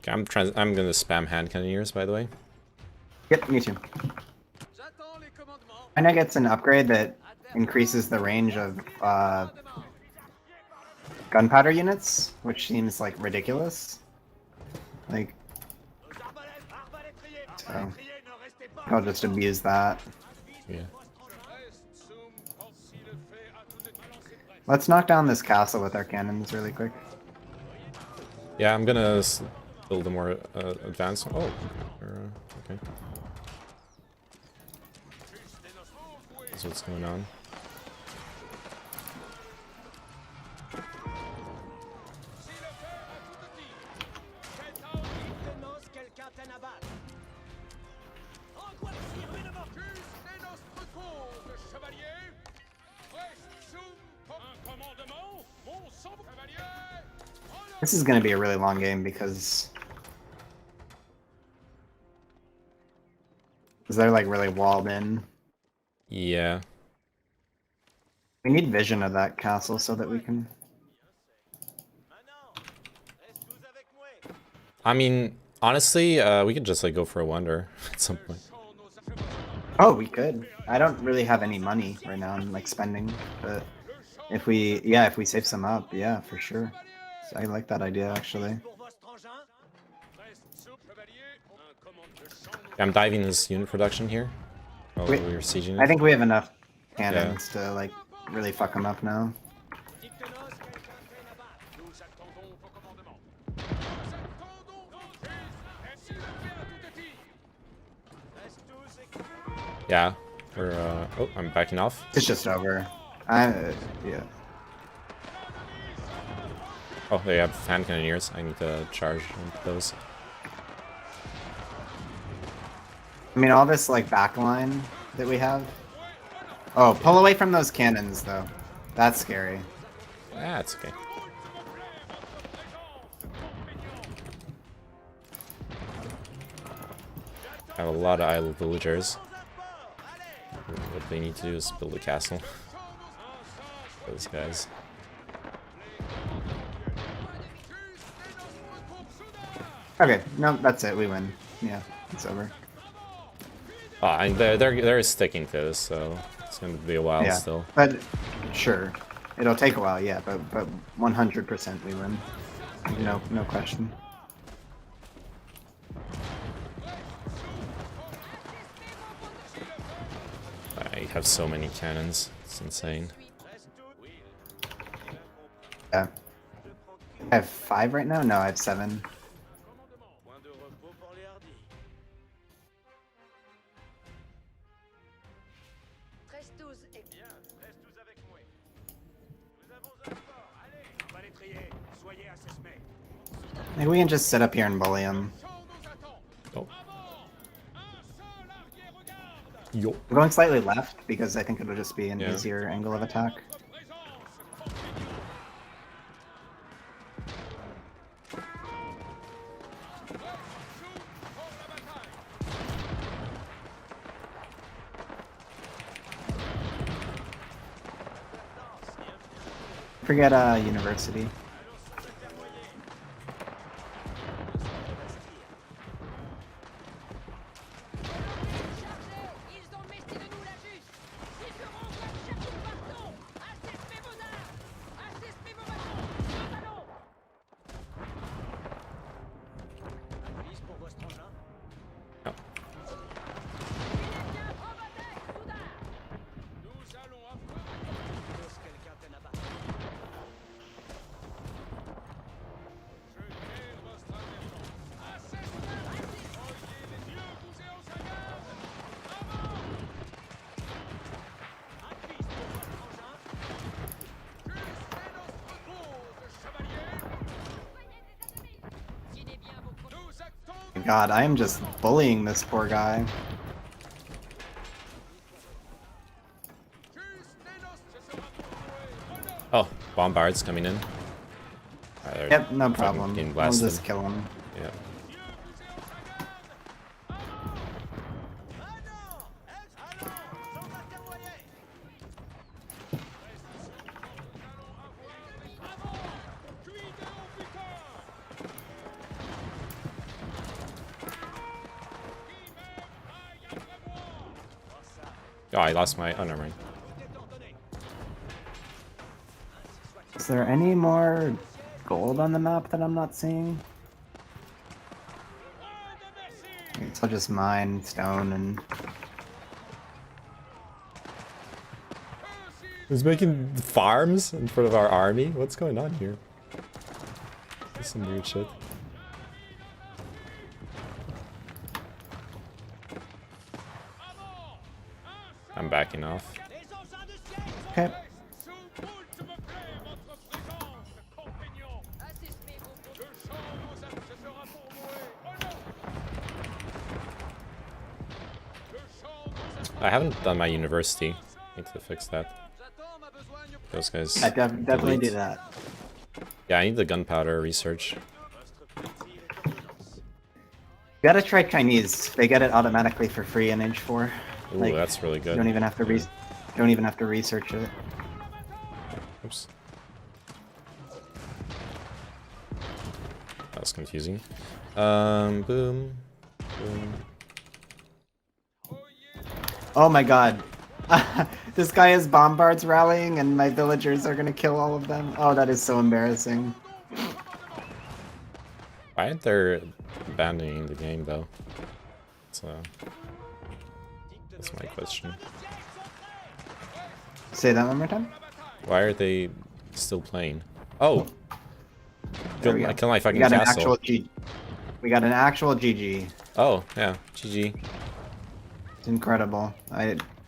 [SPEAKER 1] Okay, I'm gonna spam hand cannoneers, by the way.
[SPEAKER 7] Yep, me too. And I get an upgrade that increases the range of gunpowder units, which seems like ridiculous. Like, so I'll just abuse that.
[SPEAKER 1] Yeah.
[SPEAKER 7] Let's knock down this castle with our cannons really quick.
[SPEAKER 1] Yeah, I'm gonna build a more advanced. Oh, okay. That's what's going on.
[SPEAKER 7] This is going to be a really long game because they're like really walled in.
[SPEAKER 1] Yeah.
[SPEAKER 7] We need vision of that castle so that we can...
[SPEAKER 1] I mean, Honestly, we could just like go for a wonder at some point.
[SPEAKER 7] Oh, we could. I don't really have any money right now. I'm like spending, but if we save some up, yeah, for sure. So I like that idea actually.
[SPEAKER 1] I'm diving this unit production here. While we were sieging it.
[SPEAKER 7] I think we have enough cannons to like really fuck them up now.
[SPEAKER 1] Yeah, we're oh, I'm backing off.
[SPEAKER 7] It's just over. Yeah.
[SPEAKER 1] Oh, they have fan cannoneers. I need to charge into those.
[SPEAKER 7] I mean, all this like backline that we have. Oh, pull away from those cannons though. That's scary.
[SPEAKER 1] Ah, it's okay. I have a lot of idle villagers. What they need to do is build a castle. Those guys.
[SPEAKER 7] Okay, no, that's it. We win. Yeah, it's over.
[SPEAKER 1] Oh, and they're sticking to this, so it's gonna be a while still.
[SPEAKER 7] But sure, it'll take a while. Yeah, but 100% we win. No question.
[SPEAKER 1] I have so many cannons. It's insane.
[SPEAKER 7] Yeah. I have 5 right now? No, I have 7. Maybe we can just sit up here and bully him.
[SPEAKER 1] Oh. Yo.
[SPEAKER 7] I'm going slightly left because I think it'll just be an easier angle of attack. Forget university. God, I am just bullying this poor guy.
[SPEAKER 1] Oh, bombards coming in.
[SPEAKER 7] Yep, no problem. I'll just kill him.
[SPEAKER 1] Yeah. Oh, I lost my... Oh, never mind.
[SPEAKER 7] Is there any more gold on the map that I'm not seeing? I guess I'll just mine stone and...
[SPEAKER 1] Who's making farms in front of our army? What's going on here? This is some weird shit. I'm backing off.
[SPEAKER 7] Okay. I haven't done my university. Need to fix that. Those guys. I definitely do that.
[SPEAKER 1] Yeah, I need the gunpowder research.
[SPEAKER 7] You gotta try Chinese. They get it automatically for free in Age 4.
[SPEAKER 1] Ooh,
[SPEAKER 7] like,
[SPEAKER 1] that's really good.
[SPEAKER 7] You don't even have to research it.
[SPEAKER 1] Oops. that was confusing. Boom. Boom.
[SPEAKER 7] Oh my god. This guy has bombards rallying and my villagers are gonna kill all of them. Oh, that is so embarrassing.
[SPEAKER 1] Why aren't they abandoning the game though? So that's my question.
[SPEAKER 7] Say that one more time.
[SPEAKER 1] Why are they still playing? Oh,
[SPEAKER 7] There we go.
[SPEAKER 1] kill my
[SPEAKER 7] We
[SPEAKER 1] fucking
[SPEAKER 7] got an
[SPEAKER 1] castle.
[SPEAKER 7] actual G. We got an actual GG.
[SPEAKER 1] Oh yeah, GG.
[SPEAKER 7] It's incredible.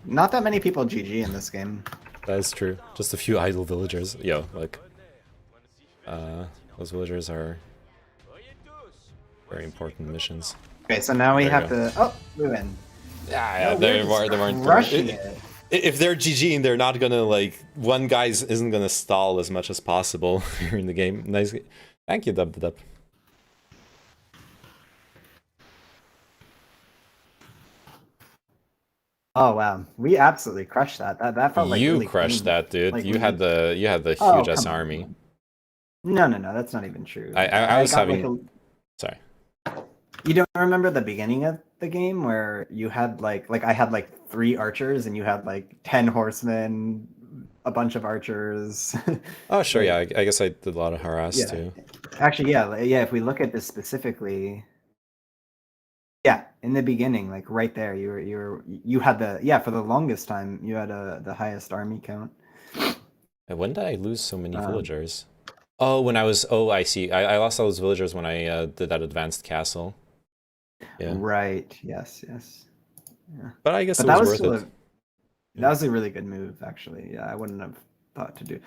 [SPEAKER 7] Not that many people GG in this game.
[SPEAKER 1] That is true. Just a few idle villagers. Yo, like, those villagers are very important missions.
[SPEAKER 7] Okay, so now we
[SPEAKER 1] There
[SPEAKER 7] have
[SPEAKER 1] you
[SPEAKER 7] to. Oh, we win.
[SPEAKER 1] Yeah,
[SPEAKER 7] No,
[SPEAKER 1] they
[SPEAKER 7] we're just
[SPEAKER 1] weren't.
[SPEAKER 7] rushing it.
[SPEAKER 1] If they're GGing, they're not gonna like. One guy isn't gonna stall as much as possible here in the game. Nice. Thank you, Dub.
[SPEAKER 7] Oh wow, we absolutely crushed that. That felt like
[SPEAKER 1] You
[SPEAKER 7] really
[SPEAKER 1] crushed
[SPEAKER 7] clean.
[SPEAKER 1] that, dude.
[SPEAKER 7] Like,
[SPEAKER 1] you
[SPEAKER 7] we-
[SPEAKER 1] had the
[SPEAKER 7] Oh,
[SPEAKER 1] huge ass
[SPEAKER 7] come on.
[SPEAKER 1] army.
[SPEAKER 7] No, that's not even true.
[SPEAKER 1] I was
[SPEAKER 7] got,
[SPEAKER 1] having. Sorry.
[SPEAKER 7] You don't remember the beginning of the game where you had like I had like 3 archers and you had like 10 horsemen, a bunch of archers.
[SPEAKER 1] Oh sure,
[SPEAKER 7] Like,
[SPEAKER 1] yeah. I guess I did a lot of harass
[SPEAKER 7] yeah.
[SPEAKER 1] too.
[SPEAKER 7] Actually, yeah. If we look at this specifically, yeah, in the beginning, like right there, you had for the longest time you had the highest army count.
[SPEAKER 1] And when did I lose so many villagers? Oh, when I was. Oh, I see. I lost all those villagers when I did that advanced castle. Yeah.
[SPEAKER 7] Right. Yes. Yeah.
[SPEAKER 1] But I guess
[SPEAKER 7] But
[SPEAKER 1] it
[SPEAKER 7] that
[SPEAKER 1] was
[SPEAKER 7] was
[SPEAKER 1] worth
[SPEAKER 7] still
[SPEAKER 1] it.
[SPEAKER 7] that was a really good move, actually. Yeah, I wouldn't have thought to do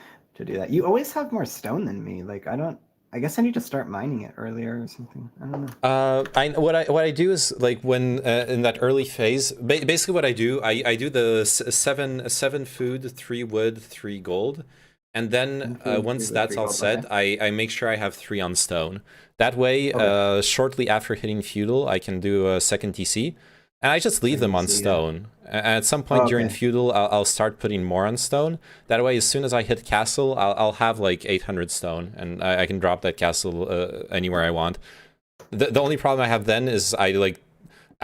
[SPEAKER 7] that. You always have more stone than me. Like I guess I need to start mining it earlier or something. I don't know.
[SPEAKER 1] What I do is like when in that early phase, basically what I do the 7 food, 3 wood, 3 gold, and then once that's all set, I make sure I have 3 on stone. That way, shortly after hitting feudal, I can do a second TC, and I just leave them on stone. And at some point during feudal, I'll start putting more on stone. That way, as soon as I hit castle, I'll have like 800 stone, and I can drop that castle anywhere I want. The only problem I have then is I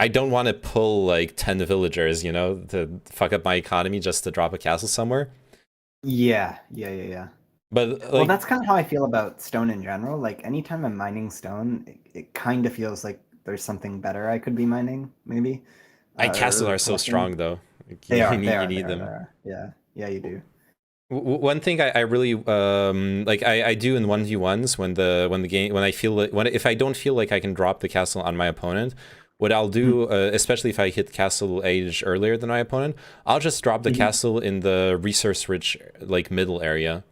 [SPEAKER 1] don't want to pull like 10 villagers, you know, to fuck up my economy just to drop a castle somewhere.
[SPEAKER 7] Yeah.
[SPEAKER 1] But like,
[SPEAKER 7] Well, that's kind of how I feel about stone in general. Like anytime I'm mining stone, it kind of feels like there's something better I could be mining, maybe.
[SPEAKER 1] castles
[SPEAKER 7] or
[SPEAKER 1] are so
[SPEAKER 7] collecting.
[SPEAKER 1] strong though. Like,
[SPEAKER 7] They are.
[SPEAKER 1] you need them.
[SPEAKER 7] Yeah, you do.
[SPEAKER 1] One thing I really like I do in 1v1s when the game when I feel if I don't feel like I can drop the castle on my opponent, what I'll do, especially if I hit castle age earlier than my opponent, I'll just drop the castle in the resource rich like middle area.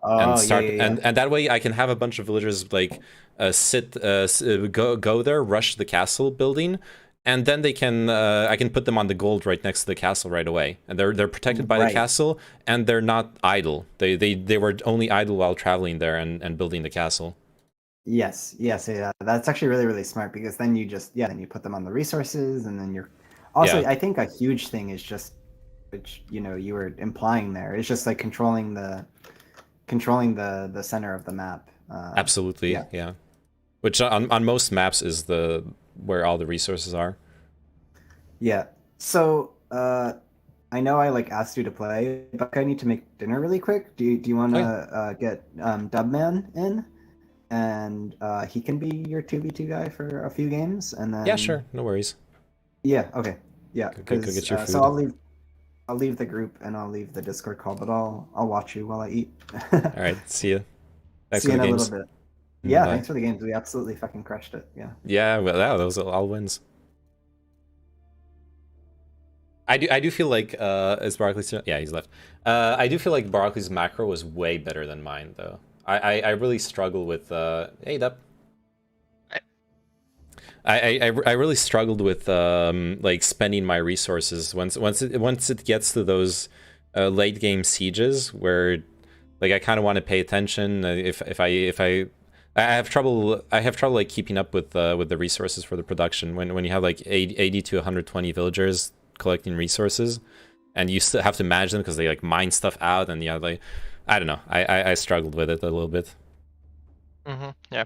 [SPEAKER 1] And start and that way I can have a bunch of villagers like go there, rush the castle building, and then they can I can put them on the gold right next to the castle right away, and they're protected by the castle, and they're not idle. They were only idle while traveling there and building the castle.
[SPEAKER 7] Yes, yeah. That's actually really smart because then you just then you put them on the resources, and then you're also I think a huge thing is just, which you were implying there, is just like controlling the center of the map.
[SPEAKER 1] Absolutely, yeah. Which on most maps is where all the resources are.
[SPEAKER 7] Yeah. So I know I asked you to play, but I need to make dinner really quick. Do you want to get Dubman in, and he can be your 2v2 guy for a few games, and then
[SPEAKER 1] Sure, no worries.
[SPEAKER 7] Yeah. Okay. Yeah.
[SPEAKER 1] Go get your food.
[SPEAKER 7] So I'll leave the group and I'll leave the Discord call, but I'll watch you while I eat.
[SPEAKER 1] All right, see you. Thanks
[SPEAKER 7] See you
[SPEAKER 1] for the
[SPEAKER 7] in
[SPEAKER 1] games.
[SPEAKER 7] a little bit. Yeah,
[SPEAKER 1] Bye.
[SPEAKER 7] thanks for the games. We absolutely fucking crushed it. Yeah.
[SPEAKER 1] Yeah, well, those are all wins. I do feel like is Barkley still? Yeah, he's left. I do feel like Barkley's macro was way better than mine though. I really struggle with hey Dup. I really struggled with like spending my resources once it gets to those late game sieges where like I kind of want to pay attention. If I have trouble like keeping up with the resources for the production when you have like 80 to 120 villagers collecting resources, and you still have to manage them because they like mine stuff out, and like I don't know. I struggled with it a little bit.
[SPEAKER 8] Yeah.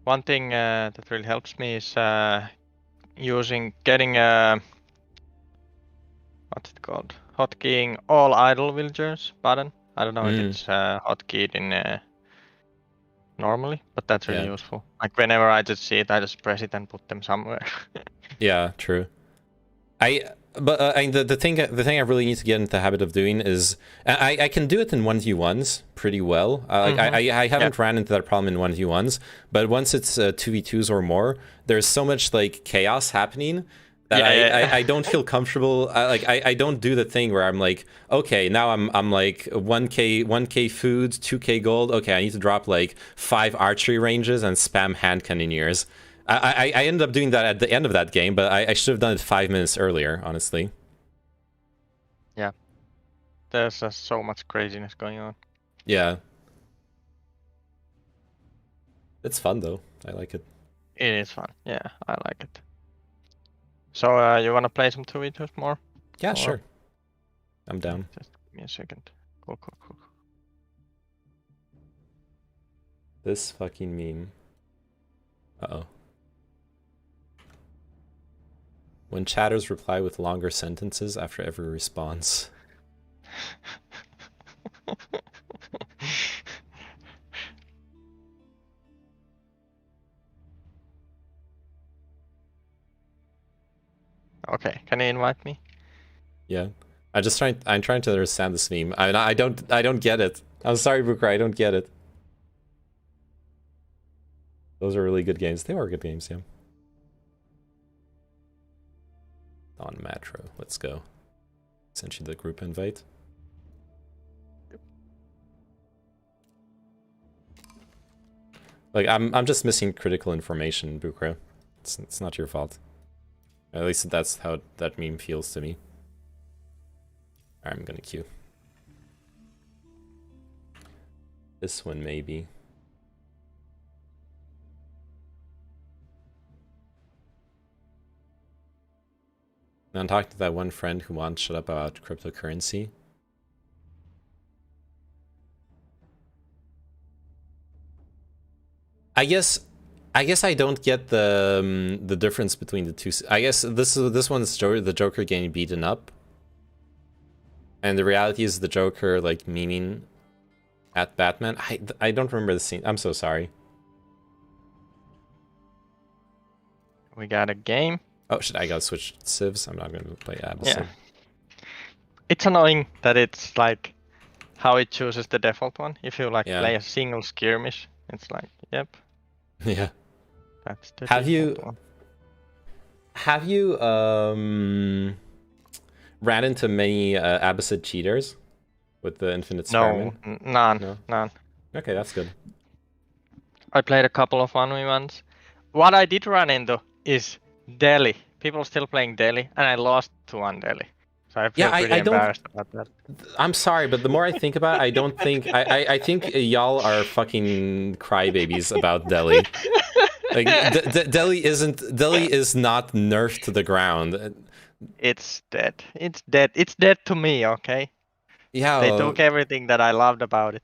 [SPEAKER 8] One thing that really helps me is getting what's it called? Hotkeying all idle villagers button. I don't know if it's hotkeyed in normally, but that's really useful. Like whenever I just see it, I just press it and put them somewhere.
[SPEAKER 1] Yeah, true. The thing I really need to get into the habit of doing is I can do it in 1v1s pretty well. I haven't ran into that problem in 1v1s, but once it's 2v2s or more, there's so much like chaos happening that I don't feel comfortable. I don't do the thing where I'm like, okay, now I'm like 1k food, 2k gold. Okay, I need to drop like 5 archery ranges and spam hand cannoneers. I ended up doing that at the end of that game, but I should have done it 5 minutes earlier, honestly.
[SPEAKER 8] Yeah. There's just so much craziness going on.
[SPEAKER 1] Yeah. It's fun, though. I like it.
[SPEAKER 8] It is fun. Yeah, I like it. So, you want to play some 2v2s more?
[SPEAKER 1] Yeah,
[SPEAKER 8] or...
[SPEAKER 1] sure. I'm down.
[SPEAKER 8] Just give me a second. Cool.
[SPEAKER 1] This fucking meme. Uh-oh. When chatters reply with longer sentences after every response.
[SPEAKER 8] Okay, can you invite me?
[SPEAKER 1] Yeah. I'm trying to understand this meme. I don't get it. I'm sorry, Booker, I don't get it. Those are really good games. They are good games, yeah. On Metro, let's go. Sent you the group invite. Like I'm just missing critical information, Bukra. It's not your fault. At least that's how that meme feels to me. Alright, I'm gonna queue. This one maybe. I'm talking to that one friend who wants to shut up about cryptocurrency. I guess I don't get the difference between the two. I guess this one's the Joker getting beaten up, and the reality is the Joker like memeing at Batman. I don't remember the scene. I'm so sorry.
[SPEAKER 8] We got a game.
[SPEAKER 1] Oh shit! I gotta switch civs. I'm not gonna play Abyssal.
[SPEAKER 8] Yeah. It's annoying that it's like how it chooses the default one. If you like play a single skirmish, it's like, yep.
[SPEAKER 1] Yeah.
[SPEAKER 8] That's the
[SPEAKER 1] Have you
[SPEAKER 8] one.
[SPEAKER 1] ran into many Abbasid cheaters with the infinite
[SPEAKER 8] No,
[SPEAKER 1] Spearman?
[SPEAKER 8] none.
[SPEAKER 1] Okay, that's good.
[SPEAKER 8] I played a couple of 1v1s. What I did run into is Delhi. People still playing Delhi, and I lost to one Delhi. So I feel pretty embarrassed about that.
[SPEAKER 1] I'm sorry, but the more I think about it, I don't think I think y'all are fucking crybabies about Delhi. Like Delhi is not nerfed to the ground.
[SPEAKER 8] It's dead. It's dead. It's dead to me. Okay.
[SPEAKER 1] Yeah.
[SPEAKER 8] They took everything that I loved about it.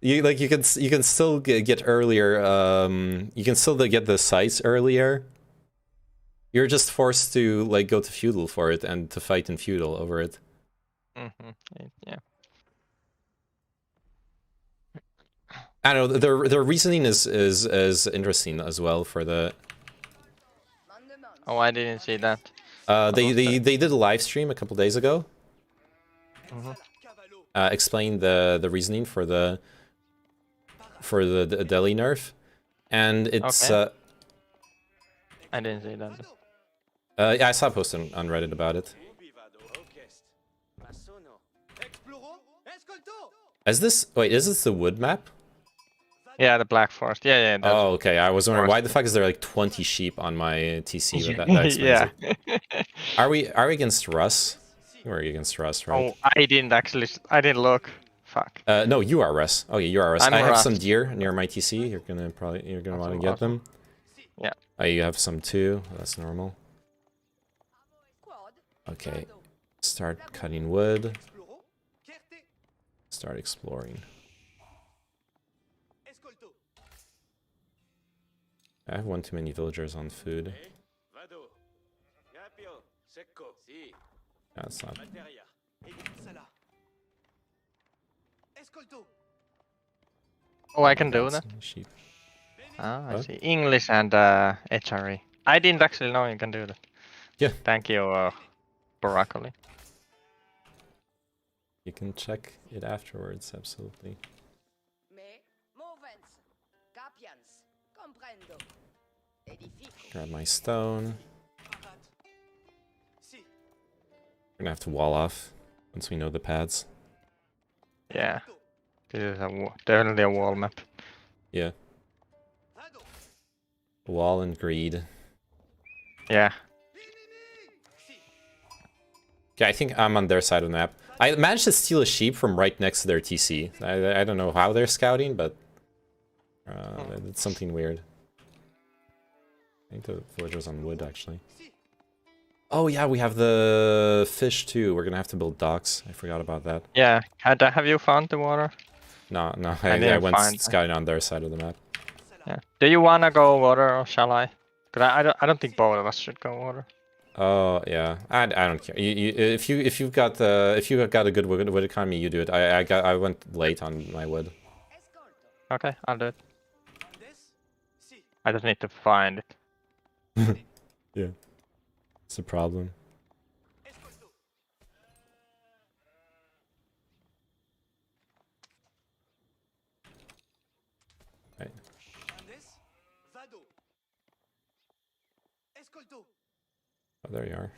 [SPEAKER 1] You can still get earlier. You can still get the sites earlier. You're just forced to like go to feudal for it and to fight in feudal over it.
[SPEAKER 8] Yeah.
[SPEAKER 1] I don't know. Their reasoning is interesting as well for the.
[SPEAKER 8] Oh, I didn't see that.
[SPEAKER 1] They did a live stream a couple days ago. Explain the reasoning for the Delhi nerf, and it's.
[SPEAKER 8] Okay. I didn't see that.
[SPEAKER 1] Yeah, I saw a post on Reddit about it. Is this the wood map?
[SPEAKER 8] Yeah, the Black Forest. Yeah.
[SPEAKER 1] Oh, okay. I was wondering why the fuck is there like 20 sheep on my TC with that expensive?
[SPEAKER 8] Yeah.
[SPEAKER 1] Are we against Russ? We're against Russ, right?
[SPEAKER 8] Oh, I didn't look. Fuck.
[SPEAKER 1] No, you are Russ. Oh yeah, you are Russ. I have
[SPEAKER 8] Russ.
[SPEAKER 1] some deer near my TC. You're gonna want to get them.
[SPEAKER 8] Yeah.
[SPEAKER 1] Oh, you have some too. That's normal. Okay. Start cutting wood. Start exploring. I have one too many villagers on food. That's not.
[SPEAKER 8] Oh, I can do that.
[SPEAKER 1] Sheep.
[SPEAKER 8] Ah, I
[SPEAKER 1] What?
[SPEAKER 8] see. English and HRE. I didn't actually know you can do that.
[SPEAKER 1] Yeah.
[SPEAKER 8] Thank you, broccoli.
[SPEAKER 1] You can check it afterwards, absolutely. Grab my stone. We're gonna have to wall off once we know the paths.
[SPEAKER 8] Yeah. This is definitely a wall map.
[SPEAKER 1] Yeah. Wall and greed.
[SPEAKER 8] Yeah.
[SPEAKER 1] Okay, I think I'm on their side of the map. I managed to steal a sheep from right next to their TC. I don't know how they're scouting, but it's something weird. I think the villager's on wood, actually. Oh yeah, we have the fish too. We're gonna have to build docks. I forgot about that.
[SPEAKER 8] Yeah. Have you found the water?
[SPEAKER 1] No,
[SPEAKER 8] I
[SPEAKER 1] I went
[SPEAKER 8] find-
[SPEAKER 1] scouting on their side of the map.
[SPEAKER 8] Yeah. Do you wanna go water or shall I? Cause I don't think both of us should go water.
[SPEAKER 1] Oh yeah, I don't care. If you've got a good wood economy, you do it. I went late on my wood.
[SPEAKER 8] Okay, I'll do it. I just need to find it.
[SPEAKER 1] Yeah, it's a problem. Right. Oh, there you are.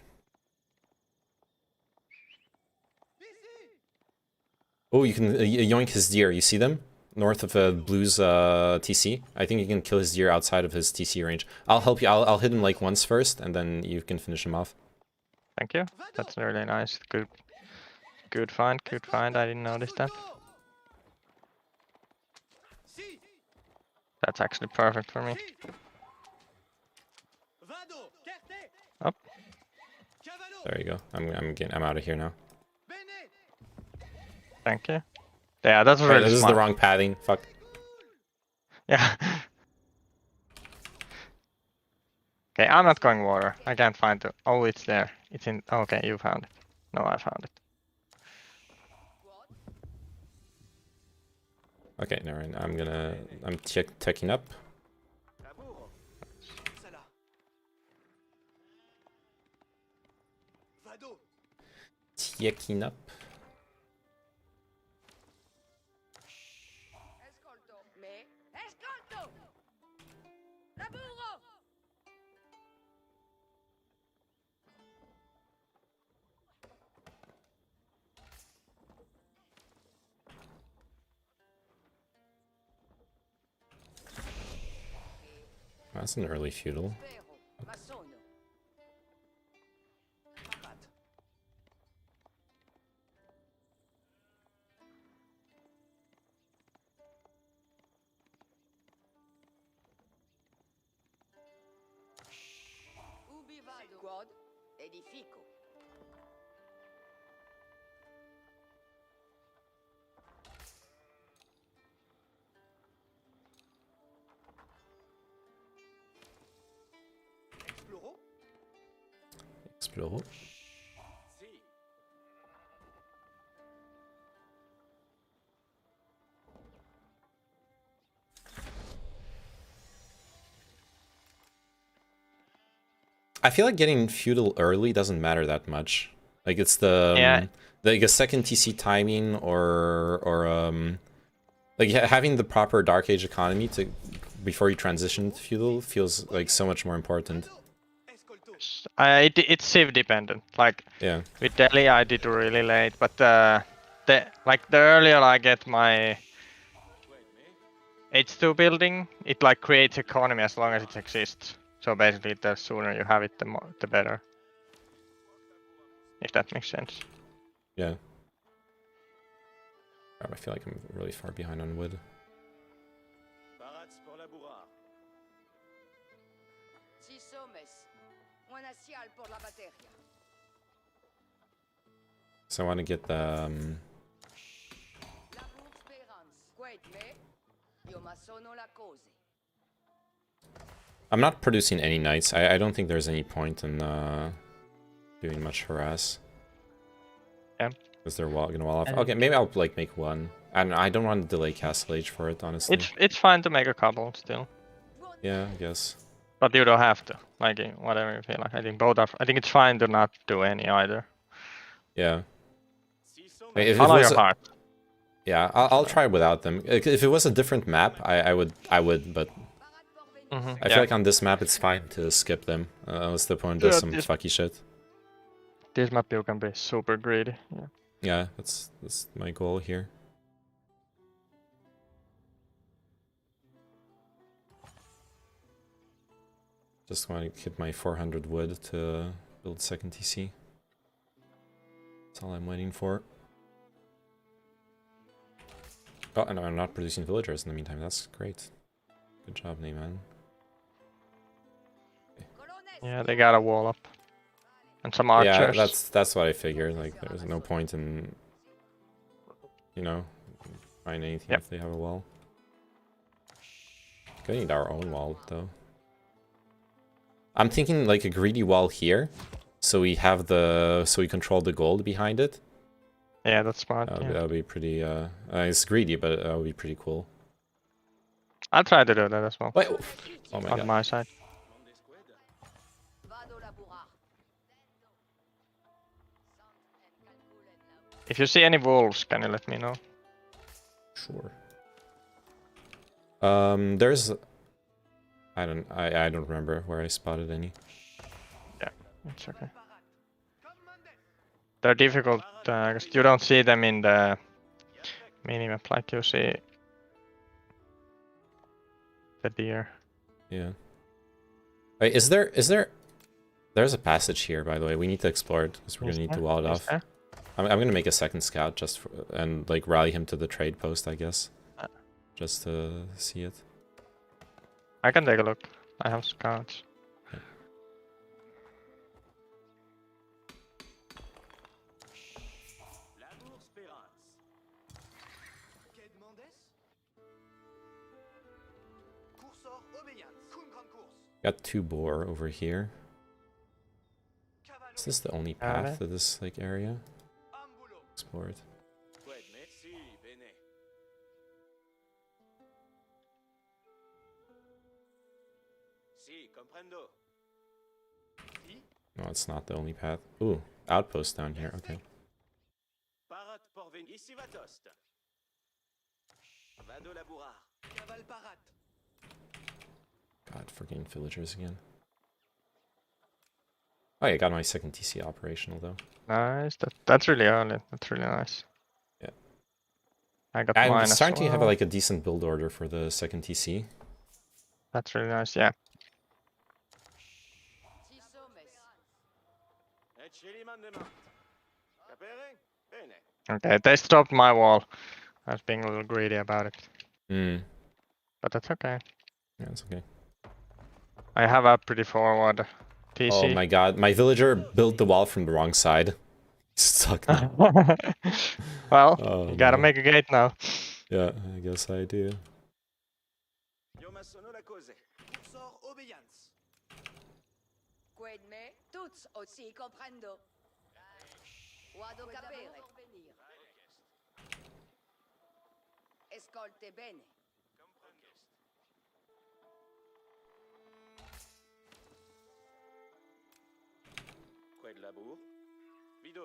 [SPEAKER 1] Oh, you can yoink his deer. You see them? North of Blue's TC. I think you can kill his deer outside of his TC range. I'll help you. I'll hit him like once first, and then you can finish him off.
[SPEAKER 8] Thank you. That's really nice. Good find. Good find. I didn't notice that. That's actually perfect for me. Up.
[SPEAKER 1] There you go. I'm out of here now.
[SPEAKER 8] Thank you. Yeah, that's
[SPEAKER 1] Right,
[SPEAKER 8] really
[SPEAKER 1] this is
[SPEAKER 8] smart.
[SPEAKER 1] the wrong padding. Fuck.
[SPEAKER 8] Yeah. Okay, I'm not going water. I can't find it. Oh, it's there. It's in. Okay, you found it. No, I found it.
[SPEAKER 1] Okay, never mind. I'm checking up. Checking up. That's an early feudal. Explore. I feel like getting feudal early doesn't matter that much. Like it's like a second TC timing or like having the proper Dark Age economy before you transition to feudal feels like so much more important.
[SPEAKER 8] It's civ dependent. Like
[SPEAKER 1] Yeah.
[SPEAKER 8] with Delhi, I did really late, but the earlier I get my H2 building, it like creates economy as long as it exists. So basically, the sooner you have it, the better. If that makes sense.
[SPEAKER 1] Yeah. I feel like I'm really far behind on wood. So I want to get the I'm not producing any knights. I don't think there's any point in doing much harass.
[SPEAKER 8] Yeah.
[SPEAKER 1] Because they're gonna wall off. Okay, maybe I'll like make one. And I don't want to delay Castle Age for it, honestly.
[SPEAKER 8] It's fine to make a couple still.
[SPEAKER 1] Yeah, I guess.
[SPEAKER 8] But you don't have to. Like whatever you feel like. I think both are. I think it's fine to not do any either.
[SPEAKER 1] Yeah. If it
[SPEAKER 8] Follow
[SPEAKER 1] was
[SPEAKER 8] your heart.
[SPEAKER 1] Yeah, I'll try without them. If it was a different map, I would, but I feel like on this map it's fine to skip them unless the opponent does some fucky shit.
[SPEAKER 8] This map you can be super greedy. Yeah.
[SPEAKER 1] Yeah, that's my goal here. Just want to hit my 400 wood to build second TC. That's all I'm waiting for. Oh, and I'm not producing villagers in the meantime. That's great. Good job, Neyman.
[SPEAKER 8] Yeah, they got a wall up. And some archers.
[SPEAKER 1] Yeah, that's what I figured. Like, there's no point in, you know, finding anything if they have a wall. Gonna need our own wall, though. I'm thinking like a greedy wall here, so we have so we control the gold behind it.
[SPEAKER 8] Yeah, that's smart.
[SPEAKER 1] That would be pretty. It's greedy, but that would be pretty cool.
[SPEAKER 8] I'll try to do that as well.
[SPEAKER 1] Wait, oh my god.
[SPEAKER 8] On my side. If you see any wolves, can you let me know?
[SPEAKER 1] Sure. There's. I don't remember where I spotted any.
[SPEAKER 8] Yeah, it's okay. They're difficult because you don't see them in the minimap like you see the deer.
[SPEAKER 1] Yeah. Wait, is there? There's a passage here, by the way. We need to explore it because we're gonna need to wall it off. I'm gonna make a second scout just for, and like rally him to the trade post, I guess, just to see it.
[SPEAKER 8] I can take a look. I have scouts.
[SPEAKER 1] Okay. Got 2 boar over here. Is this the only path to this like area? Explore it. No, it's not the only path. Ooh, outpost down here. Okay. God, forgetting villagers again. Oh, yeah, I got my second TC operational though.
[SPEAKER 8] Nice. That's really early. That's really nice.
[SPEAKER 1] Yeah.
[SPEAKER 8] I got
[SPEAKER 1] I'm
[SPEAKER 8] mine
[SPEAKER 1] starting
[SPEAKER 8] as
[SPEAKER 1] to
[SPEAKER 8] well.
[SPEAKER 1] have like a decent build order for the second TC.
[SPEAKER 8] That's really nice. Yeah. Okay, they stopped my wall. I was being a little greedy about it. But that's okay.
[SPEAKER 1] Yeah, it's okay.
[SPEAKER 8] I have a pretty forward TC.
[SPEAKER 1] Oh my god, my villager built the wall from the wrong side. Stuck now.
[SPEAKER 8] Well, you gotta make a gate now.
[SPEAKER 1] Yeah, I guess I do.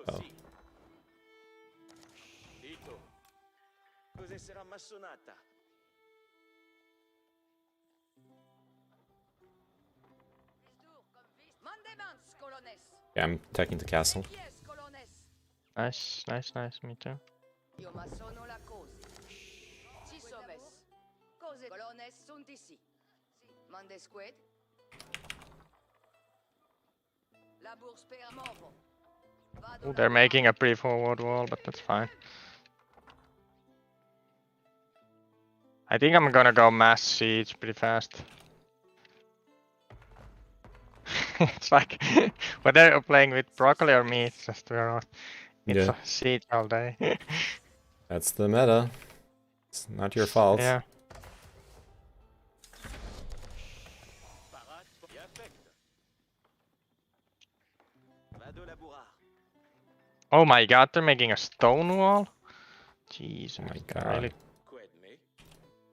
[SPEAKER 1] Oh. Yeah, I'm attacking the castle.
[SPEAKER 8] Nice, nice, nice. Me too. Ooh, they're making a pretty forward wall, but that's fine. I think I'm gonna go mass siege pretty fast. It's like whether you're playing with broccoli or meat, just it's a siege all day.
[SPEAKER 1] That's the meta. It's not your fault.
[SPEAKER 8] Yeah. Oh my god, they're making a stone wall? Jeez,
[SPEAKER 1] Oh my
[SPEAKER 8] they're
[SPEAKER 1] god.
[SPEAKER 8] really,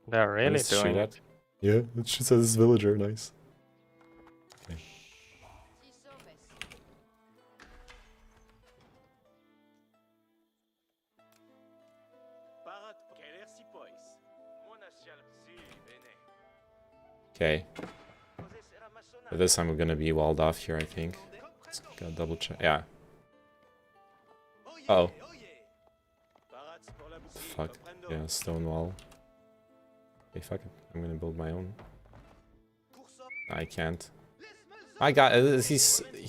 [SPEAKER 8] they're really
[SPEAKER 1] Let's shoot
[SPEAKER 8] doing
[SPEAKER 1] at.
[SPEAKER 8] it.
[SPEAKER 4] Yeah, it shoots at this villager. Nice. Okay.
[SPEAKER 1] Okay. For this time we're gonna be walled off here, I think. Let's go double check. Yeah. Uh oh. Fuck. Yeah, stone wall. Okay, fuck it. I'm gonna build my own. I can't. I got. He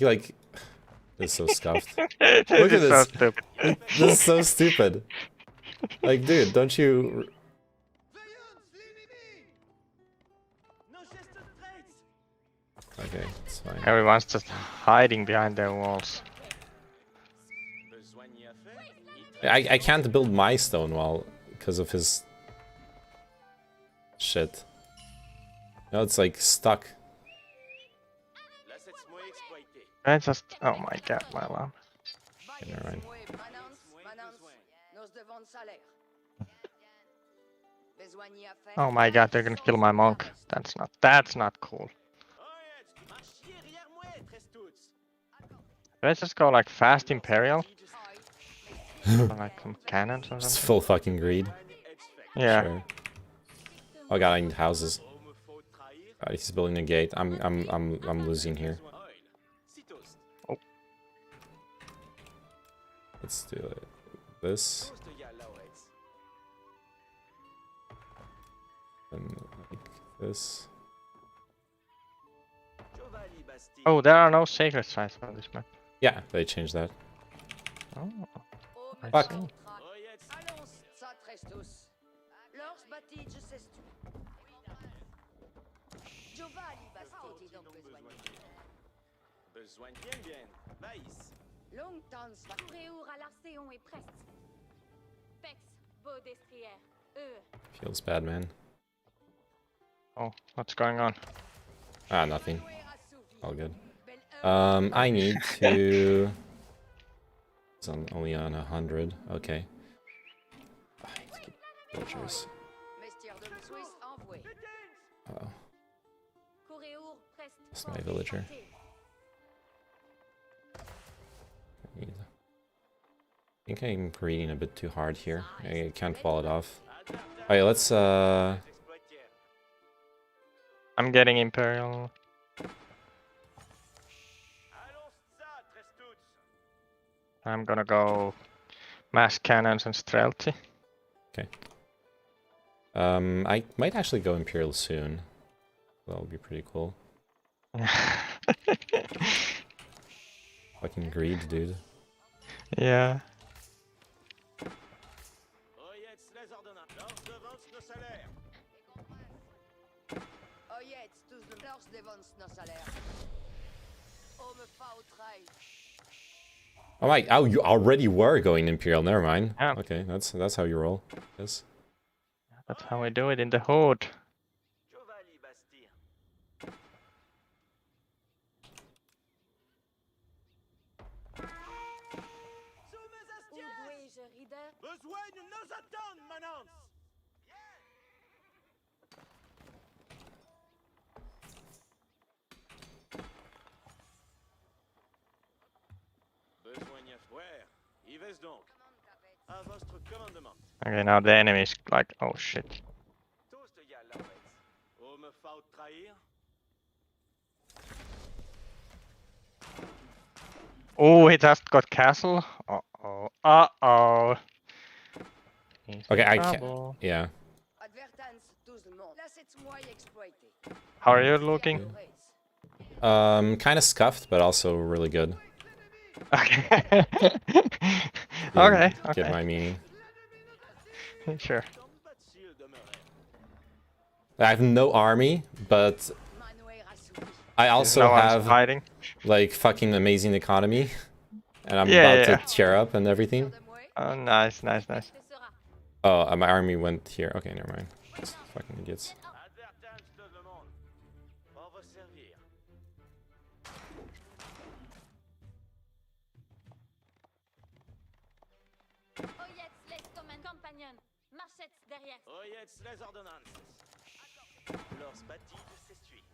[SPEAKER 1] like. This is so scuffed. Look at
[SPEAKER 8] This is so
[SPEAKER 1] this.
[SPEAKER 8] stupid.
[SPEAKER 1] This is so stupid. Like, dude, don't you? Okay, it's fine.
[SPEAKER 8] Everyone's just hiding behind their walls.
[SPEAKER 1] I can't build my stone wall because of his shit. No, it's like stuck.
[SPEAKER 8] I just, oh my god, my alarm.
[SPEAKER 1] Okay, never mind.
[SPEAKER 8] Oh my god, they're gonna kill my monk. That's not cool. Let's just go like fast Imperial. Or like some cannons or
[SPEAKER 1] Just
[SPEAKER 8] something.
[SPEAKER 1] full fucking greed.
[SPEAKER 8] Yeah.
[SPEAKER 1] Sure. Oh god, I need houses. He's building a gate. I'm losing here.
[SPEAKER 8] Oh.
[SPEAKER 1] Let's do it. This. And like this.
[SPEAKER 8] Oh, there are no sacred sites on this map.
[SPEAKER 1] Yeah, they changed that.
[SPEAKER 8] Oh, I
[SPEAKER 1] Fuck.
[SPEAKER 8] see.
[SPEAKER 1] Feels bad, man.
[SPEAKER 8] Oh, what's going on?
[SPEAKER 1] Ah, nothing. All good. I need to. It's only on 100. Okay. I need to get villagers. Uh oh. That's my villager. I think I'm greeting a bit too hard here. I can't wall it off. Alright, let's
[SPEAKER 8] I'm getting Imperial. I'm gonna go mass cannons and Streltsy.
[SPEAKER 1] Okay. I might actually go Imperial soon. That'll be pretty cool. Fucking greed, dude.
[SPEAKER 8] Yeah.
[SPEAKER 1] Oh my! Oh, you already were going Imperial. Never mind.
[SPEAKER 8] Yeah.
[SPEAKER 1] Okay, that's how you roll. Yes.
[SPEAKER 8] That's how we do it in the hood. Okay, now the enemy is like, oh shit. Oh, it just got castle. Uh-oh. Uh-oh.
[SPEAKER 1] Okay, I can't. Yeah.
[SPEAKER 8] How are you looking?
[SPEAKER 1] Kind of scuffed, but also really good.
[SPEAKER 8] Okay.
[SPEAKER 1] You
[SPEAKER 8] Okay,
[SPEAKER 1] Get
[SPEAKER 8] okay.
[SPEAKER 1] my meaning.
[SPEAKER 8] Sure.
[SPEAKER 1] I have no army, but I also
[SPEAKER 8] No one's
[SPEAKER 1] have
[SPEAKER 8] fighting.
[SPEAKER 1] like fucking amazing economy, and I'm
[SPEAKER 8] Yeah,
[SPEAKER 1] about
[SPEAKER 8] yeah.
[SPEAKER 1] to tear up and everything.
[SPEAKER 8] Oh, nice, nice, nice.
[SPEAKER 1] Oh, my army went here. Okay, never mind. It's fucking idiots.
[SPEAKER 9] Companion, Marchette derrière.
[SPEAKER 10] Oyez les ordonnances. Lors bâtis s'essuie.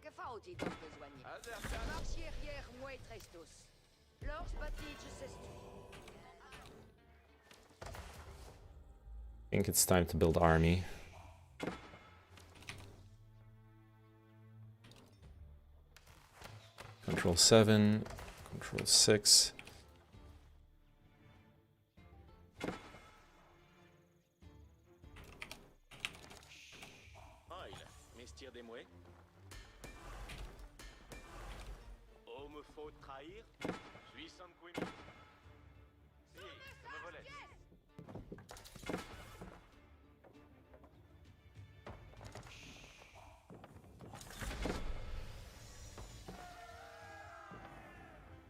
[SPEAKER 9] Que faut-il donc besoigner? Marchier hier, moi et Trestos. Lors bâtis s'essuie.
[SPEAKER 1] I think it's time to build army. Control 7, Control 6.
[SPEAKER 10] Oil, mystère des mouets. Oh, me faut trahir. Suis sans quimi. Si, ça me volait.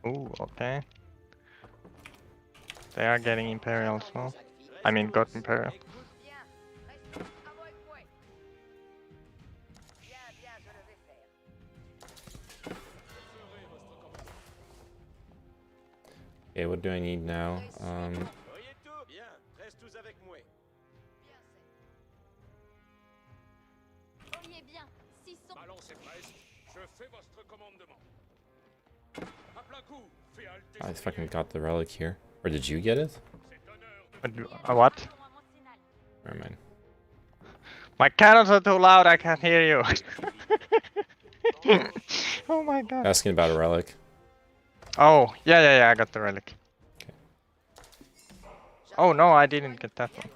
[SPEAKER 8] Ooh, okay. They are getting Imperial as well. I mean, got Imperial.
[SPEAKER 1] Okay, what do I need now? I fucking got the relic here. Or did you get it?
[SPEAKER 8] What?
[SPEAKER 1] Never mind.
[SPEAKER 8] My cannons are too loud, I can't hear you. Oh my god.
[SPEAKER 1] Asking about a relic.
[SPEAKER 8] Oh, yeah, I got the relic.
[SPEAKER 1] Okay.
[SPEAKER 8] Oh no, I didn't get that one.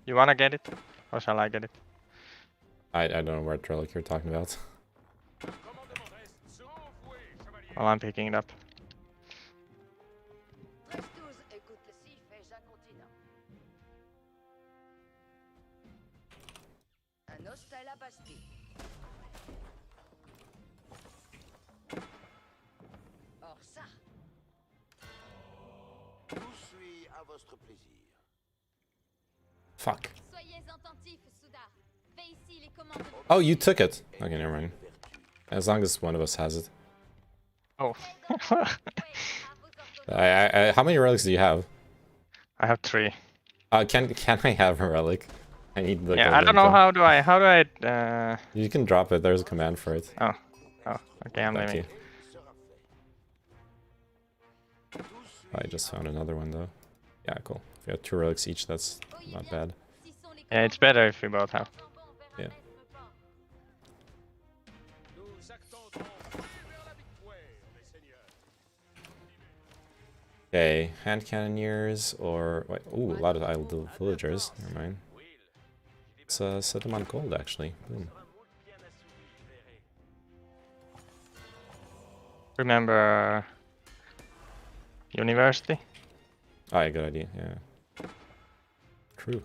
[SPEAKER 8] You wanna get it? Or shall I get it?
[SPEAKER 1] I don't know what relic you're talking about.
[SPEAKER 8] Well, I'm picking it up.
[SPEAKER 1] Fuck. Oh, you took it. Okay, never mind. As long as one of us has it.
[SPEAKER 8] Oh.
[SPEAKER 1] How many relics do you have?
[SPEAKER 8] I have 3.
[SPEAKER 1] Can I have a relic? I need the.
[SPEAKER 8] Yeah, I don't know how do I.
[SPEAKER 1] You can drop it. There's a command for it.
[SPEAKER 8] Oh, okay, I'm
[SPEAKER 1] Thank
[SPEAKER 8] leaving.
[SPEAKER 1] you. I just found another one though. Yeah, cool. If we have 2 relics each, that's not bad.
[SPEAKER 8] Yeah, it's better if we both have.
[SPEAKER 1] Yeah. Okay, hand cannoneers or wait, ooh, a lot of idle villagers. Never mind. Let's set them on gold actually. Boom.
[SPEAKER 8] Remember university?
[SPEAKER 1] Oh, yeah, good idea. Yeah. True.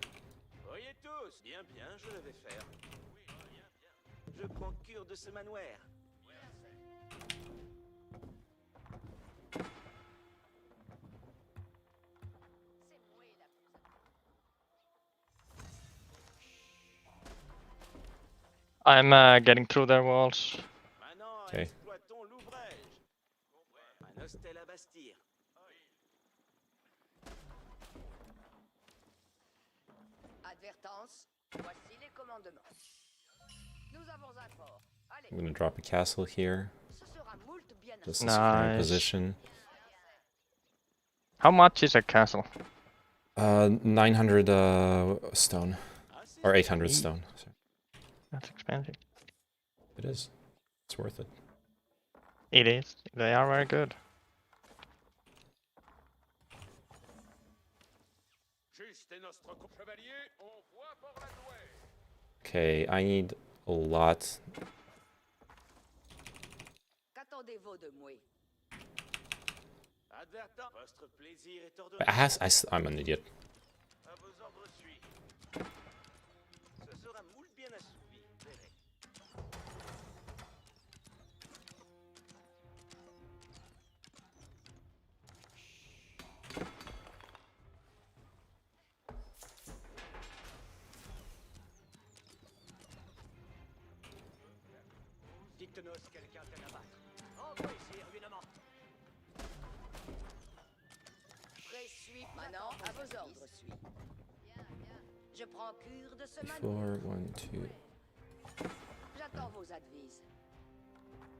[SPEAKER 8] I'm getting through their walls.
[SPEAKER 1] Okay. I'm gonna drop a castle here. Just a secure position.
[SPEAKER 8] How much is a castle?
[SPEAKER 1] 900 stone. Or 800 stone. Sorry.
[SPEAKER 8] That's expensive.
[SPEAKER 1] It is. It's worth it.
[SPEAKER 8] It is. They are very good.
[SPEAKER 1] Okay, I need a lot. I'm an idiot.
[SPEAKER 9] Vos ordres suivent. Je prends cure de ce
[SPEAKER 1] D4, 1, 2.
[SPEAKER 9] J'attends vos advises.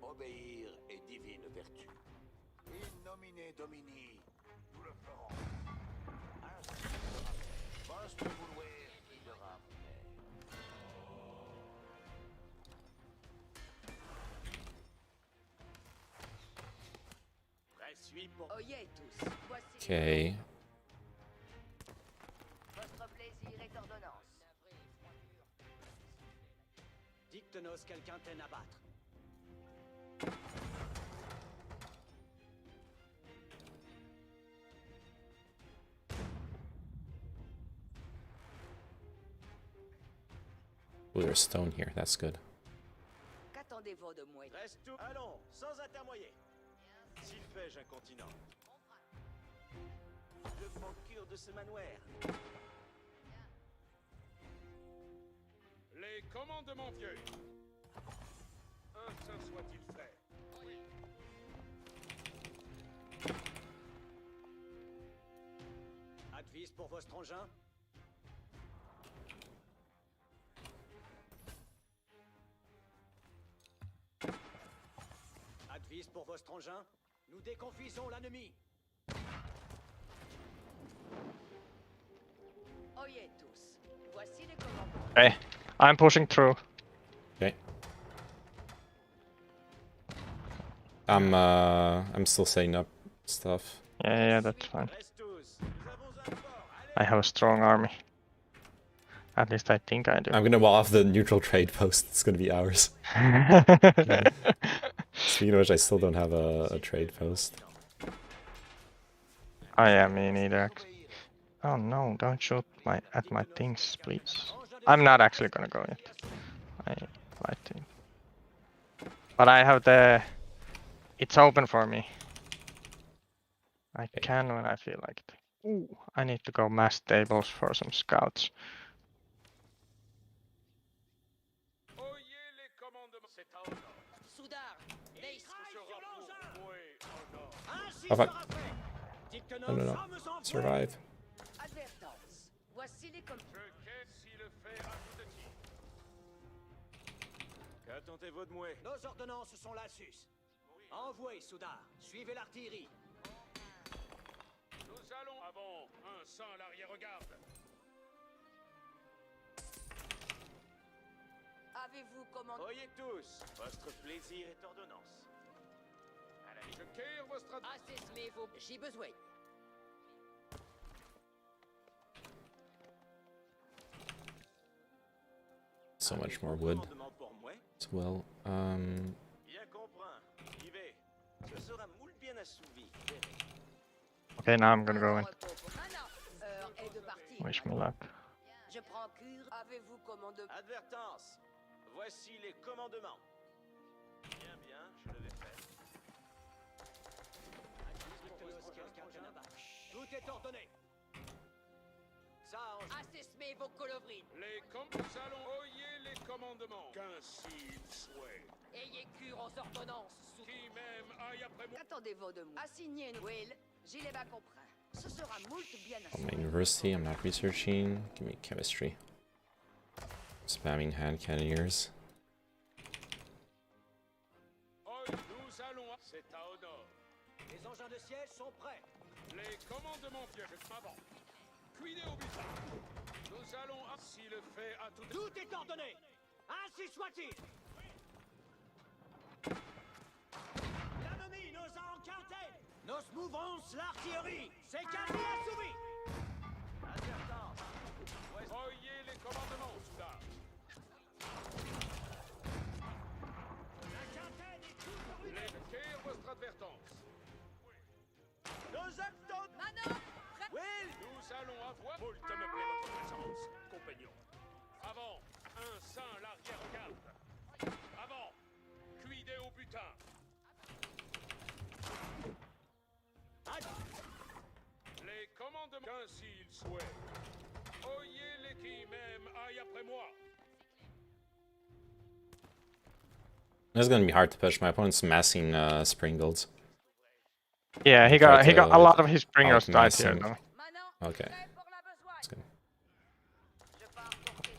[SPEAKER 10] Obéir est divine vertu. In nomine Domini, nous le ferons. Ainsi, vostre vouloir guidera mes. Prêt suis pour
[SPEAKER 9] Oyez tous. Voici
[SPEAKER 1] Okay.
[SPEAKER 9] votre plaisir est ordonnance.
[SPEAKER 10] Dictenos quelqu'un t'aime à battre.
[SPEAKER 1] Oh, there's stone here. That's good.
[SPEAKER 9] Qu'attendez-vous de moi?
[SPEAKER 10] Reste tout. Allons, sans intermoyer. S'il fais-je un continent. Je prends cure de ce manoir.
[SPEAKER 3] Les commandements vieux. Ainsi soit-il fait.
[SPEAKER 10] Advise pour votre engin. Advise pour votre engin. Nous déconfisons l'ennemi.
[SPEAKER 9] Oyez tous. Voici les commandements.
[SPEAKER 8] Okay, I'm pushing through.
[SPEAKER 1] Okay. I'm still setting up stuff.
[SPEAKER 8] Yeah, that's fine.
[SPEAKER 10] Reste tous. Nous avons un fort. Allez.
[SPEAKER 8] I have a strong army. At least I think I do.
[SPEAKER 1] I'm gonna wall off the neutral trade post. It's gonna be ours. Speaking of which, I still don't have a trade post.
[SPEAKER 8] Oh yeah, me neither. Oh no, don't shoot at my things, please. I'm not actually gonna go yet. I like to. But I have the... It's open for me. I can when I feel like it. Ooh, I need to go mass tables for some scouts.
[SPEAKER 3] Oyez les commandements. C'est à honneur.
[SPEAKER 9] Soudard, Leis.
[SPEAKER 10] Ainsi
[SPEAKER 1] Oh, fuck.
[SPEAKER 10] sera fait. Dictenos
[SPEAKER 1] No, no, no.
[SPEAKER 10] hommes en
[SPEAKER 1] Survive.
[SPEAKER 9] Advertance. Voici les commandements.
[SPEAKER 3] Je quai si le fait à tout de qui.
[SPEAKER 10] Qu'attendez-vous de moi? Nos ordonnances sont là, sus. Envoyez, Soudard. Suivez l'artillerie.
[SPEAKER 3] Nous allons avant un sans l'arrière-garde.
[SPEAKER 9] Avez-vous commandé?
[SPEAKER 10] Oyez tous. Votre plaisir est ordonnance. Allez.
[SPEAKER 3] Je quai votre adresse.
[SPEAKER 9] Assesmez-vous. J'ai besoin.
[SPEAKER 1] So much more wood
[SPEAKER 10] Commandement pour moi.
[SPEAKER 1] as well.
[SPEAKER 10] Bien comprend. J'y vais. Ce sera moule bien assouvi.
[SPEAKER 8] Okay, now I'm gonna go in.
[SPEAKER 9] Maintenant, heure est de partir.
[SPEAKER 8] Wish me luck.
[SPEAKER 9] Je prends cure. Avez-vous commandé?
[SPEAKER 10] Advertance. Voici les commandements. Bien, bien, je le vais faire. Tout est ordonné. Ça,
[SPEAKER 9] Assesmez vos colovrines.
[SPEAKER 3] Nous allons oyez les commandements. Qu'ainsi il souhaite.
[SPEAKER 9] Ayez cure aux ordonnances.
[SPEAKER 3] Qui même aille après moi.
[SPEAKER 9] Qu'attendez-vous de moi? Assignez une Will. J'ai les bas compris. Ce sera moult bien
[SPEAKER 1] On
[SPEAKER 9] assis.
[SPEAKER 1] my university, I'm not researching. Give me chemistry. Spamming hand cannoneers.
[SPEAKER 3] Nous allons. C'est à honneur.
[SPEAKER 10] les engins de siège sont prêts.
[SPEAKER 3] Les commandements vieux. Je m'avance. Cuidez au butin. Nous allons ainsi le fait à tout.
[SPEAKER 10] Tout est ordonné. Ainsi soit-il. L'ennemi nous a enquintés. Nos mouvons l'artillerie. C'est quasi assouvi. Advertance.
[SPEAKER 3] Oyez les commandements, soudard.
[SPEAKER 10] La quintaine est toute brûlée.
[SPEAKER 3] Les quai votre advertance.
[SPEAKER 10] Nos actons.
[SPEAKER 9] Manon,
[SPEAKER 10] Will.
[SPEAKER 3] Nous allons avoir. Moult me plaît votre présence, compagnon. Avant, un saint l'arrière-garde. Avant, cuidez au butin. Les commandements, qu'ainsi il souhaite. Oyez les qui même aille après moi.
[SPEAKER 1] It's gonna be hard to push. My opponent's massing spring golds.
[SPEAKER 8] Yeah, he got a lot of his bringers died here
[SPEAKER 1] massing.
[SPEAKER 8] though.
[SPEAKER 9] Manon,
[SPEAKER 1] Okay.
[SPEAKER 9] prêt pour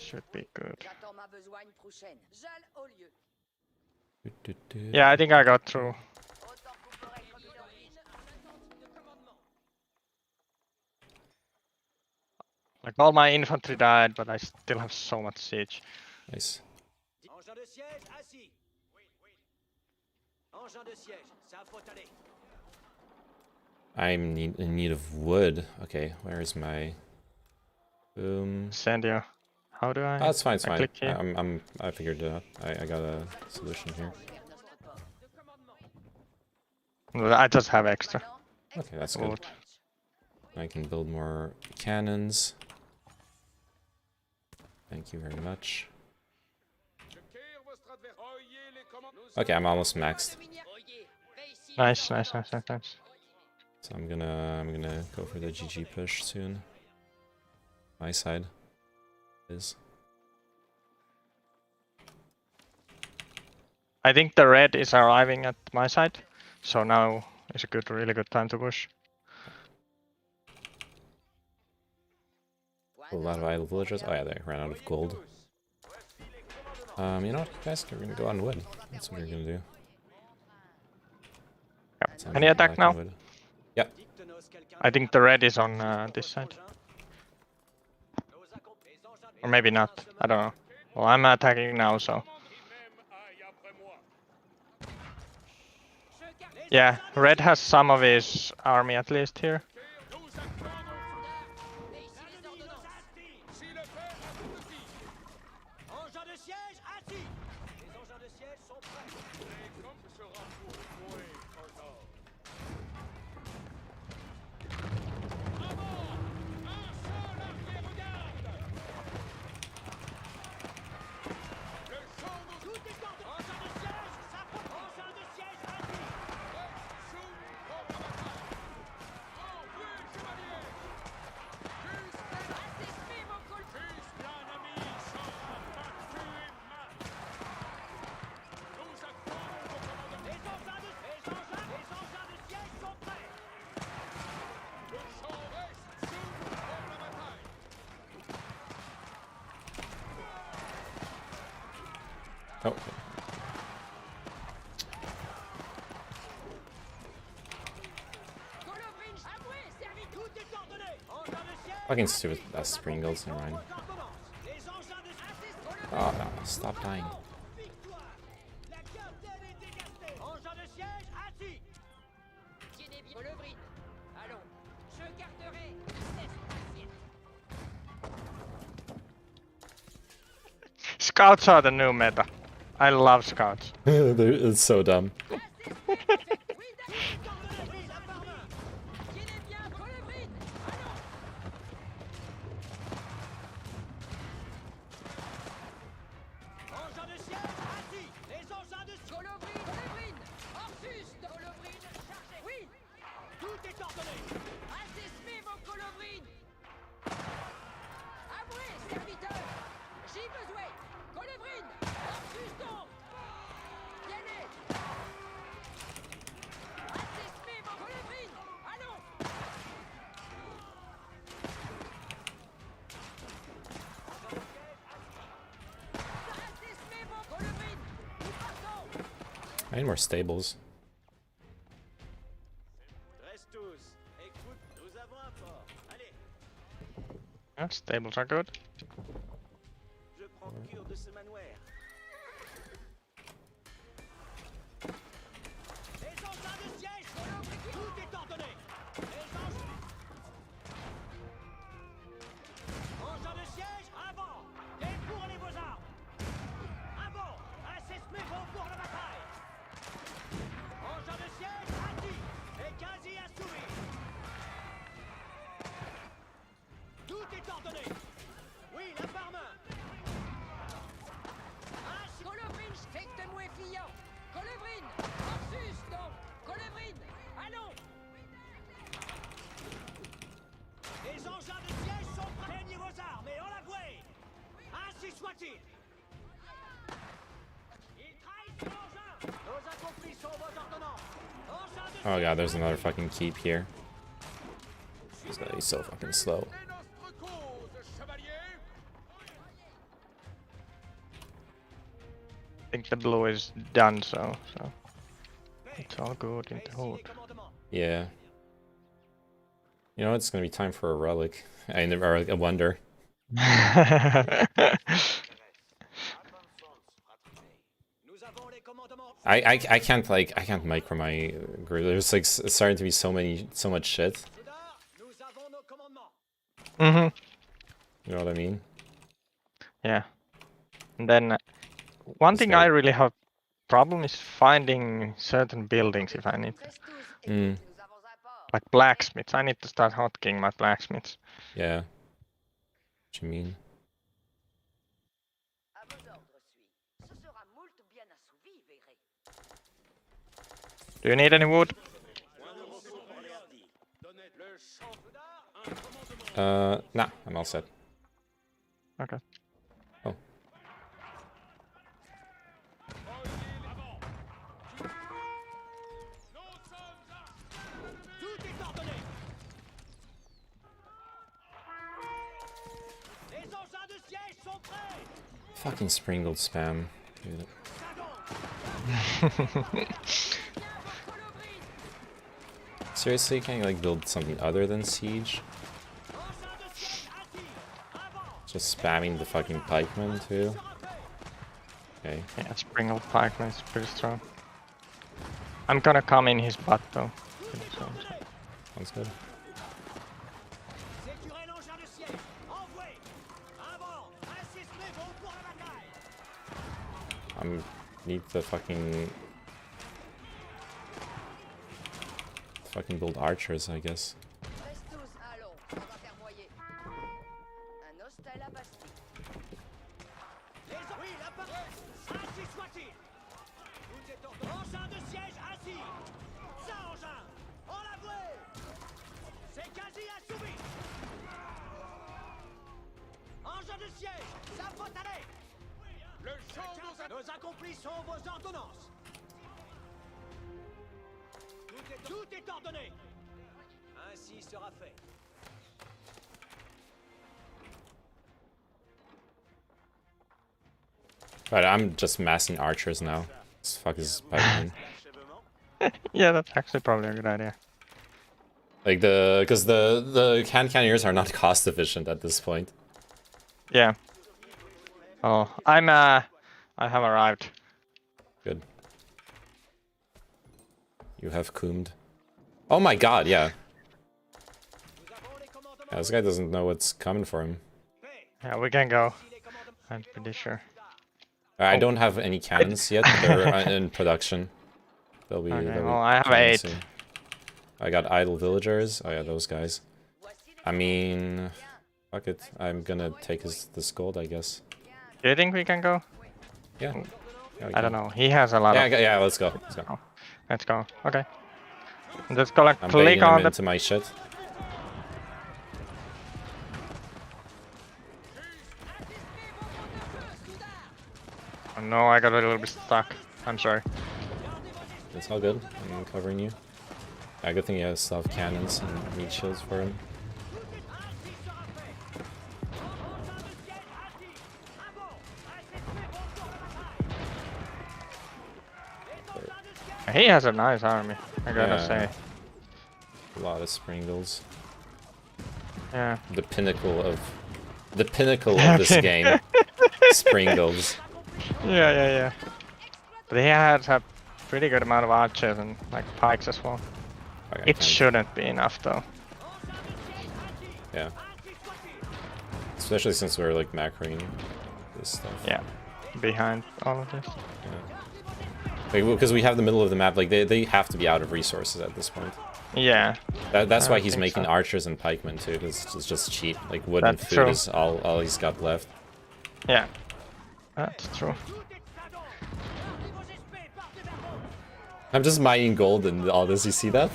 [SPEAKER 8] should be good.
[SPEAKER 9] J'attends ma besogne prochaine. Gel au lieu.
[SPEAKER 8] Yeah, I think I got through.
[SPEAKER 9] Autant couper être bidonville.
[SPEAKER 8] Like all my infantry died, but I still have so much siege.
[SPEAKER 1] Nice.
[SPEAKER 10] Engin de siège, assis. Engin de siège, ça faut aller.
[SPEAKER 1] I'm in need of wood. Okay, where is my boom?
[SPEAKER 8] Send you. How do I?
[SPEAKER 1] Oh, it's fine. It's
[SPEAKER 8] I
[SPEAKER 1] fine.
[SPEAKER 8] click here.
[SPEAKER 1] I figured it out. I got a solution here.
[SPEAKER 8] I just have extra.
[SPEAKER 1] Okay, that's good.
[SPEAKER 8] Wood.
[SPEAKER 1] I can build more cannons. Thank you very much. Okay, I'm almost maxed.
[SPEAKER 8] Nice, nice, nice, nice, nice.
[SPEAKER 1] So I'm gonna go for the GG push soon. My side is.
[SPEAKER 8] I think the red is arriving at my side, so now is a good, really good time to push.
[SPEAKER 1] A lot of idle villagers. Oh yeah, they ran out of gold. You know what, guys? We're gonna go on wood. That's what we're gonna do.
[SPEAKER 8] Yeah. Any attack now?
[SPEAKER 1] Wood. Yeah.
[SPEAKER 8] I think the red is on this side. Or maybe not. I don't know. Well, I'm attacking now, so. Yeah, red has some of his army at least here.
[SPEAKER 10] Engin de siège, assis. Les engins de siège sont prêts.
[SPEAKER 1] Oh. Fucking stupid Springles, never mind. Oh no, stop dying.
[SPEAKER 8] Scouts are the new meta. I love scouts.
[SPEAKER 1] It's so dumb. I need more stables.
[SPEAKER 8] Yeah, stables are good.
[SPEAKER 1] Oh god, there's another fucking keep here. He's gonna be so fucking slow.
[SPEAKER 8] think the blue is done, so it's all good in the hood.
[SPEAKER 1] Yeah. You know, it's gonna be time for a relic. Or like a wonder. I can't micro my group. There's like starting to be so much shit.
[SPEAKER 8] Mm-hmm.
[SPEAKER 1] You know what I mean?
[SPEAKER 8] Yeah. And then one thing I really have problem is finding certain buildings if I need to. Like blacksmiths. I need to start hotkeying my blacksmiths.
[SPEAKER 1] Yeah. What you mean?
[SPEAKER 8] Do you need any wood?
[SPEAKER 1] Nah, I'm all set.
[SPEAKER 8] Okay.
[SPEAKER 1] Oh. Fucking Springled spam. Dude. Seriously, can't you like build something other than siege? Just spamming the fucking pikemen too. Okay.
[SPEAKER 8] Yeah, Springled pikeman is pretty strong. I'm gonna come in his butt though.
[SPEAKER 1] Sounds good. Need the fucking build archers, I guess.
[SPEAKER 10] Nos accomplissons vos ordonnances. Tout est ordonné. Ainsi sera fait.
[SPEAKER 1] Right, I'm just massing archers now. This fuck is pikemen.
[SPEAKER 8] Yeah, that's actually probably a good idea.
[SPEAKER 1] Like because the cannoneers are not cost efficient at this point.
[SPEAKER 8] Yeah. Oh, I have arrived.
[SPEAKER 1] Good. You have coomed. Oh my god, yeah. Yeah, this guy doesn't know what's coming for him.
[SPEAKER 8] Yeah, we can go. I'm pretty sure.
[SPEAKER 1] I don't have any cannons yet, but they're in production. They'll be.
[SPEAKER 8] Okay,
[SPEAKER 1] they'll
[SPEAKER 8] well,
[SPEAKER 1] be
[SPEAKER 8] I have
[SPEAKER 1] coming
[SPEAKER 8] 8.
[SPEAKER 1] soon. I got idle villagers. Oh yeah, those guys. I mean, fuck it. I'm gonna take this gold, I guess.
[SPEAKER 8] Do you think we can go?
[SPEAKER 1] Yeah. Yeah,
[SPEAKER 8] I don't know. He has a lot of...
[SPEAKER 1] Yeah, let's go. Let's go.
[SPEAKER 8] Let's go. Okay. Let's go like
[SPEAKER 1] I'm
[SPEAKER 8] click on the...
[SPEAKER 1] into my shit.
[SPEAKER 8] Oh no, I got a little bit stuck. I'm sorry.
[SPEAKER 1] It's all good. I'm covering you. Yeah, good thing you have still have cannons and meat shields for him.
[SPEAKER 8] He has a nice army, I gotta say.
[SPEAKER 1] A lot of Springles.
[SPEAKER 8] Yeah.
[SPEAKER 1] The pinnacle of this game. Springles.
[SPEAKER 8] Yeah. But he has a pretty good amount of archers and like pikes as well. It shouldn't be enough though.
[SPEAKER 1] Yeah. Especially since we're like macroing this stuff.
[SPEAKER 8] Yeah. Behind all of this.
[SPEAKER 1] Yeah. Like, because we have the middle of the map, like they have to be out of resources at this point.
[SPEAKER 8] Yeah.
[SPEAKER 1] That's why he's making archers and pikemen too, because it's just cheap. Like wood and food is all he's got left.
[SPEAKER 8] Yeah. That's true.
[SPEAKER 1] I'm just mining gold and all this, you see that?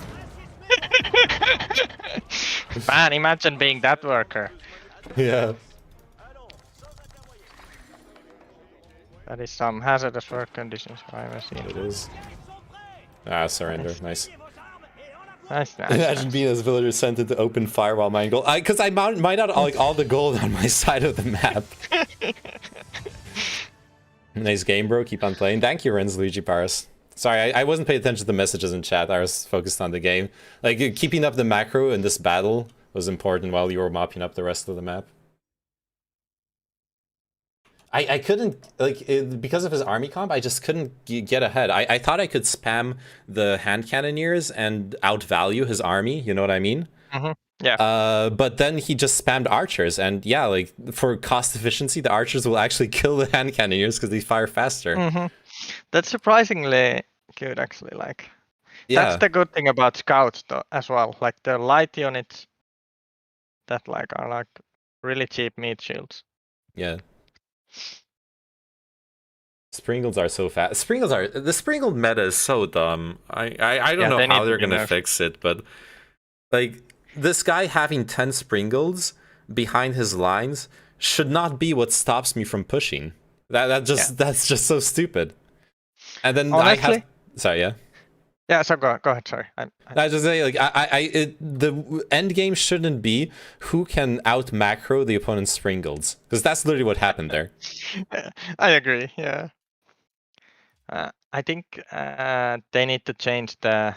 [SPEAKER 8] Man, imagine being that worker.
[SPEAKER 1] Yeah.
[SPEAKER 8] That is some hazardous work conditions I've ever seen.
[SPEAKER 1] It is. Ah, surrender. Nice.
[SPEAKER 8] Nice.
[SPEAKER 1] Imagine being as villagers sent into open fire while mining gold. Because I mine out all the gold on my side of the map. Nice game, bro. Keep on playing. Thank you, Renz Luigi Paris. Sorry, I wasn't paying attention to the messages in chat. I was focused on the game. Like, keeping up the macro in this battle was important while you were mopping up the rest of the map. I couldn't, like, because of his army comp, I just couldn't get ahead. I thought I could spam the hand cannoneers and outvalue his army, you know what I mean?
[SPEAKER 8] Mm-hmm. Yeah.
[SPEAKER 1] But then he just spammed archers, and yeah, like, for cost efficiency, the archers will actually kill the hand cannoneers because they fire faster.
[SPEAKER 8] Mm-hmm. That's surprisingly good, actually. Like,
[SPEAKER 1] Yeah.
[SPEAKER 8] that's the good thing about scouts, though, as well. Like, the light units that like are like really cheap meat shields.
[SPEAKER 1] Yeah. Springles are so fast. The Springled meta is so dumb. I don't know how they're gonna fix it, but like, this guy having 10 Springles behind his lines should not be what stops me from pushing. That's just so stupid. And then
[SPEAKER 8] honestly,
[SPEAKER 1] sorry, yeah.
[SPEAKER 8] Yeah, so go ahead. Sorry.
[SPEAKER 1] I just say, like, the end game shouldn't be who can out macro the opponent's Springles, because that's literally what happened there.
[SPEAKER 8] I agree. Yeah. I think they need to change the.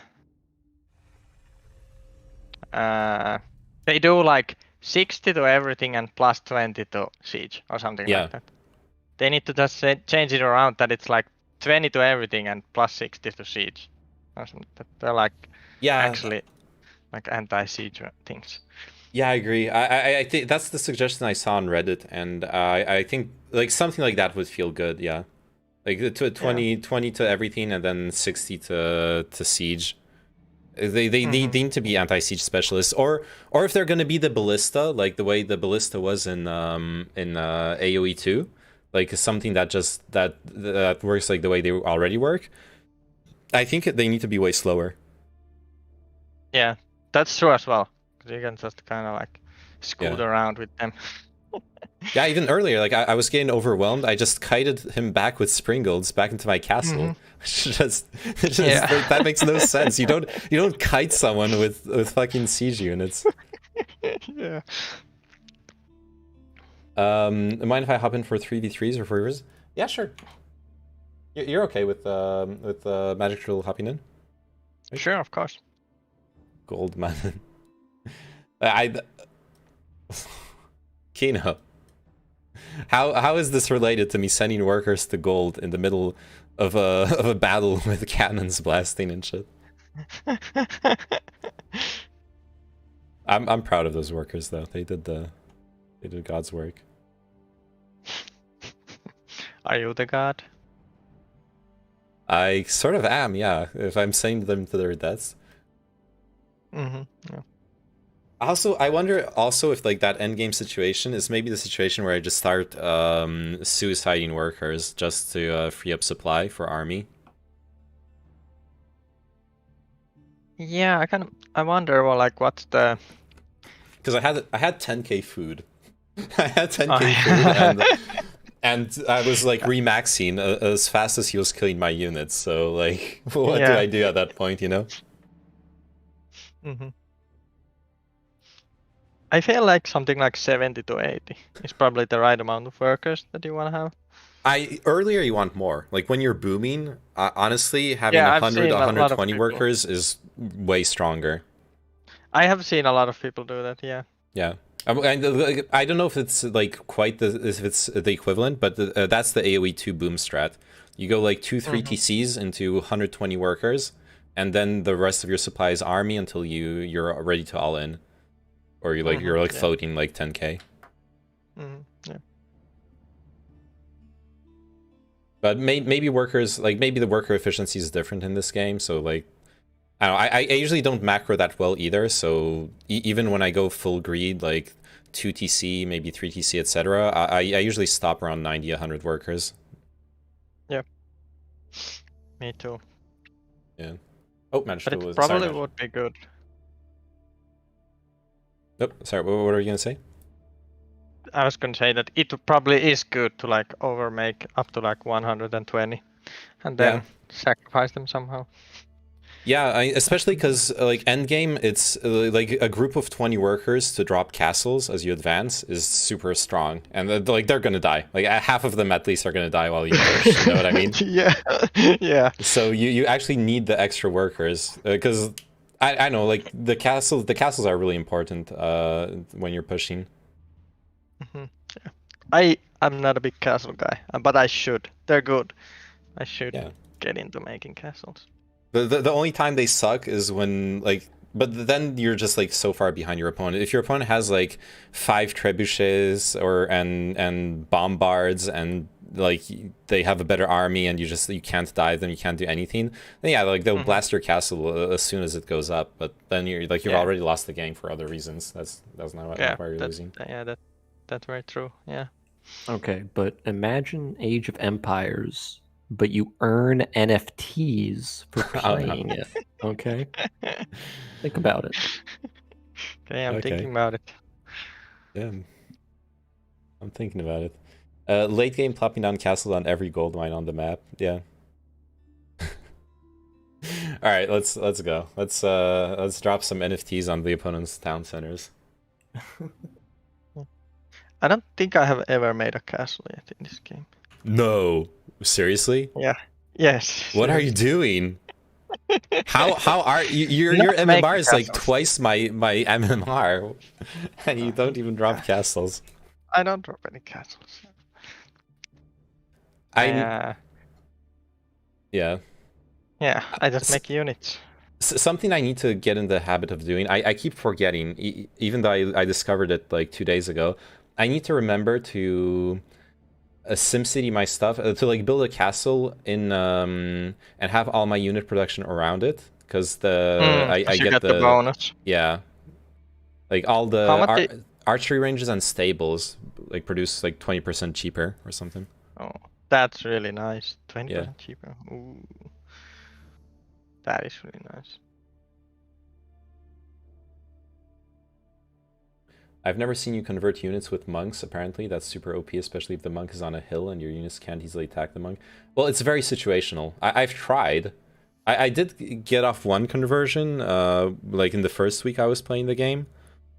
[SPEAKER 8] They do like 60 to everything and plus 20 to siege or something like that. They need to just change it around that it's like 20 to everything and plus 60 to siege. They're like actually like anti-siege things.
[SPEAKER 1] Yeah, I agree. I think that's the suggestion I saw on Reddit, and I think like something like that would feel good. Yeah, like to 20 to everything and then 60 to siege. They need to be anti-siege specialists, or if they're gonna be the ballista, like the way the ballista was in AoE 2, like something that just that works like the way they already work. I think they need to be way slower.
[SPEAKER 8] Yeah, that's true as well. Because you can just kind of like scoot around with them.
[SPEAKER 1] Yeah, even earlier, like I was getting overwhelmed. I just kited him back with Springles back into my castle. That makes no sense. You don't kite someone with fucking siege units.
[SPEAKER 8] Yeah.
[SPEAKER 1] Mind if I hop in for 3v3s or 4vs? Yeah, sure. You're okay with Magic Drill hopping in?
[SPEAKER 8] Right? Sure, of course.
[SPEAKER 1] Gold man. Kino. How is this related to me sending workers to gold in the middle of a battle with cannons blasting and shit? I'm proud of those workers though. They did God's work.
[SPEAKER 8] Are you the god?
[SPEAKER 1] I sort of am, yeah. If I'm sending them to their deaths.
[SPEAKER 8] Yeah.
[SPEAKER 1] Also, I wonder also if like that endgame situation is maybe the situation where I just start suiciding workers just to free up supply for army.
[SPEAKER 8] Yeah, I wonder, well, like, what's the?
[SPEAKER 1] Because I had 10k food. I had 10k food and I was like remaxing as fast as he was killing my units. So like, what do I do at that point? You know?
[SPEAKER 8] I feel like something like 70 to 80 is probably the right amount of workers that you want to have.
[SPEAKER 1] Earlier you want more. Like when you're booming, honestly, having 100, 120 workers is way stronger.
[SPEAKER 8] I have seen a lot of people do that, yeah.
[SPEAKER 1] Yeah. I don't know if it's like quite if it's the equivalent, but that's the AoE 2 boom strat. You go like 2-3 TCs into 120 workers, and then the rest of your supply is army until you're ready to all in. Or you're floating like 10k.
[SPEAKER 8] Yeah.
[SPEAKER 1] But maybe workers, like maybe the worker efficiency is different in this game. So like, I don't know, I usually don't macro that well either. So even when I go full greed, like 2 TC, maybe 3 TC, etc., I usually stop around 90, 100 workers.
[SPEAKER 8] Yeah. Me too.
[SPEAKER 1] Yeah. Oh, managed
[SPEAKER 8] but
[SPEAKER 1] to.
[SPEAKER 8] It probably would be good.
[SPEAKER 1] Oh, sorry, what were you gonna say?
[SPEAKER 8] I was gonna say that it probably is good to like overmake up to like 120 and then sacrifice them somehow.
[SPEAKER 1] Yeah, especially because like endgame, it's like a group of 20 workers to drop castles as you advance is super strong, and like they're gonna die. Like half of them at least are gonna die while you push. You know what I mean?
[SPEAKER 8] Yeah, yeah.
[SPEAKER 1] So you actually need the extra workers because I know like the castles are really important when you're pushing.
[SPEAKER 8] Yeah. I'm not a big castle guy, but I should. They're good. I should get into making castles.
[SPEAKER 1] The only time they suck is when like, but then you're just like so far behind your opponent. If your opponent has like 5 trebuchets and bombards and like they have a better army and you can't dive them, you can't do anything, then yeah, like they'll blast your castle as soon as it goes up. But then you've already lost the game for other reasons. That's not why you're losing.
[SPEAKER 8] Yeah, that's very true. Yeah.
[SPEAKER 11] Okay, but imagine Age of Empires, but you earn NFTs for playing it. Okay? Think about it.
[SPEAKER 8] Okay, I'm thinking about it.
[SPEAKER 1] Yeah. I'm thinking about it. Late game plopping down castles on every gold mine on the map. Yeah. Alright, let's go. Let's drop some NFTs on the opponent's town centers.
[SPEAKER 8] I don't think I have ever made a castle yet in this game.
[SPEAKER 1] No. Seriously?
[SPEAKER 8] Yeah. Yes.
[SPEAKER 1] What are you doing? How are your MMR is like twice my MMR, and you don't even drop castles.
[SPEAKER 8] I don't drop any castles.
[SPEAKER 1] Yeah.
[SPEAKER 8] Yeah, I just make units.
[SPEAKER 1] Something I need to get in the habit of doing. I keep forgetting, even though I discovered it like 2 days ago. I need to remember to SimCity my stuff to like build a castle in and have all my unit production around it because I get the
[SPEAKER 8] bonus.
[SPEAKER 1] Yeah, like all the archery ranges and stables like produce like 20% cheaper or something.
[SPEAKER 8] Oh, that's really nice. 20% cheaper. Ooh, that is really nice.
[SPEAKER 1] I've never seen you convert units with monks, apparently. That's super OP, especially if the monk is on a hill and your units can't easily attack the monk. Well, it's very situational. I've tried. I did get off one conversion, like in the first week I was playing the game.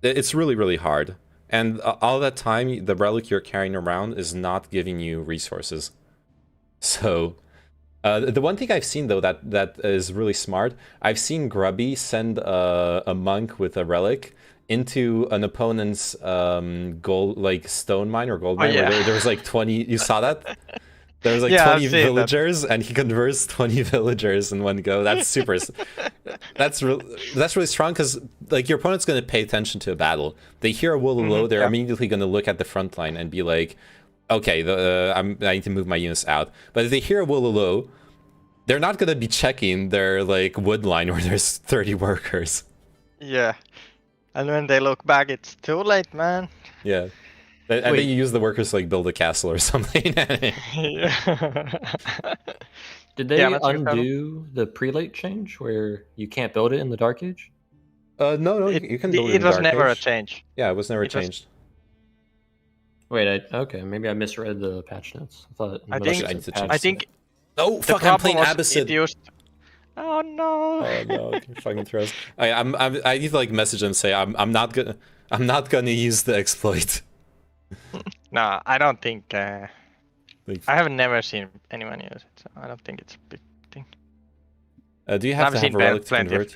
[SPEAKER 1] It's really, really hard. And all that time, the relic you're carrying around is not giving you resources. So, the one thing I've seen, though, that is really smart, I've seen Grubby send a monk with a relic into an opponent's gold, like stone mine or gold mine, where there was like 20. You saw that? There was like 20 villagers, and he converts 20 villagers in one go. That's super. That's really strong because like your opponent's going to pay attention to a battle. They hear a Wololo, they're immediately going to look at the front line and be like, okay, I need to move my units out. But if they hear a Wololo, they're not going to be checking their like wood line where there's 30 workers.
[SPEAKER 8] Yeah. And when they look back, it's too late, man.
[SPEAKER 1] Yeah. I think you use the workers to like build a castle or something.
[SPEAKER 11] Did they undo the prelate change where you can't build it in the Dark Age?
[SPEAKER 1] No, you can build it in the Dark Age.
[SPEAKER 8] It was never a change.
[SPEAKER 1] Yeah, it was never changed.
[SPEAKER 11] Wait, okay, maybe I misread the patch notes.
[SPEAKER 8] I think.
[SPEAKER 1] Oh fuck! I'm playing Abbasid.
[SPEAKER 8] Oh no!
[SPEAKER 1] Oh no! Fucking throws. I need to like message him and say I'm not gonna use the exploit.
[SPEAKER 8] No, I don't think. I have never seen anyone use it, so I don't think it's a big thing.
[SPEAKER 1] Do you have to have a relic to convert?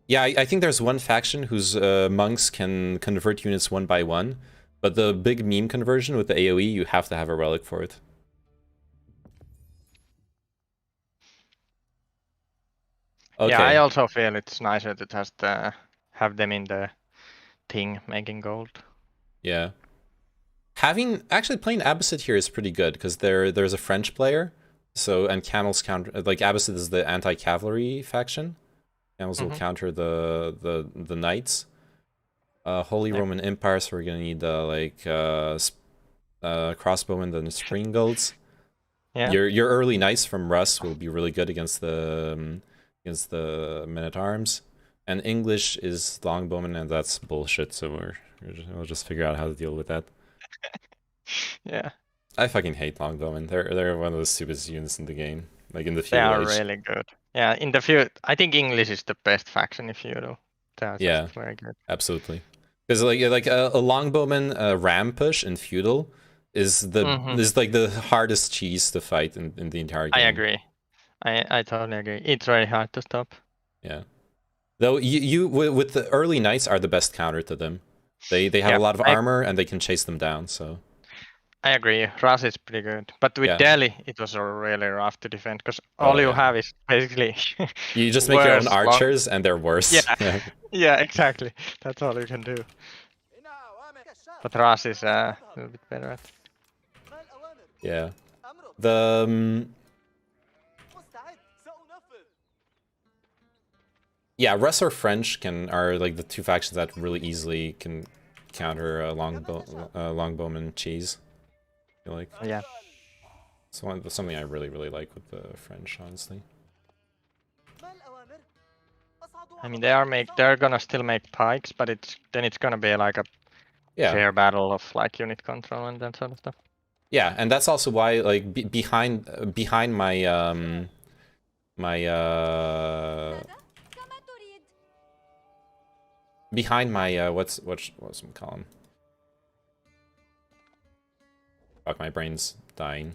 [SPEAKER 1] Yeah, I think there's one faction whose monks can convert units one by one, but the big meme conversion with the AoE, you have to have a relic for it.
[SPEAKER 8] Okay. Yeah, I also feel it's nicer to just have them in the thing making gold.
[SPEAKER 1] Yeah. Actually playing Abbasid here is pretty good because there's a French player, and camels counter, like Abbasid is the anti-cavalry faction. Camels will counter the knights. Holy Roman Empire, so we're gonna need crossbowmen and springles. Yeah. Your early knights from Russ will be really good against the men-at-arms, and English is longbowmen, and that's bullshit. So we'll just figure out how to deal with that.
[SPEAKER 8] Yeah,
[SPEAKER 1] I fucking hate longbowmen. They're one of the stupidest units in the game. like in the
[SPEAKER 8] They
[SPEAKER 1] feudal
[SPEAKER 8] are
[SPEAKER 1] age.
[SPEAKER 8] really good. Yeah, in the feud, I think English is the best faction in feudal. They are
[SPEAKER 1] Yeah,
[SPEAKER 8] just very good.
[SPEAKER 1] absolutely. Because like a longbowman ram push in feudal is like the hardest cheese to fight in the entire game.
[SPEAKER 8] I agree. I totally agree. It's very hard to stop.
[SPEAKER 1] Yeah. Though you with the early knights are the best counter to them. They have a lot of armor and they can chase them down. So.
[SPEAKER 8] I agree. Ras is pretty good, but with Delhi it was really rough to defend because all you have is basically
[SPEAKER 1] you just make your own archers and they're worse.
[SPEAKER 8] Yeah, yeah, exactly. That's all you can do. But Ras is a little bit better at.
[SPEAKER 1] Yeah. The yeah, Russ or French are like the two factions that really easily can counter longbowman cheese. I feel like.
[SPEAKER 8] Yeah.
[SPEAKER 1] It's something I really like with the French, honestly.
[SPEAKER 8] I mean, they're gonna still make pikes, but it's gonna be like a fair battle of like unit control and that sort of stuff.
[SPEAKER 1] Yeah, and that's also why like behind my behind my what's I'm calling? Fuck, my brain's dying.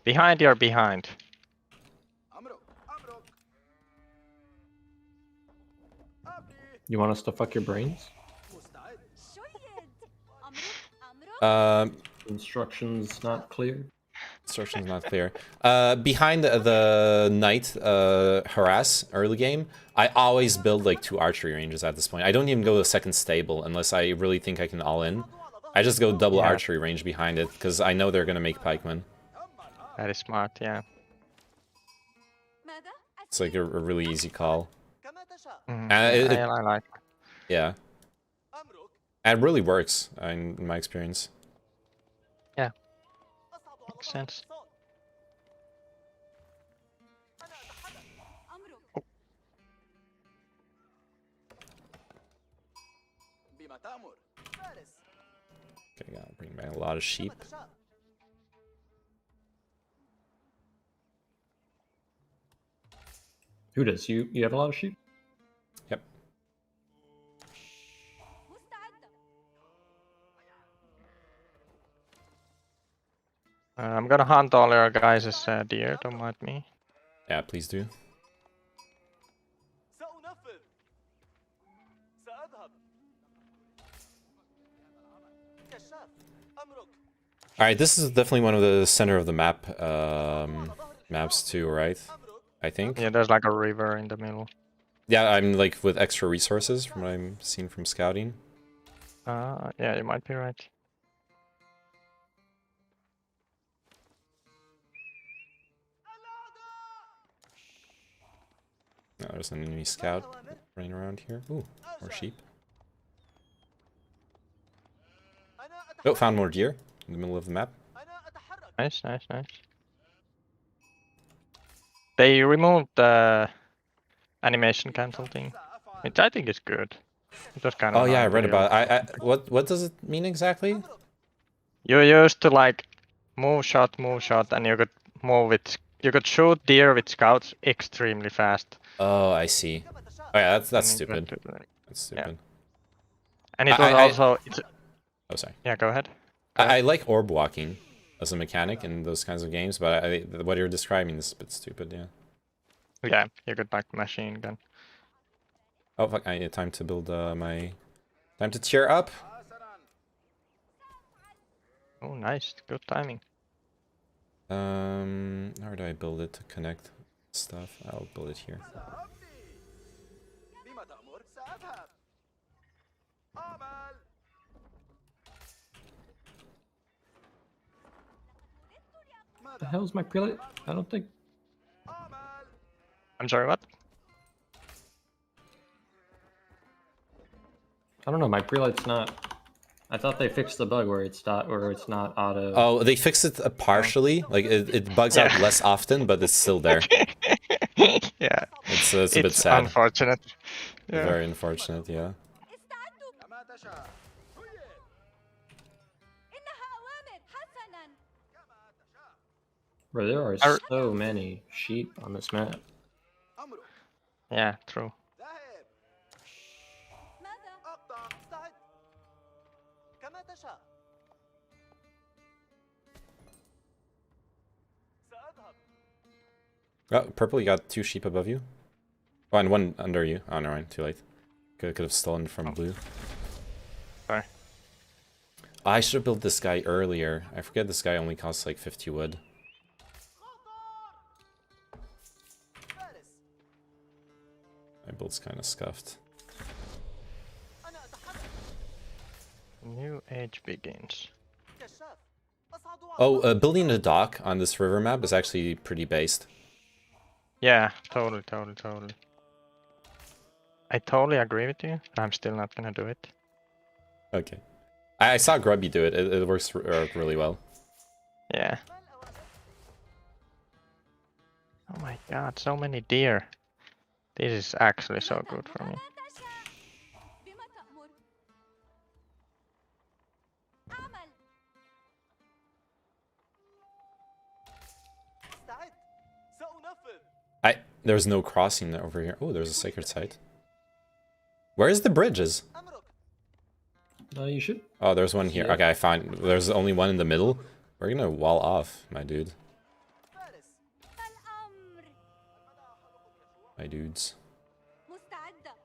[SPEAKER 8] Behind your behind.
[SPEAKER 11] You want us to fuck your brains? Instructions not clear.
[SPEAKER 1] Instructions not clear. Behind the knight harass early game, I always build like 2 archery ranges at this point. I don't even go to a second stable unless I really think I can all in. I just go double archery range behind it because I know they're gonna make pikemen.
[SPEAKER 8] That is smart, yeah.
[SPEAKER 1] It's like a really easy call.
[SPEAKER 8] I like.
[SPEAKER 1] Yeah. And it really works in my experience.
[SPEAKER 8] Yeah. Makes sense.
[SPEAKER 1] Okay, gotta bring back a lot of sheep.
[SPEAKER 11] Who does? You have a lot of sheep?
[SPEAKER 1] Yep.
[SPEAKER 8] I'm gonna hunt all your guys as deer, don't mind me.
[SPEAKER 1] Yeah, please do. Alright, this is definitely one of the center of the map maps too, right? I think.
[SPEAKER 8] Yeah, there's like a river in the middle.
[SPEAKER 1] Yeah, I'm like with extra resources from what I'm seeing from scouting.
[SPEAKER 8] Yeah, you might be right.
[SPEAKER 1] No, there's an enemy scout running around here. Ooh, more sheep. Oh, found more deer in the middle of the map.
[SPEAKER 8] Nice, nice, nice. They removed the animation cancel thing, which I think is good. It was kind of.
[SPEAKER 1] Oh yeah, I read about it. What does it mean exactly?
[SPEAKER 8] You used to like move shot, and you could move with. You could shoot deer with scouts extremely fast.
[SPEAKER 1] Oh, I see. Oh yeah, that's stupid. That's stupid.
[SPEAKER 8] Yeah. And it was also.
[SPEAKER 1] Oh, sorry.
[SPEAKER 8] Yeah, go ahead.
[SPEAKER 1] I like orb walking as a mechanic in those kinds of games, but what you're describing is a bit stupid, yeah.
[SPEAKER 8] Yeah, you could like machine gun.
[SPEAKER 1] Oh fuck! I need time to build my. Time to cheer up.
[SPEAKER 8] Oh, nice, good timing.
[SPEAKER 1] How do I build it to connect stuff? I'll build it here.
[SPEAKER 11] What the hell's my prelate? I don't think.
[SPEAKER 8] I'm sorry, what?
[SPEAKER 11] I don't know. My prelate's not. I thought they fixed the bug where it's not auto.
[SPEAKER 1] Oh, they fixed it partially. Like it bugs out less often, but it's still there.
[SPEAKER 8] Yeah.
[SPEAKER 1] It's a bit sad.
[SPEAKER 8] Unfortunate. Yeah.
[SPEAKER 1] Very unfortunate. Yeah.
[SPEAKER 11] Bro, there are
[SPEAKER 8] Are-
[SPEAKER 11] so many sheep on this map.
[SPEAKER 8] Yeah, true.
[SPEAKER 10] ذاهب. أقطع. استعد. كما تشاء. سأذهب.
[SPEAKER 1] Oh, purple, you got 2 sheep above you? Oh, and 1 under you. Oh, never mind, too late. Could have stolen from blue.
[SPEAKER 8] Sorry.
[SPEAKER 1] I should have built this guy earlier. I forget this guy only costs like 50 wood. My build's kind of scuffed.
[SPEAKER 8] New age begins.
[SPEAKER 1] Oh, building a dock on this river map is actually pretty based.
[SPEAKER 8] Yeah, totally. I totally agree with you, but I'm still not gonna do it.
[SPEAKER 1] Okay. I saw Grubby do it. It works really well.
[SPEAKER 8] Yeah. Oh my god, so many deer. This is actually so good for me.
[SPEAKER 1] There's no crossing over here. Oh, there's a sacred site. Where's the bridges?
[SPEAKER 11] You should.
[SPEAKER 1] Oh, there's one here. Okay, I found. There's only one in the middle. We're gonna wall off, my dude. My dudes.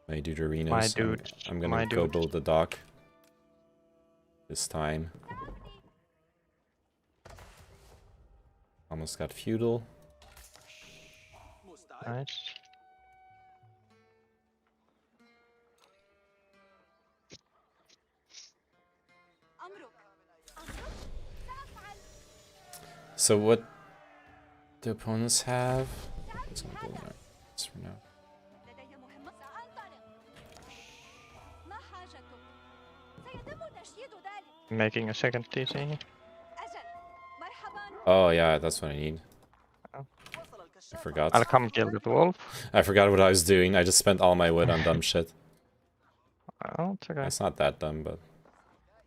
[SPEAKER 1] My dude arenas.
[SPEAKER 8] My dude.
[SPEAKER 1] I'm gonna go build the dock. This time. Almost got feudal.
[SPEAKER 8] Nice.
[SPEAKER 1] So what the opponents have? Let's go build this for now.
[SPEAKER 8] Making a second TC.
[SPEAKER 1] Oh yeah, that's what I need. I forgot.
[SPEAKER 8] I'll come kill the wolf.
[SPEAKER 1] I forgot what I was doing. I just spent all my wood on dumb shit.
[SPEAKER 8] Oh, it's okay.
[SPEAKER 1] It's not that dumb, but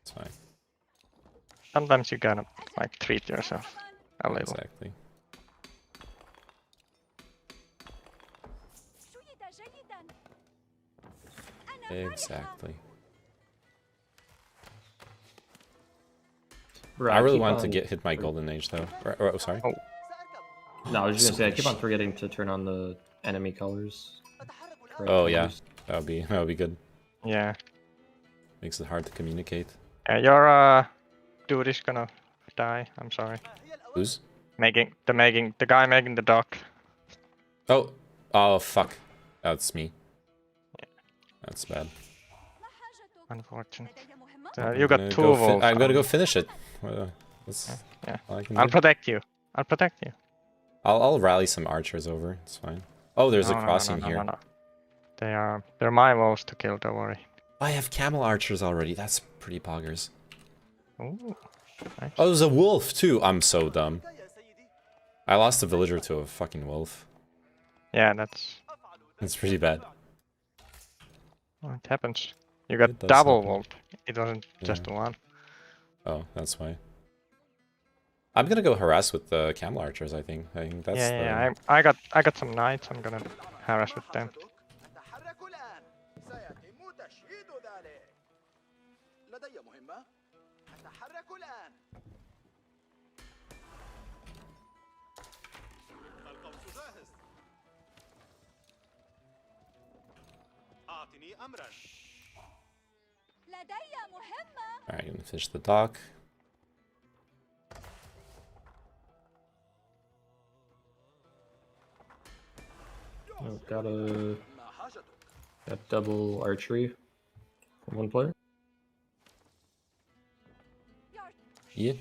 [SPEAKER 1] it's fine.
[SPEAKER 8] Sometimes you gotta like treat yourself a little.
[SPEAKER 1] Exactly. Exactly.
[SPEAKER 11] Bro,
[SPEAKER 1] I really
[SPEAKER 11] keep
[SPEAKER 1] wanted to
[SPEAKER 11] on-
[SPEAKER 1] hit my golden age though. Oh, sorry.
[SPEAKER 8] Oh.
[SPEAKER 11] No, I was just gonna say I keep on forgetting to turn on the enemy colors.
[SPEAKER 1] Oh yeah, that would be good.
[SPEAKER 8] Yeah.
[SPEAKER 1] Makes it hard to communicate.
[SPEAKER 8] Your dude is gonna die. I'm sorry.
[SPEAKER 1] Who's?
[SPEAKER 8] The guy making the dock.
[SPEAKER 1] Oh fuck. That's me. That's bad.
[SPEAKER 8] Unfortunate. You got 2 wolves.
[SPEAKER 1] I'm gonna go finish it.
[SPEAKER 8] Yeah.
[SPEAKER 1] All I can
[SPEAKER 8] I'll
[SPEAKER 1] do.
[SPEAKER 8] protect you. I'll protect you.
[SPEAKER 1] I'll rally some archers over. It's fine. Oh, there's a crossing here.
[SPEAKER 8] No. They're my wolves to kill. Don't worry.
[SPEAKER 1] I have camel archers already. That's pretty poggers.
[SPEAKER 8] Ooh, nice.
[SPEAKER 1] Oh, there's a wolf too. I'm so dumb. I lost a villager to a fucking wolf.
[SPEAKER 8] Yeah, that's
[SPEAKER 1] pretty bad.
[SPEAKER 8] well, it happens. You got
[SPEAKER 1] It does
[SPEAKER 8] double
[SPEAKER 1] happen.
[SPEAKER 8] wolf. It wasn't just one.
[SPEAKER 1] Oh, that's why. I'm gonna go harass with the camel archers. I think that's
[SPEAKER 8] Yeah. I got some knights. I'm gonna harass with them.
[SPEAKER 1] Alright, I'm gonna finish the dock.
[SPEAKER 11] Oh, got double archery from one player.
[SPEAKER 1] Yeah.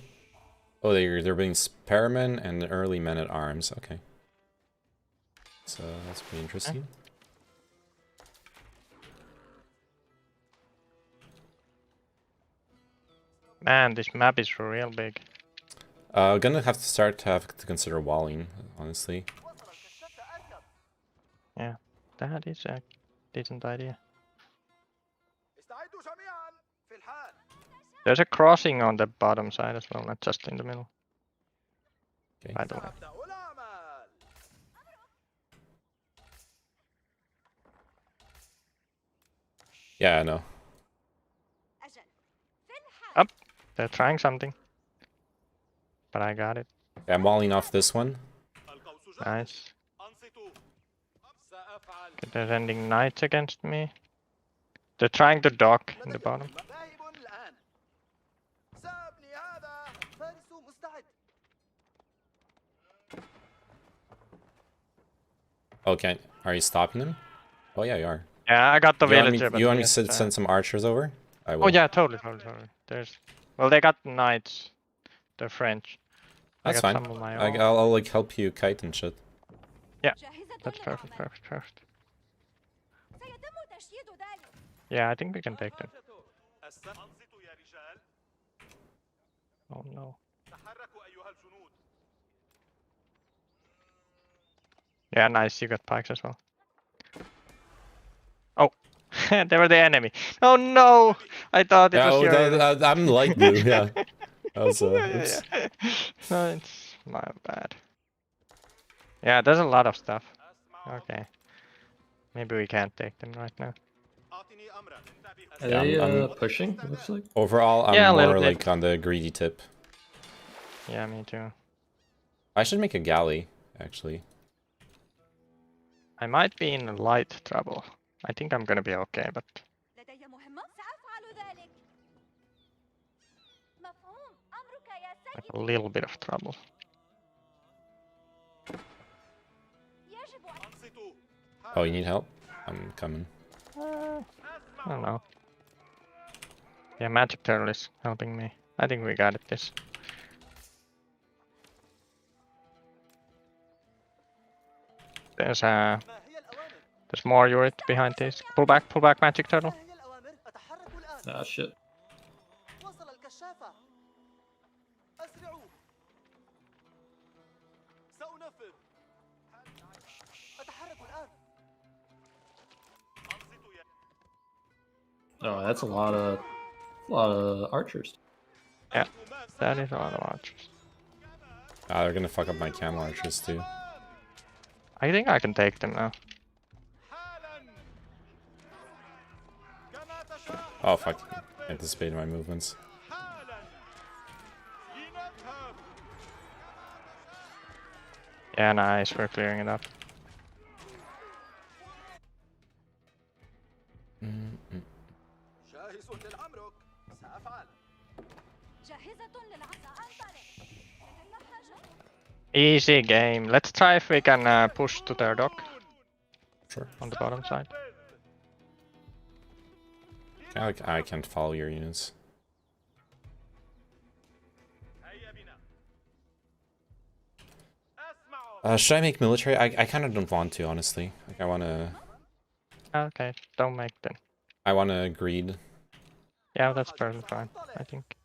[SPEAKER 1] Oh, they're being spearmen and early men at arms. Okay. So that's pretty interesting.
[SPEAKER 8] Man, this map is real big.
[SPEAKER 1] Gonna have to consider walling, honestly.
[SPEAKER 8] Yeah, that is a decent idea. There's a crossing on the bottom side as well, not just in the middle.
[SPEAKER 1] Okay.
[SPEAKER 8] By the way.
[SPEAKER 1] Yeah, I know.
[SPEAKER 8] Up. They're trying something. But I got it.
[SPEAKER 1] Okay, I'm walling off this one.
[SPEAKER 8] Nice. Okay, they're sending knights against me. They're trying to dock in the bottom.
[SPEAKER 1] Okay, are you stopping them? Oh yeah, you are.
[SPEAKER 8] Yeah, I got the villager.
[SPEAKER 1] You want me to
[SPEAKER 8] yes,
[SPEAKER 1] send some archers over? I will.
[SPEAKER 8] Oh yeah, totally. There's. Well, they got knights. They're French.
[SPEAKER 1] That's
[SPEAKER 8] I got
[SPEAKER 1] fine.
[SPEAKER 8] some of my own.
[SPEAKER 1] I'll like help you kite and shit.
[SPEAKER 8] Yeah, that's perfect. Yeah, I think we can take them. Oh no. Yeah, nice. You got pikes as well. Oh, they were the enemy. Oh no! I thought it was your...
[SPEAKER 1] I'm light blue. Yeah. That was oops.
[SPEAKER 8] No, it's my bad. Yeah, there's a lot of stuff. Okay. Maybe we can't take them right now.
[SPEAKER 11] Are
[SPEAKER 1] Yeah,
[SPEAKER 11] they pushing, it looks like?
[SPEAKER 1] Overall, I'm more like on the greedy tip.
[SPEAKER 8] Yeah, me too.
[SPEAKER 1] I should make a galley, actually.
[SPEAKER 8] I might be in light trouble. I think I'm gonna be okay, but... like a little bit of trouble.
[SPEAKER 1] Oh, you need help? I'm coming.
[SPEAKER 8] I don't know. Yeah, Magic Turtle is helping me. I think we got it this. There's more Yurit behind this. Pull back, Magic Turtle.
[SPEAKER 11] Ah, shit. Oh, that's a lot of archers.
[SPEAKER 8] Yeah, that is a lot of archers.
[SPEAKER 1] Ah, they're gonna fuck up my camel archers too.
[SPEAKER 8] I think I can take them now.
[SPEAKER 1] Oh fuck! Anticipated my movements.
[SPEAKER 8] Yeah, nice. We're clearing it up. Easy game. Let's try if we can push to their dock.
[SPEAKER 1] Sure.
[SPEAKER 8] On the bottom side.
[SPEAKER 1] I can't follow your units. Should I make military? I kind of don't want to, honestly. Like I want to.
[SPEAKER 8] Okay, don't make them.
[SPEAKER 1] I want to greed.
[SPEAKER 8] Yeah, that's perfectly fine, I think.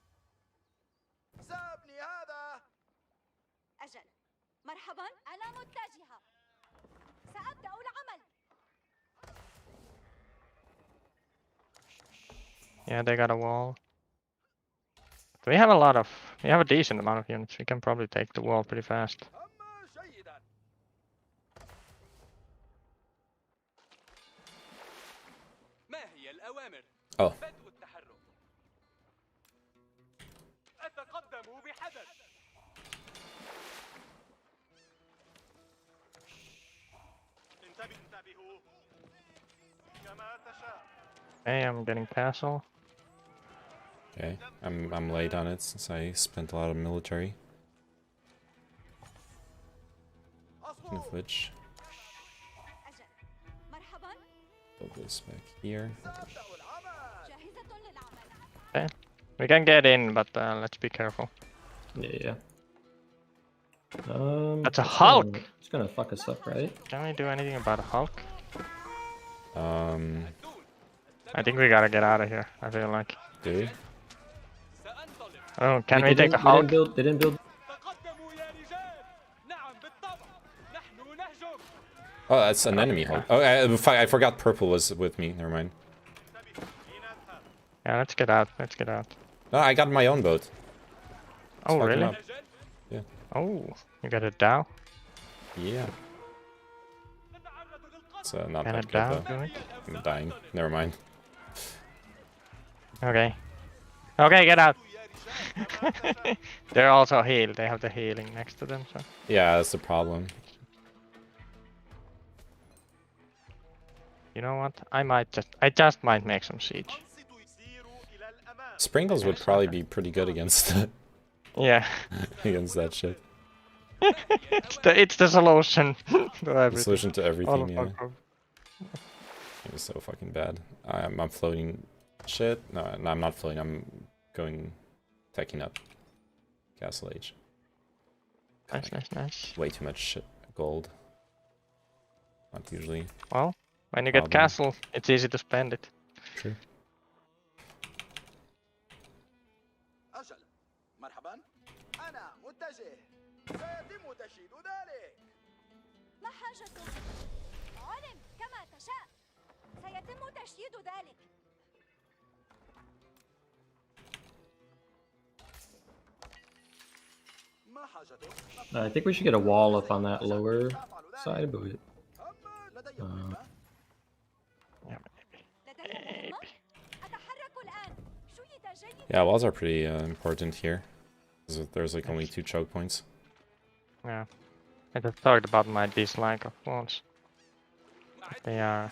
[SPEAKER 8] Yeah, they got a wall. We have we have a decent amount of units. We can probably take the wall pretty fast.
[SPEAKER 1] Oh.
[SPEAKER 8] Hey, I'm getting castle.
[SPEAKER 1] Okay, I'm late on it since I spent a lot of military. Speaking of which, put this back here.
[SPEAKER 8] Okay, we can get in, but let's be careful.
[SPEAKER 11] Yeah.
[SPEAKER 8] That's a Hulk!
[SPEAKER 11] It's gonna fuck us up, right?
[SPEAKER 8] Can we do anything about a Hulk? I think we gotta get out of here, I feel like.
[SPEAKER 1] Do we?
[SPEAKER 8] Oh, can we take the Hulk?
[SPEAKER 11] They didn't build.
[SPEAKER 1] Oh, that's an enemy Hulk. Oh, I forgot purple was with me. Never mind.
[SPEAKER 8] Yeah, let's get out. Let's get out.
[SPEAKER 1] No, I got my own boat.
[SPEAKER 8] Oh, really?
[SPEAKER 1] Yeah.
[SPEAKER 8] Oh, You got a Dow?
[SPEAKER 1] Yeah. It's not
[SPEAKER 8] Can a
[SPEAKER 1] that good
[SPEAKER 8] Dow
[SPEAKER 1] though.
[SPEAKER 8] do it?
[SPEAKER 1] I'm dying. Never mind.
[SPEAKER 8] Okay. Okay, get out! They're also healed. They have the healing next to them, so...
[SPEAKER 1] Yeah, that's the problem.
[SPEAKER 8] You know what? I just might make some siege.
[SPEAKER 1] Sprinkles would probably be pretty good against that.
[SPEAKER 8] Yeah.
[SPEAKER 1] Against that shit.
[SPEAKER 8] It's the solution to everything.
[SPEAKER 1] The solution to
[SPEAKER 8] All
[SPEAKER 1] everything,
[SPEAKER 8] of
[SPEAKER 1] yeah.
[SPEAKER 8] our problems.
[SPEAKER 1] It was so fucking bad. I'm floating shit. No, I'm not floating. I'm going teching up. Castle Age.
[SPEAKER 8] Nice.
[SPEAKER 1] Way too much shit. Gold. Not usually.
[SPEAKER 8] Well, when you get castle, it's easy to spend it.
[SPEAKER 1] True.
[SPEAKER 10] أجل مرحبا أنا متجه سيتم تشييد ذلك
[SPEAKER 9] ما حاجتك؟ علم كما تشاء سيتم تشييد ذلك
[SPEAKER 10] ما حاجتك؟
[SPEAKER 11] I think we should get a wall up on that lower side, but
[SPEAKER 10] لدي
[SPEAKER 11] uh,
[SPEAKER 10] مهمة
[SPEAKER 9] لدي مهمة أتحرك الآن شيد جيدا
[SPEAKER 1] Yeah, walls are pretty important here. There's like only 2 choke points.
[SPEAKER 8] Yeah. I just talked about my dislike of walls. They are...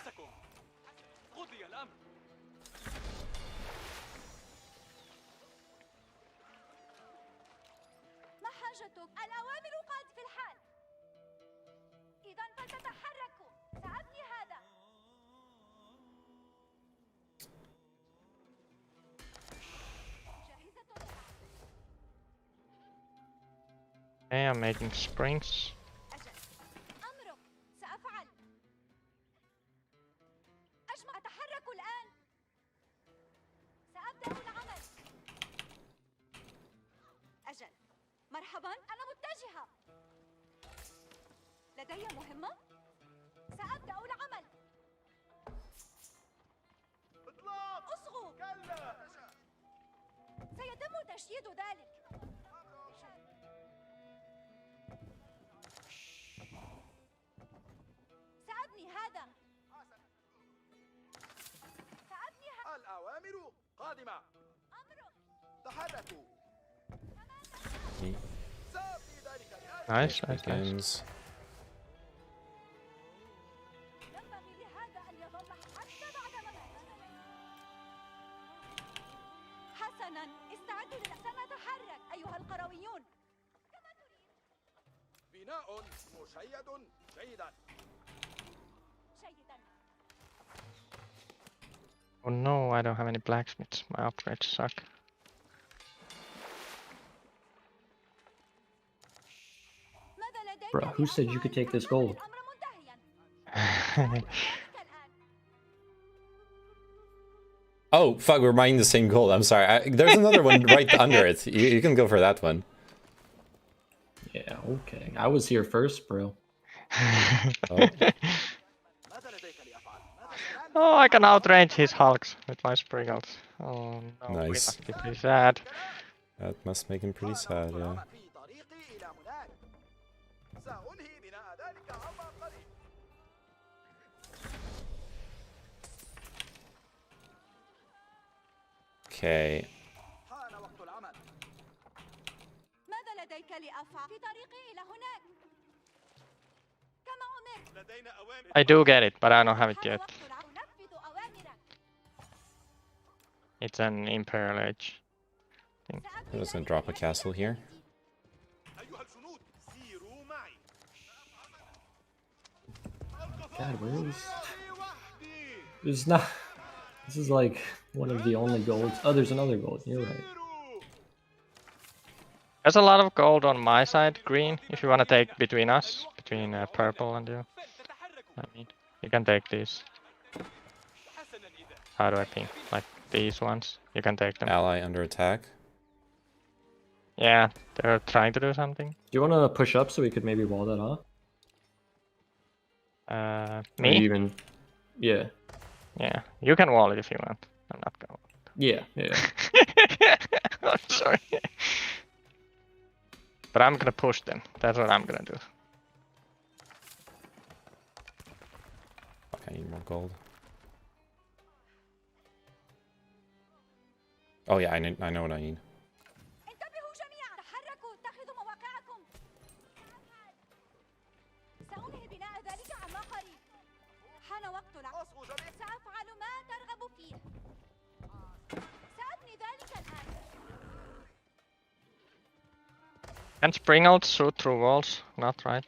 [SPEAKER 9] ما حاجتك؟ الأوامر قاد في الحال إذا فلتتحركوا سأبني هذا جاهزة
[SPEAKER 8] Okay, I'm making springs.
[SPEAKER 9] أجل أمرك سأفعل أجمع أتحرك الآن سأبدأ العمل أجل مرحبا أنا متجهة لدي مهمة سأبدأ العمل أصغوا سيتم تشييد ذلك سأبني هذا سأبني هذا
[SPEAKER 10] الأوامر قادمة
[SPEAKER 9] أمرك
[SPEAKER 10] تحركوا سأبني ذلك
[SPEAKER 8] Nice.
[SPEAKER 1] Begins.
[SPEAKER 9] ينبغي لهذا أن يظل حتى بعد مماتي حسنا استعدوا سنتحرك أيها القرويون كما تريد
[SPEAKER 10] بناء مشيد جيدا
[SPEAKER 9] جيدا
[SPEAKER 8] Oh no, I don't have any blacksmiths. My upgrades suck.
[SPEAKER 9] ماذا لديك
[SPEAKER 11] bro, who said you could take this gold?
[SPEAKER 9] الأمر منتهيا
[SPEAKER 1] Oh, fuck, we're mining the same gold. I'm sorry. There's another one right under it. You can go for that one.
[SPEAKER 11] yeah, okay. I was here first, bro.
[SPEAKER 1] Oh.
[SPEAKER 8] Oh, I can outrange his hulks with my sprinkles. Oh no, we
[SPEAKER 1] Nice.
[SPEAKER 8] must be pretty sad.
[SPEAKER 1] That must make him pretty sad, yeah.
[SPEAKER 10] في طريقي إلى هناك سأنهي بناء ذلك عما قريب
[SPEAKER 1] Okay.
[SPEAKER 10] حان وقت العمل
[SPEAKER 9] ماذا لديك لأفعل في طريقي إلى هناك كما أمرت
[SPEAKER 10] لدينا أوامر
[SPEAKER 8] I do get it, but I don't have it
[SPEAKER 9] حان
[SPEAKER 8] yet.
[SPEAKER 9] وقت أنفذ أوامرك
[SPEAKER 8] It's an Imperial Age.
[SPEAKER 1] I'm just gonna drop a castle here.
[SPEAKER 10] أيها الجنود سيروا معي
[SPEAKER 11] God, where is... There's not... This is like one of the only golds. Oh, there's another gold. You're right.
[SPEAKER 8] There's a lot of gold on my side, green, if you want to take between us, between purple and you. I mean, you can take these. How do I think? Like these ones, you can take them.
[SPEAKER 1] Ally under attack.
[SPEAKER 8] Yeah, they're trying to do something.
[SPEAKER 11] Do you want to push up so we could maybe wall that off? Or
[SPEAKER 8] Me?
[SPEAKER 11] even... Yeah.
[SPEAKER 8] Yeah, you can wall it if you want. I'm not going.
[SPEAKER 11] Yeah, yeah.
[SPEAKER 8] I'm sorry. But I'm gonna push them. That's what I'm gonna do.
[SPEAKER 1] Fuck, I need more gold. Oh yeah, I know what I need.
[SPEAKER 9] انتبهوا جميعا تحركوا اتخذوا مواقعكم سأنهي بناء ذلك عما قريب حان وقت العمل سأفعل ما ترغب فيه سأبني ذلك الآن
[SPEAKER 8] Can springald shoot through walls? Not right.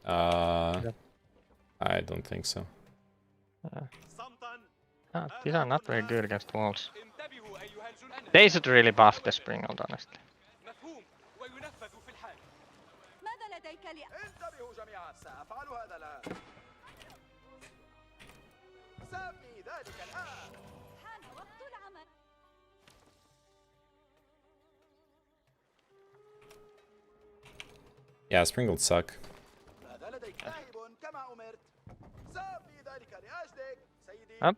[SPEAKER 1] I don't think so.
[SPEAKER 8] These are not very good against walls. They should really buff the springald, honestly.
[SPEAKER 9] ماذا لديك
[SPEAKER 10] انتبهوا جميعا سأفعل هذا الآن سأبني ذلك الآن
[SPEAKER 9] حان وقت العمل
[SPEAKER 1] Yeah, sprinkled suck.
[SPEAKER 10] ماذا لديك لاعب كما أمرت سأبني ذلك لأجلك سيدي
[SPEAKER 8] Up.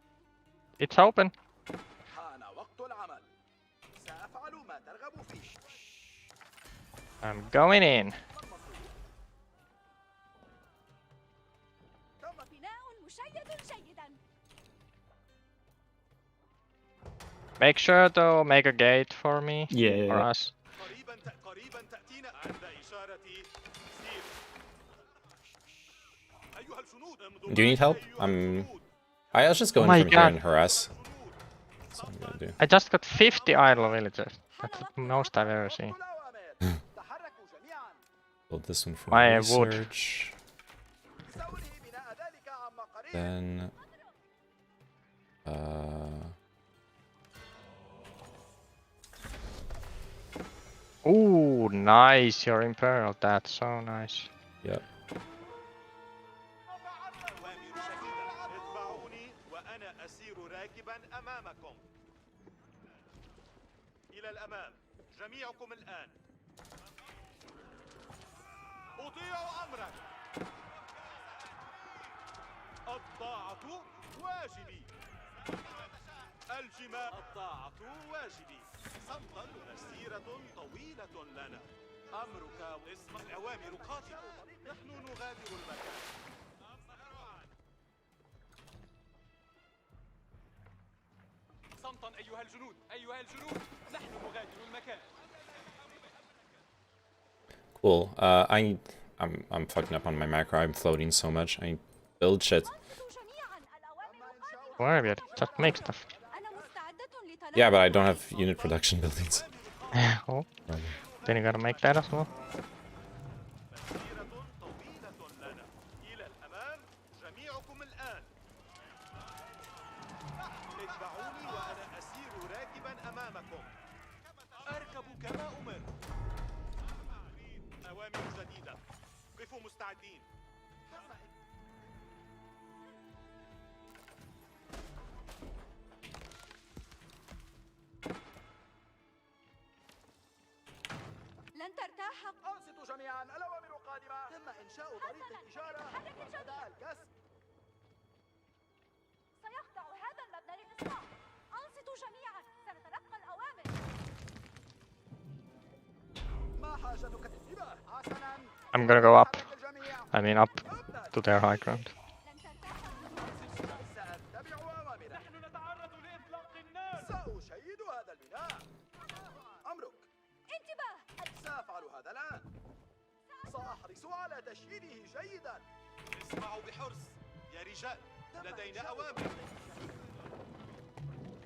[SPEAKER 8] It's open.
[SPEAKER 10] حان وقت العمل سأفعل ما ترغب فيه
[SPEAKER 8] I'm going in.
[SPEAKER 9] تم بناء مشيد جيدا
[SPEAKER 8] Make sure to make a gate for me.
[SPEAKER 11] Yeah.
[SPEAKER 8] For us.
[SPEAKER 10] قريبا تأتينا عند إشارتي سير أيها الجنود امضوا
[SPEAKER 1] Do you need help? I was just going
[SPEAKER 8] my
[SPEAKER 1] from here and
[SPEAKER 8] God.
[SPEAKER 1] harass. That's what I'm gonna do.
[SPEAKER 8] I just got 50 idle villagers. That's the most I've ever seen.
[SPEAKER 10] تحركوا جميعا
[SPEAKER 1] Build this one for
[SPEAKER 8] My wood.
[SPEAKER 1] research.
[SPEAKER 10] سأنهي بناء ذلك عما قريب
[SPEAKER 1] Then
[SPEAKER 8] Ooh, nice. Your imperial. That's so nice.
[SPEAKER 1] yep.
[SPEAKER 10] أوامر شديدة اتبعوني وأنا أسير راكبا أمامكم إلى الأمام جميعكم الآن أطيع أمرك الطاعة واجبي الجماع الطاعة واجبي صمتا مسيرة طويلة لنا أمرك اسم الأوامر قاتلة نحن نغادر المكان صمتا أيها الجنود أيها الجنود نحن نغادر المكان
[SPEAKER 1] Cool. I'm fucking up on my macro. I'm floating so much. I build shit.
[SPEAKER 8] Where are you? Just make stuff.
[SPEAKER 1] Yeah, but I don't have unit production buildings.
[SPEAKER 8] Oh. Then you gotta make that as well.
[SPEAKER 10] مسيرة طويلة لنا إلى الأمام جميعكم الآن اتبعوني وأنا أسير راكبا أمامكم أركب كما أمرت أوامر جديدة قفوا مستعدين
[SPEAKER 9] لن ترتاح
[SPEAKER 10] أنصتوا جميعا الأوامر قادمة تم إنشاء طريق الإشارة وبدأ الكسر
[SPEAKER 9] سيخضع هذا المبنى للإصلاح أنصتوا جميعا سنتلقى الأوامر
[SPEAKER 10] ما حاجتك انتباه حسنا
[SPEAKER 8] I'm gonna go up. I mean up to their high ground.
[SPEAKER 10] سأتبع أوامرك نحن نتعرض لإطلاق النار سأشيد هذا البناء أمرك
[SPEAKER 9] انتباه
[SPEAKER 10] سأفعل هذا الآن سأحرص على تشييده جيدا اسمعوا بحرص يا رجال لدينا أوامر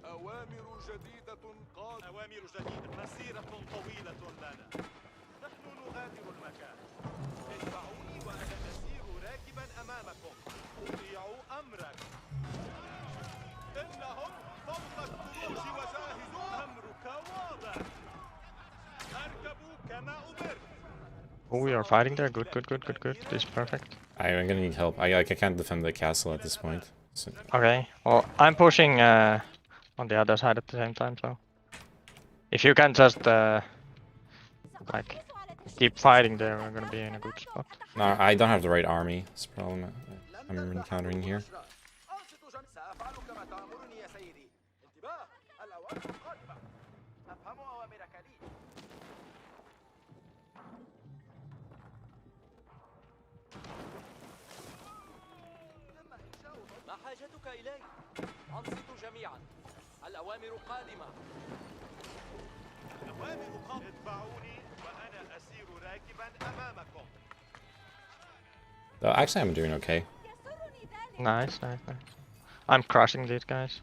[SPEAKER 10] أوامر جديدة أوامر جديدة مسيرة طويلة لنا نحن نغادر المكان اتبعوني وأنا أسير راكبا أمامكم أطيعوا أمرك إنهم فوق الطروج وجاهزوا أمرك واضح أركبوا كما أمرت
[SPEAKER 8] Oh, we are fighting there. Good, good, good, good, good. This is perfect.
[SPEAKER 1] I'm gonna need help. I can't defend the castle at this point. So,
[SPEAKER 8] Okay. Well, I'm pushing on the other side at the same time, so if you can just like keep fighting there, we're gonna be in a good spot.
[SPEAKER 1] no, I don't have the right army. That's the problem I'm encountering here.
[SPEAKER 10] سأفعل كما تأمرني يا سيدي انتباه الأوامر قادمة أفهم أوامرك لي ما حاجتك إلي؟ أنصتوا جميعا. الأوامر قادمة.
[SPEAKER 3] الأوامر قادمة. اتبعوني وأنا أسير راكبا أمامكم.
[SPEAKER 1] Though actually, I'm doing okay.
[SPEAKER 8] Nice, nice, nice. I'm crushing these guys.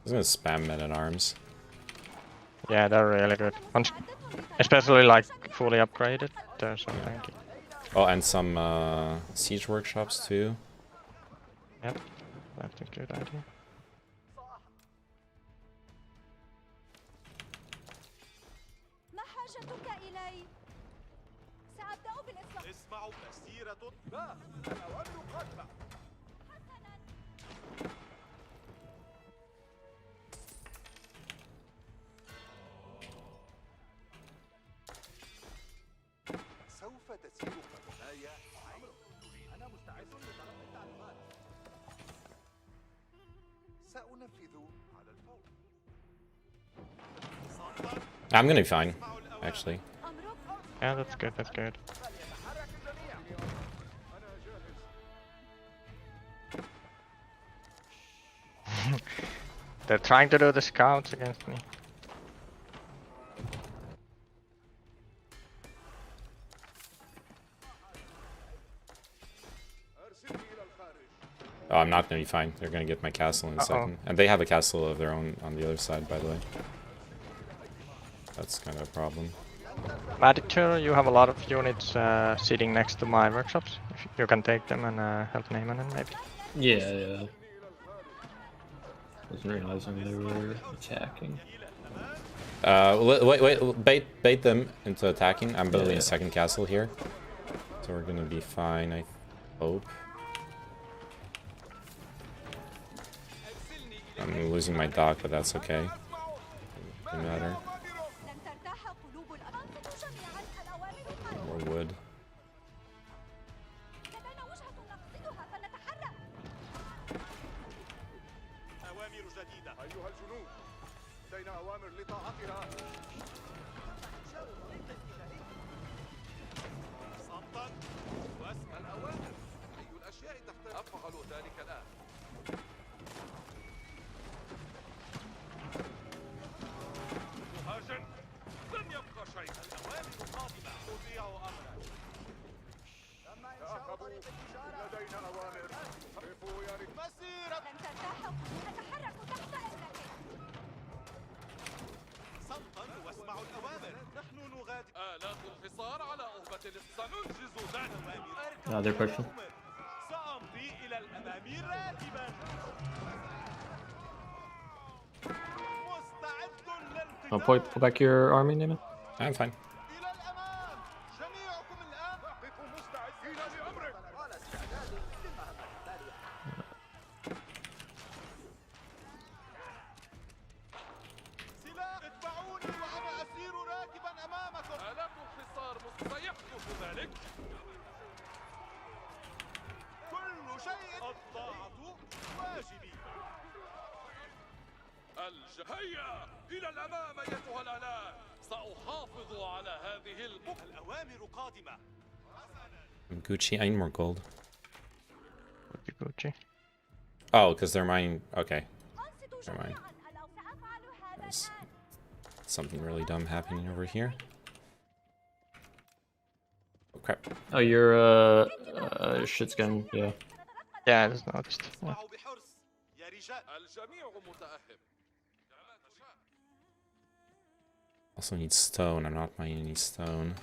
[SPEAKER 1] I'm gonna spam men at arms.
[SPEAKER 8] Yeah, they're really good. Especially like fully upgraded. They're so tanky.
[SPEAKER 1] Oh, and some siege workshops too.
[SPEAKER 8] Yep, that's a good idea.
[SPEAKER 10] اسمعوا مسيرة الأوامر قادمة. سوف تسير قدماي. أنا مستعد لتلقي التعليمات. سأنفذ على الفور.
[SPEAKER 1] I'm gonna be fine, actually.
[SPEAKER 8] Yeah, that's good, that's good. They're trying to do the scouts against me.
[SPEAKER 1] Oh, I'm not gonna be fine. They're gonna get my castle in a second. And they have a castle of their own on the other side, by the way. That's kind of a problem.
[SPEAKER 8] Magic, you have a lot of units sitting next to my workshops. If you can take them and help Neyman and maybe.
[SPEAKER 11] Yeah, yeah. Wasn't realizing they were attacking.
[SPEAKER 1] Bait them into attacking. I'm building a second castle here. So we're gonna be fine, I hope. I'm losing my dock, but that's okay. Doesn't matter. More wood.
[SPEAKER 10] أوامر جديدة. أيها الجنود، لدينا أوامر لطاعتها. صمتا واسمع الأوامر. أي الأشياء تحتاج؟ أفعل ذلك الآن.
[SPEAKER 3] مهاجم لن يبقى شيء.
[SPEAKER 10] الأوامر قادمة. أطيع أمرك. تم إنشاء طريق التجارة. لدينا أوامر. قفوا يا رجال. مسيرة. لن ترتاحوا. نتحرك تحت أمرك. صمتا واسمعوا الأوامر. نحن نغادر.
[SPEAKER 3] آلات الحصار على أهبة سننجز ذلك.
[SPEAKER 11] They're pushing.
[SPEAKER 10] سأمضي إلى الأمام راكبا.
[SPEAKER 11] Oh, pull back your army, Neyman.
[SPEAKER 1] I'm fine.
[SPEAKER 10] إلى الأمام. جميعكم الآن. قفوا مستعدين لأمرك. على استعداد للمهمة التالية. سلاح. اتبعوني وأنا أسير راكبا أمامكم.
[SPEAKER 3] آلات الحصار سيحدث ذلك.
[SPEAKER 10] كل شيء. الطاعة واجبي.
[SPEAKER 3] هيا إلى الأمام أيتها الآلات. سأحافظ على هذه
[SPEAKER 10] الأوامر قادمة.
[SPEAKER 1] I'm Gucci. I need more gold.
[SPEAKER 8] Gucci.
[SPEAKER 1] Oh, because they're mining. Okay. Never mind. There's something really dumb happening over here. Oh, crap.
[SPEAKER 11] Oh, you're shit's gun, yeah.
[SPEAKER 8] Yeah, I just noticed. Yeah.
[SPEAKER 10] اسمعوا بحرص يا رجال.
[SPEAKER 3] الجميع متأهب.
[SPEAKER 1] Also need stone. I'm not mining any stone.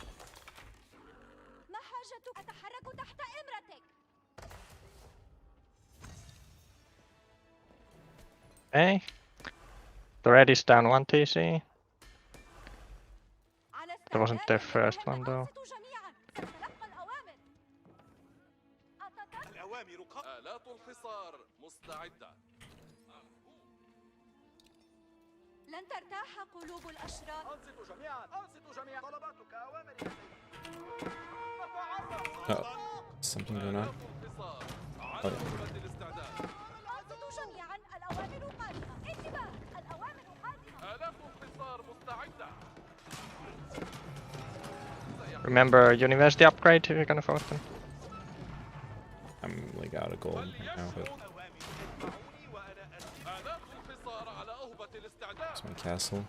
[SPEAKER 9] ما حاجتك؟ أتحرك تحت إمرتك.
[SPEAKER 8] Okay. The red is down 1 TC. That wasn't their first one though.
[SPEAKER 10] الأوامر قادمة.
[SPEAKER 3] آلات الحصار مستعدة.
[SPEAKER 9] لن ترتاح قلوب الأشرار.
[SPEAKER 10] أنصتوا جميعا. أنصتوا جميعا. طلباتك أوامر يا
[SPEAKER 1] Oh, something going on? Oh.
[SPEAKER 9] أنصتوا جميعا. الأوامر قادمة. انتباه. الأوامر قادمة.
[SPEAKER 3] آلات
[SPEAKER 8] Remember university upgrade if you're gonna vote them.
[SPEAKER 1] I'm like out of gold right now, but it's my castle.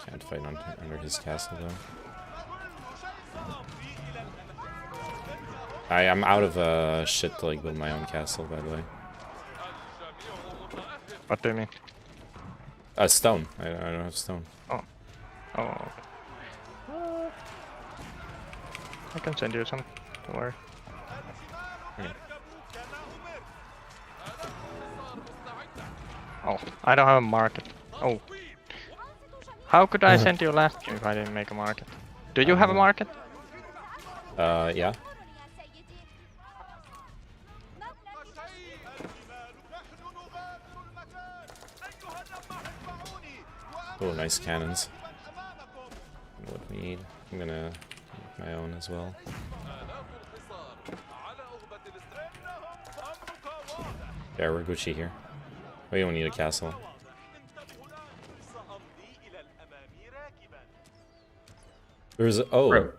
[SPEAKER 1] Can't fight under his castle though. I'm out of shit to like build my own castle, by the way.
[SPEAKER 8] What do you mean?
[SPEAKER 1] Stone. I don't have stone.
[SPEAKER 8] Oh. Oh. I can send you some. Don't worry.
[SPEAKER 1] Okay.
[SPEAKER 8] Oh, I don't have a market. Oh. How could I send you last game if I didn't make a market? Do you have a market?
[SPEAKER 1] Yeah. Oh, nice cannons. What we need. I'm gonna make my own as well. Yeah, we're Gucci here. We don't need a castle. There's
[SPEAKER 11] Bro.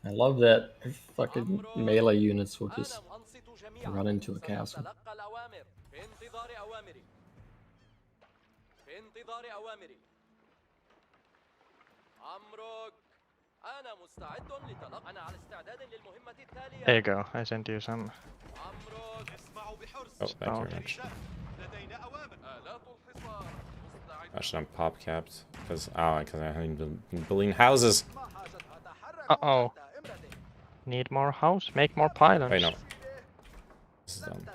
[SPEAKER 11] I love that fucking melee units will just run into a castle.
[SPEAKER 8] There you go, I sent you some.
[SPEAKER 1] Oh, thank you very much. Actually, I'm pop capped because I haven't been building houses.
[SPEAKER 8] Uh-oh. Need more house? Make more pylons.
[SPEAKER 1] Wait, no. This is done.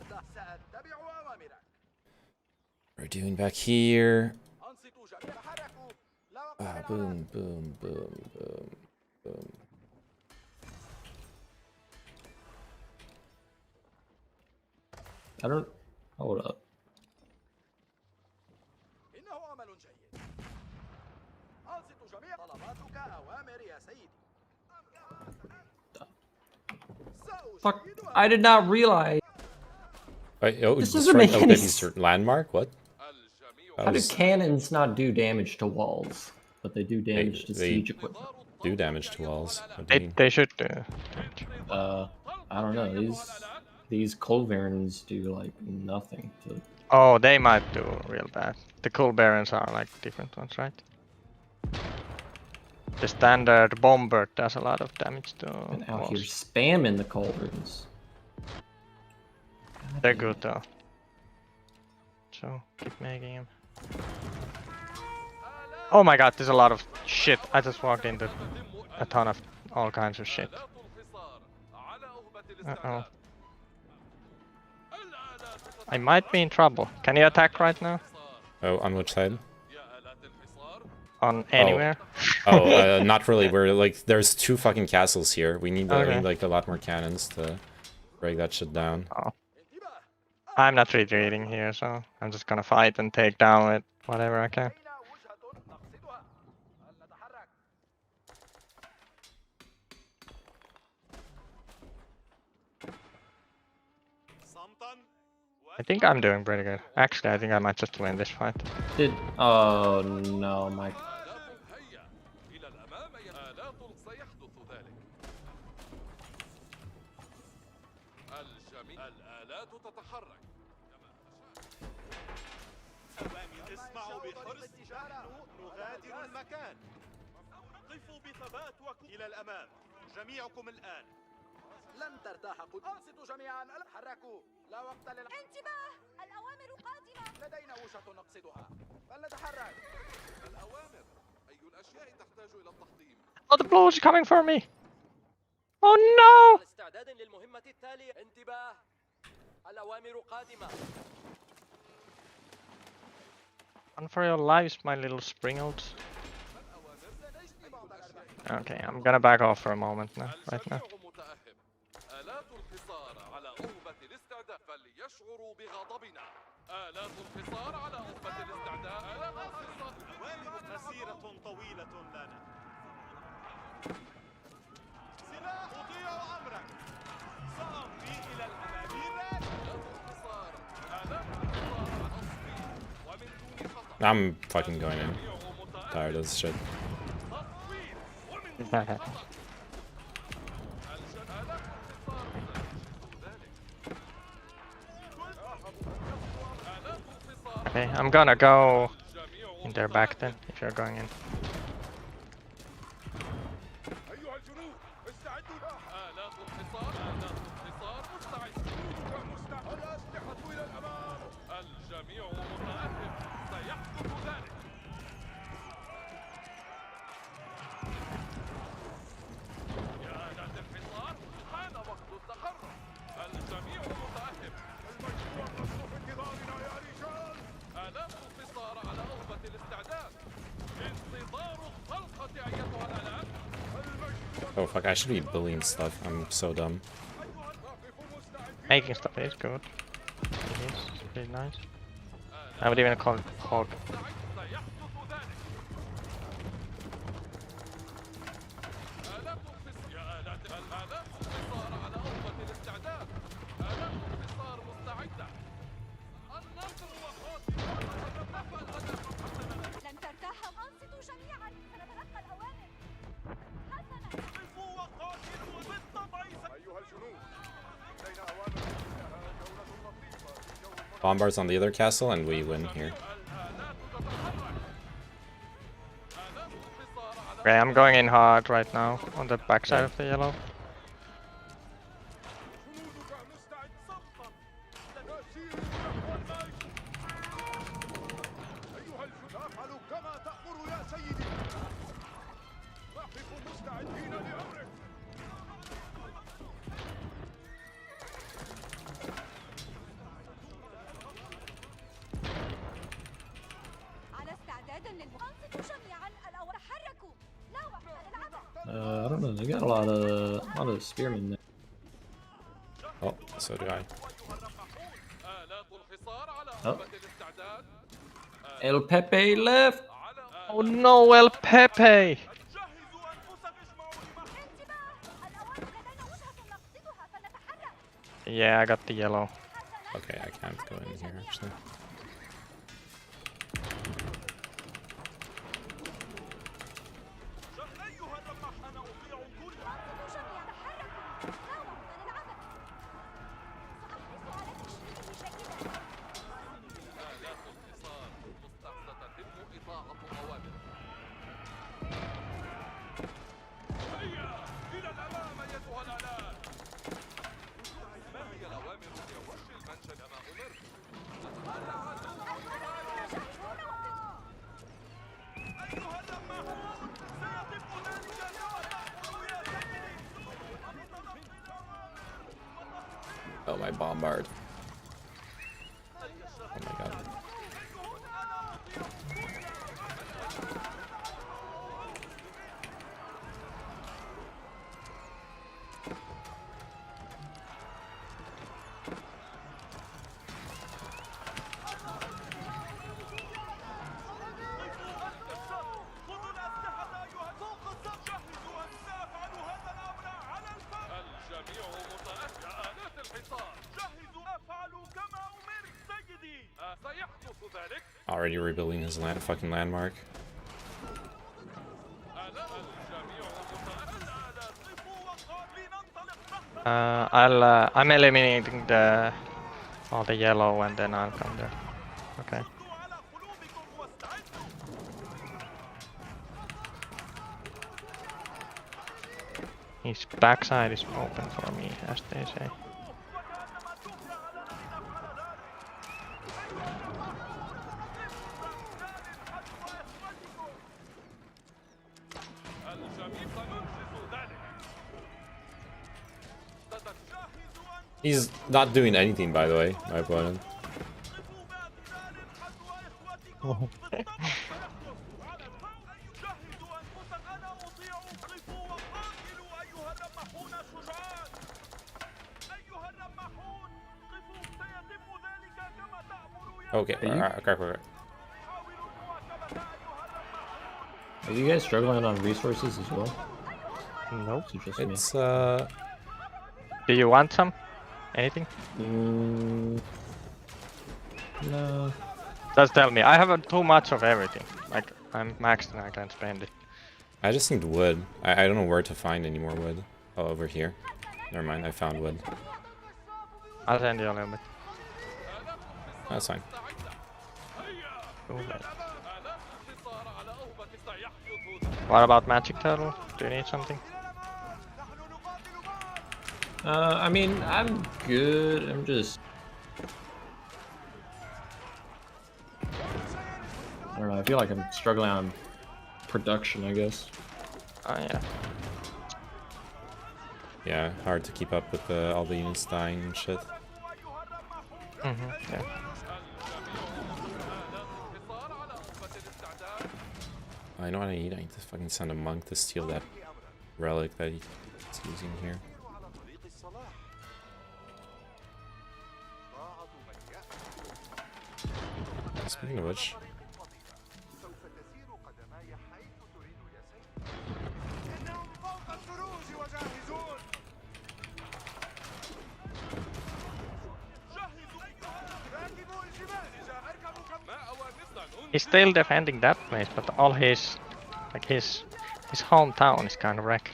[SPEAKER 1] We're doing back here. Ah, boom, boom, boom, boom, boom.
[SPEAKER 11] I don't... Hold up. Fuck, I did not realize.
[SPEAKER 1] Wait, oh,
[SPEAKER 11] This doesn't make any sense.
[SPEAKER 1] Landmark? What?
[SPEAKER 11] How do cannons not do damage to walls, but they do damage to siege equipment?
[SPEAKER 1] Do damage to walls.
[SPEAKER 8] They should do.
[SPEAKER 11] I don't know. These culverins do like nothing to.
[SPEAKER 8] Oh, they might do real bad. The cool barons are like different ones, right? The standard bomber does a lot of damage to
[SPEAKER 11] And out
[SPEAKER 8] walls.
[SPEAKER 11] here spamming the culverins.
[SPEAKER 8] They're good though. So keep making them. Oh my god, there's a lot of shit. I just walked into a ton of all kinds of shit. Uh-oh. I might be in trouble. Can you attack right now?
[SPEAKER 1] Oh, on which side?
[SPEAKER 8] On anywhere?
[SPEAKER 1] Oh, not really. We're like, there's 2 fucking castles here. We need, we need like a lot more cannons to break that shit down.
[SPEAKER 8] Oh. I'm not retreating here, so I'm just gonna fight and take down it whatever I can. I think I'm doing pretty good. Actually, I think I might just win this fight.
[SPEAKER 11] Oh no, my.
[SPEAKER 10] اسمعوا بحرص، نغادر المكان. قفوا بثبات إلى الأمام، جميعكم الآن. لن ترتاح. أنصتوا جميعا، حركوا، لا وقت
[SPEAKER 9] انتباه، الأوامر قادمة.
[SPEAKER 10] لدينا وجهة نقصدها، فلنتحرك. الأوامر، أي الأشياء تحتاج إلى التحضير.
[SPEAKER 8] Oh, the blow is coming for me! Oh no!
[SPEAKER 10] استعداد للمهمة التالية. انتباه، الأوامر قادمة.
[SPEAKER 8] Run for your lives, my little springles. Okay, I'm gonna back off for a moment now, right now.
[SPEAKER 10] آلات الحصار على أهبة الاستعداد فليشعروا بغضبنا. آلات الحصار على أهبة الاستعداد. آلات الحصار. مسيرة طويلة لنا. سلاح أطيع أمرك. سأمضي إلى الأمامير. آلات الحصار.
[SPEAKER 1] I'm fucking going in. Tired of this shit.
[SPEAKER 8] Okay, I'm gonna go in their back then, if you're going in.
[SPEAKER 3] أيها الجنود استعدوا آلات الحصار آلات الحصار مستعد جنودك مستعد الأسلحة إلى الأمام الجميع متأهب سيحدث ذلك يا آلات الحصار حان وقت التحرك الجميع متأهب المشروع مفتوح انتظارنا يا رجال آلات الحصار على أرض الاستعداد انتظار الطلقة أيتها الآلات
[SPEAKER 1] Oh fuck, I should be bullying stuff. I'm so dumb.
[SPEAKER 8] Making stuff is good. It is pretty nice. I would even call it hog.
[SPEAKER 9] لن ترتاحوا أنصتوا جميعا سنتلقى الأوامر
[SPEAKER 3] أيها الجنود لدينا أوامر إنها جولة لطيفة في جو
[SPEAKER 1] Bombards on the other castle, and we win here.
[SPEAKER 8] Okay, I'm going in hard right now on the backside of the yellow.
[SPEAKER 3] جنودك مستعد سبقا نسير نحو المجد أيها الجنود افعلوا كما تأمر يا سيدي نقف مستعدين لأمرك
[SPEAKER 9] على استعداد أنصتوا جميعا الأوامر تحركوا لا وقت للعبث
[SPEAKER 11] I don't know. They got a lot of spearmen there.
[SPEAKER 1] Oh, so do I.
[SPEAKER 3] آلات الحصار على
[SPEAKER 11] Oh.
[SPEAKER 3] أرض الاستعداد
[SPEAKER 11] El Pepe left.
[SPEAKER 8] Oh no, El Pepe!
[SPEAKER 3] جهزوا أنفسك اجمعوا لمحل
[SPEAKER 9] انتباه الأوامر لدينا وجهة نقصدها فلنتحرك
[SPEAKER 8] Yeah, I got the yellow.
[SPEAKER 1] Okay, I can't go in here actually.
[SPEAKER 3] أيها الرماح أنا أطيع كل
[SPEAKER 9] أنصتوا جميعا تحركوا لا وقت للعبث سأحرص على تشريعه جيدا
[SPEAKER 3] آلات الحصار ستتم إطاعة أوامر هيا إلى الأمام أيتها الآلات ما هي الأوامر يا وحش المنشد كما أمرت أيها الرماحون سيتم ذلك كما تأمر يا سيدي
[SPEAKER 1] Oh, my bombard. Oh my god.
[SPEAKER 3] خذوا الأسلحة أيها فوق السقف جهزوا أن سأفعل هذا الأمر على الفور الجميع متأهب آلات الحصار جهزوا أفعلوا كما أمرت سيدي سيحدث ذلك
[SPEAKER 1] Already rebuilding his fucking landmark.
[SPEAKER 3] آلات الجميع متأهب الآلات قفوا وقعوا لننطلق تحت
[SPEAKER 8] I'm eliminating all the yellow and then I'll come there. Okay.
[SPEAKER 3] ردوا على قلوبكم واستعدوا
[SPEAKER 8] His backside is open for me, as they say.
[SPEAKER 3] وكأنما تهدى على أن نفعل ذلك الجميع سننجز ذلك ستجهزوا أن
[SPEAKER 1] He's not doing anything, by the way, my opponent.
[SPEAKER 3] تقفوا باعتدال حذو إخوتكم بالطبع سيحدث على الفور جهزوا أنفسكم أنا أطيع قفوا وقاتلوا أيها الرماحون الشجعان أيها الرماحون قفوا سيتم ذلك كما تأمر يا
[SPEAKER 1] Okay, okay.
[SPEAKER 3] حاولوا المواكبة أيها الرماحون
[SPEAKER 11] Are you guys struggling on resources as well?
[SPEAKER 8] Nope.
[SPEAKER 11] Is it just me?
[SPEAKER 1] It's
[SPEAKER 8] Do you want some? Anything?
[SPEAKER 11] No.
[SPEAKER 8] Just tell me. I have too much of everything. Like, I'm maxed and I can't spend it.
[SPEAKER 1] I just need wood. I don't know where to find any more wood. Oh, over here. Never mind, I found wood.
[SPEAKER 8] I'll send you a little bit.
[SPEAKER 1] That's fine.
[SPEAKER 8] What about Magic Turtle? Do you need something?
[SPEAKER 11] I mean, I'm good. I'm just... I don't know, I feel like I'm struggling on production, I guess.
[SPEAKER 8] Oh, yeah.
[SPEAKER 1] Yeah, hard to keep up with all the units dying and shit.
[SPEAKER 8] Yeah.
[SPEAKER 1] I know what I need. I need to fucking send a monk to steal that relic that he's using here. Speaking of which,
[SPEAKER 8] he's still defending that place, but all his hometown is kind of wrecked.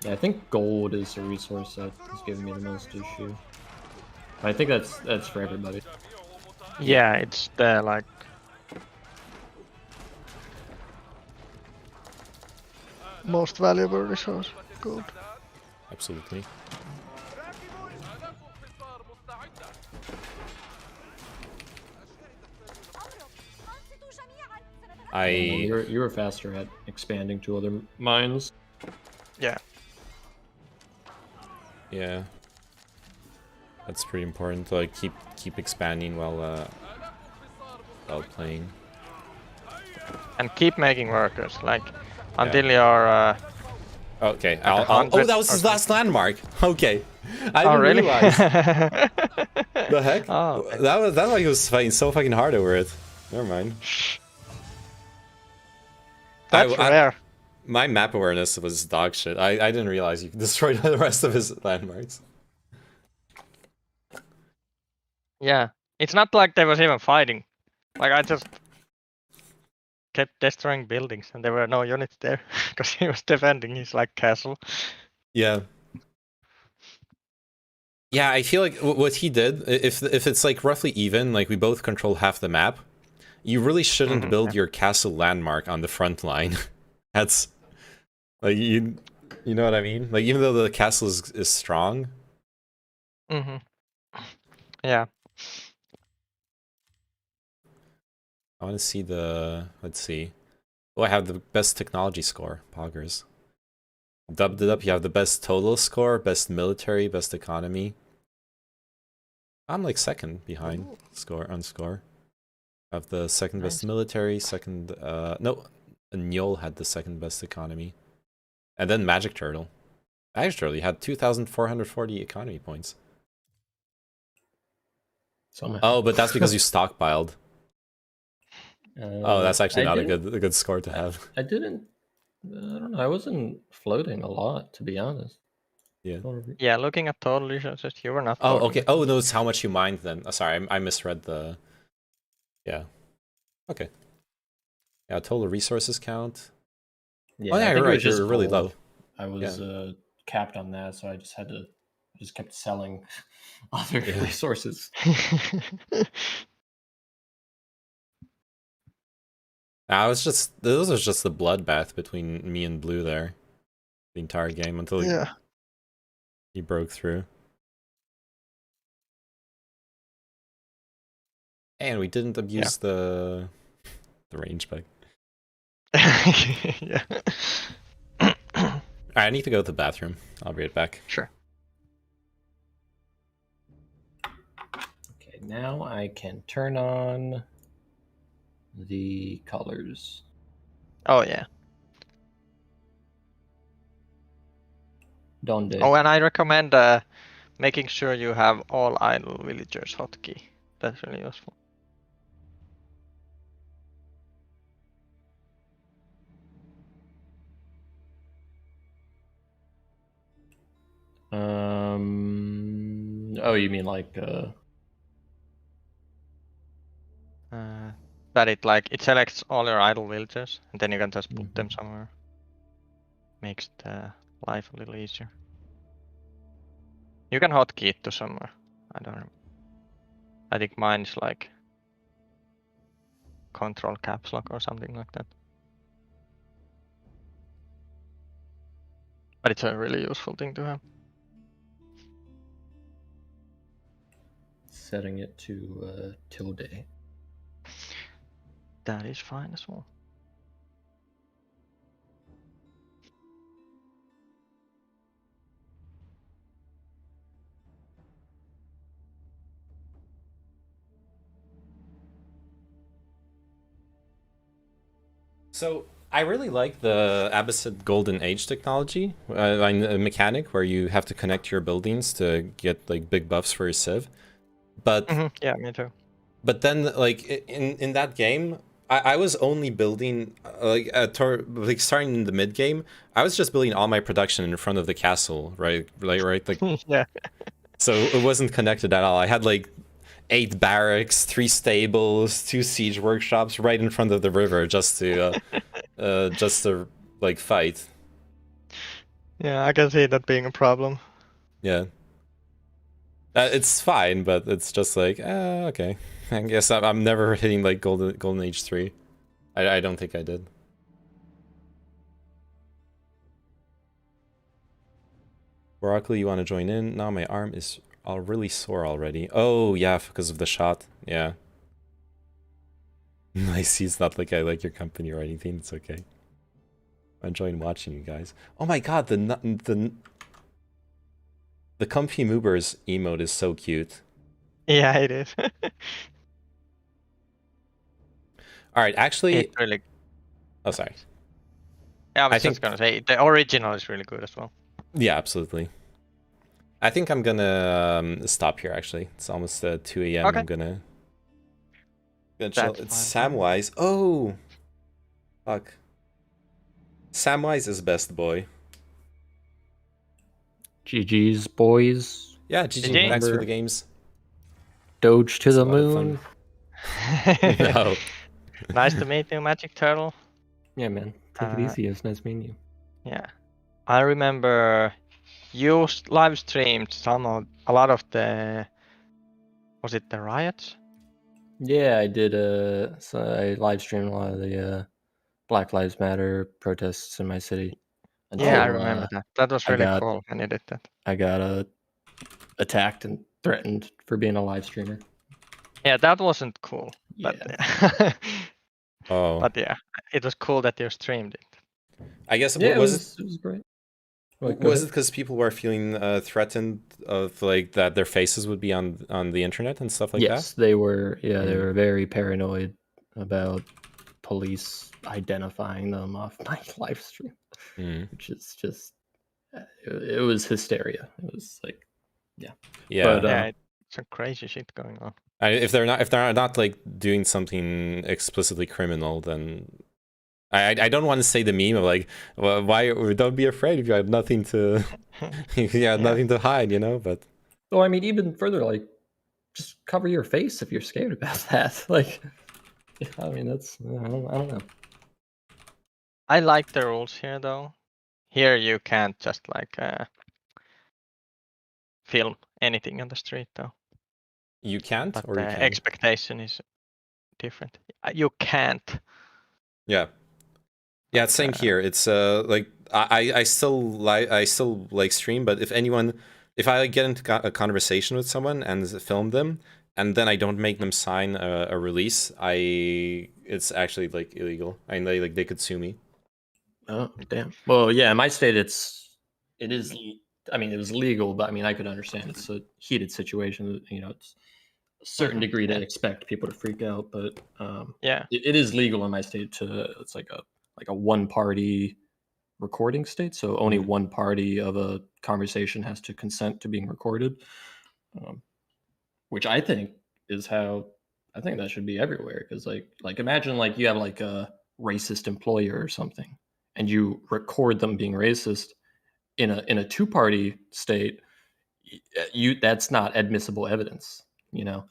[SPEAKER 11] Yeah, I think gold is the resource that is giving me the most issue. I think that's for everybody.
[SPEAKER 8] Yeah, it's the like. Most valuable resource. Gold.
[SPEAKER 1] absolutely.
[SPEAKER 11] You were faster at expanding to other mines.
[SPEAKER 8] Yeah.
[SPEAKER 1] Yeah. That's pretty important to like keep expanding while playing.
[SPEAKER 8] And keep making workers, like until you're
[SPEAKER 1] okay,
[SPEAKER 8] oh,
[SPEAKER 1] that was his last landmark. Okay. I
[SPEAKER 8] oh,
[SPEAKER 1] didn't
[SPEAKER 8] really?
[SPEAKER 1] realize. The heck?
[SPEAKER 8] Oh, okay.
[SPEAKER 1] That's why he was fighting so fucking hard over it. Never mind.
[SPEAKER 8] That's rare.
[SPEAKER 1] My map awareness was dog shit. I didn't realize you could destroy the rest of his landmarks.
[SPEAKER 8] Yeah, it's not like they was even fighting. Like I just kept destroying buildings, and there were no units there because he was defending his like castle.
[SPEAKER 1] Yeah. Yeah, I feel like what he did, if it's like roughly even, like we both control half the map, you really shouldn't build your castle landmark on the front line. That's like you know what I mean? Like even though the castle is strong.
[SPEAKER 8] Yeah.
[SPEAKER 1] I want to see let's see. Oh, I have the best technology score, Poggers. Dubbed it up, you have the best total score, best military, best economy. I'm like second behind on score. I have the second best military, second no, Njol had the second best economy. And then Magic Turtle. Magic Turtle, you had 2,440 economy points. Oh, but that's because you stockpiled. Oh, that's actually not a good score to have.
[SPEAKER 11] I don't know, I wasn't floating a lot, to be honest.
[SPEAKER 1] Yeah.
[SPEAKER 8] Yeah, looking at total resources, you were not.
[SPEAKER 1] Oh, okay. Oh, no, it's how much you mined then. Oh, sorry, I misread the... Yeah. Okay. Yeah, total resources count.
[SPEAKER 11] Yeah,
[SPEAKER 1] oh, yeah, you're right. You're really low.
[SPEAKER 11] I was capped on that, so I just kept selling other resources.
[SPEAKER 1] This was just the bloodbath between me and Blue there. The entire game until he broke through. And we didn't abuse the range spec.
[SPEAKER 8] Yeah.
[SPEAKER 1] Alright, I need to go to the bathroom. I'll be right back.
[SPEAKER 8] Sure.
[SPEAKER 11] Okay, now I can turn on the colors.
[SPEAKER 8] Oh yeah.
[SPEAKER 11] Donde.
[SPEAKER 8] Oh, and I recommend making sure you have all idle villagers hotkey. That's really useful.
[SPEAKER 11] Oh, you mean like
[SPEAKER 8] That it selects all your idle villagers, and then you can just put them somewhere. Makes the life a little easier. You can hotkey it to somewhere. I don't know. I think mine is like control caps lock or something like that. But it's a really useful thing to have.
[SPEAKER 11] setting it to tilde.
[SPEAKER 8] That is fine as well.
[SPEAKER 1] So I really like the Abbasid Golden Age technology, a mechanic where you have to connect your buildings to get like big buffs for your civ. But
[SPEAKER 8] yeah, me too.
[SPEAKER 1] But then, like in that game, I was only building like starting in the mid game. I was just building all my production in front of the castle, right? Like
[SPEAKER 8] yeah.
[SPEAKER 1] So it wasn't connected at all. I had like 8 barracks, 3 stables, 2 siege workshops right in front of the river just to like fight.
[SPEAKER 8] Yeah, I can see that being a problem.
[SPEAKER 1] Yeah. It's fine, but it's just like, okay. I guess I'm never hitting like Golden Age 3. I don't think I did. Broccoli, you want to join in? No, my arm is all really sore already. Oh, yeah, because of the shot. Yeah. I see, it's not like I like your company or anything. It's okay. I'm enjoying watching you guys. Oh my god, the Comfy Moobers emote is so cute.
[SPEAKER 8] Yeah, it is.
[SPEAKER 1] Alright, actually...
[SPEAKER 8] It's really...
[SPEAKER 1] Oh, sorry.
[SPEAKER 8] Yeah, I was just gonna say, the original is really good as well.
[SPEAKER 1] Yeah, absolutely. I think I'm gonna stop here, actually. It's almost 2 a.m.
[SPEAKER 8] Okay.
[SPEAKER 1] I'm gonna chill. It's Samwise. Oh! Fuck. Samwise is best boy.
[SPEAKER 11] GG's, boys.
[SPEAKER 1] Yeah, GG. Thanks for the games.
[SPEAKER 11] Doge to the moon.
[SPEAKER 1] No.
[SPEAKER 8] Nice to meet you, Magic Turtle.
[SPEAKER 11] Yeah, man. Take it easy. It's nice meeting you.
[SPEAKER 8] Yeah. I remember you live streamed a lot of the... Was it the riots?
[SPEAKER 11] Yeah, I did. So I live streamed a lot of the Black Lives Matter protests in my city.
[SPEAKER 8] Yeah, I remember that. That was really cool when you did that.
[SPEAKER 11] I got attacked and threatened for being a live streamer.
[SPEAKER 8] Yeah, that wasn't cool. But
[SPEAKER 1] oh.
[SPEAKER 8] But yeah, it was cool that you streamed it.
[SPEAKER 1] I guess
[SPEAKER 11] it was great.
[SPEAKER 1] Was it because people were feeling threatened of like that their faces would be on the internet and stuff like that?
[SPEAKER 11] Yes, they were. Yeah, they were very paranoid about police identifying them off my live stream, which is just it was hysteria. It was like, yeah.
[SPEAKER 1] Yeah.
[SPEAKER 8] But, some crazy shit going on.
[SPEAKER 1] If they're not like doing something explicitly criminal, then I don't want to say the meme of like, well, why don't be afraid if you have nothing to nothing to hide, you know. But
[SPEAKER 11] well, I mean, even further, like, just cover your face if you're scared about that. Like, I mean, that's I don't know.
[SPEAKER 8] I like the rules here, though. Here you can't just like film anything on the street, though.
[SPEAKER 1] You can't,
[SPEAKER 8] but
[SPEAKER 1] or you can?
[SPEAKER 8] Expectation is different. You can't.
[SPEAKER 1] Yeah. Yeah, it's same here. It's like I still like stream, but if I get into a conversation with someone and film them, and then I don't make them sign a release, it's actually like illegal. I know they could sue me.
[SPEAKER 11] Oh damn. Well, yeah, in my state it is. I mean, it was legal, but I mean, I could understand it's a heated situation. You know, it's a certain degree to expect people to freak out, but
[SPEAKER 8] yeah,
[SPEAKER 11] it is legal in my state to. It's like a one party recording state, so only one party of a conversation has to consent to being recorded, which I think is how I think that should be everywhere. Because like imagine like you have like a racist employer or something, and you record them being racist in a two-party state. That's not admissible evidence, you know,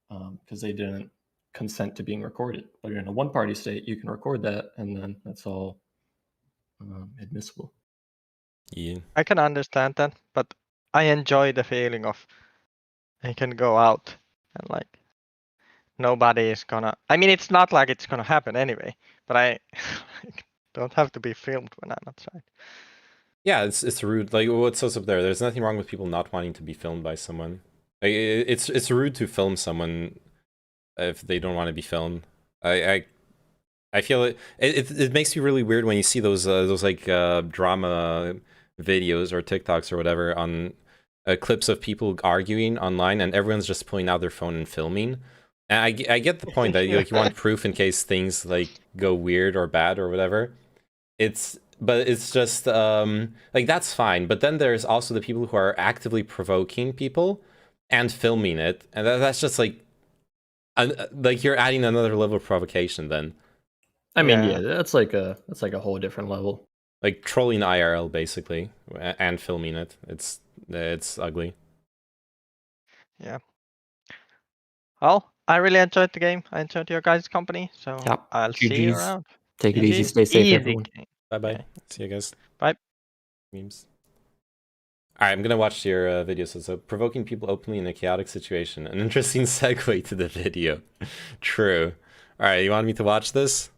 [SPEAKER 11] because they didn't consent to being recorded. But in a one-party state, you can record that, and then that's all admissible.
[SPEAKER 1] Yeah.
[SPEAKER 8] I can understand that, but I enjoy the feeling of I can go out and like nobody is gonna. I mean, it's not like it's gonna happen anyway, but I don't have to be filmed when I'm outside.
[SPEAKER 1] Yeah, it's rude. Like what says up there, there's nothing wrong with people not wanting to be filmed by someone. Like, it's rude to film someone if they don't want to be filmed. I feel it makes me really weird when you see those like drama videos or TikToks or whatever on clips of people arguing online, and everyone's just pulling out their phone and filming. And I get the point that you want proof in case things like go weird or bad or whatever. But it's just like that's fine. But then there's also the people who are actively provoking people and filming it, and that's just like you're adding another level of provocation. Then
[SPEAKER 11] I mean, yeah, that's like a whole different level.
[SPEAKER 1] Like trolling IRL basically and filming it. It's ugly.
[SPEAKER 8] Yeah. Well, I really enjoyed the game. I enjoyed your guys' company, so
[SPEAKER 11] Yep.
[SPEAKER 8] I'll see you
[SPEAKER 11] GGs.
[SPEAKER 8] around.
[SPEAKER 11] Take it easy. Stay safe,
[SPEAKER 8] Easy
[SPEAKER 11] everyone.
[SPEAKER 8] game.
[SPEAKER 1] Bye-bye.
[SPEAKER 8] Okay.
[SPEAKER 1] See you guys.
[SPEAKER 8] Bye.
[SPEAKER 1] Memes. Alright, I'm gonna watch your videos. So, provoking people openly in a chaotic situation. An interesting segue to the video. True. Alright, you want me to watch this?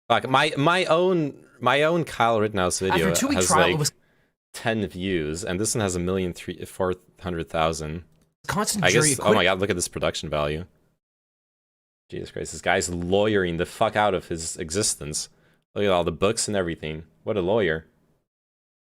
[SPEAKER 1] Like, my own Kyle Rittenhouse video has like 10 views, and this one has 1,400,000.
[SPEAKER 12] Constant
[SPEAKER 1] I
[SPEAKER 12] jury
[SPEAKER 1] guess, oh my god, look at this production value. Jesus Christ, this guy's lawyering the fuck out of his existence. Look at all the books and everything. What a lawyer.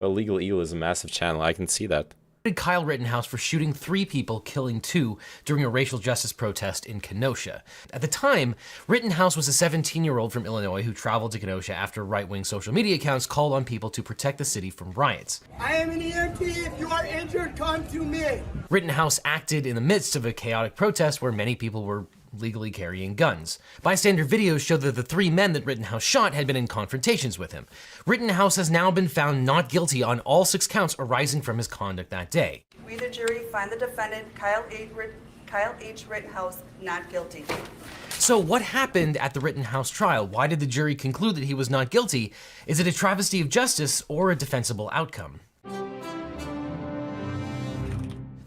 [SPEAKER 1] Well, Legal Eel is a massive channel, I can see that.
[SPEAKER 12] Kyle Rittenhouse for shooting 3 people, killing 2 during a racial justice protest in Kenosha. At the time, Rittenhouse was a 17-year-old from Illinois who traveled to Kenosha after right-wing social media accounts called on people to protect the city from riots.
[SPEAKER 10] I am an EMT. If you are injured, come to me.
[SPEAKER 12] Rittenhouse acted in the midst of a chaotic protest where many people were legally carrying guns. Bystander videos show that the 3 men that Rittenhouse shot had been in confrontations with him. Rittenhouse has now been found not guilty on all 6 counts arising from his conduct that day.
[SPEAKER 13] We, the jury, find the defendant, Kyle H. Rittenhouse, not guilty.
[SPEAKER 12] So what happened at the Rittenhouse trial? Why did the jury conclude that he was not guilty? Is it a travesty of justice or a defensible outcome?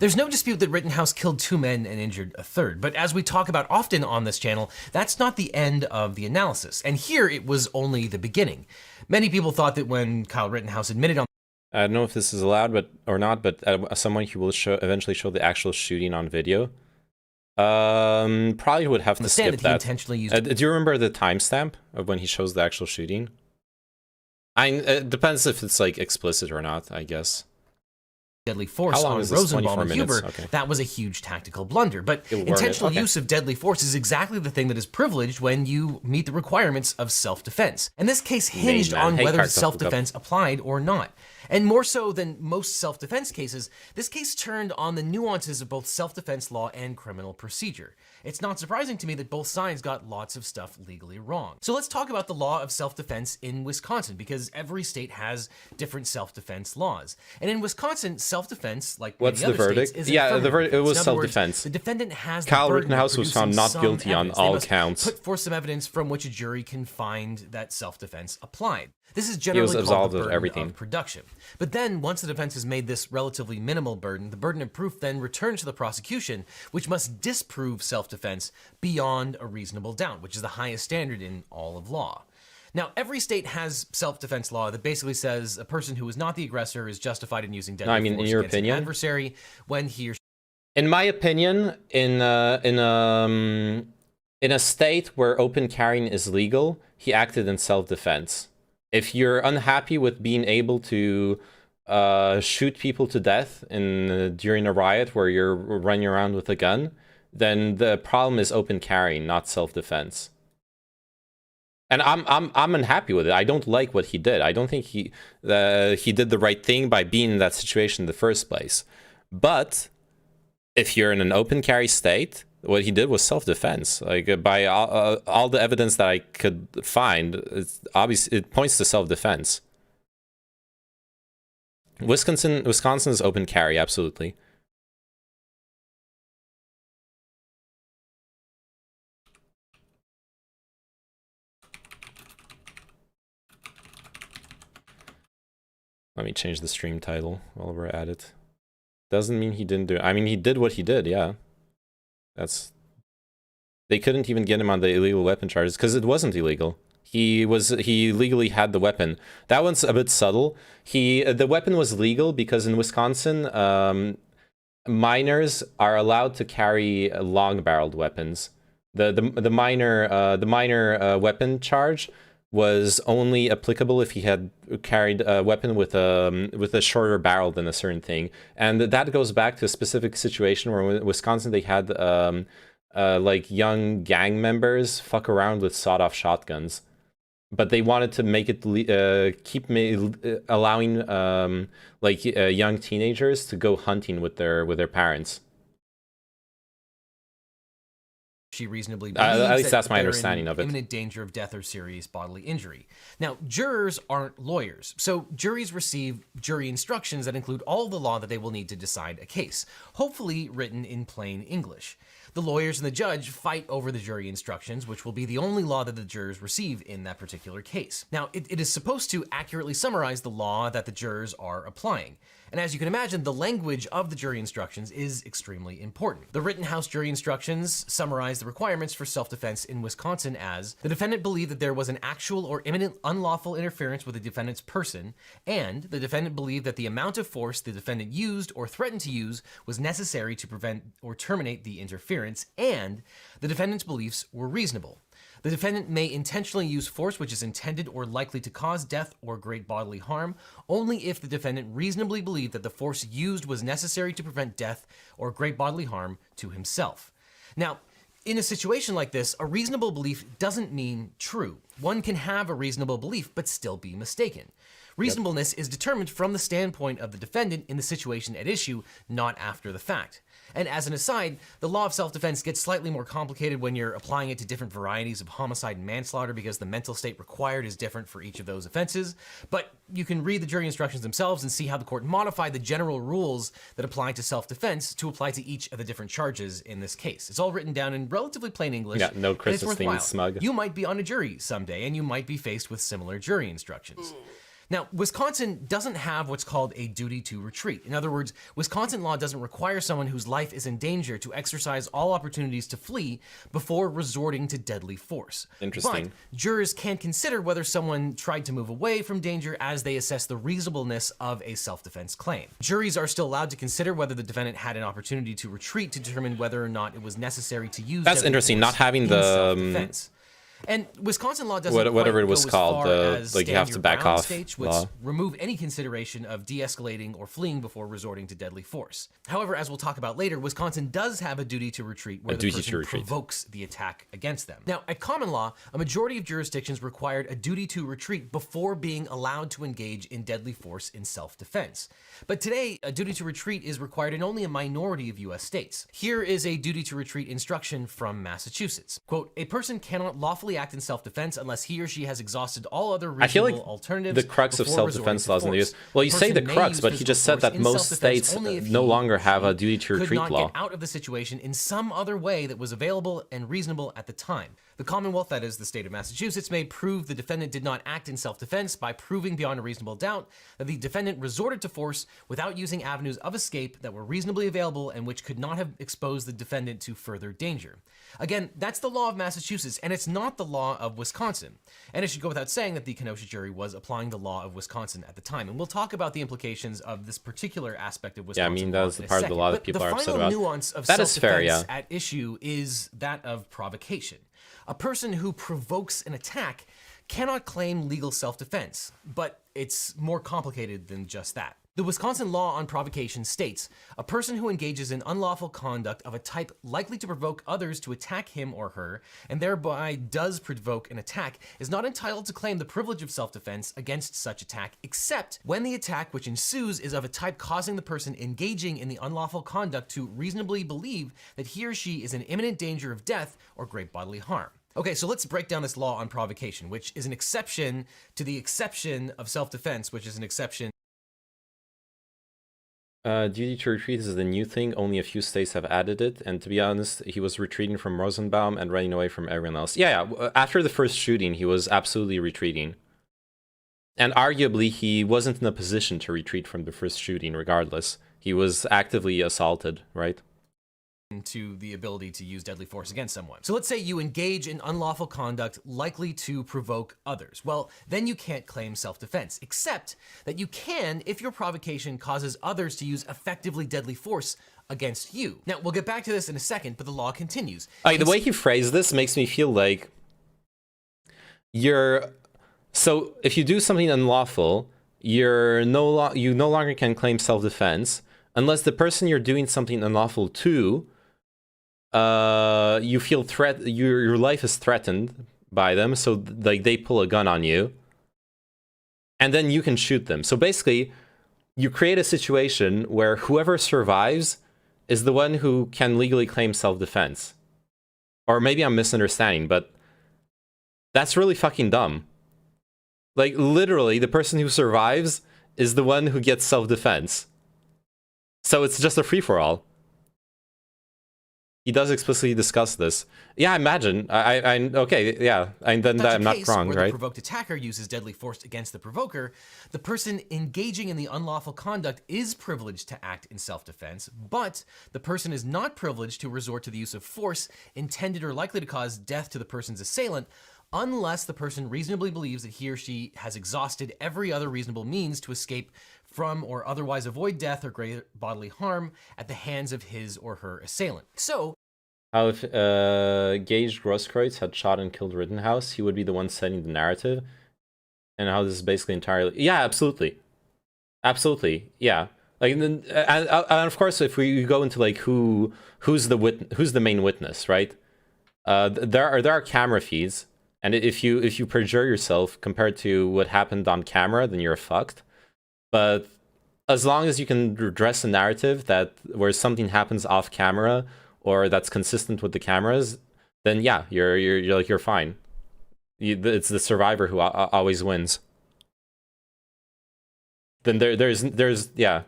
[SPEAKER 12] There's no dispute that Rittenhouse killed 2 men and injured a 3rd, but as we talk about often on this channel, that's not the end of the analysis, and here it was only the beginning. Many people thought that when Kyle Rittenhouse admitted on
[SPEAKER 1] I don't know if this is allowed or not, but someone who will eventually show the actual shooting on video, probably would have to skip that.
[SPEAKER 12] Intentionally used
[SPEAKER 1] do you remember the timestamp of when he shows the actual shooting? It depends if it's like explicit or not, I guess.
[SPEAKER 12] Deadly force on Rosenbaum and Huber,
[SPEAKER 1] okay.
[SPEAKER 12] That was a huge tactical blunder. But intentional use of deadly force is exactly the thing that is privileged when you meet the requirements of self-defense. And this case hinged on whether self-defense applied or not. And more so than most self-defense cases, this case turned on the nuances of both self-defense law and criminal procedure. It's not surprising to me that both sides got lots of stuff legally wrong. So let's talk about the law of self-defense in Wisconsin, because every state has different self-defense laws. And in Wisconsin, self-defense, like many other states, is
[SPEAKER 1] the verdict. It was self-defense.
[SPEAKER 12] The defendant has
[SPEAKER 1] Kyle Rittenhouse was found not guilty on all counts.
[SPEAKER 12] Put forth some evidence from which a jury can find that self-defense applied. This is generally called the burden of production. But then, once the defense has made this relatively minimal burden, the burden of proof then returns to the prosecution, which must disprove self-defense beyond a reasonable doubt, which is the highest standard in all of law. Now, every state has self-defense law that basically says a person who is not the aggressor is justified in using deadly force
[SPEAKER 1] in your
[SPEAKER 12] against
[SPEAKER 1] opinion,
[SPEAKER 12] an adversary when he or she...
[SPEAKER 1] In my opinion, in a state where open carrying is legal, he acted in self-defense. If you're unhappy with being able to shoot people to death during a riot where you're running around with a gun, then the problem is open carrying, not self-defense. And I'm unhappy with it. I don't like what he did. I don't think he did the right thing by being in that situation in the first place. But if you're in an open carry state, what he did was self-defense. Like by all the evidence that I could find, it's obvious. It points to self-defense. Wisconsin's open carry, absolutely. Let me change the stream title while we're at it. Doesn't mean he didn't do it. I mean, he did what he did, yeah. They couldn't even get him on the illegal weapon charges because it wasn't illegal. He legally had the weapon. That one's a bit subtle. The weapon was legal because in Wisconsin, minors are allowed to carry long-barreled weapons. The minor weapon charge was only applicable if he had carried a weapon with a shorter barrel than a certain thing, and that goes back to a specific situation where in Wisconsin they had like young gang members fuck around with sawed-off shotguns, but they wanted to make it allowing like young teenagers to go hunting with their parents.
[SPEAKER 12] She reasonably believes
[SPEAKER 1] at least that's my
[SPEAKER 12] they're
[SPEAKER 1] understanding
[SPEAKER 12] in
[SPEAKER 1] of it.
[SPEAKER 12] imminent danger of death or serious bodily injury. Now, jurors aren't lawyers, so juries receive jury instructions that include all the law that they will need to decide a case, hopefully written in plain English. The lawyers and the judge fight over the jury instructions, which will be the only law that the jurors receive in that particular case. Now, it is supposed to accurately summarize the law that the jurors are applying. And as you can imagine, the language of the jury instructions is extremely important. The Rittenhouse jury instructions summarize the requirements for self-defense in Wisconsin as: the defendant believed that there was an actual or imminent unlawful interference with the defendant's person, and the defendant believed that the amount of force the defendant used or threatened to use was necessary to prevent or terminate the interference, and the defendant's beliefs were reasonable. The defendant may intentionally use force which is intended or likely to cause death or great bodily harm only if the defendant reasonably believed that the force used was necessary to prevent death or great bodily harm to himself. Now, in a situation like this, a reasonable belief doesn't mean true. One can have a reasonable belief but still be mistaken. Reasonableness is determined from the standpoint of the defendant in the situation at issue, not after the fact. And as an aside, the law of self-defense gets slightly more complicated when you're applying it to different varieties of homicide and manslaughter because the mental state required is different for each of those offenses. But you can read the jury instructions themselves and see how the court modified the general rules that apply to self-defense to apply to each of the different charges in this case. It's all written down in relatively plain English.
[SPEAKER 1] Yeah, no Christmas theme smug.
[SPEAKER 12] You might be on a jury someday and you might be faced with similar jury instructions. Now, Wisconsin doesn't have what's called a duty to retreat. In other words, Wisconsin law doesn't require someone whose life is in danger to exercise all opportunities to flee before resorting to deadly force.
[SPEAKER 1] Interesting.
[SPEAKER 12] But jurors can consider whether someone tried to move away from danger as they assess the reasonableness of a self-defense claim. Juries are still allowed to consider whether the defendant had an opportunity to retreat to determine whether or not it was necessary to use
[SPEAKER 1] That's
[SPEAKER 12] deadly
[SPEAKER 1] interesting,
[SPEAKER 12] force
[SPEAKER 1] not having
[SPEAKER 12] in
[SPEAKER 1] the
[SPEAKER 12] self-defense. And Wisconsin law doesn't
[SPEAKER 1] whatever
[SPEAKER 12] quite
[SPEAKER 1] it was
[SPEAKER 12] go as
[SPEAKER 1] called,
[SPEAKER 12] far
[SPEAKER 1] the
[SPEAKER 12] as
[SPEAKER 1] like you have
[SPEAKER 12] stand
[SPEAKER 1] to
[SPEAKER 12] your
[SPEAKER 1] back
[SPEAKER 12] ground
[SPEAKER 1] off
[SPEAKER 12] stage, which
[SPEAKER 1] law.
[SPEAKER 12] remove any consideration of de-escalating or fleeing before resorting to deadly force. However, as we'll talk about later, Wisconsin does have a duty to retreat where the person provokes the attack against them. Now, at common law, a majority of jurisdictions required a duty to retreat before being allowed to engage in deadly force in self-defense. But today, a duty to retreat is required in only a minority of US states. Here is a duty to retreat instruction from Massachusetts. Quote, a person cannot lawfully act in self-defense unless he or she has exhausted all other reasonable alternatives.
[SPEAKER 1] The crux of self-defense laws in the US. Well, you say the crux, but he just said that most states no longer have a duty to retreat law.
[SPEAKER 12] Could not get out of the situation in some other way that was available and reasonable at the time. The Commonwealth, that is the state of Massachusetts, may prove the defendant did not act in self-defense by proving beyond a reasonable doubt that the defendant resorted to force without using avenues of escape that were reasonably available and which could not have exposed the defendant to further danger. Again, that's the law of Massachusetts, and it's not the law of Wisconsin. And it should go without saying that the Kenosha jury was applying the law of Wisconsin at the time. And we'll talk about the implications of this particular aspect of Wisconsin.
[SPEAKER 1] Yeah, I mean, that was the part of the law that people are upset about.
[SPEAKER 12] The final nuance of
[SPEAKER 1] that is fair, yeah.
[SPEAKER 12] at issue is that of provocation. A person who provokes an attack cannot claim legal self-defense, but it's more complicated than just that. The Wisconsin law on provocation states, a person who engages in unlawful conduct of a type likely to provoke others to attack him or her, and thereby does provoke an attack, is not entitled to claim the privilege of self-defense against such attack, except when the attack which ensues is of a type causing the person engaging in the unlawful conduct to reasonably believe that he or she is in imminent danger of death or great bodily harm. Okay, so let's break down this law on provocation, which is an exception to the exception of self-defense, which is an exception.
[SPEAKER 1] Duty to retreat is the new thing. Only a few states have added it. And to be honest, he was retreating from Rosenbaum and running away from everyone else. Yeah, after the first shooting, he was absolutely retreating. And arguably, he wasn't in a position to retreat from the first shooting, regardless. He was actively assaulted, right?
[SPEAKER 12] To the ability to use deadly force against someone. So let's say you engage in unlawful conduct likely to provoke others. Well, then you can't claim self-defense, except that you can if your provocation causes others to use effectively deadly force against you. Now, we'll get back to this in a second, but the law continues.
[SPEAKER 1] The way he phrased this makes me feel like so if you do something unlawful, you no longer can claim self-defense unless the person you're doing something unlawful to you feel your life is threatened by them, so like they pull a gun on you, and then you can shoot them. So basically, you create a situation where whoever survives is the one who can legally claim self-defense. Or maybe I'm misunderstanding, but that's really fucking dumb. Like, literally, the person who survives is the one who gets self-defense. So it's just a free-for-all. He does explicitly discuss this. Yeah, I imagine. Okay, yeah. Then I'm not wrong,
[SPEAKER 12] where
[SPEAKER 1] right?
[SPEAKER 12] The provoked attacker uses deadly force against the provoker. The person engaging in the unlawful conduct is privileged to act in self-defense, but the person is not privileged to resort to the use of force intended or likely to cause death to the person's assailant, unless the person reasonably believes that he or she has exhausted every other reasonable means to escape from or otherwise avoid death or great bodily harm at the hands of his or her assailant. So,
[SPEAKER 1] how if Gage Grosskreutz had shot and killed Rittenhouse, he would be the one setting the narrative, and how this is basically entirely... Yeah, absolutely. Absolutely, yeah. Like, and of course, if we go into like who's the main witness, right? There are camera feeds, and if you perjure yourself compared to what happened on camera, then you're fucked. But as long as you can address a narrative that where something happens off camera or that's consistent with the cameras, then yeah, you're fine. It's the survivor who always wins. Then there's yeah.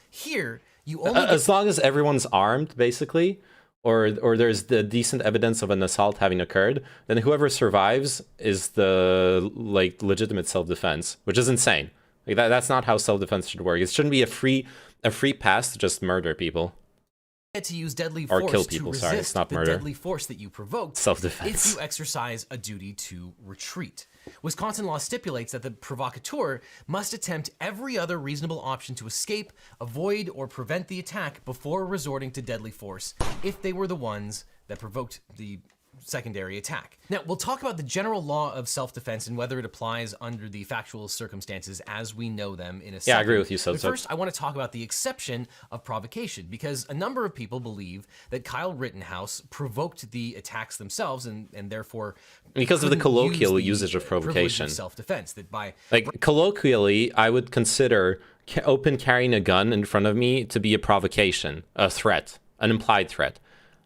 [SPEAKER 12] Here you only
[SPEAKER 1] as long as everyone's armed, basically, or there's the decent evidence of an assault having occurred, then whoever survives is the like legitimate self-defense, which is insane. Like that's not how self-defense should work. It shouldn't be a free pass to just murder people.
[SPEAKER 12] To use deadly force
[SPEAKER 1] or kill people.
[SPEAKER 12] To
[SPEAKER 1] Sorry, it's not murder.
[SPEAKER 12] Deadly force that you provoked.
[SPEAKER 1] Self-defense.
[SPEAKER 12] If you exercise a duty to retreat. Wisconsin law stipulates that the provocateur must attempt every other reasonable option to escape, avoid, or prevent the attack before resorting to deadly force if they were the ones that provoked the secondary attack. Now, we'll talk about the general law of self-defense and whether it applies under the factual circumstances as we know them in a second.
[SPEAKER 1] Yeah, I agree with you,
[SPEAKER 12] But first, I want to talk about the exception of provocation, because a number of people believe that Kyle Rittenhouse provoked the attacks themselves and therefore
[SPEAKER 1] because of the colloquial usage of provocation.
[SPEAKER 12] Self-defense, that by
[SPEAKER 1] like colloquially, I would consider open carrying a gun in front of me to be a provocation, a threat, an implied threat.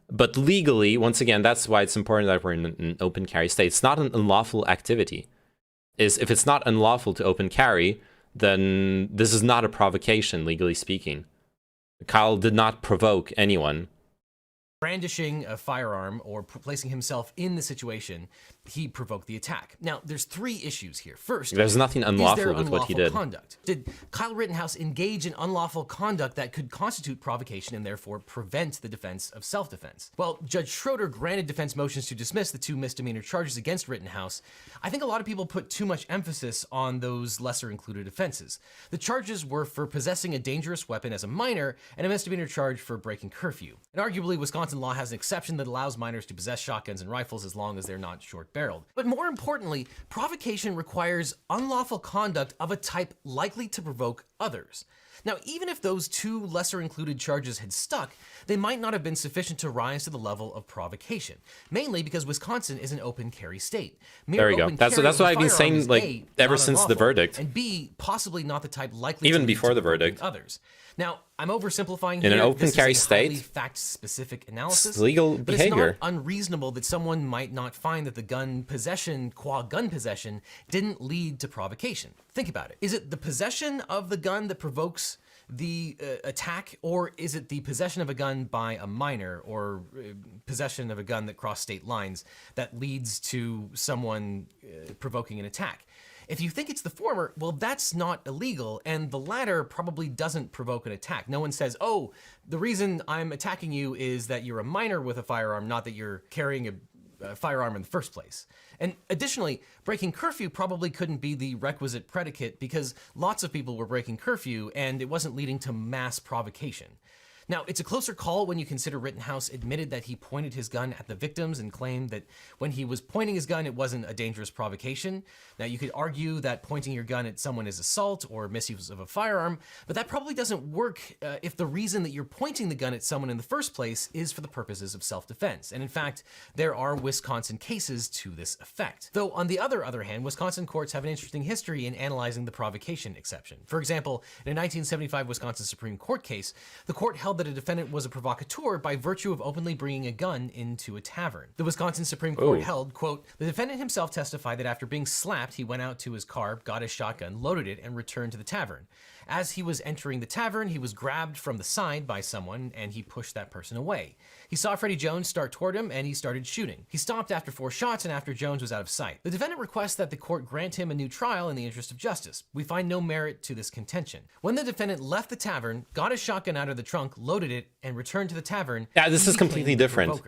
[SPEAKER 1] But legally, once again, that's why it's important that we're in an open carry state. It's not an unlawful activity. If it's not unlawful to open carry, then this is not a provocation, legally speaking. Kyle did not provoke anyone.
[SPEAKER 12] Brandishing a firearm or placing himself in the situation, he provoked the attack. Now, there's three issues here. First,
[SPEAKER 1] there's nothing unlawful with what he did.
[SPEAKER 12] Conduct? Did Kyle Rittenhouse engage in unlawful conduct that could constitute provocation and therefore prevent the defense of self-defense? Well, Judge Schroeder granted defense motions to dismiss the 2 misdemeanor charges against Rittenhouse. I think a lot of people put too much emphasis on those lesser included offenses. The charges were for possessing a dangerous weapon as a minor and a misdemeanor charge for breaking curfew. And arguably, Wisconsin Wisconsin law has an exception that allows minors to possess shotguns and rifles as long as they're not short-barreled. But more importantly, provocation requires unlawful conduct of a type likely to provoke others. Now, even if those two lesser-included charges had stuck, they might not have been sufficient to rise to the level of provocation, mainly because Wisconsin is an open carry state.
[SPEAKER 1] There you go. That's what I've been saying, like, ever since the verdict.
[SPEAKER 12] And B, possibly not the type likely
[SPEAKER 1] even
[SPEAKER 12] to
[SPEAKER 1] before the
[SPEAKER 12] provoking
[SPEAKER 1] verdict.
[SPEAKER 12] Others. Now, I'm oversimplifying
[SPEAKER 1] in
[SPEAKER 12] here.
[SPEAKER 1] an open carry state,
[SPEAKER 12] fact-specific analysis.
[SPEAKER 1] It's legal
[SPEAKER 12] but
[SPEAKER 1] behavior.
[SPEAKER 12] It's not unreasonable that someone might not find that the gun possession, qua gun possession, didn't lead to provocation. Think about it. Is it the possession of the gun that provokes the attack, or is it the possession of a gun by a minor, or possession of a gun that crossed state lines that leads to someone provoking an attack? If you think it's the former, well, that's not illegal, and the latter probably doesn't provoke an attack. No one says, oh, the reason I'm attacking you is that you're a minor with a firearm, not that you're carrying a firearm in the first place. And additionally, breaking curfew probably couldn't be the requisite predicate because lots of people were breaking curfew and it wasn't leading to mass provocation. Now, it's a closer call when you consider Rittenhouse admitted that he pointed his gun at the victims and claimed that when he was pointing his gun, it wasn't a dangerous provocation. Now, you could argue that pointing your gun at someone is assault or misuse of a firearm, but that probably doesn't work if the reason that you're pointing the gun at someone in the first place is for the purposes of self-defense. And in fact, there are Wisconsin cases to this effect. Though on the other hand, Wisconsin courts have an interesting history in analyzing the provocation exception. For example, in a 1975 Wisconsin Supreme Court case, the court held that a defendant was a provocateur by virtue of openly bringing a gun into a tavern. The Wisconsin Supreme Court held, quote, the defendant himself testified that after being slapped, he went out to his car, got his shotgun, loaded it, and returned to the tavern. As he was entering the tavern, he was grabbed from the side by someone, and he pushed that person away. He saw Freddie Jones start toward him, and he started shooting. He stopped after 4 shots and after Jones was out of sight. The defendant requests that the court grant him a new trial in the interest of justice. We find no merit to this contention. When the defendant left the tavern, got his shotgun out of the trunk, loaded it, and returned to the tavern,
[SPEAKER 1] yeah, this is completely different.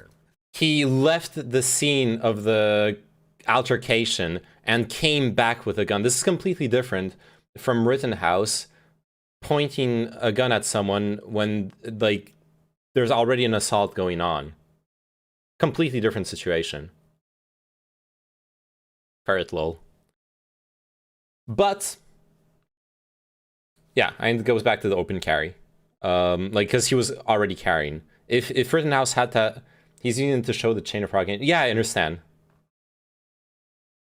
[SPEAKER 1] He left the scene of the altercation and came back with a gun. This is completely different from Rittenhouse pointing a gun at someone when, like, there's already an assault going on. Completely different situation. Ferret lol. But yeah, and it goes back to the open carry. Like, because he was already carrying. If Rittenhouse had to, he's using to show the chain of propaganda. Yeah, I understand.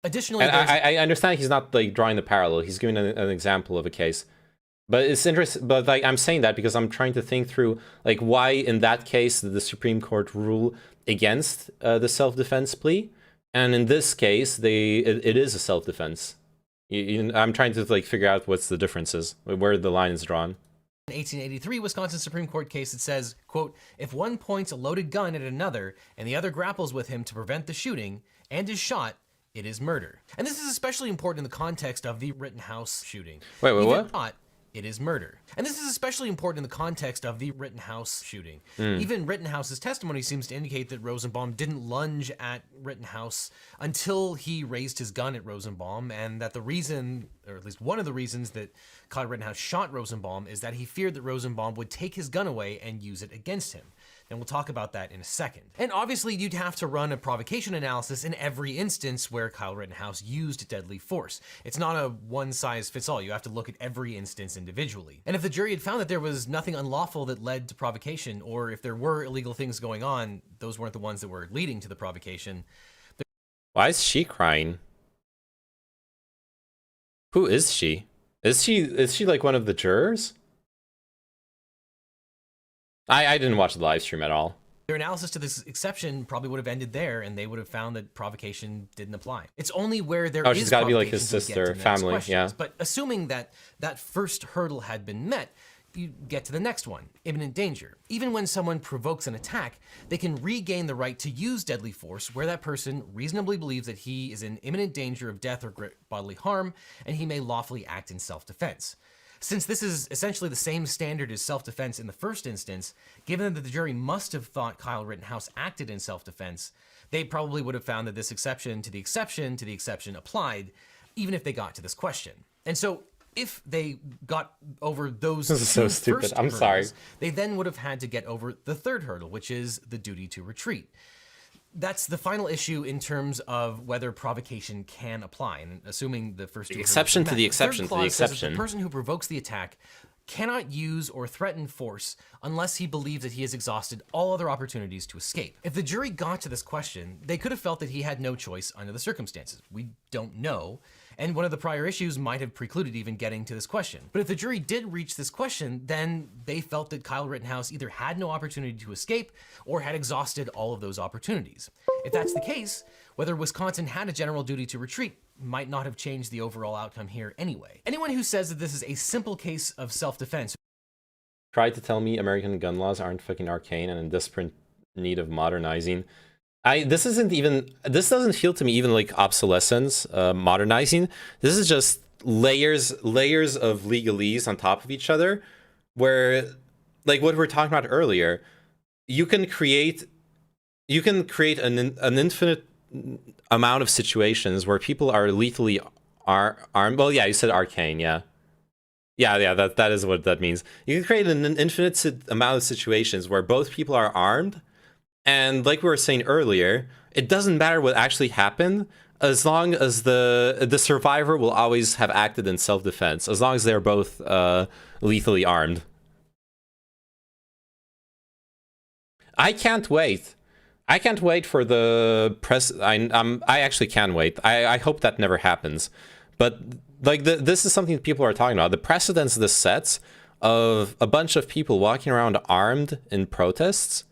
[SPEAKER 12] Additionally,
[SPEAKER 1] and I understand he's not like drawing the parallel. He's giving an example of a case. But it's interesting. But like, I'm saying that because I'm trying to think through like why in that case did the Supreme Court rule against the self-defense plea, and in this case it is a self-defense. I'm trying to like figure out what's the differences, where the line is drawn.
[SPEAKER 12] In 1883 Wisconsin Supreme Court case, it says, quote, if one points a loaded gun at another and the other grapples with him to prevent the shooting and is shot, it is murder. And this is especially important in the context of the Rittenhouse shooting.
[SPEAKER 1] Wait, what?
[SPEAKER 12] Shot, it is murder. And this is especially important in the context of the Rittenhouse shooting. Even Rittenhouse's testimony seems to indicate that Rosenbaum didn't lunge at Rittenhouse until he raised his gun at Rosenbaum, and that the reason, or at least one of the reasons that Kyle Rittenhouse shot Rosenbaum is that he feared that Rosenbaum would take his gun away and use it against him. And we'll talk about that in a second. And obviously you'd have to run a provocation analysis in every instance where Kyle Rittenhouse used deadly force. It's not a one-size-fits-all. You have to look at every instance individually. And if the jury had found that there was nothing unlawful that led to provocation, or if there were illegal things going on, those weren't the ones that were leading to the provocation.
[SPEAKER 1] Why is she crying? Who is she? Is she like one of the jurors? I didn't watch the live stream at all.
[SPEAKER 12] Their analysis to this exception probably would have ended there, and they would have found that provocation didn't apply. It's only where there is
[SPEAKER 1] she's got to be like his sister, family, yeah.
[SPEAKER 12] But assuming that that first hurdle had been met, you get to the next one, imminent danger. Even when someone provokes an attack, they can regain the right to use deadly force where that person reasonably believes that he is in imminent danger of death or great bodily harm, and he may lawfully act in self-defense. Since this is essentially the same standard as self-defense in the first instance, given that the jury must have thought Kyle Rittenhouse acted in self-defense, they probably would have found that this exception to the exception applied, even if they got to this question. And so If they got over those
[SPEAKER 1] This is so
[SPEAKER 12] two
[SPEAKER 1] stupid.
[SPEAKER 12] first
[SPEAKER 1] I'm sorry.
[SPEAKER 12] hurdles, they then would have had to get over the third hurdle, which is the duty to retreat. That's the final issue in terms of whether provocation can apply, and assuming the first two
[SPEAKER 1] exception to the exception to the exception.
[SPEAKER 12] The person who provokes the attack cannot use or threaten force unless he believes that he has exhausted all other opportunities to escape. If the jury got to this question, they could have felt that he had no choice under the circumstances. We don't know, and one of the prior issues might have precluded even getting to this question. But if the jury did reach this question, then they felt that Kyle Rittenhouse either had no opportunity to escape or had exhausted all of those opportunities. If that's the case, whether Wisconsin had a general duty to retreat might not have changed the overall outcome here anyway. Anyone who says that this is a simple case of self-defense
[SPEAKER 1] tried to tell me American gun laws aren't fucking arcane and in desperate need of modernizing. This doesn't feel to me even like obsolescence, modernizing. This is just layers of legalese on top of each other, where, like what we were talking about earlier, you can create an infinite amount of situations where people are lethally armed. Well, yeah, you said arcane, yeah. That is what that means. You can create an infinite amount of situations where both people are armed, and like we were saying earlier, it doesn't matter what actually happened, as long as the survivor will always have acted in self-defense, as long as they're both lethally armed. I can't wait. I can't wait for the press. I actually can wait. I hope that never happens. But like this is something that people are talking about. The precedents this sets of a bunch of people walking around armed in protests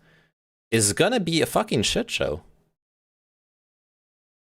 [SPEAKER 1] is gonna be a fucking shit show.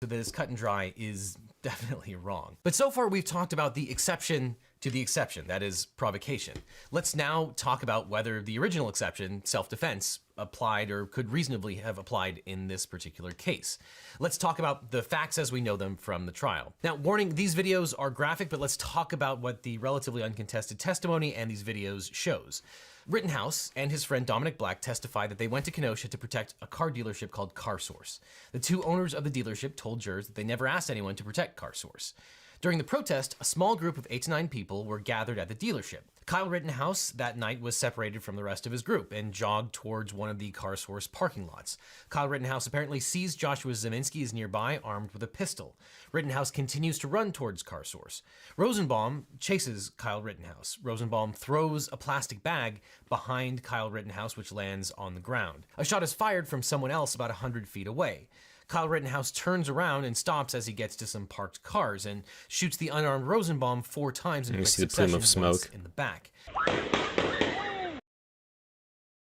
[SPEAKER 12] that is cut and dry is definitely wrong. But so far we've talked about the exception to the exception, that is provocation. Let's now talk about whether the original exception, self-defense, applied or could reasonably have applied in this particular case. Let's talk about the facts as we know them from the trial. Now, warning, these videos are graphic, but let's talk about what the relatively uncontested testimony and these videos shows. Rittenhouse and his friend Dominic Black testified that they went to Kenosha to protect a car dealership called CarSource. The two owners of the dealership told jurors that they never asked anyone to protect CarSource. During the protest, a small group of 8 to 9 people were gathered at the dealership. Kyle Rittenhouse that night was separated from the rest of his group and jogged towards one of the CarSource parking lots. Kyle Rittenhouse apparently sees Joshua Zeminski is nearby, armed with a pistol. Rittenhouse continues to run towards CarSource. Rosenbaum chases Kyle Rittenhouse. Rosenbaum throws a plastic bag behind Kyle Rittenhouse, which lands on the ground. A shot is fired from someone else about 100 feet away. Kyle Rittenhouse turns around and stops as he gets to some parked cars and shoots the unarmed Rosenbaum 4 times in quick succession, once in the back.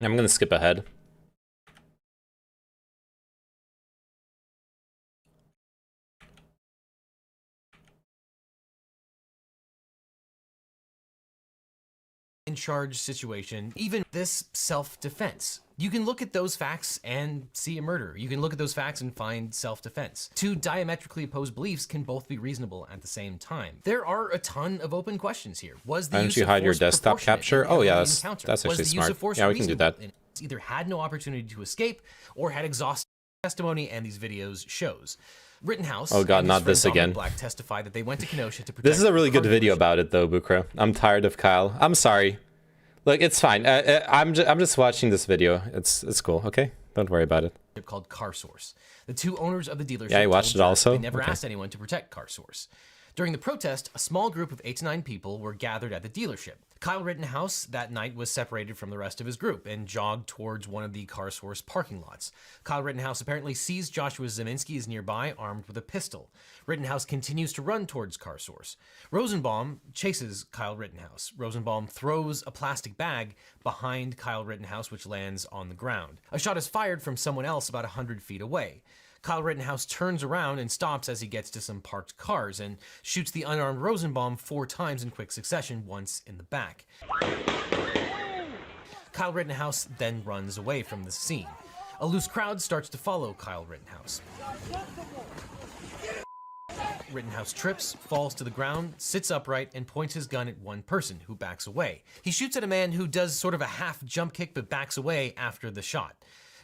[SPEAKER 1] I'm gonna skip ahead.
[SPEAKER 12] In charge situation, even this self-defense. You can look at those facts and see a murder. You can look at those facts and find self-defense. Two diametrically opposed beliefs can both be reasonable at the same time. There are a ton of open questions here. Was the use of force
[SPEAKER 1] hide your desktop capture? Oh yeah, that's actually smart. Yeah, we can do that.
[SPEAKER 12] Either had no opportunity to escape or had exhausted testimony, and these videos shows. Rittenhouse.
[SPEAKER 1] Oh god, not this again.
[SPEAKER 12] Black testified that they went to Kenosha to protect.
[SPEAKER 1] This is a really good video about it though, Bukra. I'm tired of Kyle. I'm sorry. Look, it's fine. I'm just watching this video. It's cool. Okay, don't worry about it.
[SPEAKER 12] Called CarSource. The two owners of the dealership.
[SPEAKER 1] Yeah, I watched it also.
[SPEAKER 12] They never asked anyone to protect CarSource. During the protest, a small group of 8 to 9 people were gathered at the dealership. Kyle Rittenhouse that night was separated from the rest of his group and jogged towards one of the CarSource parking lots. Kyle Rittenhouse apparently sees Joshua Zeminski is nearby, armed with a pistol. Rittenhouse continues to run towards CarSource. Rosenbaum chases Kyle Rittenhouse. Rosenbaum throws a plastic bag behind Kyle Rittenhouse, which lands on the ground. A shot is fired from someone else about 100 feet away. Kyle Rittenhouse turns around and stops as he gets to some parked cars and shoots the unarmed Rosenbaum 4 times in quick succession, once in the back. Kyle Rittenhouse then runs away from the scene. A loose crowd starts to follow Kyle Rittenhouse. Rittenhouse trips, falls to the ground, sits upright, and points his gun at one person, who backs away. He shoots at a man who does sort of a half jump kick but backs away after the shot.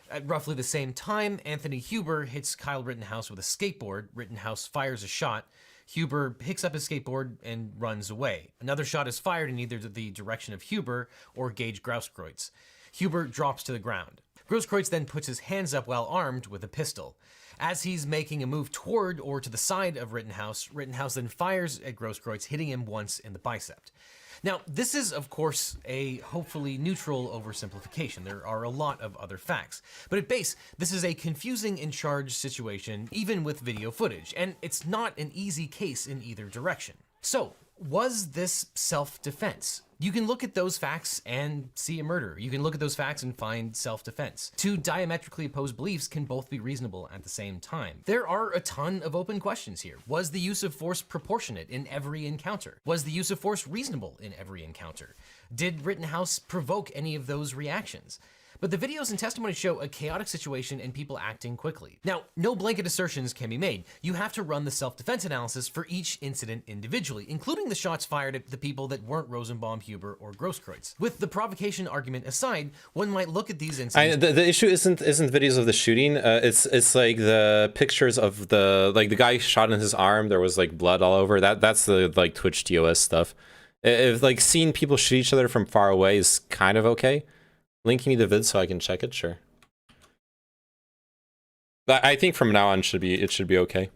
[SPEAKER 12] At roughly the same time, Anthony Huber hits Kyle Rittenhouse with a skateboard. Rittenhouse fires a shot. Huber picks up his skateboard and runs away. Another shot is fired in either the direction of Huber or Gage Grosskreutz. Huber drops to the ground. Grosskreutz then puts his hands up while armed with a pistol. As he's making a move toward or to the side of Rittenhouse, Rittenhouse then fires at Grosskreutz, hitting him once in the bicep. Now, this is, of course, a hopefully neutral oversimplification. There are a lot of other facts. But at base, this is a confusing and charged situation, even with video footage, and it's not an easy case in either direction. So, was this self-defense? You can look at those facts and see a murder. You can look at those facts and find self-defense. Two diametrically opposed beliefs can both be reasonable at the same time. There are a ton of open questions here. Was the use of force proportionate in every encounter? Was the use of force reasonable in every encounter? Did Rittenhouse provoke any of those reactions? But the videos and testimony show a chaotic situation and people acting quickly. Now, no blanket assertions can be made. You have to run the self-defense analysis for each incident individually, including the shots fired at the people that weren't Rosenbaum, Huber, or Grosskreutz. With the provocation argument aside, one might look at these incidents.
[SPEAKER 1] The issue isn't videos of the shooting. It's like the pictures of the guy shot in his arm. There was like blood all over. That's the like Twitch TOS stuff. If like seeing people shoot each other from far away is kind of okay. Link me the vid so I can check it, sure. But I think from now on it should be okay.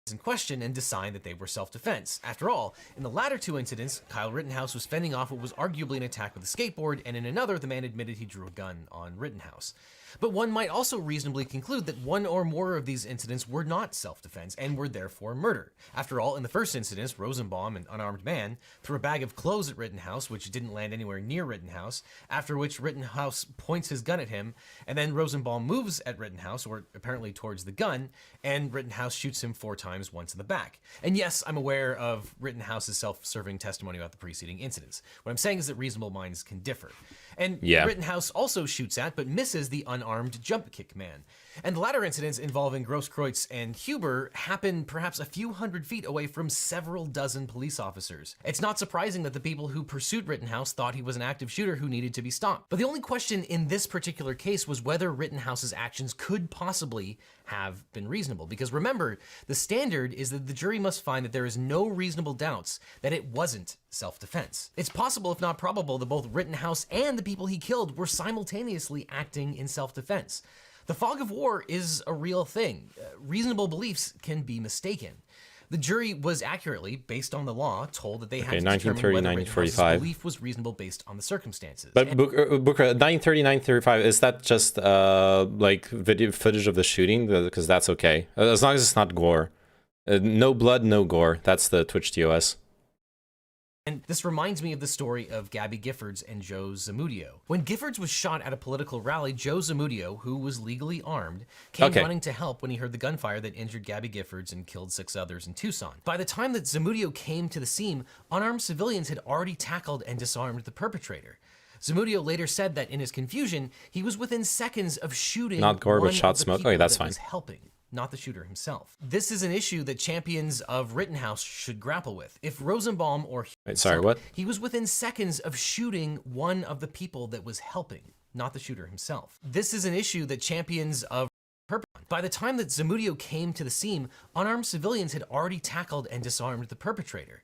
[SPEAKER 12] In question and decide that they were self-defense. After all, in the latter two incidents, Kyle Rittenhouse was fending off what was arguably an attack with a skateboard, and in another, the man admitted he drew a gun on Rittenhouse. But one might also reasonably conclude that one or more of these incidents were not self-defense and were therefore murder. After all, in the first incident, Rosenbaum, an unarmed man, threw a bag of clothes at Rittenhouse, which didn't land anywhere near Rittenhouse, after which Rittenhouse points his gun at him, and then Rosenbaum moves at Rittenhouse, or apparently towards the gun, and Rittenhouse shoots him 4 times, once in the back. And yes, I'm aware of Rittenhouse's self-serving testimony about the preceding incidents. What I'm saying is that reasonable minds can differ. And Rittenhouse also shoots at, but misses the unarmed jump kick man. And the latter incidents involving Grosskreutz and Huber happened perhaps a few hundred feet away from several dozen police officers. It's not surprising that the people who pursued Rittenhouse thought he was an active shooter who needed to be stopped. But the only question in this particular case was whether Rittenhouse's actions could possibly have been reasonable. Because remember, the standard is that the jury must find that there is no reasonable doubts that it wasn't self-defense. It's possible, if not probable, that both Rittenhouse and the people he killed were simultaneously acting in self-defense. The fog of war is a real thing. Reasonable beliefs can be mistaken. The jury was accurately, based on the law, told that they had to determine whether Rittenhouse's belief was reasonable based on the circumstances.
[SPEAKER 1] But Booker, 930, 935, is that just like video footage of the shooting? Because that's okay. As long as it's not gore. No blood, no gore. That's the Twitch TOS.
[SPEAKER 12] And this reminds me of the story of Gabby Giffords and Joe Zamudio. When Giffords was shot at a political rally, Joe Zamudio, who was legally armed, came running to help when he heard the gunfire that injured Gabby Giffords and killed 6 others in Tucson. By the time that Zamudio came to the scene, unarmed civilians had already tackled and disarmed the perpetrator. Zamudio later said that in his confusion, he was within seconds of shooting
[SPEAKER 1] not gore, but shot smoke. Okay, that's fine.
[SPEAKER 12] Was helping, not the shooter himself. This is an issue that champions of Rittenhouse should grapple with. If Rosenbaum or he was within seconds of shooting one of the people that was helping, not the shooter himself. This is an issue that champions of by the time that Zamudio came to the scene, unarmed civilians had already tackled and disarmed the perpetrator.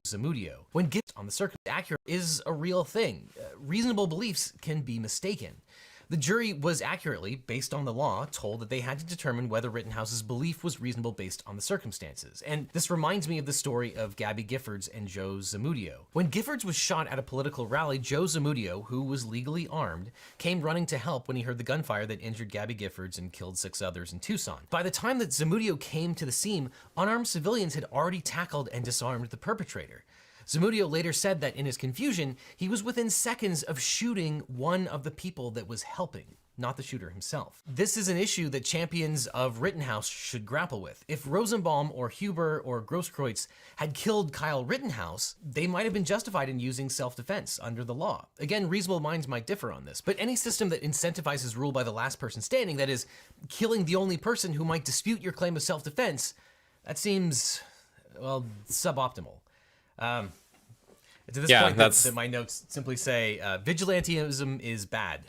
[SPEAKER 12] Zamudio, when given on the circumstance, accurate is a real thing. Reasonable beliefs can be mistaken. The jury was accurately, based on the law, told that they had to determine whether Rittenhouse's belief was reasonable based on the circumstances. And this reminds me of the story of Gabby Giffords and Joe Zamudio. When Giffords was shot at a political rally, Joe Zamudio, who was legally armed, came running to help when he heard the gunfire that injured Gabby Giffords and killed 6 others in Tucson. By the time that Zamudio came to the scene, unarmed civilians had already tackled and disarmed the perpetrator. Zamudio later said that in his confusion, he was within seconds of shooting one of the people that was helping, not the shooter himself. This is an issue that champions of Rittenhouse should grapple with. If Rosenbaum or Huber or Grosskreutz had killed Kyle Rittenhouse, they might have been justified in using self-defense under the law. Again, reasonable minds might differ on this, but any system that incentivizes rule by the last person standing, that is, killing the only person who might dispute your claim of self-defense, that seems, well, suboptimal. To this point, that my notes simply say, vigilantism is bad.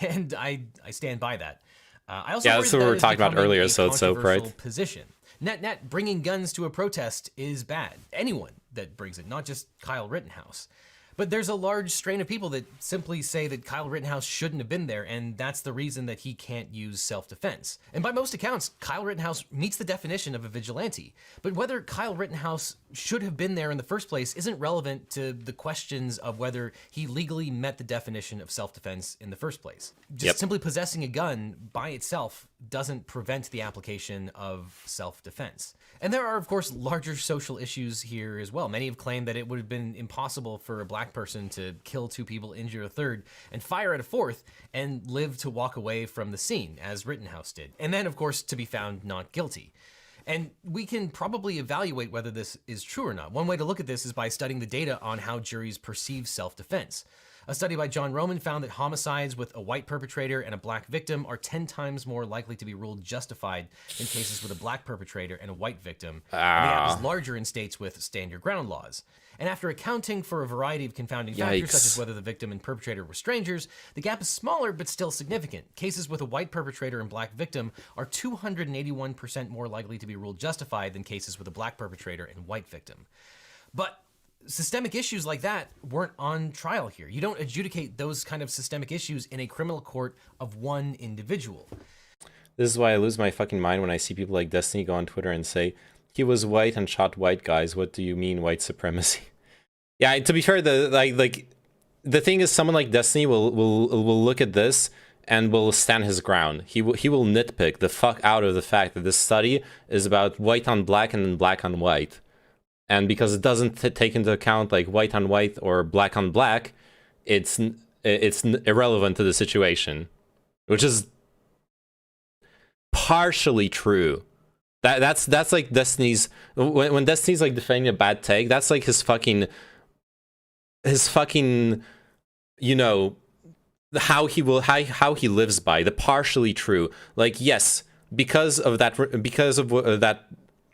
[SPEAKER 12] And I stand by that. I also
[SPEAKER 1] that's what we were talking about earlier, so it's so right.
[SPEAKER 12] Position. Net, bringing guns to a protest is bad. Anyone that brings it, not just Kyle Rittenhouse. But there's a large strain of people that simply say that Kyle Rittenhouse shouldn't have been there, and that's the reason that he can't use self-defense. And by most accounts, Kyle Rittenhouse meets the definition of a vigilante. But whether Kyle Rittenhouse should have been there in the first place isn't relevant to the questions of whether he legally met the definition of self-defense in the first place. Just simply possessing a gun by itself doesn't prevent the application of self-defense. And there are, of course, larger social issues here as well. Many have claimed that it would have been impossible for a black person to kill 2 people, injure a third, and fire at a fourth, and live to walk away from the scene, as Rittenhouse did. And then, of course, to be found not guilty. And we can probably evaluate whether this is true or not. One way to look at this is by studying the data on how juries perceive self-defense. A study by John Roman found that homicides with a white perpetrator and a black victim are 10 times more likely to be ruled justified than cases with a black perpetrator and a white victim. And the gap is larger in states with stand your ground laws. And after accounting for a variety of confounding factors, such as whether the victim and perpetrator were strangers, the gap is smaller but still significant. Cases with a white perpetrator and black victim are 281% more likely to be ruled justified than cases with a black perpetrator and white victim. But systemic issues like that weren't on trial here. You don't adjudicate those kind of systemic issues in a criminal court of one individual.
[SPEAKER 1] This is why I lose my fucking mind when I see people like Destiny go on Twitter and say, he was white and shot white guys. What do you mean white supremacy? Yeah, to be fair, the thing is, someone like Destiny will look at this and will stand his ground. He will nitpick the fuck out of the fact that this study is about white on black and then black on white. And because it doesn't take into account like white on white or black on black, it's irrelevant to the situation, which is partially true. That's like Destiny's, when Destiny's like defending a bad take, that's like his fucking, you know, how he lives by the partially true. Like, yes, because of that.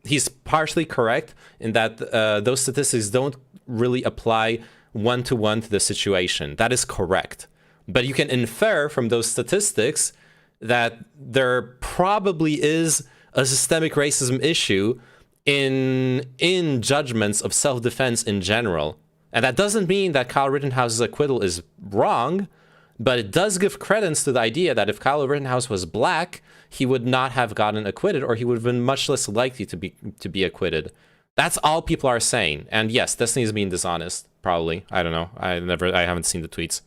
[SPEAKER 1] He's partially correct in that those statistics don't really apply one-to-one to the situation. That is correct. But you can infer from those statistics that there probably is a systemic racism issue in judgments of self-defense in general. And that doesn't mean that Kyle Rittenhouse's acquittal is wrong, but it does give credence to the idea that if Kyle Rittenhouse was black, he would not have gotten acquitted, or he would have been much less likely to be acquitted. That's all people are saying. And yes, Destiny is being dishonest, probably. I don't know. I haven't seen the tweets.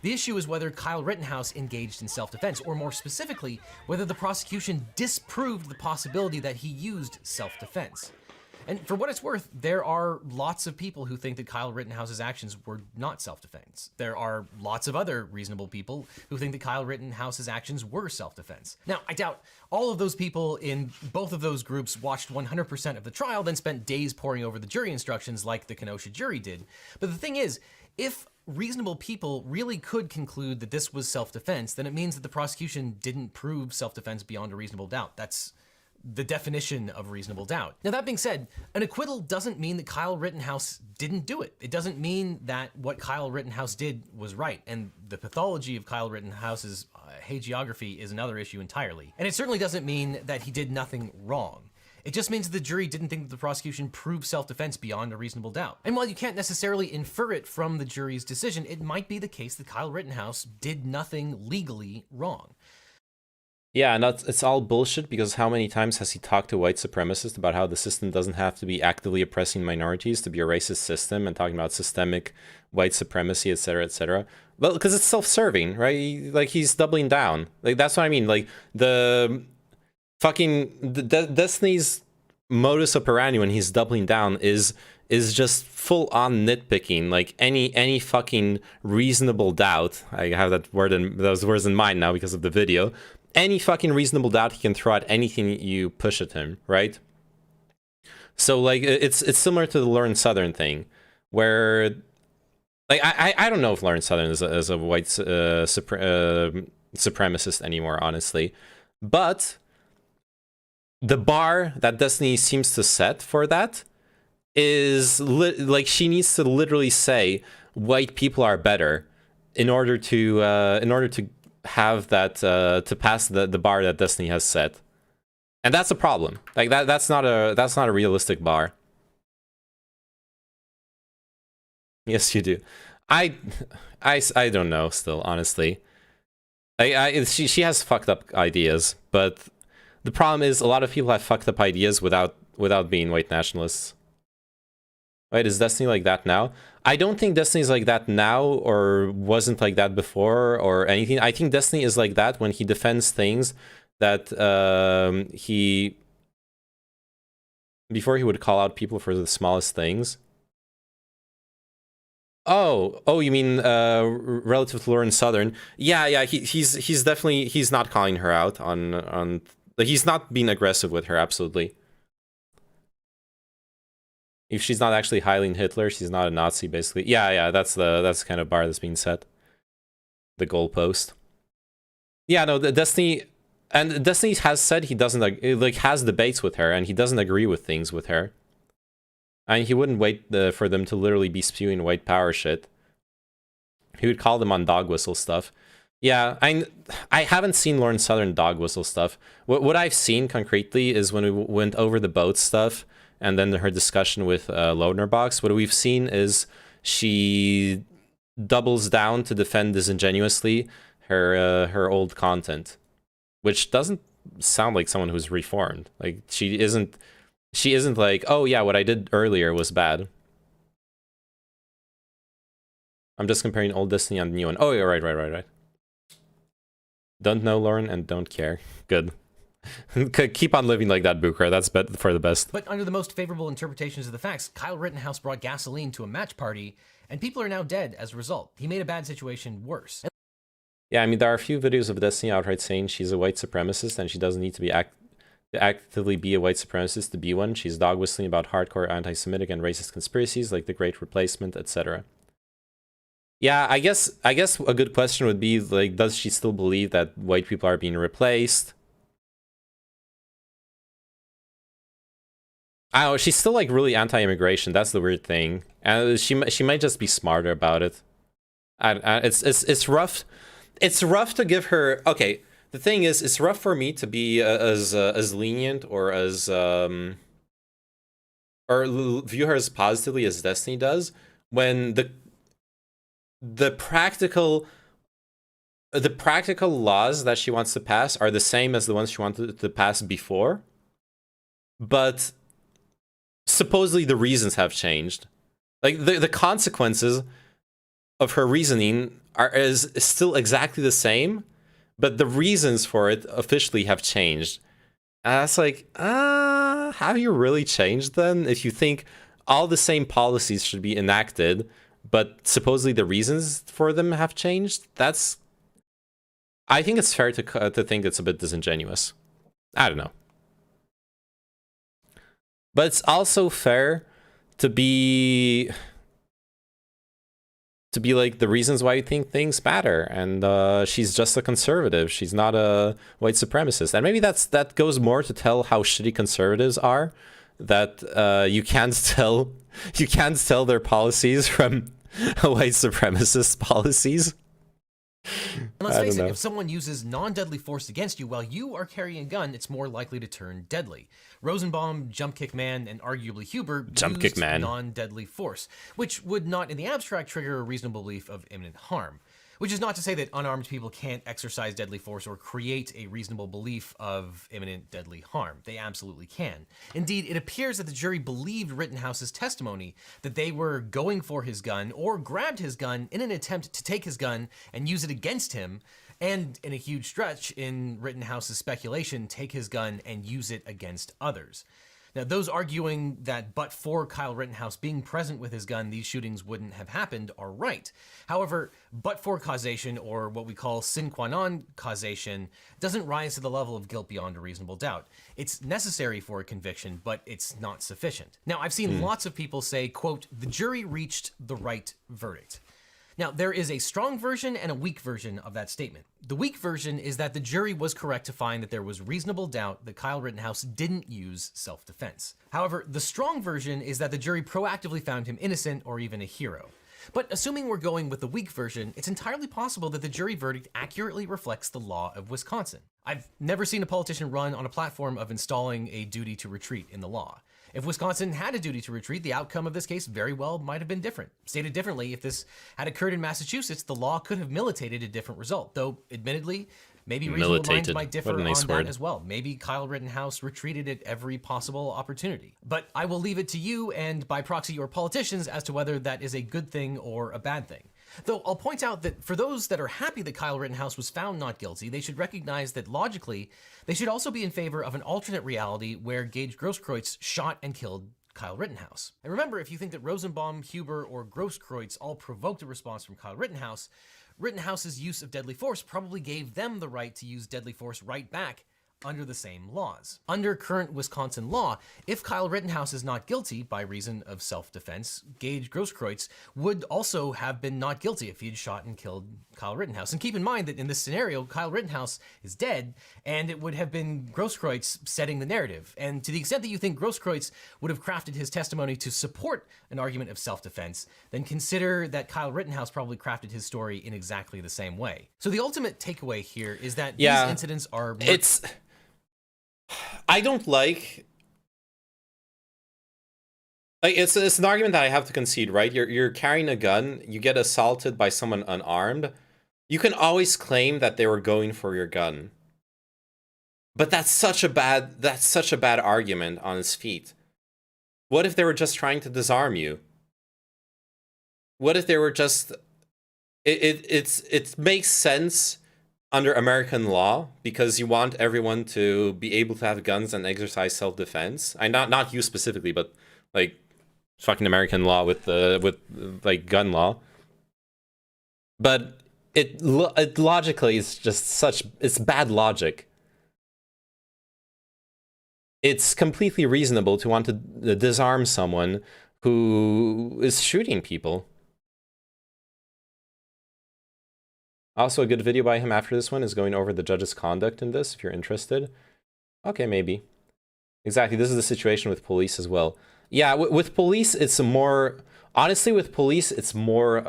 [SPEAKER 12] The issue is whether Kyle Rittenhouse engaged in self-defense, or more specifically, whether the prosecution disproved the possibility that he used self-defense. And for what it's worth, there are lots of people who think that Kyle Rittenhouse's actions were not self-defense. There are lots of other reasonable people who think that Kyle Rittenhouse's actions were self-defense. Now, I doubt all of those people in both of those groups watched 100% of the trial, then spent days poring over the jury instructions like the Kenosha jury did. But the thing is, if reasonable people really could conclude that this was self-defense, then it means that the prosecution didn't prove self-defense beyond a reasonable doubt. That's the definition of reasonable doubt. Now, that being said, an acquittal doesn't mean that Kyle Rittenhouse didn't do it. It doesn't mean that what Kyle Rittenhouse did was right. And the pathology of Kyle Rittenhouse's hagiography is another issue entirely. And it certainly doesn't mean that he did nothing wrong. It just means that the jury didn't think that the prosecution proved self-defense beyond a reasonable doubt. And while you can't necessarily infer it from the jury's decision, it might be the case that Kyle Rittenhouse did nothing legally wrong.
[SPEAKER 1] Yeah, and it's all bullshit, because how many times has he talked to white supremacists about how the system doesn't have to be actively oppressing minorities to be a racist system, and talking about systemic white supremacy, etc., etc. Well, because it's self-serving, right? Like, he's doubling down. Like, that's what I mean. Like, the Destiny's modus operandi when he's doubling down is just full-on nitpicking. Like, any fucking reasonable doubt. I have those words in mind now because of the video. Any fucking reasonable doubt he can throw at anything you push at him, right? So, like, it's similar to the Lawrence Southern thing, where, like, I don't know if Lawrence Southern is a white supremacist anymore, honestly, but the bar that Destiny seems to set for that is like, she needs to literally say white people are better in order to have that to pass the bar that Destiny has set, and that's a problem. Like that's not a realistic bar. Yes, you do. I don't know. Still, honestly, she has fucked up ideas, but the problem is a lot of people have fucked up ideas without being white nationalists. Wait, is Destiny like that now? I don't think Destiny's like that now, or wasn't like that before, or anything. I think Destiny is like that when he defends things that before he would call out people for the smallest things. Oh, you mean relative to Lauren Southern? Yeah. He's definitely not calling her out on. He's not being aggressive with her. Absolutely. If she's not actually Heiling Hitler, she's not a Nazi, basically. Yeah, that's the kind of bar that's being set. The goalpost. Yeah, no, Destiny has said he doesn't has debates with her, and he doesn't agree with things with her. And he wouldn't wait for them to literally be spewing white power shit. He would call them on dog whistle stuff. Yeah, I haven't seen Lauren Southern dog whistle stuff. What I've seen concretely is when we went over the boat stuff, and then her discussion with Lonerbox, what we've seen is she doubles down to defend disingenuously her old content, which doesn't sound like someone who's reformed. Like she isn't like, oh yeah, what I did earlier was bad. I'm just comparing old Destiny and the new one. Oh yeah, right. Don't know Lauren and don't care. Good. Keep on living like that, Bukra. That's for the best.
[SPEAKER 12] But under the most favorable interpretations of the facts, Kyle Rittenhouse brought gasoline to a match party, and people are now dead as a result. He made a bad situation worse.
[SPEAKER 1] Yeah, I mean, there are a few videos of Destiny outright saying she's a white supremacist, and she doesn't need to be actively be a white supremacist to be one. She's dog whistling about hardcore anti-Semitic and racist conspiracies like the Great Replacement, etc. Yeah, I guess a good question would be, like, does she still believe that white people are being replaced? I don't know, she's still like really anti-immigration. That's the weird thing, and she might just be smarter about it. It's rough. It's rough to give her. Okay, the thing is, it's rough for me to be as lenient or as or view her as positively as Destiny does when the practical laws that she wants to pass are the same as the ones she wanted to pass before, but supposedly the reasons have changed. Like the consequences of her reasoning is still exactly the same, but the reasons for it officially have changed. And that's like, have you really changed then? If you think all the same policies should be enacted, but supposedly the reasons for them have changed, I think it's fair to think it's a bit disingenuous. I don't know. But it's also fair to be like, the reasons why you think things matter, and she's just a conservative. She's not a white supremacist, and maybe that goes more to tell how shitty conservatives are. That you can't tell their policies from white supremacist policies.
[SPEAKER 12] And let's face it, if someone uses non-deadly force against you while you are carrying a gun, it's more likely to turn deadly. Rosenbaum, Jump Kick Man, and arguably Huber used non-deadly force, which would not in the abstract trigger a reasonable belief of imminent harm. Which is not to say that unarmed people can't exercise deadly force or create a reasonable belief of imminent deadly harm. They absolutely can. Indeed, it appears that the jury believed Rittenhouse's testimony that they were going for his gun or grabbed his gun in an attempt to take his gun and use it against him, and in a huge stretch in Rittenhouse's speculation, take his gun and use it against others. Now, those arguing that but for Kyle Rittenhouse being present with his gun, these shootings wouldn't have happened are right. However, but for causation, or what we call sine qua non causation, doesn't rise to the level of guilt beyond a reasonable doubt. It's necessary for a conviction, but it's not sufficient. Now, I've seen lots of people say, quote, the jury reached the right verdict. Now, there is a strong version and a weak version of that statement. The weak version is that the jury was correct to find that there was reasonable doubt that Kyle Rittenhouse didn't use self-defense. However, the strong version is that the jury proactively found him innocent or even a hero. But assuming we're going with the weak version, it's entirely possible that the jury verdict accurately reflects the law of Wisconsin. I've never seen a politician run on a platform of installing a duty to retreat in the law. If Wisconsin had a duty to retreat, the outcome of this case very well might have been different. Stated differently, if this had occurred in Massachusetts, the law could have militated a different result, though admittedly, maybe reasonable minds might differ on that as well. Maybe Kyle Rittenhouse retreated at every possible opportunity. But I will leave it to you and by proxy your politicians as to whether that is a good thing or a bad thing. Though I'll point out that for those that are happy that Kyle Rittenhouse was found not guilty, they should recognize that logically, they should also be in favor of an alternate reality where Gage Grosskreutz shot and killed Kyle Rittenhouse. And remember, if you think that Rosenbaum, Huber, or Grosskreutz all provoked a response from Kyle Rittenhouse, Rittenhouse's use of deadly force probably gave them the right to use deadly force right back under the same laws. Under current Wisconsin law, if Kyle Rittenhouse is not guilty by reason of self-defense, Gage Grosskreutz would also have been not guilty if he had shot and killed Kyle Rittenhouse. And keep in mind that in this scenario, Kyle Rittenhouse is dead, and it would have been Grosskreutz setting the narrative. And to the extent that you think Grosskreutz would have crafted his testimony to support an argument of self-defense, then consider that Kyle Rittenhouse probably crafted his story in exactly the same way. So the ultimate takeaway here is that these incidents are...
[SPEAKER 1] I don't like it's an argument that I have to concede, right? You're carrying a gun, you get assaulted by someone unarmed. You can always claim that they were going for your gun. But that's such a bad argument on its feet. What if they were just trying to disarm you? What if they were just it makes sense under American law, because you want everyone to be able to have guns and exercise self-defense. Not you specifically, but like fucking American law with like gun law. But it logically is just it's bad logic. It's completely reasonable to want to disarm someone who is shooting people. Also, a good video by him after this one is going over the judge's conduct in this, if you're interested. Okay, maybe. Exactly, this is the situation with police as well. Yeah, with police, it's more... Honestly, with police, it's more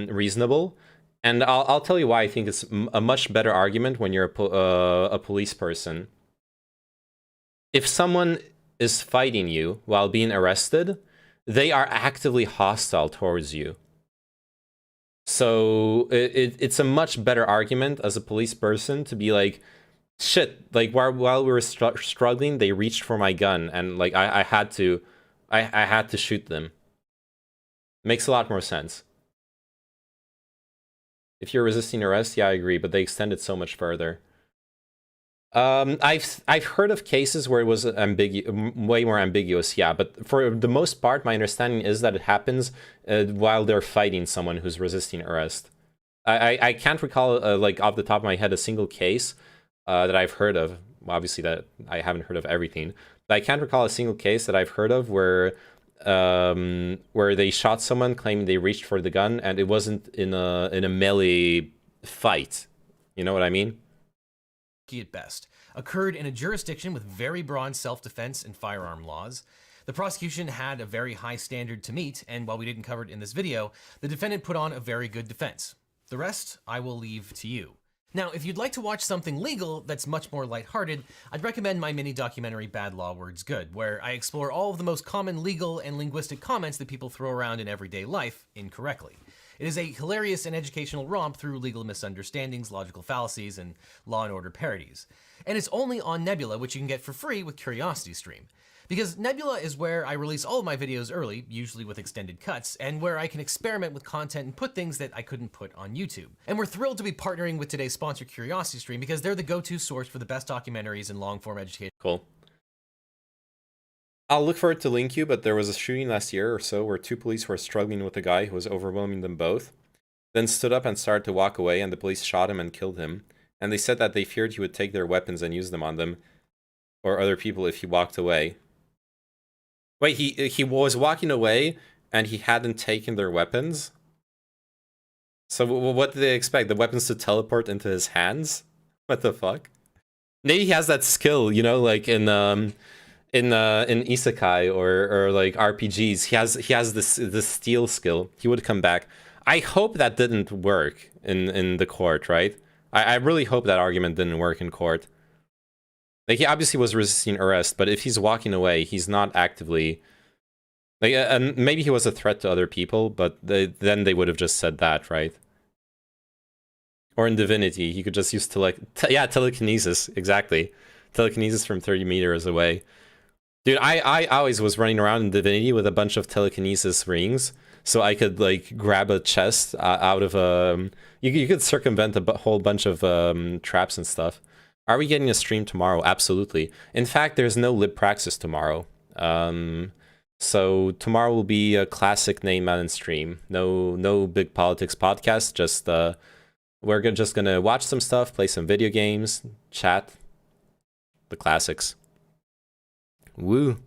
[SPEAKER 1] reasonable. And I'll tell you why I think it's a much better argument when you're a police person. If someone is fighting you while being arrested, they are actively hostile towards you. So it's a much better argument as a police person to be like, shit, like while we were struggling, they reached for my gun and like I had to shoot them. Makes a lot more sense. If you're resisting arrest, yeah, I agree, but they extend it so much further. I've heard of cases where it was way more ambiguous, yeah, but for the most part, my understanding is that it happens while they're fighting someone who's resisting arrest. I can't recall, like, off the top of my head, a single case that I've heard of. Obviously, that I haven't heard of everything, but I can't recall a single case that I've heard of where they shot someone claiming they reached for the gun, and it wasn't in a melee fight. You know what I mean?
[SPEAKER 12] At best, occurred in a jurisdiction with very broad self-defense and firearm laws. The prosecution had a very high standard to meet, and while we didn't cover it in this video, the defendant put on a very good defense. The rest, I will leave to you. Now, if you'd like to watch something legal that's much more lighthearted, I'd recommend my mini documentary Bad Law Words Good, where I explore all of the most common legal and linguistic comments that people throw around in everyday life incorrectly. It is a hilarious and educational romp through legal misunderstandings, logical fallacies, and Law & Order parodies. And it's only on Nebula, which you can get for free with CuriosityStream. Because Nebula is where I release all of my videos early, usually with extended cuts, and where I can experiment with content and put things that I couldn't put on YouTube. And we're thrilled to be partnering with today's sponsor, CuriosityStream, because they're the go-to source for the best documentaries and long-form education.
[SPEAKER 1] Cool. I'll look for it to link you, but there was a shooting last year or so where two police were struggling with a guy who was overwhelming them both, then stood up and started to walk away, and the police shot him and killed him. And they said that they feared he would take their weapons and use them on them or other people if he walked away. Wait, he was walking away and he hadn't taken their weapons? So what did they expect? The weapons to teleport into his hands? What the fuck? Maybe he has that skill, you know, like in in isekai or like RPGs, he has this steal skill. He would come back. I hope that didn't work in the court, right? I really hope that argument didn't work in court. Like, he obviously was resisting arrest, but if he's walking away, he's not actively... Like, and maybe he was a threat to other people, but then they would have just said that, right? Or in Divinity, he could just use telekinesis, exactly. Telekinesis from 30 meters away. Dude, I always was running around in Divinity with a bunch of telekinesis rings, so I could, like, grab a chest out of a... You could circumvent a whole bunch of traps and stuff. Are we getting a stream tomorrow? Absolutely. In fact, there's no lib praxis tomorrow. So tomorrow will be a classic Name Man stream. No big politics podcast. Just we're just gonna watch some stuff, play some video games, chat, the classics. Woo,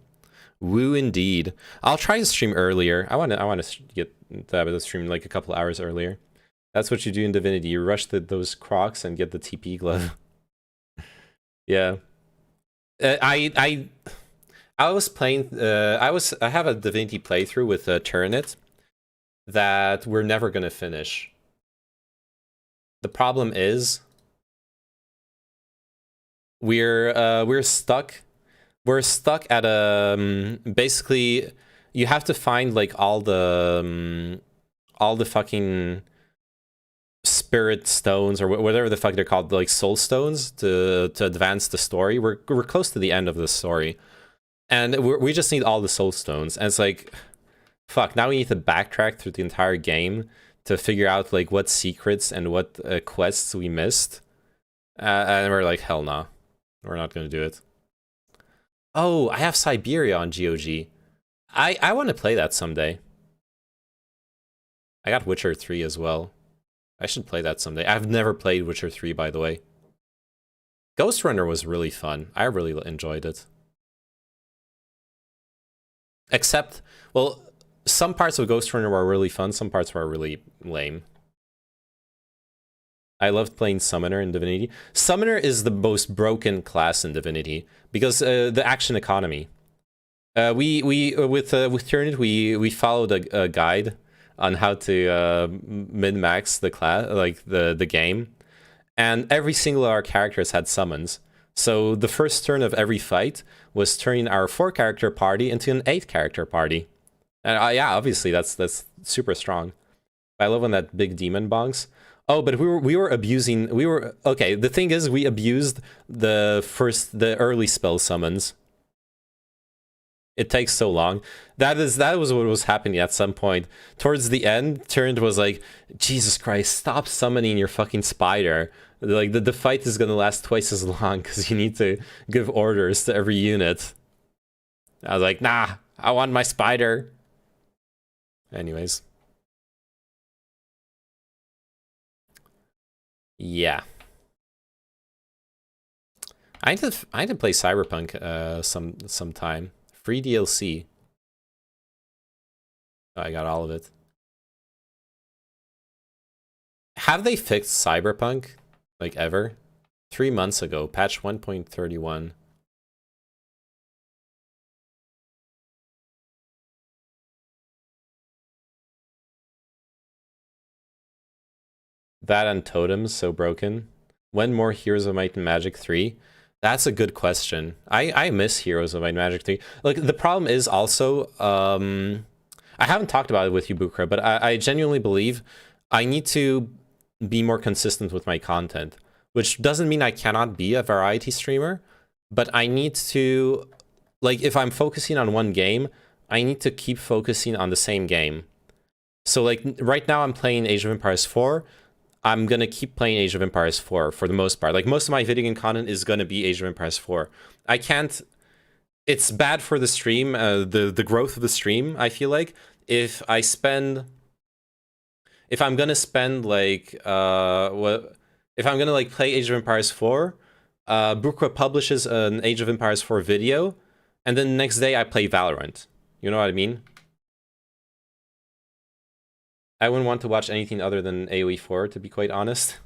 [SPEAKER 1] woo indeed. I'll try to stream earlier. I want to get the stream like a couple hours earlier. That's what you do in Divinity. You rush those crocs and get the TP glove. Yeah. I was playing. I have a Divinity playthrough with Turnet that we're never gonna finish. The problem is we're stuck. We're stuck at a basically. You have to find like all the fucking spirit stones or whatever the fuck they're called, like soul stones, to advance the story. We're close to the end of the story. And we just need all the soul stones. And it's like, fuck, now we need to backtrack through the entire game to figure out like what secrets and what quests we missed. And we're like, hell nah. We're not going to do it. Oh, I have Siberia on GOG. I want to play that someday. I got Witcher 3 as well. I should play that someday. I've never played Witcher 3, by the way. Ghost Runner was really fun. I really enjoyed it. Except, well, some parts of Ghost Runner were really fun, some parts were really lame. I loved playing Summoner in Divinity. Summoner is the most broken class in Divinity, because the action economy. With Turnet, we followed a guide on how to min-max the class, like the game. And every single of our characters had summons. So the first turn of every fight was turning our 4-character party into an 8-character party. And yeah, obviously that's super strong. I love when that big demon bonks. Oh, but we were abusing. Okay. The thing is, we abused the early spell summons. It takes so long. That was what was happening at some point. Towards the end, Turnet was like, Jesus Christ, stop summoning your fucking spider. Like, the fight is gonna last twice as long because you need to give orders to every unit. I was like, nah, I want my spider. Anyways. Yeah. I need to play Cyberpunk sometime. Free DLC. Oh, I got all of it. Have they fixed Cyberpunk? Like, ever? 3 months ago, patch 1.31. That and Totems, so broken. When more Heroes of Might and Magic 3? That's a good question. I miss Heroes of Might and Magic 3. Like, the problem is also, I haven't talked about it with you, Bukra, but I genuinely believe I need to be more consistent with my content, which doesn't mean I cannot be a variety streamer, but I need to, like, if I'm focusing on one game, I need to keep focusing on the same game. So, like, right now I'm playing Age of Empires 4. I'm gonna keep playing Age of Empires 4 for the most part. Like, most of my video game content is gonna be Age of Empires 4. I can't... It's bad for the stream, the growth of the stream, I feel like. If I'm gonna spend, like, if I'm gonna, like, play Age of Empires 4, Bukra publishes an Age of Empires 4 video, and then the next day I play Valorant. You know what I mean? I wouldn't want to watch anything other than AoE 4, to be quite honest.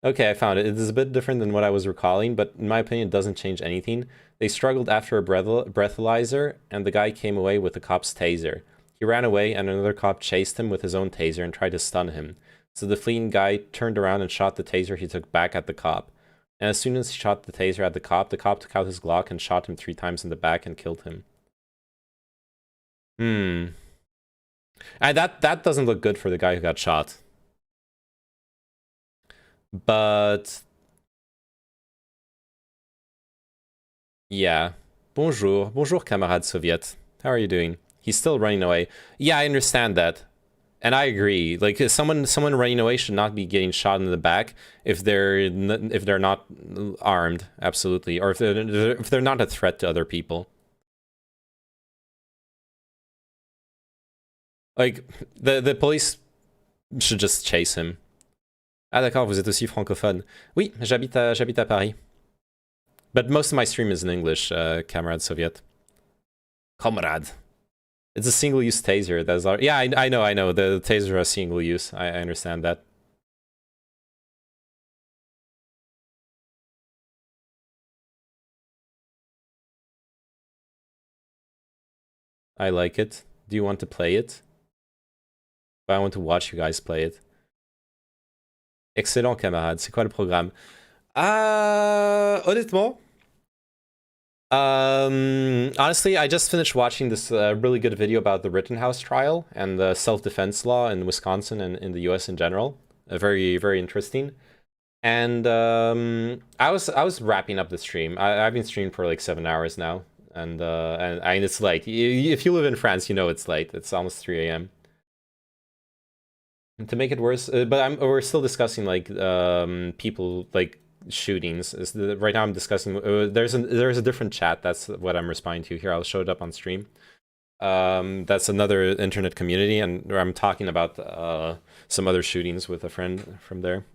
[SPEAKER 1] Okay, I found it. It is a bit different than what I was recalling, but in my opinion, it doesn't change anything. They struggled after a breathalyzer, and the guy came away with the cop's taser. He ran away, and another cop chased him with his own taser and tried to stun him. So the fleeing guy turned around and shot the taser he took back at the cop. And as soon as he shot the taser at the cop took out his Glock and shot him 3 times in the back and killed him. And that doesn't look good for the guy who got shot. But yeah. Bonjour. Bonjour, camarade Soviet. How are you doing? He's still running away. Yeah, I understand that. And I agree. Like someone running away should not be getting shot in the back if they're not armed, absolutely, or if they're not a threat to other people. Like the police should just chase him. Ah d'accord, vous êtes aussi francophone. Oui, j'habite à Paris. But most of my stream is in English, camarade Soviet. Comrade. It's a single-use taser. That's our... Yeah, I know. The taser are single-use. I understand that. I like it. Do you want to play it? I want to watch you guys play it. Excellent, camarade. C'est quoi le programme? Honnêtement, honestly, I just finished watching this really good video about the Rittenhouse trial and the self-defense law in Wisconsin and in the US in general. Very, very interesting. And I was wrapping up the stream. I've been streaming for like 7 hours now, and it's late. If you live in France, you know it's late. It's almost 3 a.m. And to make it worse, but we're still discussing like people like shootings. Right now I'm discussing. There's a different chat. That's what I'm responding to here. I'll show it up on stream. That's another internet community, and I'm talking about some other shootings with a friend from there.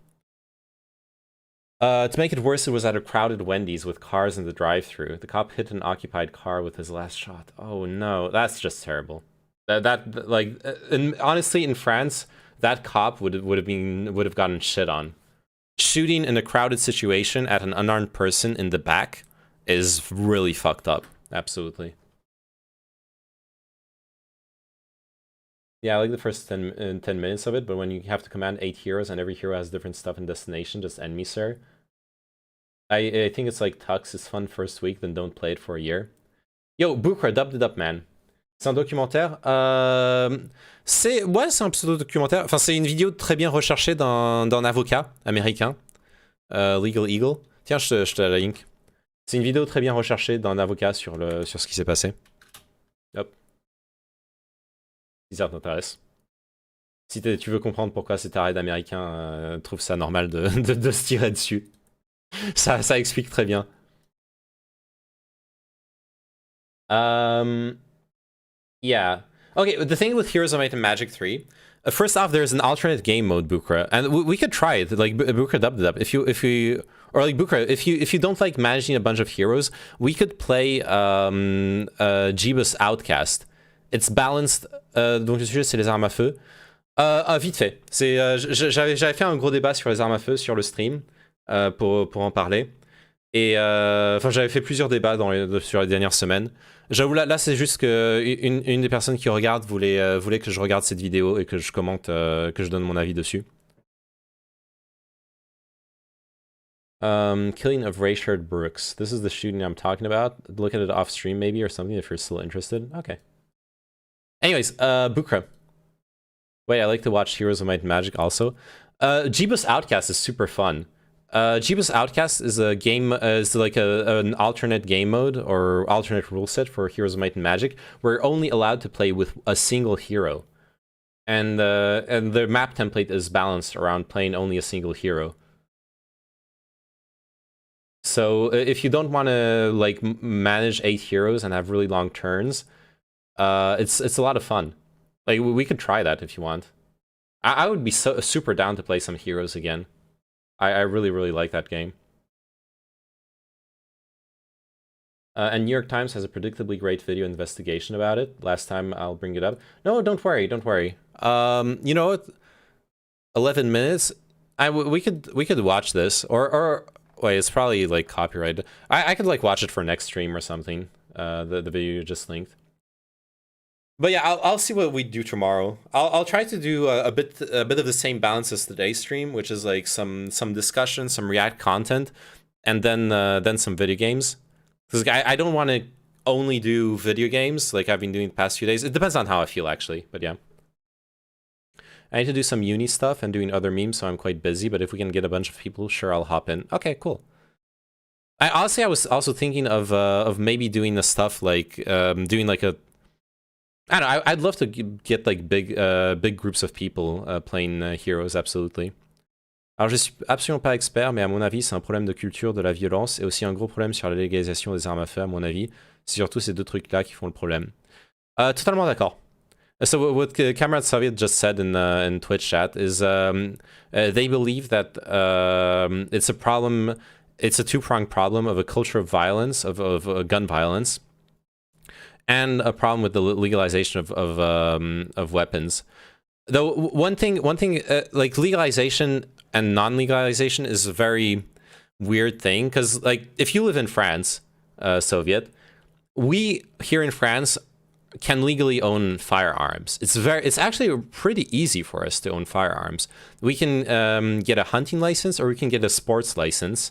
[SPEAKER 1] To make it worse, it was at a crowded Wendy's with cars in the drive-thru. The cop hit an occupied car with his last shot. Oh no, that's just terrible. Honestly, in France, that cop would have gotten shit on. Shooting in a crowded situation at an unarmed person in the back is really fucked up. Absolutely. Yeah, I like the first 10 minutes of it, but when you have to command 8 heroes and every hero has different stuff and destination, just end me, sir. I think it's like Tux is fun first week, then don't play it for a year. Yo, Bukra, dubbed it up, man. C'est un documentaire. C'est un pseudo-documentaire. Enfin, c'est une vidéo très bien recherchée d'un avocat américain, Legal Eagle. Tiens, je te la link. C'est une vidéo très bien recherchée d'un avocat sur ce qui s'est passé. Hop. Si ça t'intéresse. Si tu veux comprendre pourquoi cet arrêt d'américain trouve ça normal de se tirer dessus. Ça explique très bien. Yeah. Okay, the thing with Heroes of Might and Magic 3, first off, there's an alternate game mode, Bukra, and we could try it. Like Bukra dubbed it up. If you don't like managing a bunch of heroes, we could play Jeebus Outcast. It's balanced. Donc le sujet c'est les armes à feu. Vite fait. J'avais fait un gros débat sur les armes à feu sur le stream pour en parler. Et enfin, j'avais fait plusieurs débats sur les dernières semaines. J'avoue, là c'est juste que une des personnes qui regarde voulait que je regarde cette vidéo et que je commente, que je donne mon avis dessus. Killing of Rayshard Brooks. This is the shooting I'm talking about. Look at it off stream maybe or something if you're still interested. Okay. Anyways, Bukra. Wait, I like to watch Heroes of Might and Magic also. Jeebus Outcast is super fun. Jeebus Outcast is a game, is like an alternate game mode or alternate rule set for Heroes of Might and Magic. We're only allowed to play with a single hero, and the map template is balanced around playing only a single hero. So if you don't want to like manage 8 heroes and have really long turns, it's a lot of fun. Like we could try that if you want. I would be super down to play some heroes again. I really like that game. And New York Times has a predictably great video investigation about it. Last time I'll bring it up. No, don't worry, don't worry. You know what? 11 minutes. We could watch this, or wait, it's probably like copyrighted. I could like watch it for next stream or something. The video you just linked. But yeah, I'll see what we do tomorrow. I'll try to do a bit of the same balance as today's stream, which is like some discussion, some React content, and then some video games. Because I don't want to only do video games like I've been doing the past few days. It depends on how I feel actually, but yeah. I need to do some uni stuff and doing other memes, so I'm quite busy, but if we can get a bunch of people, sure, I'll hop in. Okay, cool. I was also thinking of maybe doing the stuff like, doing like a... I don't know, I'd love to get like big groups of people playing Heroes, absolutely. Alors, je suis absolument pas expert, mais à mon avis, c'est un problème de culture de la violence et aussi un gros problème sur la légalisation des armes à feu, à mon avis. C'est surtout ces deux trucs-là qui font le problème. Totalement d'accord. So what Comrade Soviet just said in Twitch chat is they believe that it's a problem, it's a two-pronged problem of a culture of violence, of gun violence, and a problem with the legalization of weapons. Though one thing like legalization and non-legalization is a very weird thing, because like if you live in France, Soviet, we here in France can legally own firearms. It's actually pretty easy for us to own firearms. We can get a hunting license or we can get a sports license.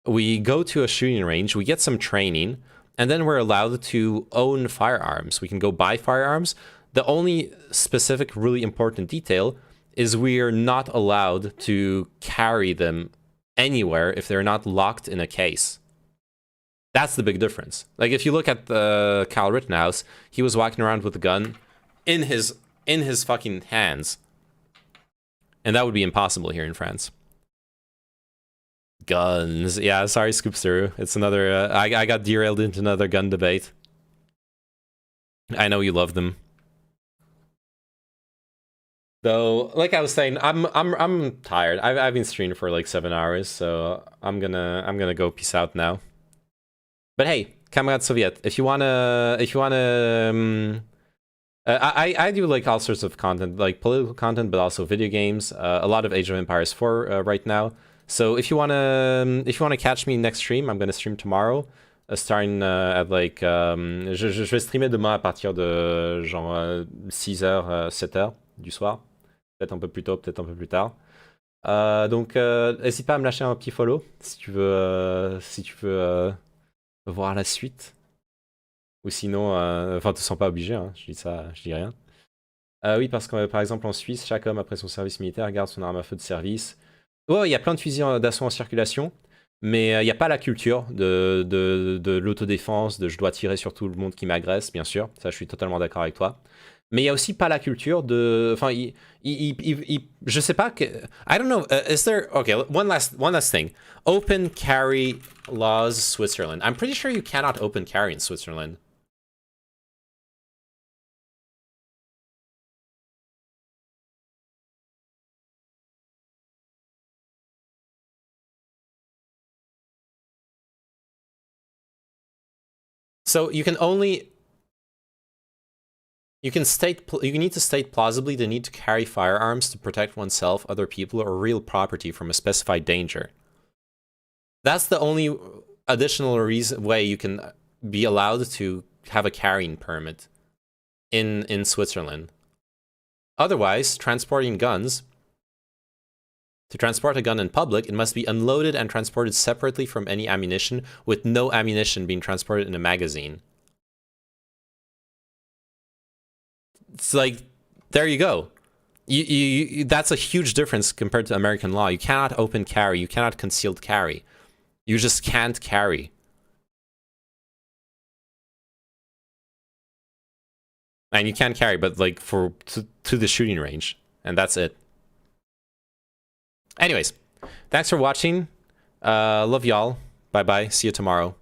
[SPEAKER 1] We go to a shooting range, we get some training, and then we're allowed to own firearms. We can go buy firearms. The only specific, really important detail is we're not allowed to carry them anywhere if they're not locked in a case. That's the big difference. Like if you look at the Kyle Rittenhouse, he was walking around with a gun in his fucking hands. And that would be impossible here in France. Guns. Yeah, sorry, Scoopster. It's another... I got derailed into another gun debate. I know you love them. Though, like I was saying, I'm tired. I've been streaming for like 7 hours, so I'm gonna go peace out now. But hey, Comrade Soviet, if you wanna, I do like all sorts of content, like political content, but also video games. A lot of Age of Empires 4 right now. So if you wanna catch me next stream, I'm gonna stream tomorrow, starting at like, je vais streamer demain à partir de genre 6h, 7h du soir. Peut-être un peu plus tôt, peut-être un peu plus tard. Donc, n'hésite pas à me lâcher un petit follow si tu veux, voir la suite. Ou sinon, enfin, te sens pas obligé, hein, je dis ça, je dis rien. Oui, parce que par exemple en Suisse, chaque homme après son service militaire garde son arme à feu de service. Ouais, il y a plein de fusils d'assaut en circulation, mais il n'y a pas la culture de l'autodéfense, de je dois tirer sur tout le monde qui m'agresse, bien sûr. Ça, je suis totalement d'accord avec toi. Mais il y a aussi pas la culture de... Enfin, je sais pas que... I don't know, is there... Okay, one last thing. Open carry laws, Switzerland. I'm pretty sure you cannot open carry in Switzerland. So you can only... You need to state plausibly the need to carry firearms to protect oneself, other people, or real property from a specified danger. That's the only additional way you can be allowed to have a carrying permit in Switzerland. Otherwise, transporting guns, to transport a gun in public, it must be unloaded and transported separately from any ammunition, with no ammunition being transported in a magazine. It's like, there you go. That's a huge difference compared to American law. You cannot open carry. You cannot concealed carry. You just can't carry. And you can carry, but like to the shooting range. And that's it. Anyways, thanks for watching. Love y'all. Bye-bye. See you tomorrow.